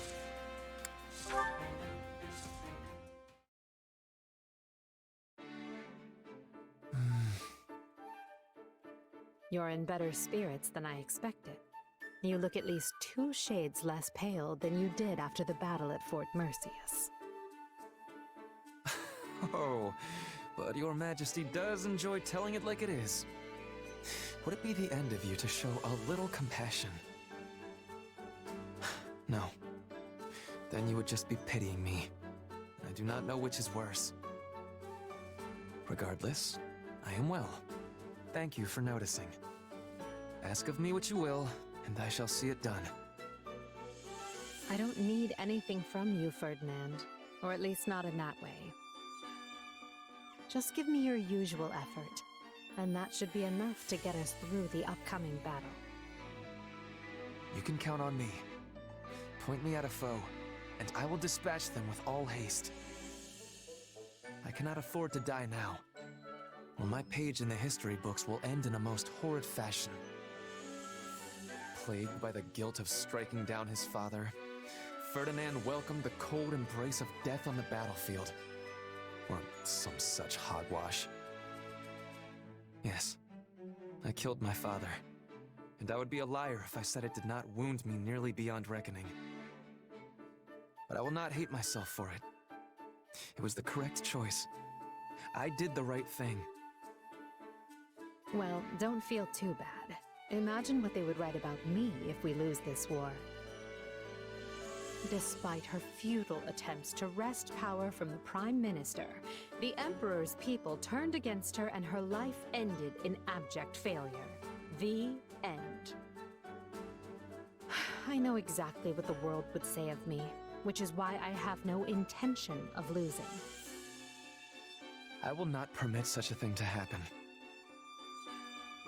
You're in better spirits than I expected. You look at least 2 shades less pale than you did after the battle at Fort Mercius. Oh, but your majesty does enjoy telling it like it is. Would it be the end of you to show a little compassion? No. Then you would just be pitying me. I do not know which is worse. Regardless, I am well. Thank you for noticing. Ask of me what you will, and I shall see it done. I don't need anything from you, Ferdinand. Or at least not in that way. Just give me your usual effort, and that should be enough to get us through the upcoming battle. You can count on me. Point me at a foe, and I will dispatch them with all haste. I cannot afford to die now, or my page in the history books will end in a most horrid fashion. Plagued by the guilt of striking down his father, Ferdinand welcomed the cold embrace of death on the battlefield. Or some such hogwash. Yes, I killed my father. And I would be a liar if I said it did not wound me nearly beyond reckoning. But I will not hate myself for it. It was the correct choice. I did the right thing. Well, don't feel too bad. Imagine what they would write about me if we lose this war. Despite her futile attempts to wrest power from the Prime Minister, the Emperor's people turned against her and her life ended in abject failure. The end. I know exactly what the world would say of me, which is why I have no intention of losing. I will not permit such a thing to happen.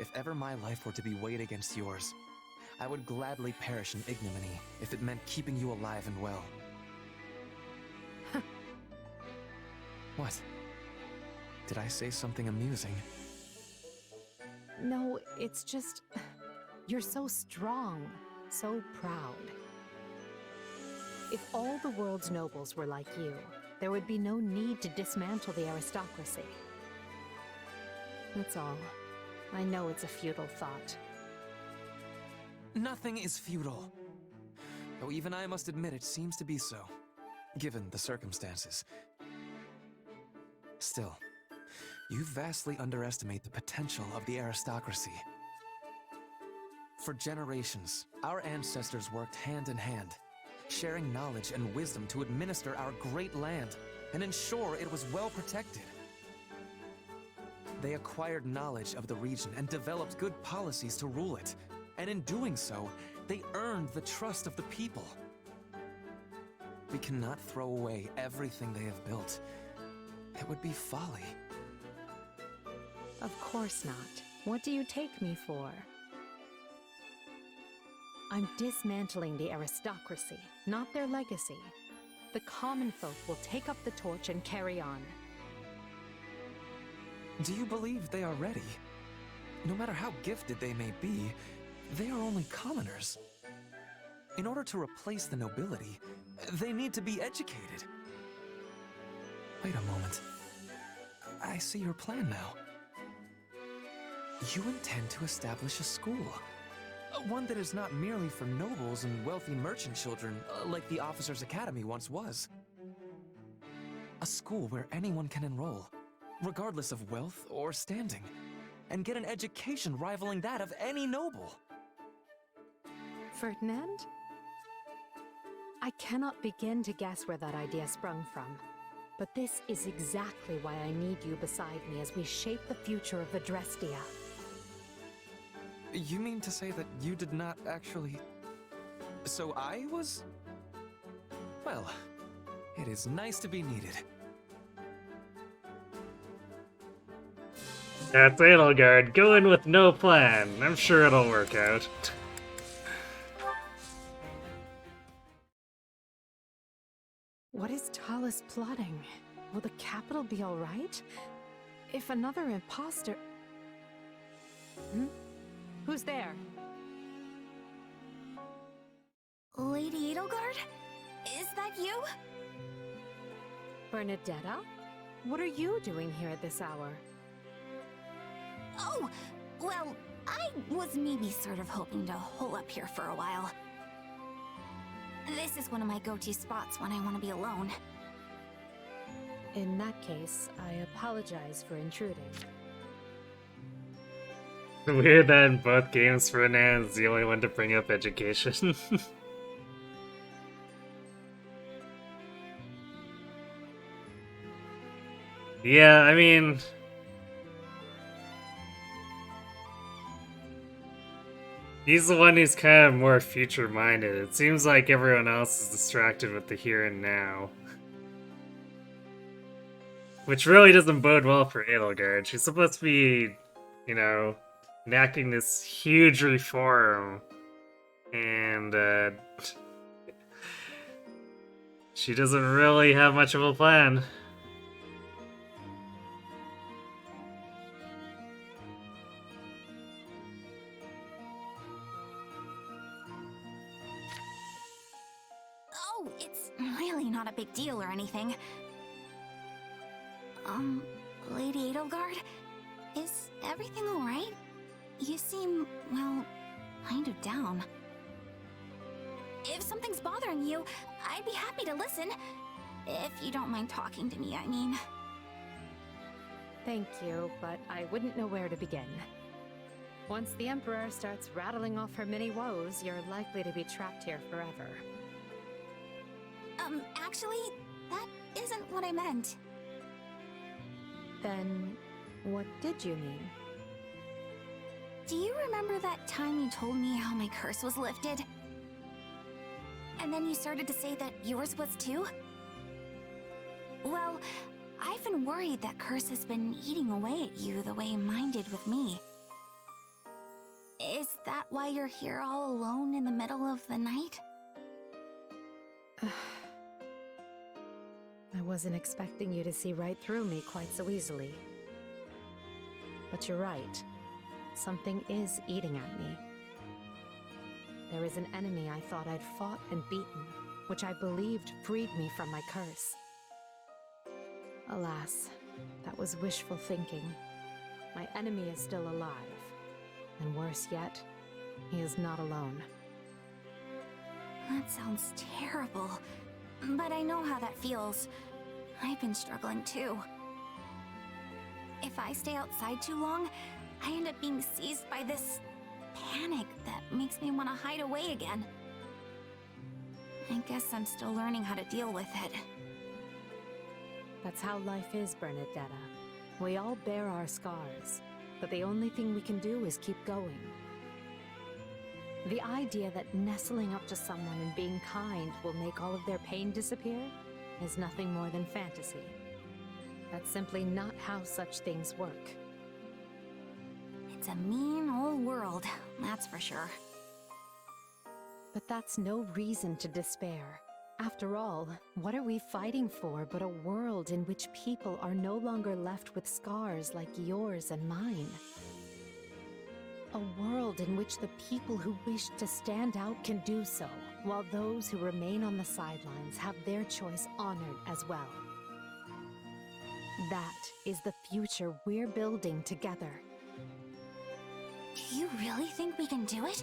If ever my life were to be weighed against yours, I would gladly perish in ignominy if it meant keeping you alive and well. What? Did I say something amusing? No, it's just... You're so strong, so proud. If all the world's nobles were like you, there would be no need to dismantle the aristocracy. That's all. I know it's a futile thought. Nothing is futile. Though even I must admit it seems to be so, given the circumstances. Still, you vastly underestimate the potential of the aristocracy. For generations, our ancestors worked hand in hand, sharing knowledge and wisdom to administer our great land and ensure it was well protected. They acquired knowledge of the region and developed good policies to rule it. And in doing so, they earned the trust of the people. We cannot throw away everything they have built. It would be folly. Of course not. What do you take me for? I'm dismantling the aristocracy, not their legacy. The common folk will take up the torch and carry on. Do you believe they are ready? No matter how gifted they may be, they are only commoners. In order to replace the nobility, they need to be educated. Wait a moment. I see your plan now. You intend to establish a school. One that is not merely for nobles and wealthy merchant children, like the Officers' Academy once was. A school where anyone can enroll, regardless of wealth or standing, and get an education rivaling that of any noble. Ferdinand? I cannot begin to guess where that idea sprung from. But this is exactly why I need you beside me as we shape the future of Adrestia. You mean to say that you did not actually... So I was... Well, it is nice to be needed. That's Edelgard, go in with no plan. I'm sure it'll work out. What is Talus plotting? Will the capital be alright? If another imposter... Who's there? Lady Edelgard? Is that you? Bernadetta? What are you doing here at this hour? Oh, well, I was maybe sort of hoping to hole up here for a while. This is one of my go-to spots when I want to be alone. In that case, I apologize for intruding. Weird that in both games Ferdinand is the only one to bring up education. Yeah, I mean... He's the one who's kind of more future-minded. It seems like everyone else is distracted with the here and now. Which really doesn't bode well for Edelgard. She's supposed to be, you know, enacting this huge reform. And, she doesn't really have much of a plan. Oh, it's really not a big deal or anything. Lady Edelgard? Is everything alright? You seem, well, kind of down. If something's bothering you, I'd be happy to listen. If you don't mind talking to me, I mean. Thank you, but I wouldn't know where to begin. Once the Emperor starts rattling off her many woes, you're likely to be trapped here forever. Actually, that isn't what I meant. Then, what did you mean? Do you remember that time you told me how my curse was lifted? And then you started to say that yours was too? Well, I've been worried that curse has been eating away at you the way mine did with me. Is that why you're here all alone in the middle of the night? I wasn't expecting you to see right through me quite so easily. But you're right. Something is eating at me. There is an enemy I thought I'd fought and beaten, which I believed freed me from my curse. Alas, that was wishful thinking. My enemy is still alive. And worse yet, he is not alone. That sounds terrible. But I know how that feels. I've been struggling too. If I stay outside too long, I end up being seized by this panic that makes me want to hide away again. I guess I'm still learning how to deal with it. That's how life is, Bernadetta. We all bear our scars, but the only thing we can do is keep going. The idea that nestling up to someone and being kind will make all of their pain disappear is nothing more than fantasy. That's simply not how such things work. It's a mean old world, that's for sure. But that's no reason to despair. After all, what are we fighting for but a world in which people are no longer left with scars like yours and mine? A world in which the people who wish to stand out can do so, while those who remain on the sidelines have their choice honored as well. That is the future we're building together. Do you really think we can do it?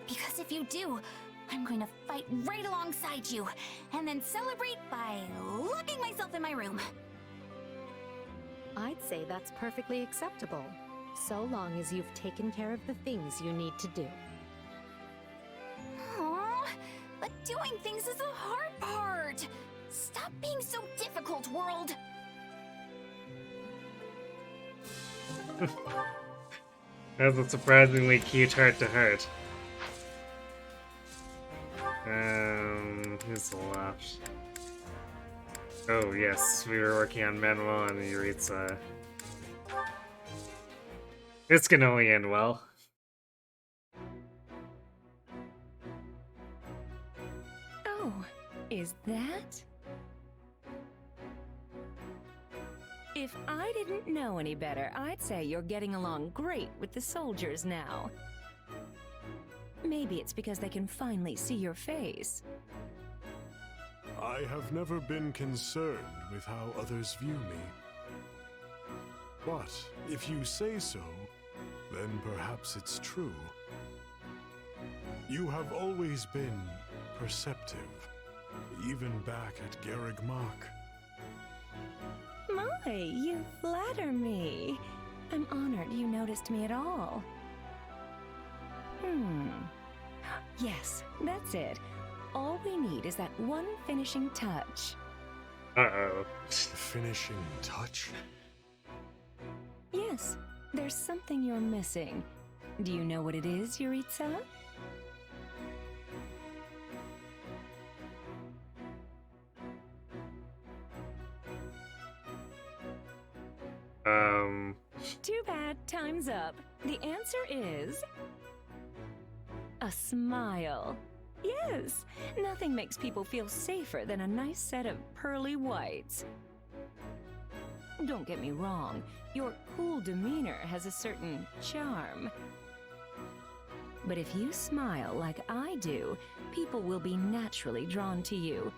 Because if you do, I'm going to fight right alongside you, and then celebrate by locking myself in my room. I'd say that's perfectly acceptable, so long as you've taken care of the things you need to do. Aww, but Doing things is the hard part. Stop being so difficult, world. That's a surprisingly cute heart-to-heart. Who's left? Oh yes, we were working on Manuel and Yuritsa. This can only end well. Oh, is that? If I didn't know any better, I'd say you're getting along great with the soldiers now. Maybe it's because they can finally see your face. I have never been concerned with how others view me. But if you say so, then perhaps it's true. You have always been perceptive, even back at Garreg Mach. My, you flatter me. I'm honored you noticed me at all. Yes, that's it. All we need is that one finishing touch. Uh-oh. Finishing touch? Yes, there's something you're missing. Do you know what it is, Yuritsa? Too bad, time's up. The answer is... a smile. Yes, nothing makes people feel safer than a nice set of pearly whites. Don't get me wrong, your cool demeanor has a certain charm. But if you smile like I do, people will be naturally drawn to you.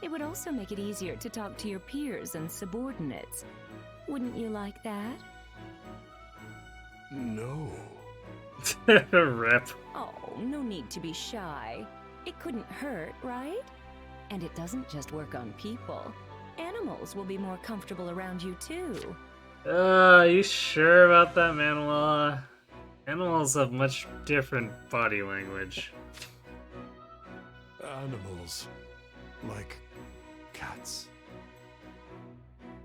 It would also make it easier to talk to your peers and subordinates. Wouldn't you like that? No. Rip. Oh, no need to be shy. It couldn't hurt, right? And it doesn't just work on people. Animals will be more comfortable around you too. You sure about that, Manuela? Animals have much different body language. Animals. Like cats.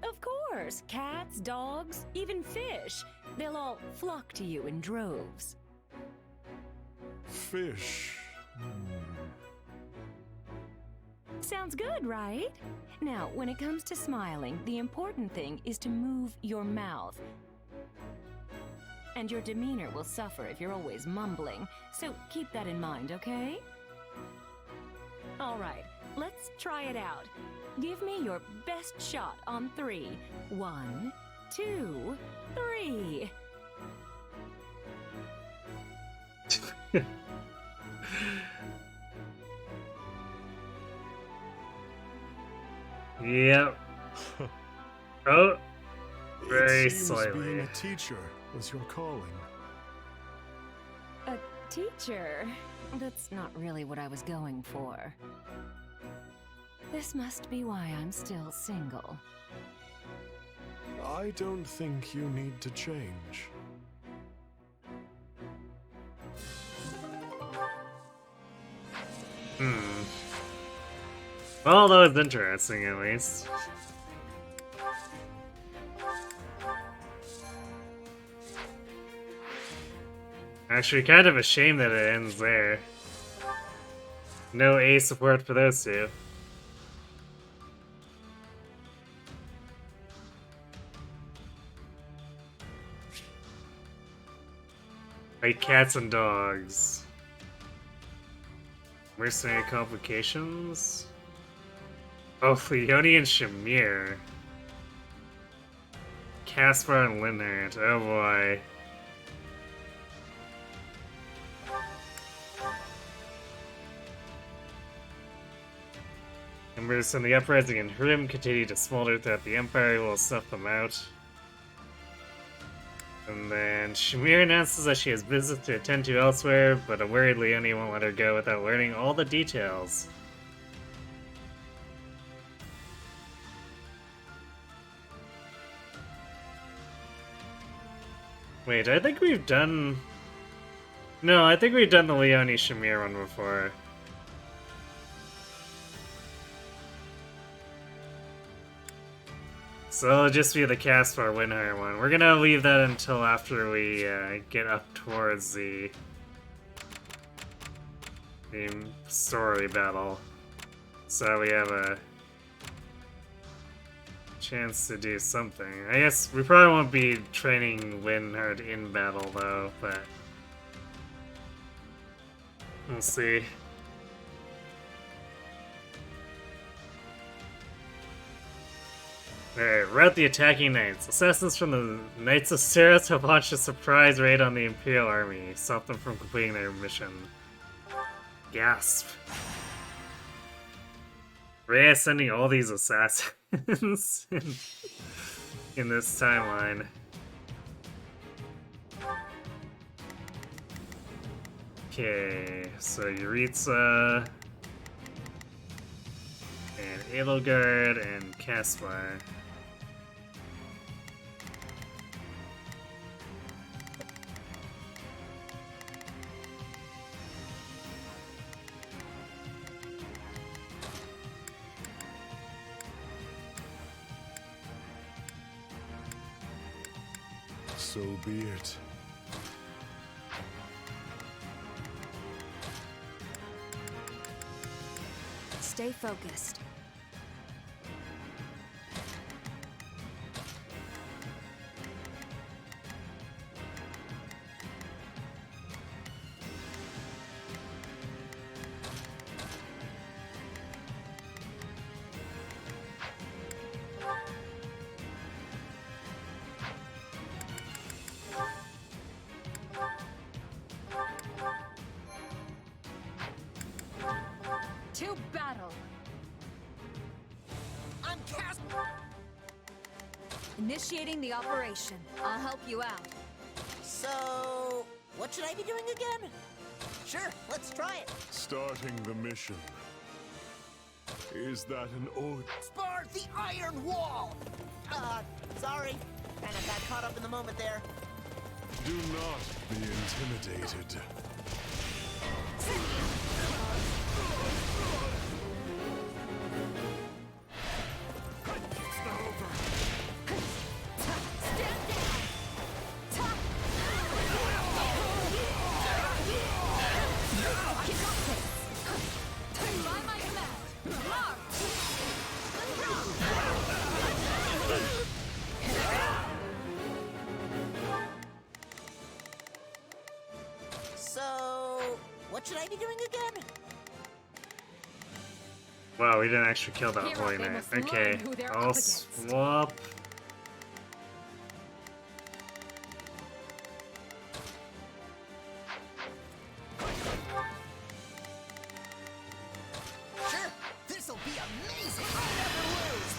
Of course, cats, dogs, even fish. They'll all flock to you in droves. Fish. Sounds good, right? Now, when it comes to smiling, the important thing is to move your mouth. And your demeanor will suffer if you're always mumbling, so keep that in mind, okay? All right, let's try it out. Give me your best shot on 3. 1, 2, 3. Yep. Oh, very It seems slightly. being a teacher was your calling. A teacher? That's not really what I was going for. This must be why I'm still single. I don't think you need to change. Well, that was interesting, at least. Actually, kind of a shame that it ends there. No A support for those two. Like cats and dogs. Mercenary complications? Oh, Leone and Shamir. Caspar and Linhardt. Oh boy. Embers in the uprising in Hrim continue to smolder throughout the Empire. We'll snuff them out. And then Shamir announces that she has business to attend to elsewhere, but a worried Leone won't let her go without learning all the details. Wait, I think we've done... No, I think we've done the Leone Shamir one before. So it'll just be the Caspar Winhire one. We're gonna leave that until after we get up towards the story battle. So we have a chance to do something. I guess we probably won't be training Winhard in battle though, but we'll see. Alright, we're at the attacking knights. Assassins from the Knights of Ceres have launched a surprise raid on the Imperial Army, stop them from completing their mission. Gasp. Rhea is sending all these assassins in this timeline. Okay, so Yuritsa and Edelgard and Caspar. So be it. Stay focused. To battle! I'm cast. Initiating the operation. I'll help you out. So, what should I be doing again? Sure, let's try it. Starting the mission. Is that an ode? Spar the Iron Wall! Sorry. Kinda got caught up in the moment there. Do not be intimidated. So, what should I be doing again? Wow, we didn't actually kill that Here Holy they Knight. must learn Okay, who they're I'll up against. swap. Sure, this'll be amazing! I'll never lose!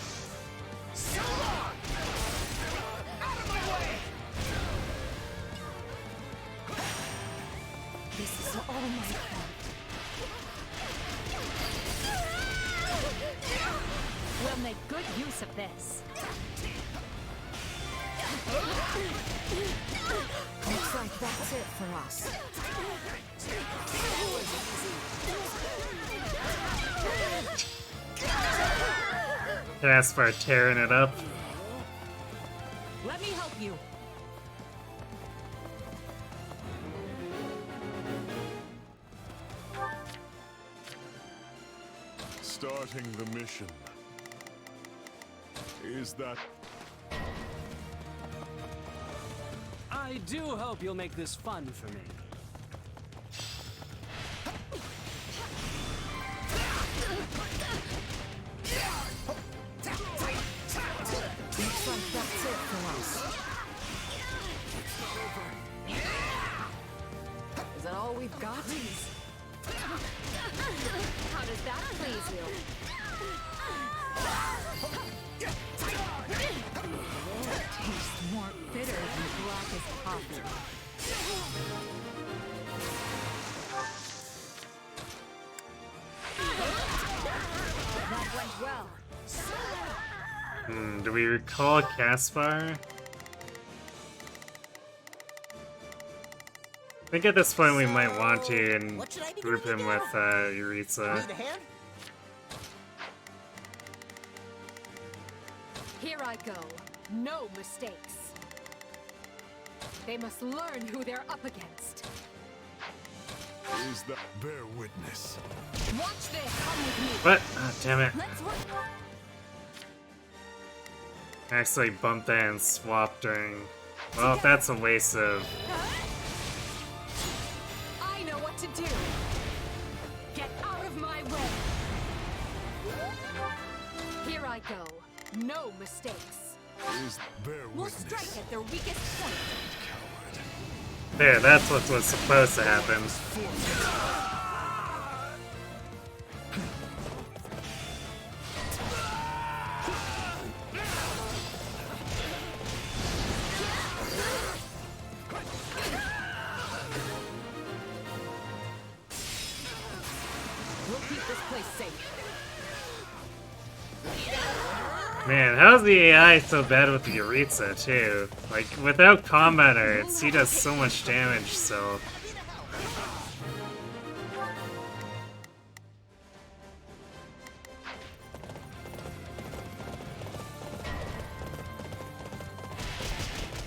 So long! Out of my way! This is all my fault. We'll make good use of this. Looks like that's it for us. Caspar tearing it up. Let me help you. Starting the mission. Is that... I do hope you'll make this fun for me. Looks like that's it for us. Is that all we've got? How does that please you? Tastes more bitter than black as coffee. That went well. Do we recall Caspar? I think at this point we might want to and group him with Yuritsa. Need a hand? Here I go. No mistakes. They must learn who they're up against. Is that bear witness? Watch this. Come with me. What? Oh, damn it. Let's work. I actually bumped that and swapped during... Well, that's a waste of... I know what to do. Get out of my way. Here I go. No mistakes. Is bear We'll witness? strike at their weakest point. There, that's what was supposed to happen. We'll keep this place safe. Man, how's the AI so bad with the Yuritsa, too? Like, without combat arts, he does so much damage, so...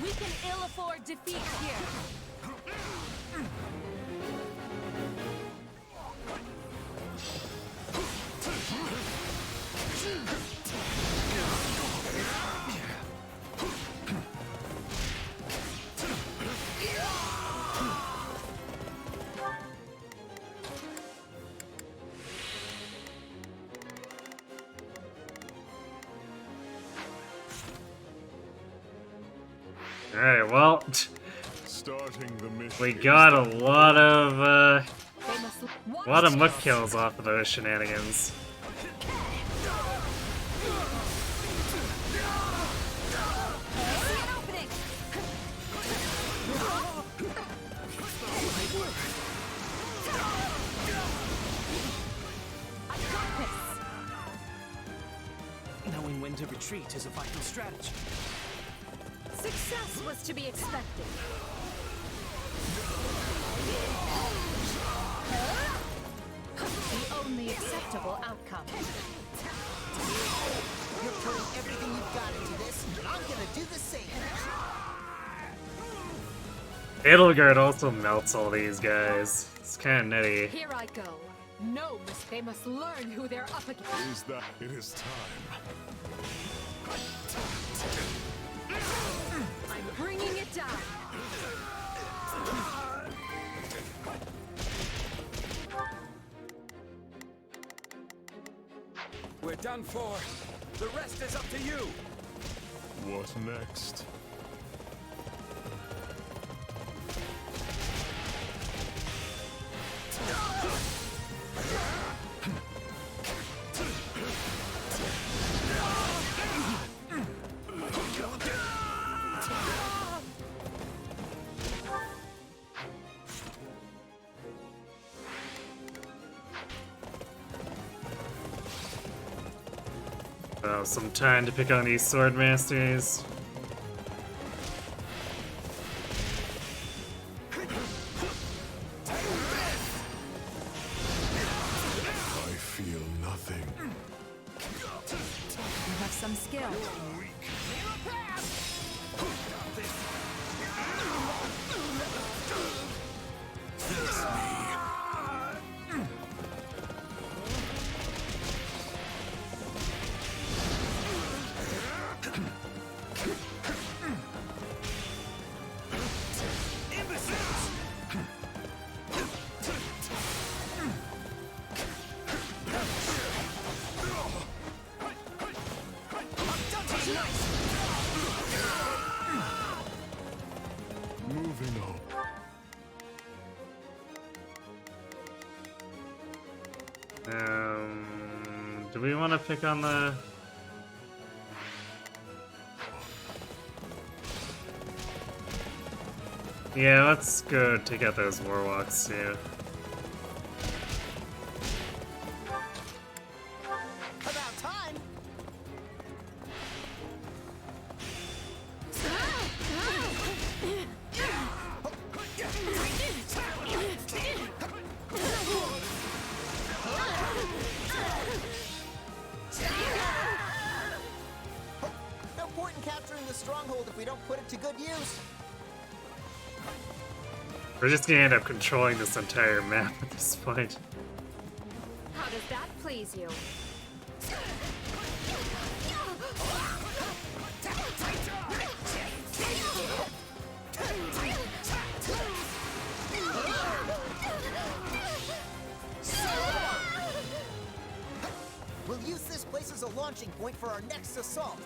We can ill afford defeat here. Alright, well... Starting the mission. We got a lot of muck kills off of those shenanigans. Knowing when to retreat is a vital strategy. Success was to be expected. The only acceptable outcome. You're putting everything you've got into this, and I'm gonna do the same. Edelgard also melts all these guys. It's kinda nitty. Here I go. No, they must learn who they're up against. Is that it is time? I'm bringing it down. We're done for. The rest is up to you. What next? Some time to pick on these sword masters. I feel nothing. You have some skill. Moving on. Do we want to pick on the... Yeah, let's go take out those warwalks too. About time. if we don't put it to good use. We're just gonna end up controlling this entire map at this point. How does that please you? We'll use this place as a launching point for our next assault.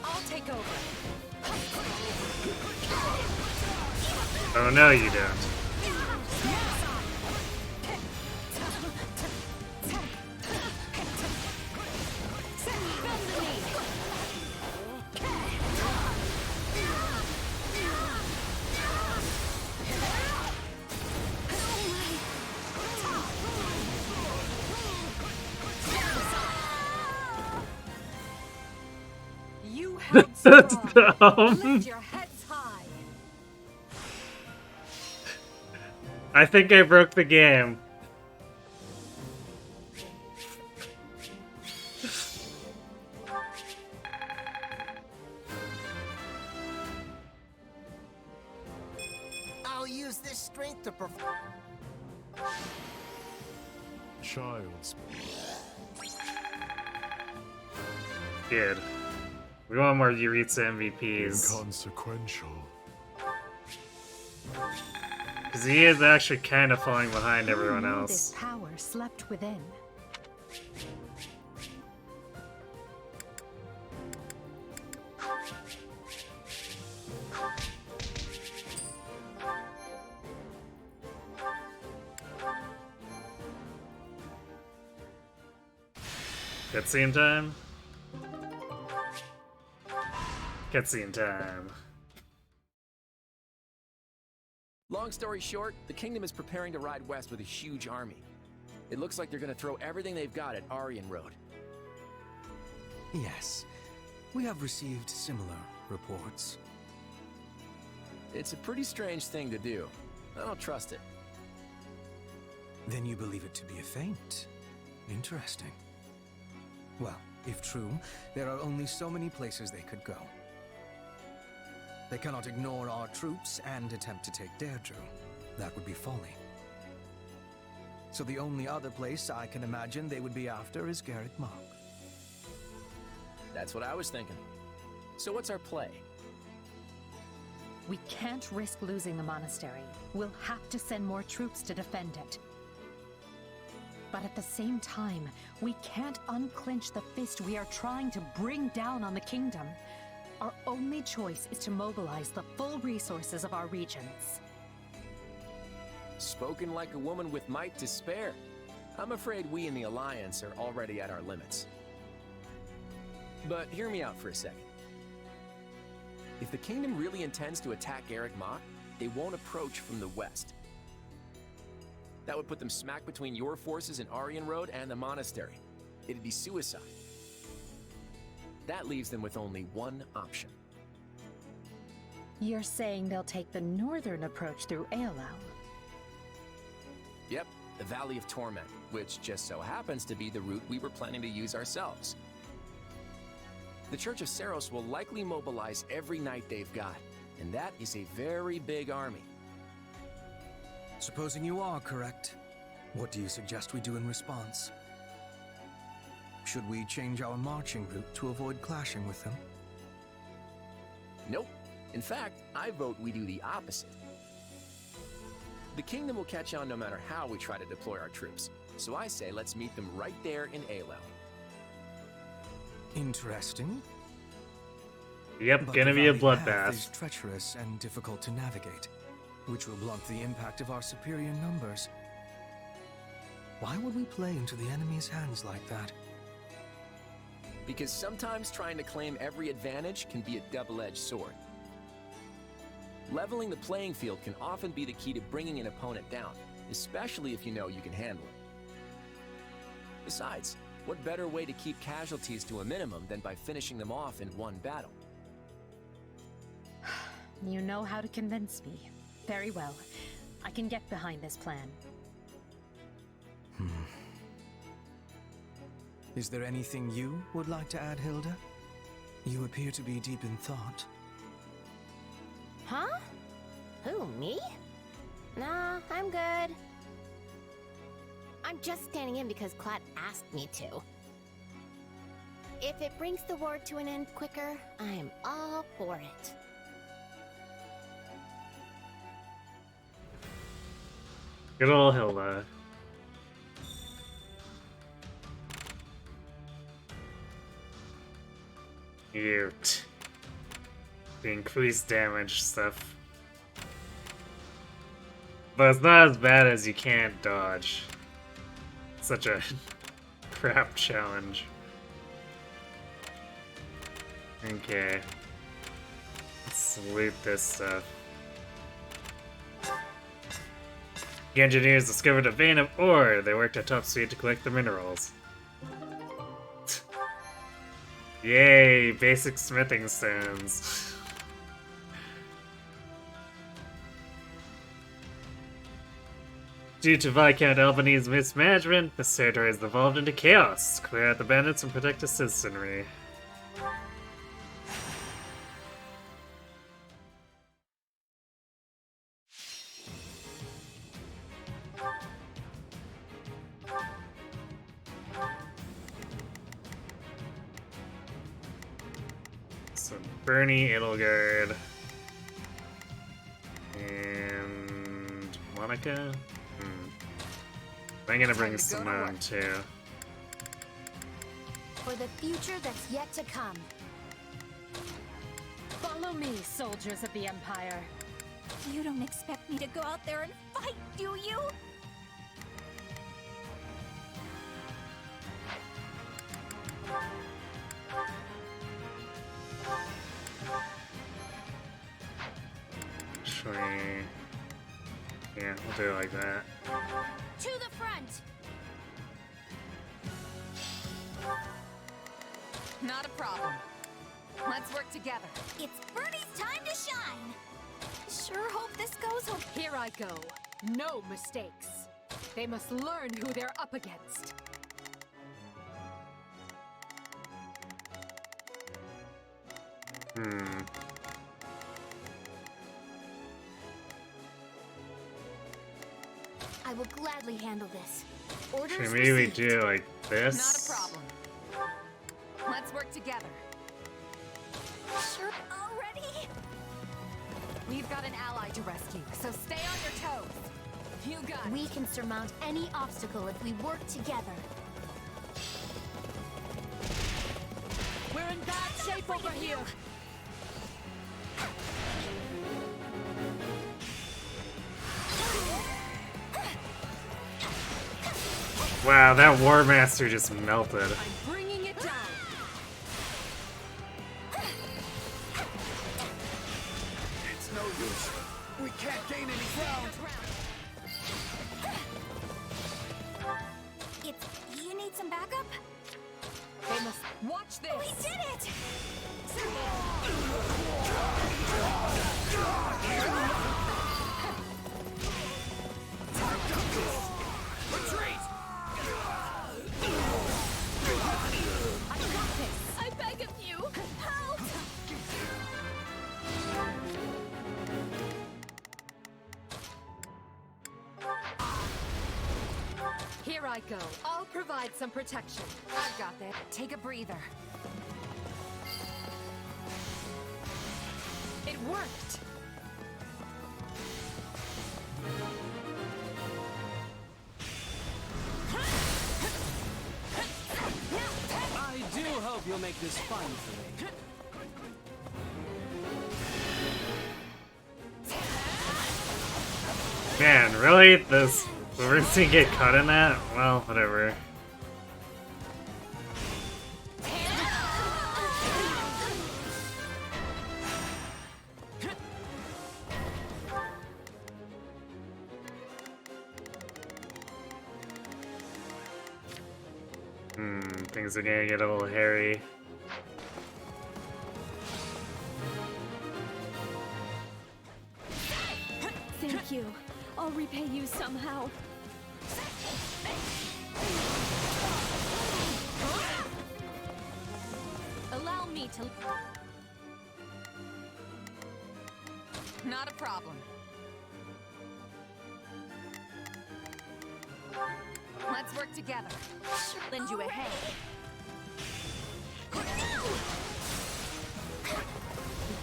I'll take over. Oh no, you don't. You held strong. Lift your heads high. I think I broke the game. I'll use this strength to perform. Child's Good. We want more Yuritsa MVPs. inconsequential. Because he is actually kind of falling behind everyone Who knew else. This power slept within. Cutscene time? Cutscene time. Long story short, the Kingdom is preparing to ride west with a huge army. It looks like they're gonna throw everything they've got at Aryan Road. Yes, we have received similar reports. It's a pretty strange thing to do. I don't trust it. Then you believe it to be a feint. Interesting. Well, if true, there are only so many places they could go. They cannot ignore our troops and attempt to take Deirdre. That would be folly. So the only other place I can imagine they would be after is Garreg Mach. That's what I was thinking. So what's our play? We can't risk losing the monastery. We'll have to send more troops to defend it. But at the same time, we can't unclench the fist we are trying to bring down on the kingdom. Our only choice is to mobilize the full resources of our regions. Spoken like a woman with might to spare. I'm afraid we in the Alliance are already at our limits. But hear me out for a second. If the Kingdom really intends to attack Garreg Mach, they won't approach from the west. That would put them smack between your forces in Aryan Road and the monastery. It'd be suicide. That leaves them with only one option. You're saying they'll take the northern approach through Aelau? Yep, the Valley of Torment, which just so happens to be the route we were planning to use ourselves. The Church of Seiros will likely mobilize every knight they've got, and that is a very big army. Supposing you are correct, what do you suggest we do in response? Should we change our marching route to avoid clashing with them? Nope. In fact, I vote we do the opposite. The Kingdom will catch on no matter how we try to deploy our troops, so I say let's meet them right there in Aelau. Interesting. Yep, But gonna the be a valley path bloodbath. is treacherous and difficult to navigate, which will blunt the impact of our superior numbers. Why would we play into the enemy's hands like that? Because sometimes trying to claim every advantage can be a double-edged sword. Leveling the playing field can often be the key to bringing an opponent down, especially if you know you can handle it. Besides, What better way to keep casualties to a minimum than by finishing them off in one battle? You know how to convince me. Very well. I can get behind this plan. Is there anything you would like to add, Hilda? You appear to be deep in thought. Huh? Who, me? Nah, I'm good. I'm just standing in because Clat asked me to. If it brings the war to an end quicker, I'm all for it. Good old Hilda. Cute. The increased damage stuff. But it's not as bad as you can't dodge. Such a crap challenge. Okay. Let's loot this stuff. The engineers discovered a vein of ore. They worked at top speed to collect the minerals. Yay, basic smithing stones. Due to Viscount Albany's mismanagement, this territory has evolved into chaos. Clear out the bandits and protect the citizenry. So Bernie, Edelgard, and Monica. I'm gonna bring Simone too. For the future that's yet to come. Follow me, soldiers of the Empire. You don't expect me to go out there and fight, do you? Actually, yeah, we'll do it like that. To the front! Not a problem. Let's work together. It's Bernie's time to shine! Sure hope this goes well. Here I go. No mistakes. They must learn who they're up against. I will gladly handle this. Orders Maybe we received. do like this. Not a problem. Let's work together. Sure already? We've got an ally to rescue, so stay on your toes. You got it. We can surmount any obstacle if we work together. We're in bad shape over here. Wow, that War Master just melted. I'm bringing it down. It's no use. We can't gain any ground. You need some backup? They must watch this. We did it! Retreat! I got this. I beg of you! Help! Here I go. I'll provide some protection. I've got that. Take a breather. It worked. I do hope you'll make this fun for me. Man, really? This we're gonna get cut in that? Well, whatever. Things are gonna get a little hairy. Thank you. I'll repay you somehow. Allow me to... Not a problem. Let's work together. Lend you a hand. We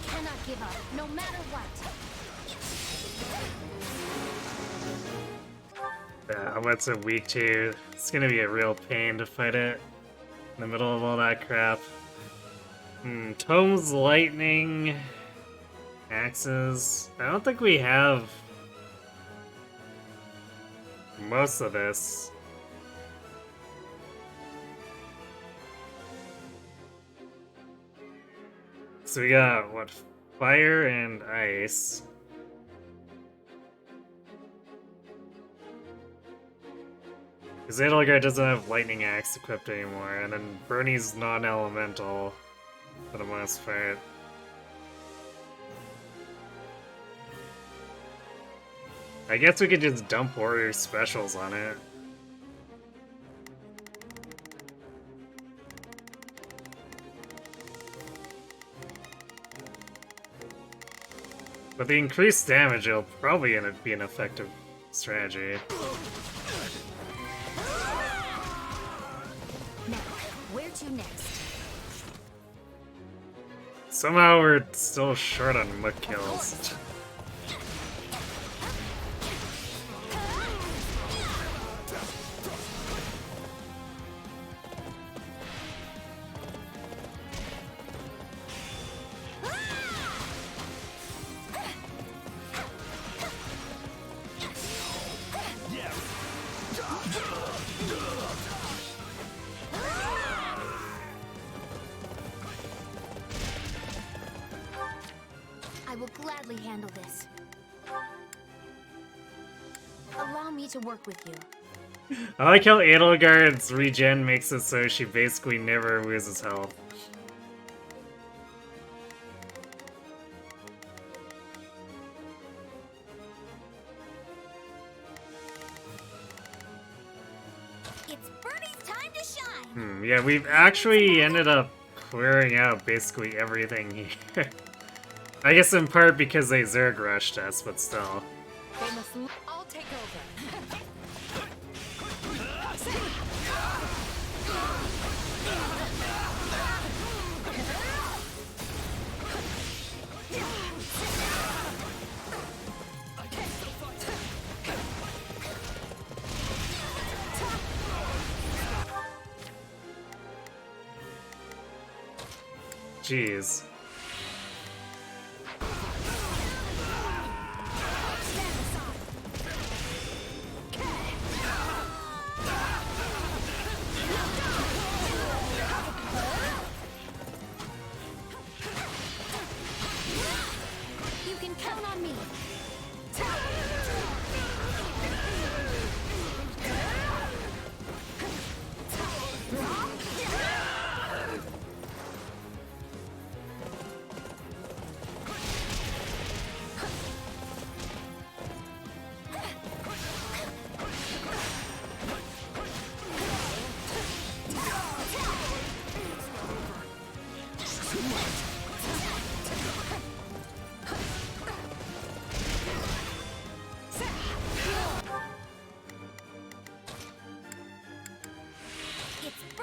cannot give up, no matter what. Yeah, what's a weak to? It's gonna be a real pain to fight it in the middle of all that crap. Tomes, lightning, axes. I don't think we have most of this. So we got, what, fire and ice. Because Edelgard doesn't have lightning axe equipped anymore, and then Bernie's non-elemental for the most part. I guess we could just dump warrior specials on it. But the increased damage will probably be an effective strategy. Now, where to next? Somehow we're still short on muck kills. I will gladly handle this. Allow me to work with you. I like how Edelgard's regen makes it so she basically never loses health. It's Bernie's time to shine. Yeah, we've actually ended up clearing out basically everything here. I guess in part because they Zerg rushed us, but still. They must. I'll take over. Jeez. You can count on me.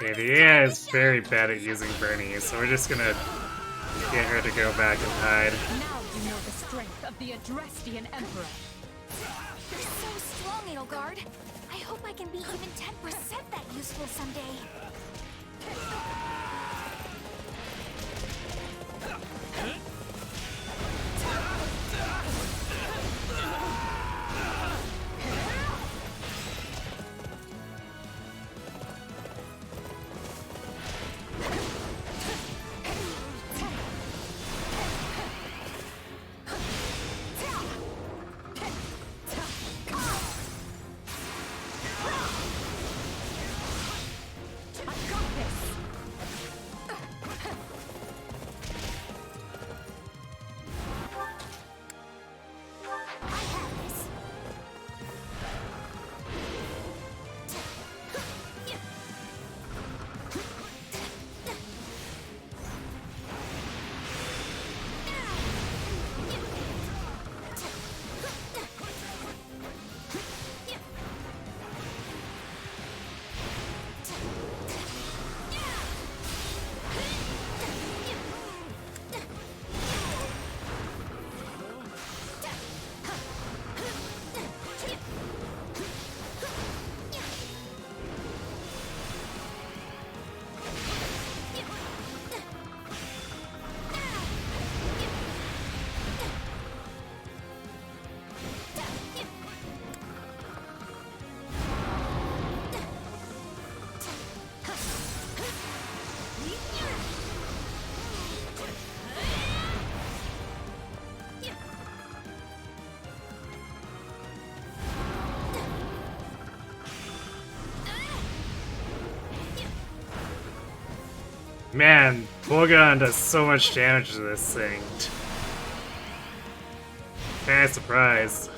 Yeah, the AI is very bad at using Bernie, so we're just gonna get her to go back and hide. Now you know the strength of the Adrestian Emperor. You're so strong, Edelgard. I hope I can be even 10% that useful someday. I got this. Man, Porygon does so much damage to this thing. Kinda surprised.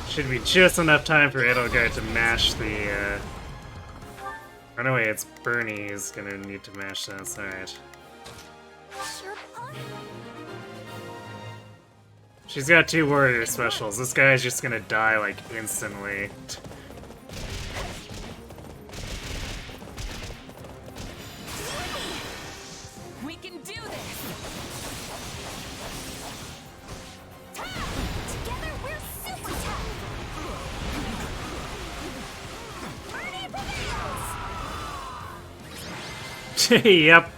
Should be just enough time for Edelgard to mash the, Oh no wait, it's Bernie who's gonna need to mash this, alright. She's got 2 warrior specials. This guy's just gonna die, like, instantly. We can do this! Together we're super tough! Bernie prevails! Yep.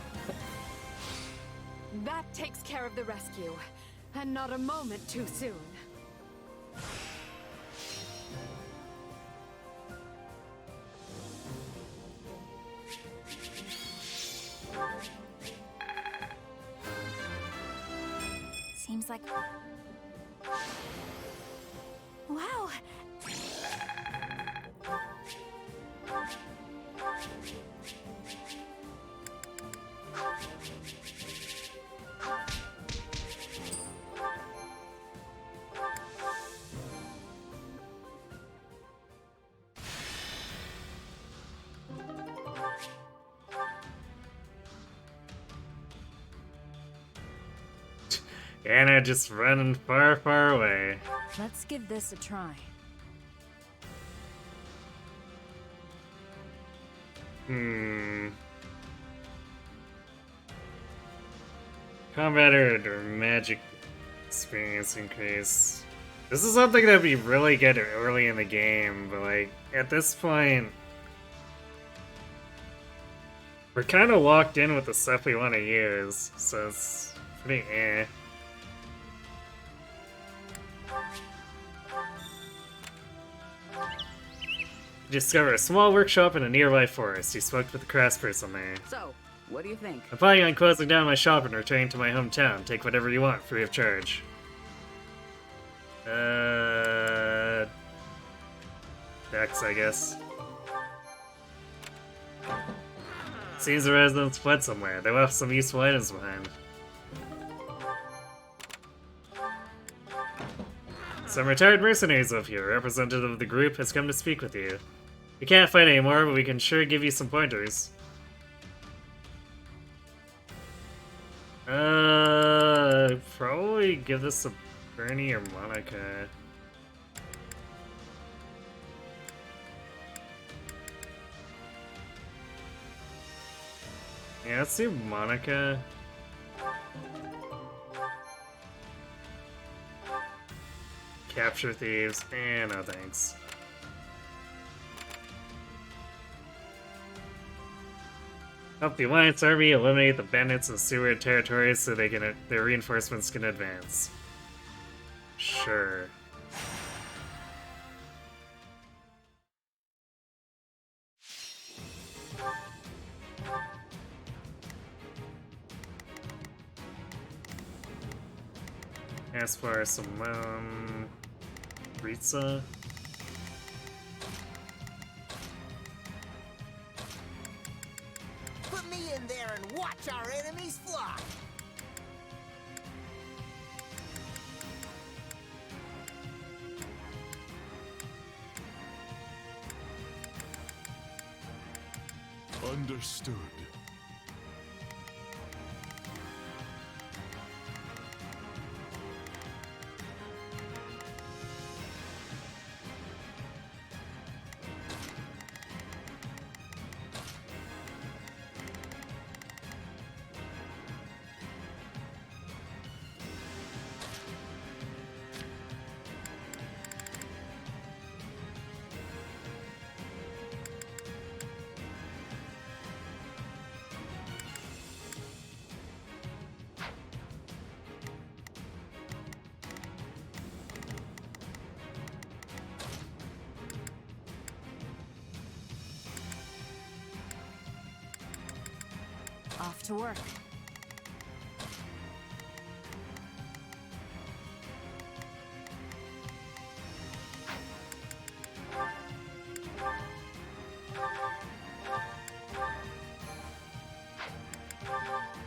That takes care of the rescue, and not a moment too soon. Seems like... Wow! Anna just running far, far away. Let's give this a try. Combat or magic experience increase. This is something that'd be really good early in the game, but like, at this point... We're kind of locked in with the stuff we want to use, so it's pretty eh. You discover a small workshop in a nearby forest. You spoke with the craftsperson there. So, what do you think? I'm planning on closing down my shop and returning to my hometown. Take whatever you want, free of charge. Dex, I guess. Seems the residents fled somewhere. They left some useful items behind. Some retired mercenaries live here. A representative of the group has come to speak with you. We can't fight anymore, but we can sure give you some pointers. Probably give this to Bernie or Monica. Yeah, let's do Monica. Capture thieves, and no thanks. Help the Alliance Army eliminate the bandits of Seward territories so they can their reinforcements can advance. Sure. As for some, Ritza. Put me in there and watch our enemies fly! Understood. Off to work.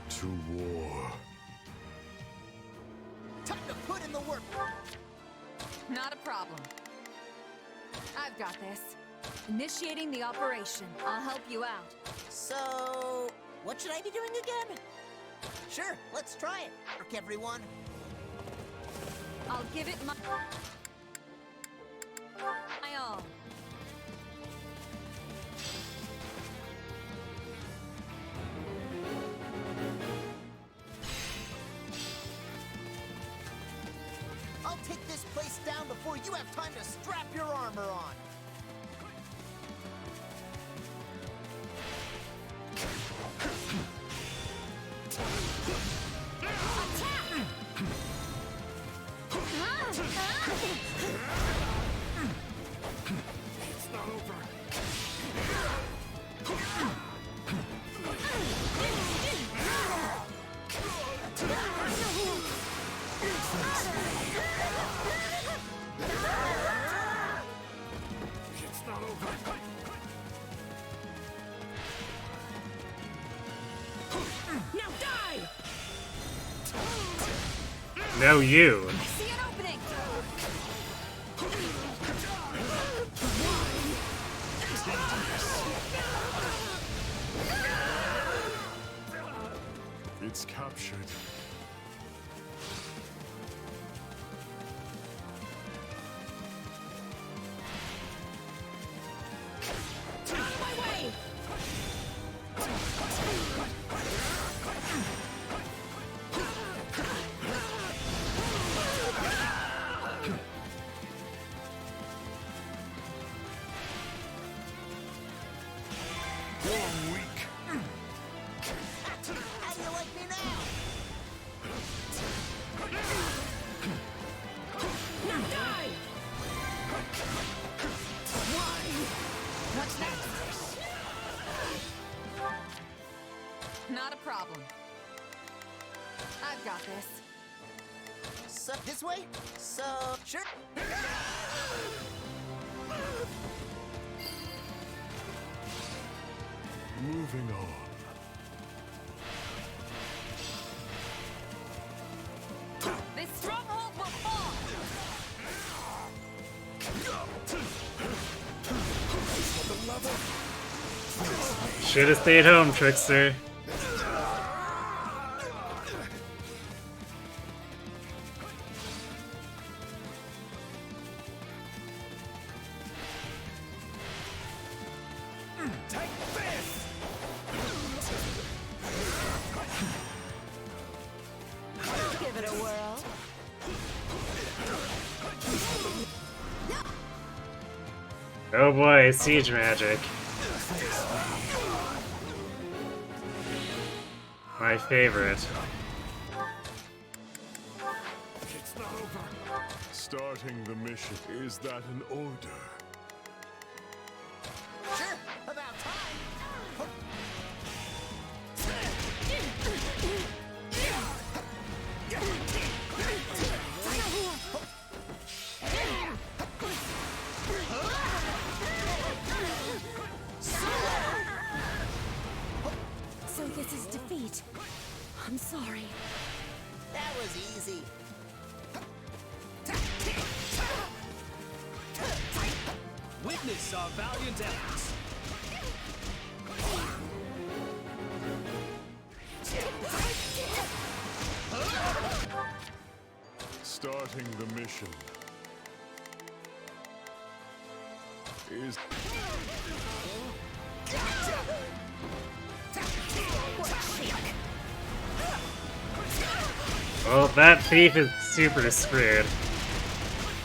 To war. Time to put in the work. Not a problem. I've got this. Initiating the operation. I'll help you out. So, what should I be doing again? Sure, let's try it. Work, everyone. I'll give it my all. I'll take this place down before you have time to strap your armor on. It's not over. It's not over. Now die! No, you. See an opening. It's captured. Out of my way! One week. How do you like me now? Now die! What's next? Not a problem. I've got this. So, this way? So, sure. Moving on. This stronghold will fall. Should have stayed home, Trickster. Take this! Give it a whirl. Oh boy, siege magic. My favorite. It's not over. Starting the mission. Is that an order? Sure, about time. So this is defeat. I'm sorry. That was easy. Witness our valiant efforts. Starting the mission. Is Well, that thief is super screwed.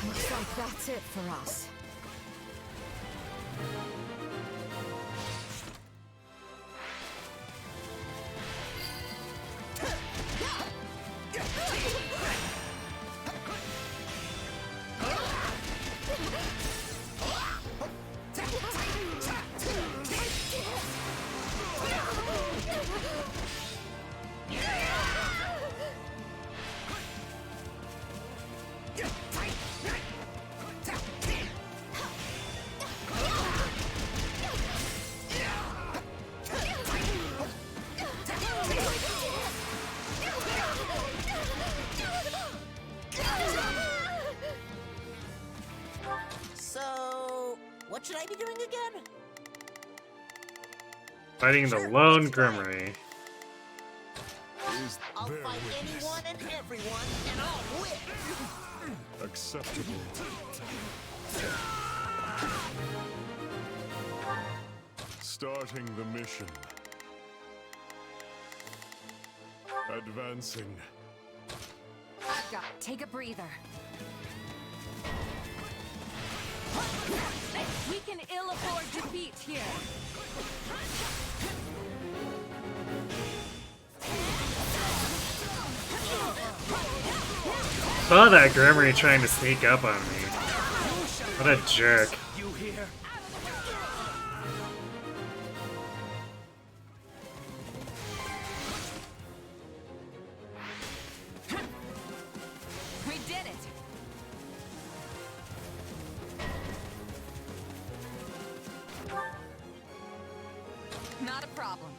Looks like that's it for us. what should I be doing again? Fighting the lone Grimory. I'll fight anyone and everyone, and I'll win! Acceptable. Starting the mission. Advancing. I've got to take a breather. We can ill afford defeat here. Saw that Grimory trying to sneak up on me. What a jerk. You here? We did it! Not a problem.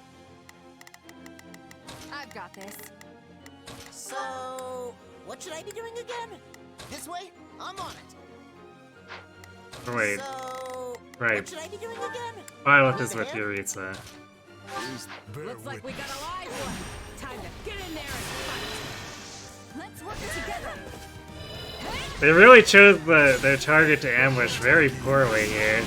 I've got this. So, what should I be doing again? This way? I'm on it. Wait. So, Right. what should I be doing again? Violet is with Yuritsa. Looks like we got a live one. Time to get in there and fight. Let's work it together. They really chose their target to ambush very poorly here.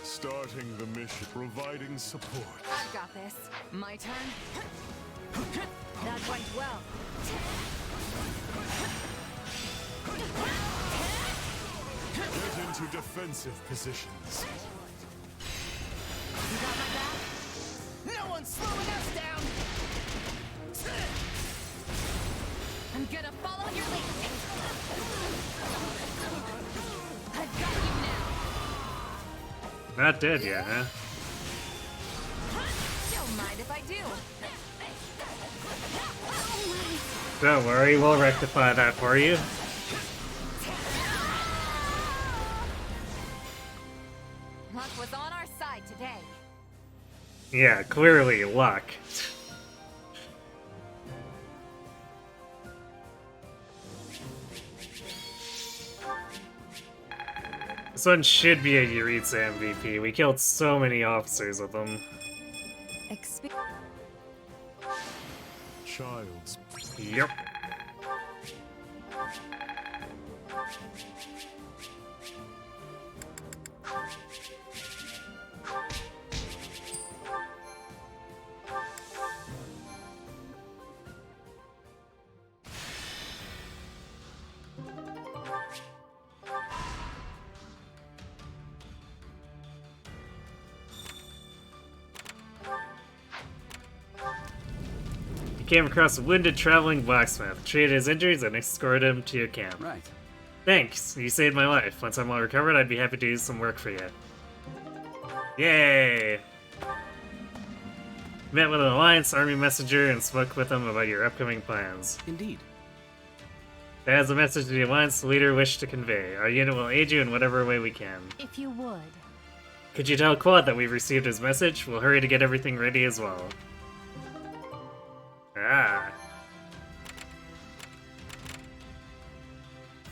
Starting the mission. Providing support. I've got this. My turn. That went well. Get into defensive positions. You got my back? No one's slowing us down! I'm gonna follow your lead. I've got you now. Not dead yet, huh? Don't mind if I do. Don't worry, we'll rectify that for you. Luck was on our side today. Yeah, clearly luck. This one should be a Yuritsa MVP. We killed so many officers with them. Child's. Yep. Came across a wounded traveling blacksmith, treated his injuries, and escorted him to your camp. Right. Thanks, you saved my life. Once I'm all recovered, I'd be happy to do some work for you. Yay! Met with an Alliance Army messenger and spoke with him about your upcoming plans. Indeed. That is a message the Alliance leader wished to convey. Our unit will aid you in whatever way we can. If you would. Could you tell Quad that we've received his message? We'll hurry to get everything ready as well. Ah.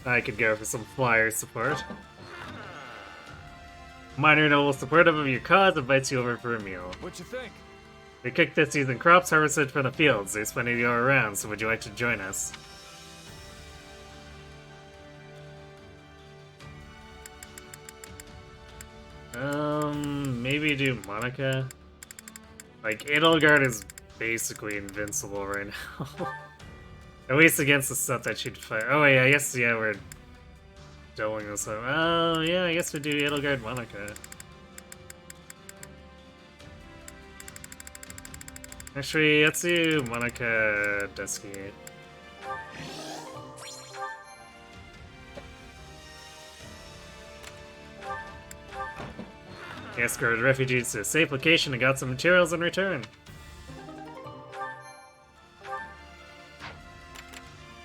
I could go for some flyer support. Minor noble supportive of your cause invites you over for a meal. What you think? We cooked this season crops harvested from the fields. There's plenty to go around, so would you like to join us? Maybe do Monica? Like, Edelgard is basically invincible right now. At least against the stuff that she'd fight. Oh yeah, I guess, yeah, we're doubling this up. Oh yeah, I guess we do Edelgard Monica. Actually, let's do Monica Dusky. He escorted refugees to a safe location and got some materials in return.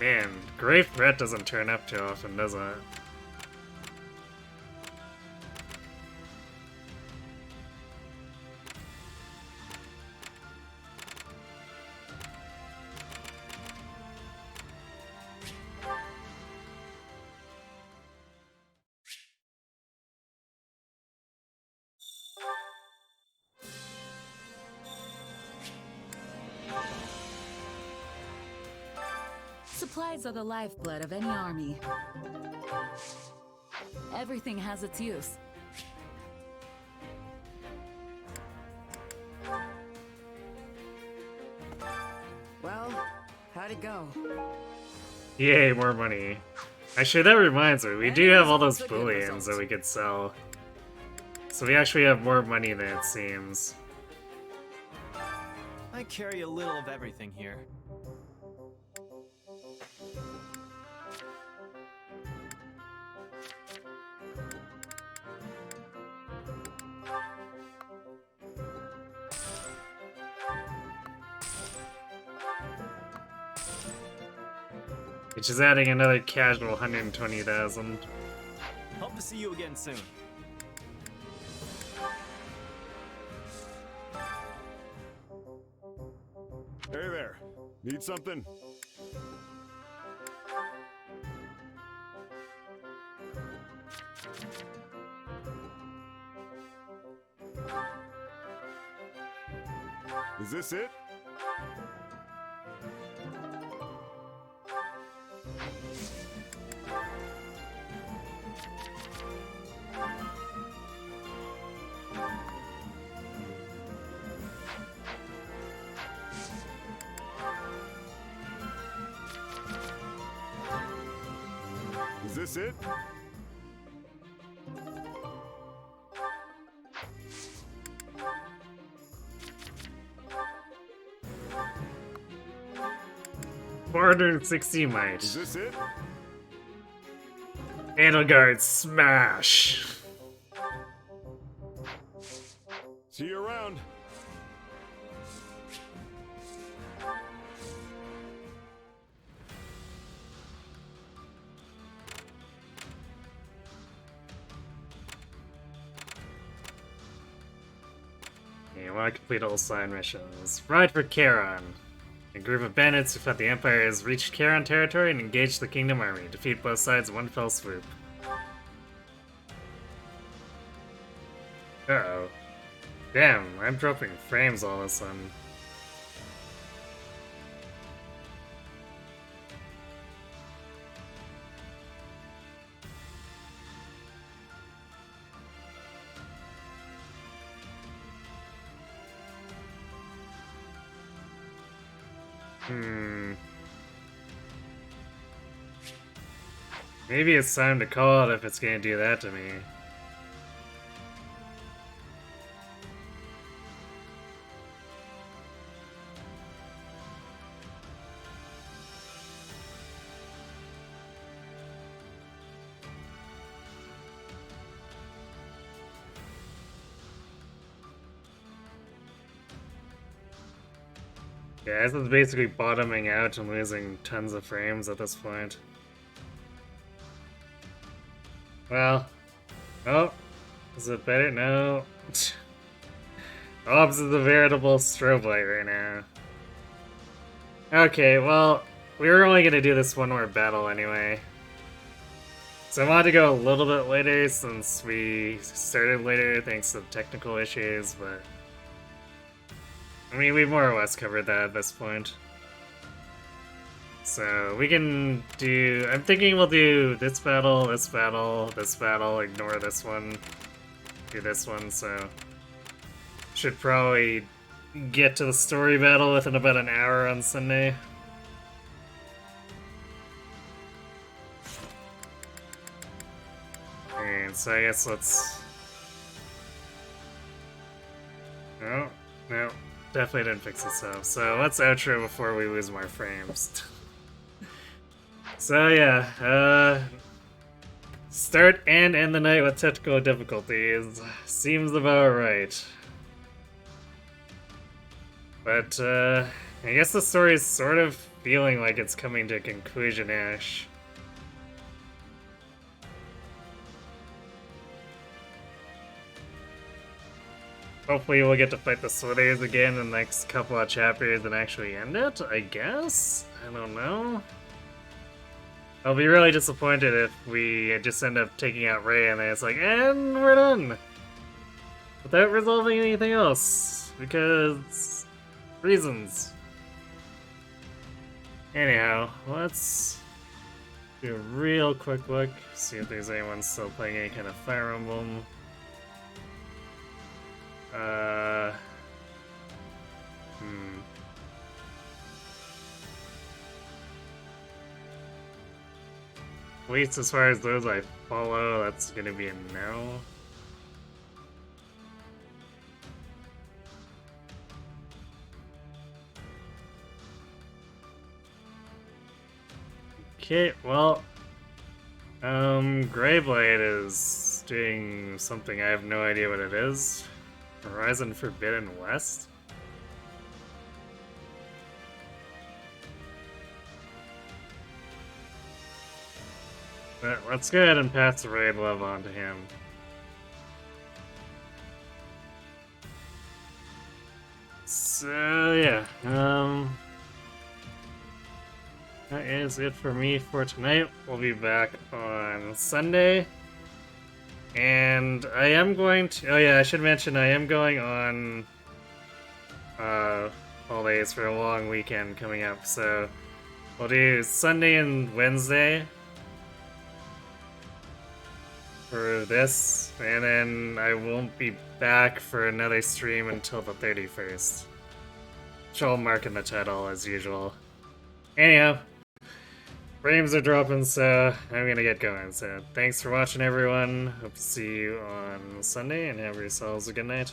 Man, Grave Threat doesn't turn up too often, does it? Supplies are the lifeblood of any army. Everything has its use. Well, how'd it go? Yay, more money. Actually, that reminds me, we do have all those bullions that we could sell. So we actually have more money than it seems. I carry a little of everything here. Which is adding another casual 120,000. Hope to see you again soon. Hey there. Need something? Is this it? Is this it? $460 might. Is this it? Edelgard smash! See you around. You want to complete all side missions. Ride for Charon. A group of bandits who fought the Empire has reached Charon territory and engaged the Kingdom Army. Defeat both sides in one fell swoop. Uh-oh. Damn, I'm dropping frames all of a sudden. Maybe it's time to call it if it's gonna do that to me. Yeah, this is basically bottoming out and losing tons of frames at this point. Well, oh, is it better? No. Ops is a veritable strobe light right now. Okay, well, we were only gonna do this one more battle anyway. So I wanted to go a little bit later since we started later thanks to technical issues, but I mean, we've more or less covered that at this point. So we can do... I'm thinking we'll do this battle, this battle, this battle, ignore this one, do this one, so... Should probably get to the story battle within about an hour on Sunday. And so I guess let's... No, no. Definitely didn't fix this up. So let's outro before we lose more frames. So yeah, start and end the night with technical difficulties. Seems about right. But I guess the story is sort of feeling like it's coming to a conclusion-ish. Hopefully we'll get to fight the Slithers again in the next couple of chapters and actually end it, I guess? I don't know. I'll be really disappointed if we just end up taking out Ray and then it's like, and we're done! Without resolving anything else. Because... reasons. Anyhow, let's do a real quick look, see if there's anyone still playing any kind of Fire Emblem. At least as far as those I follow, that's gonna be a no. Okay, well, Greyblade is doing something I have no idea what it is. Horizon Forbidden West? But let's go ahead and pass the raid love on to him. So, yeah, that is it for me for tonight. We'll be back on Sunday. And I am going to... Oh yeah, I should mention I am going on holidays for a long weekend coming up. So we'll do Sunday and Wednesday for this. And then I won't be back for another stream until the 31st. Which I'll mark in the title as usual. Anyhow. Frames are dropping, so I'm gonna get going. So thanks for watching, everyone. Hope to see you on Sunday, and have yourselves a good night.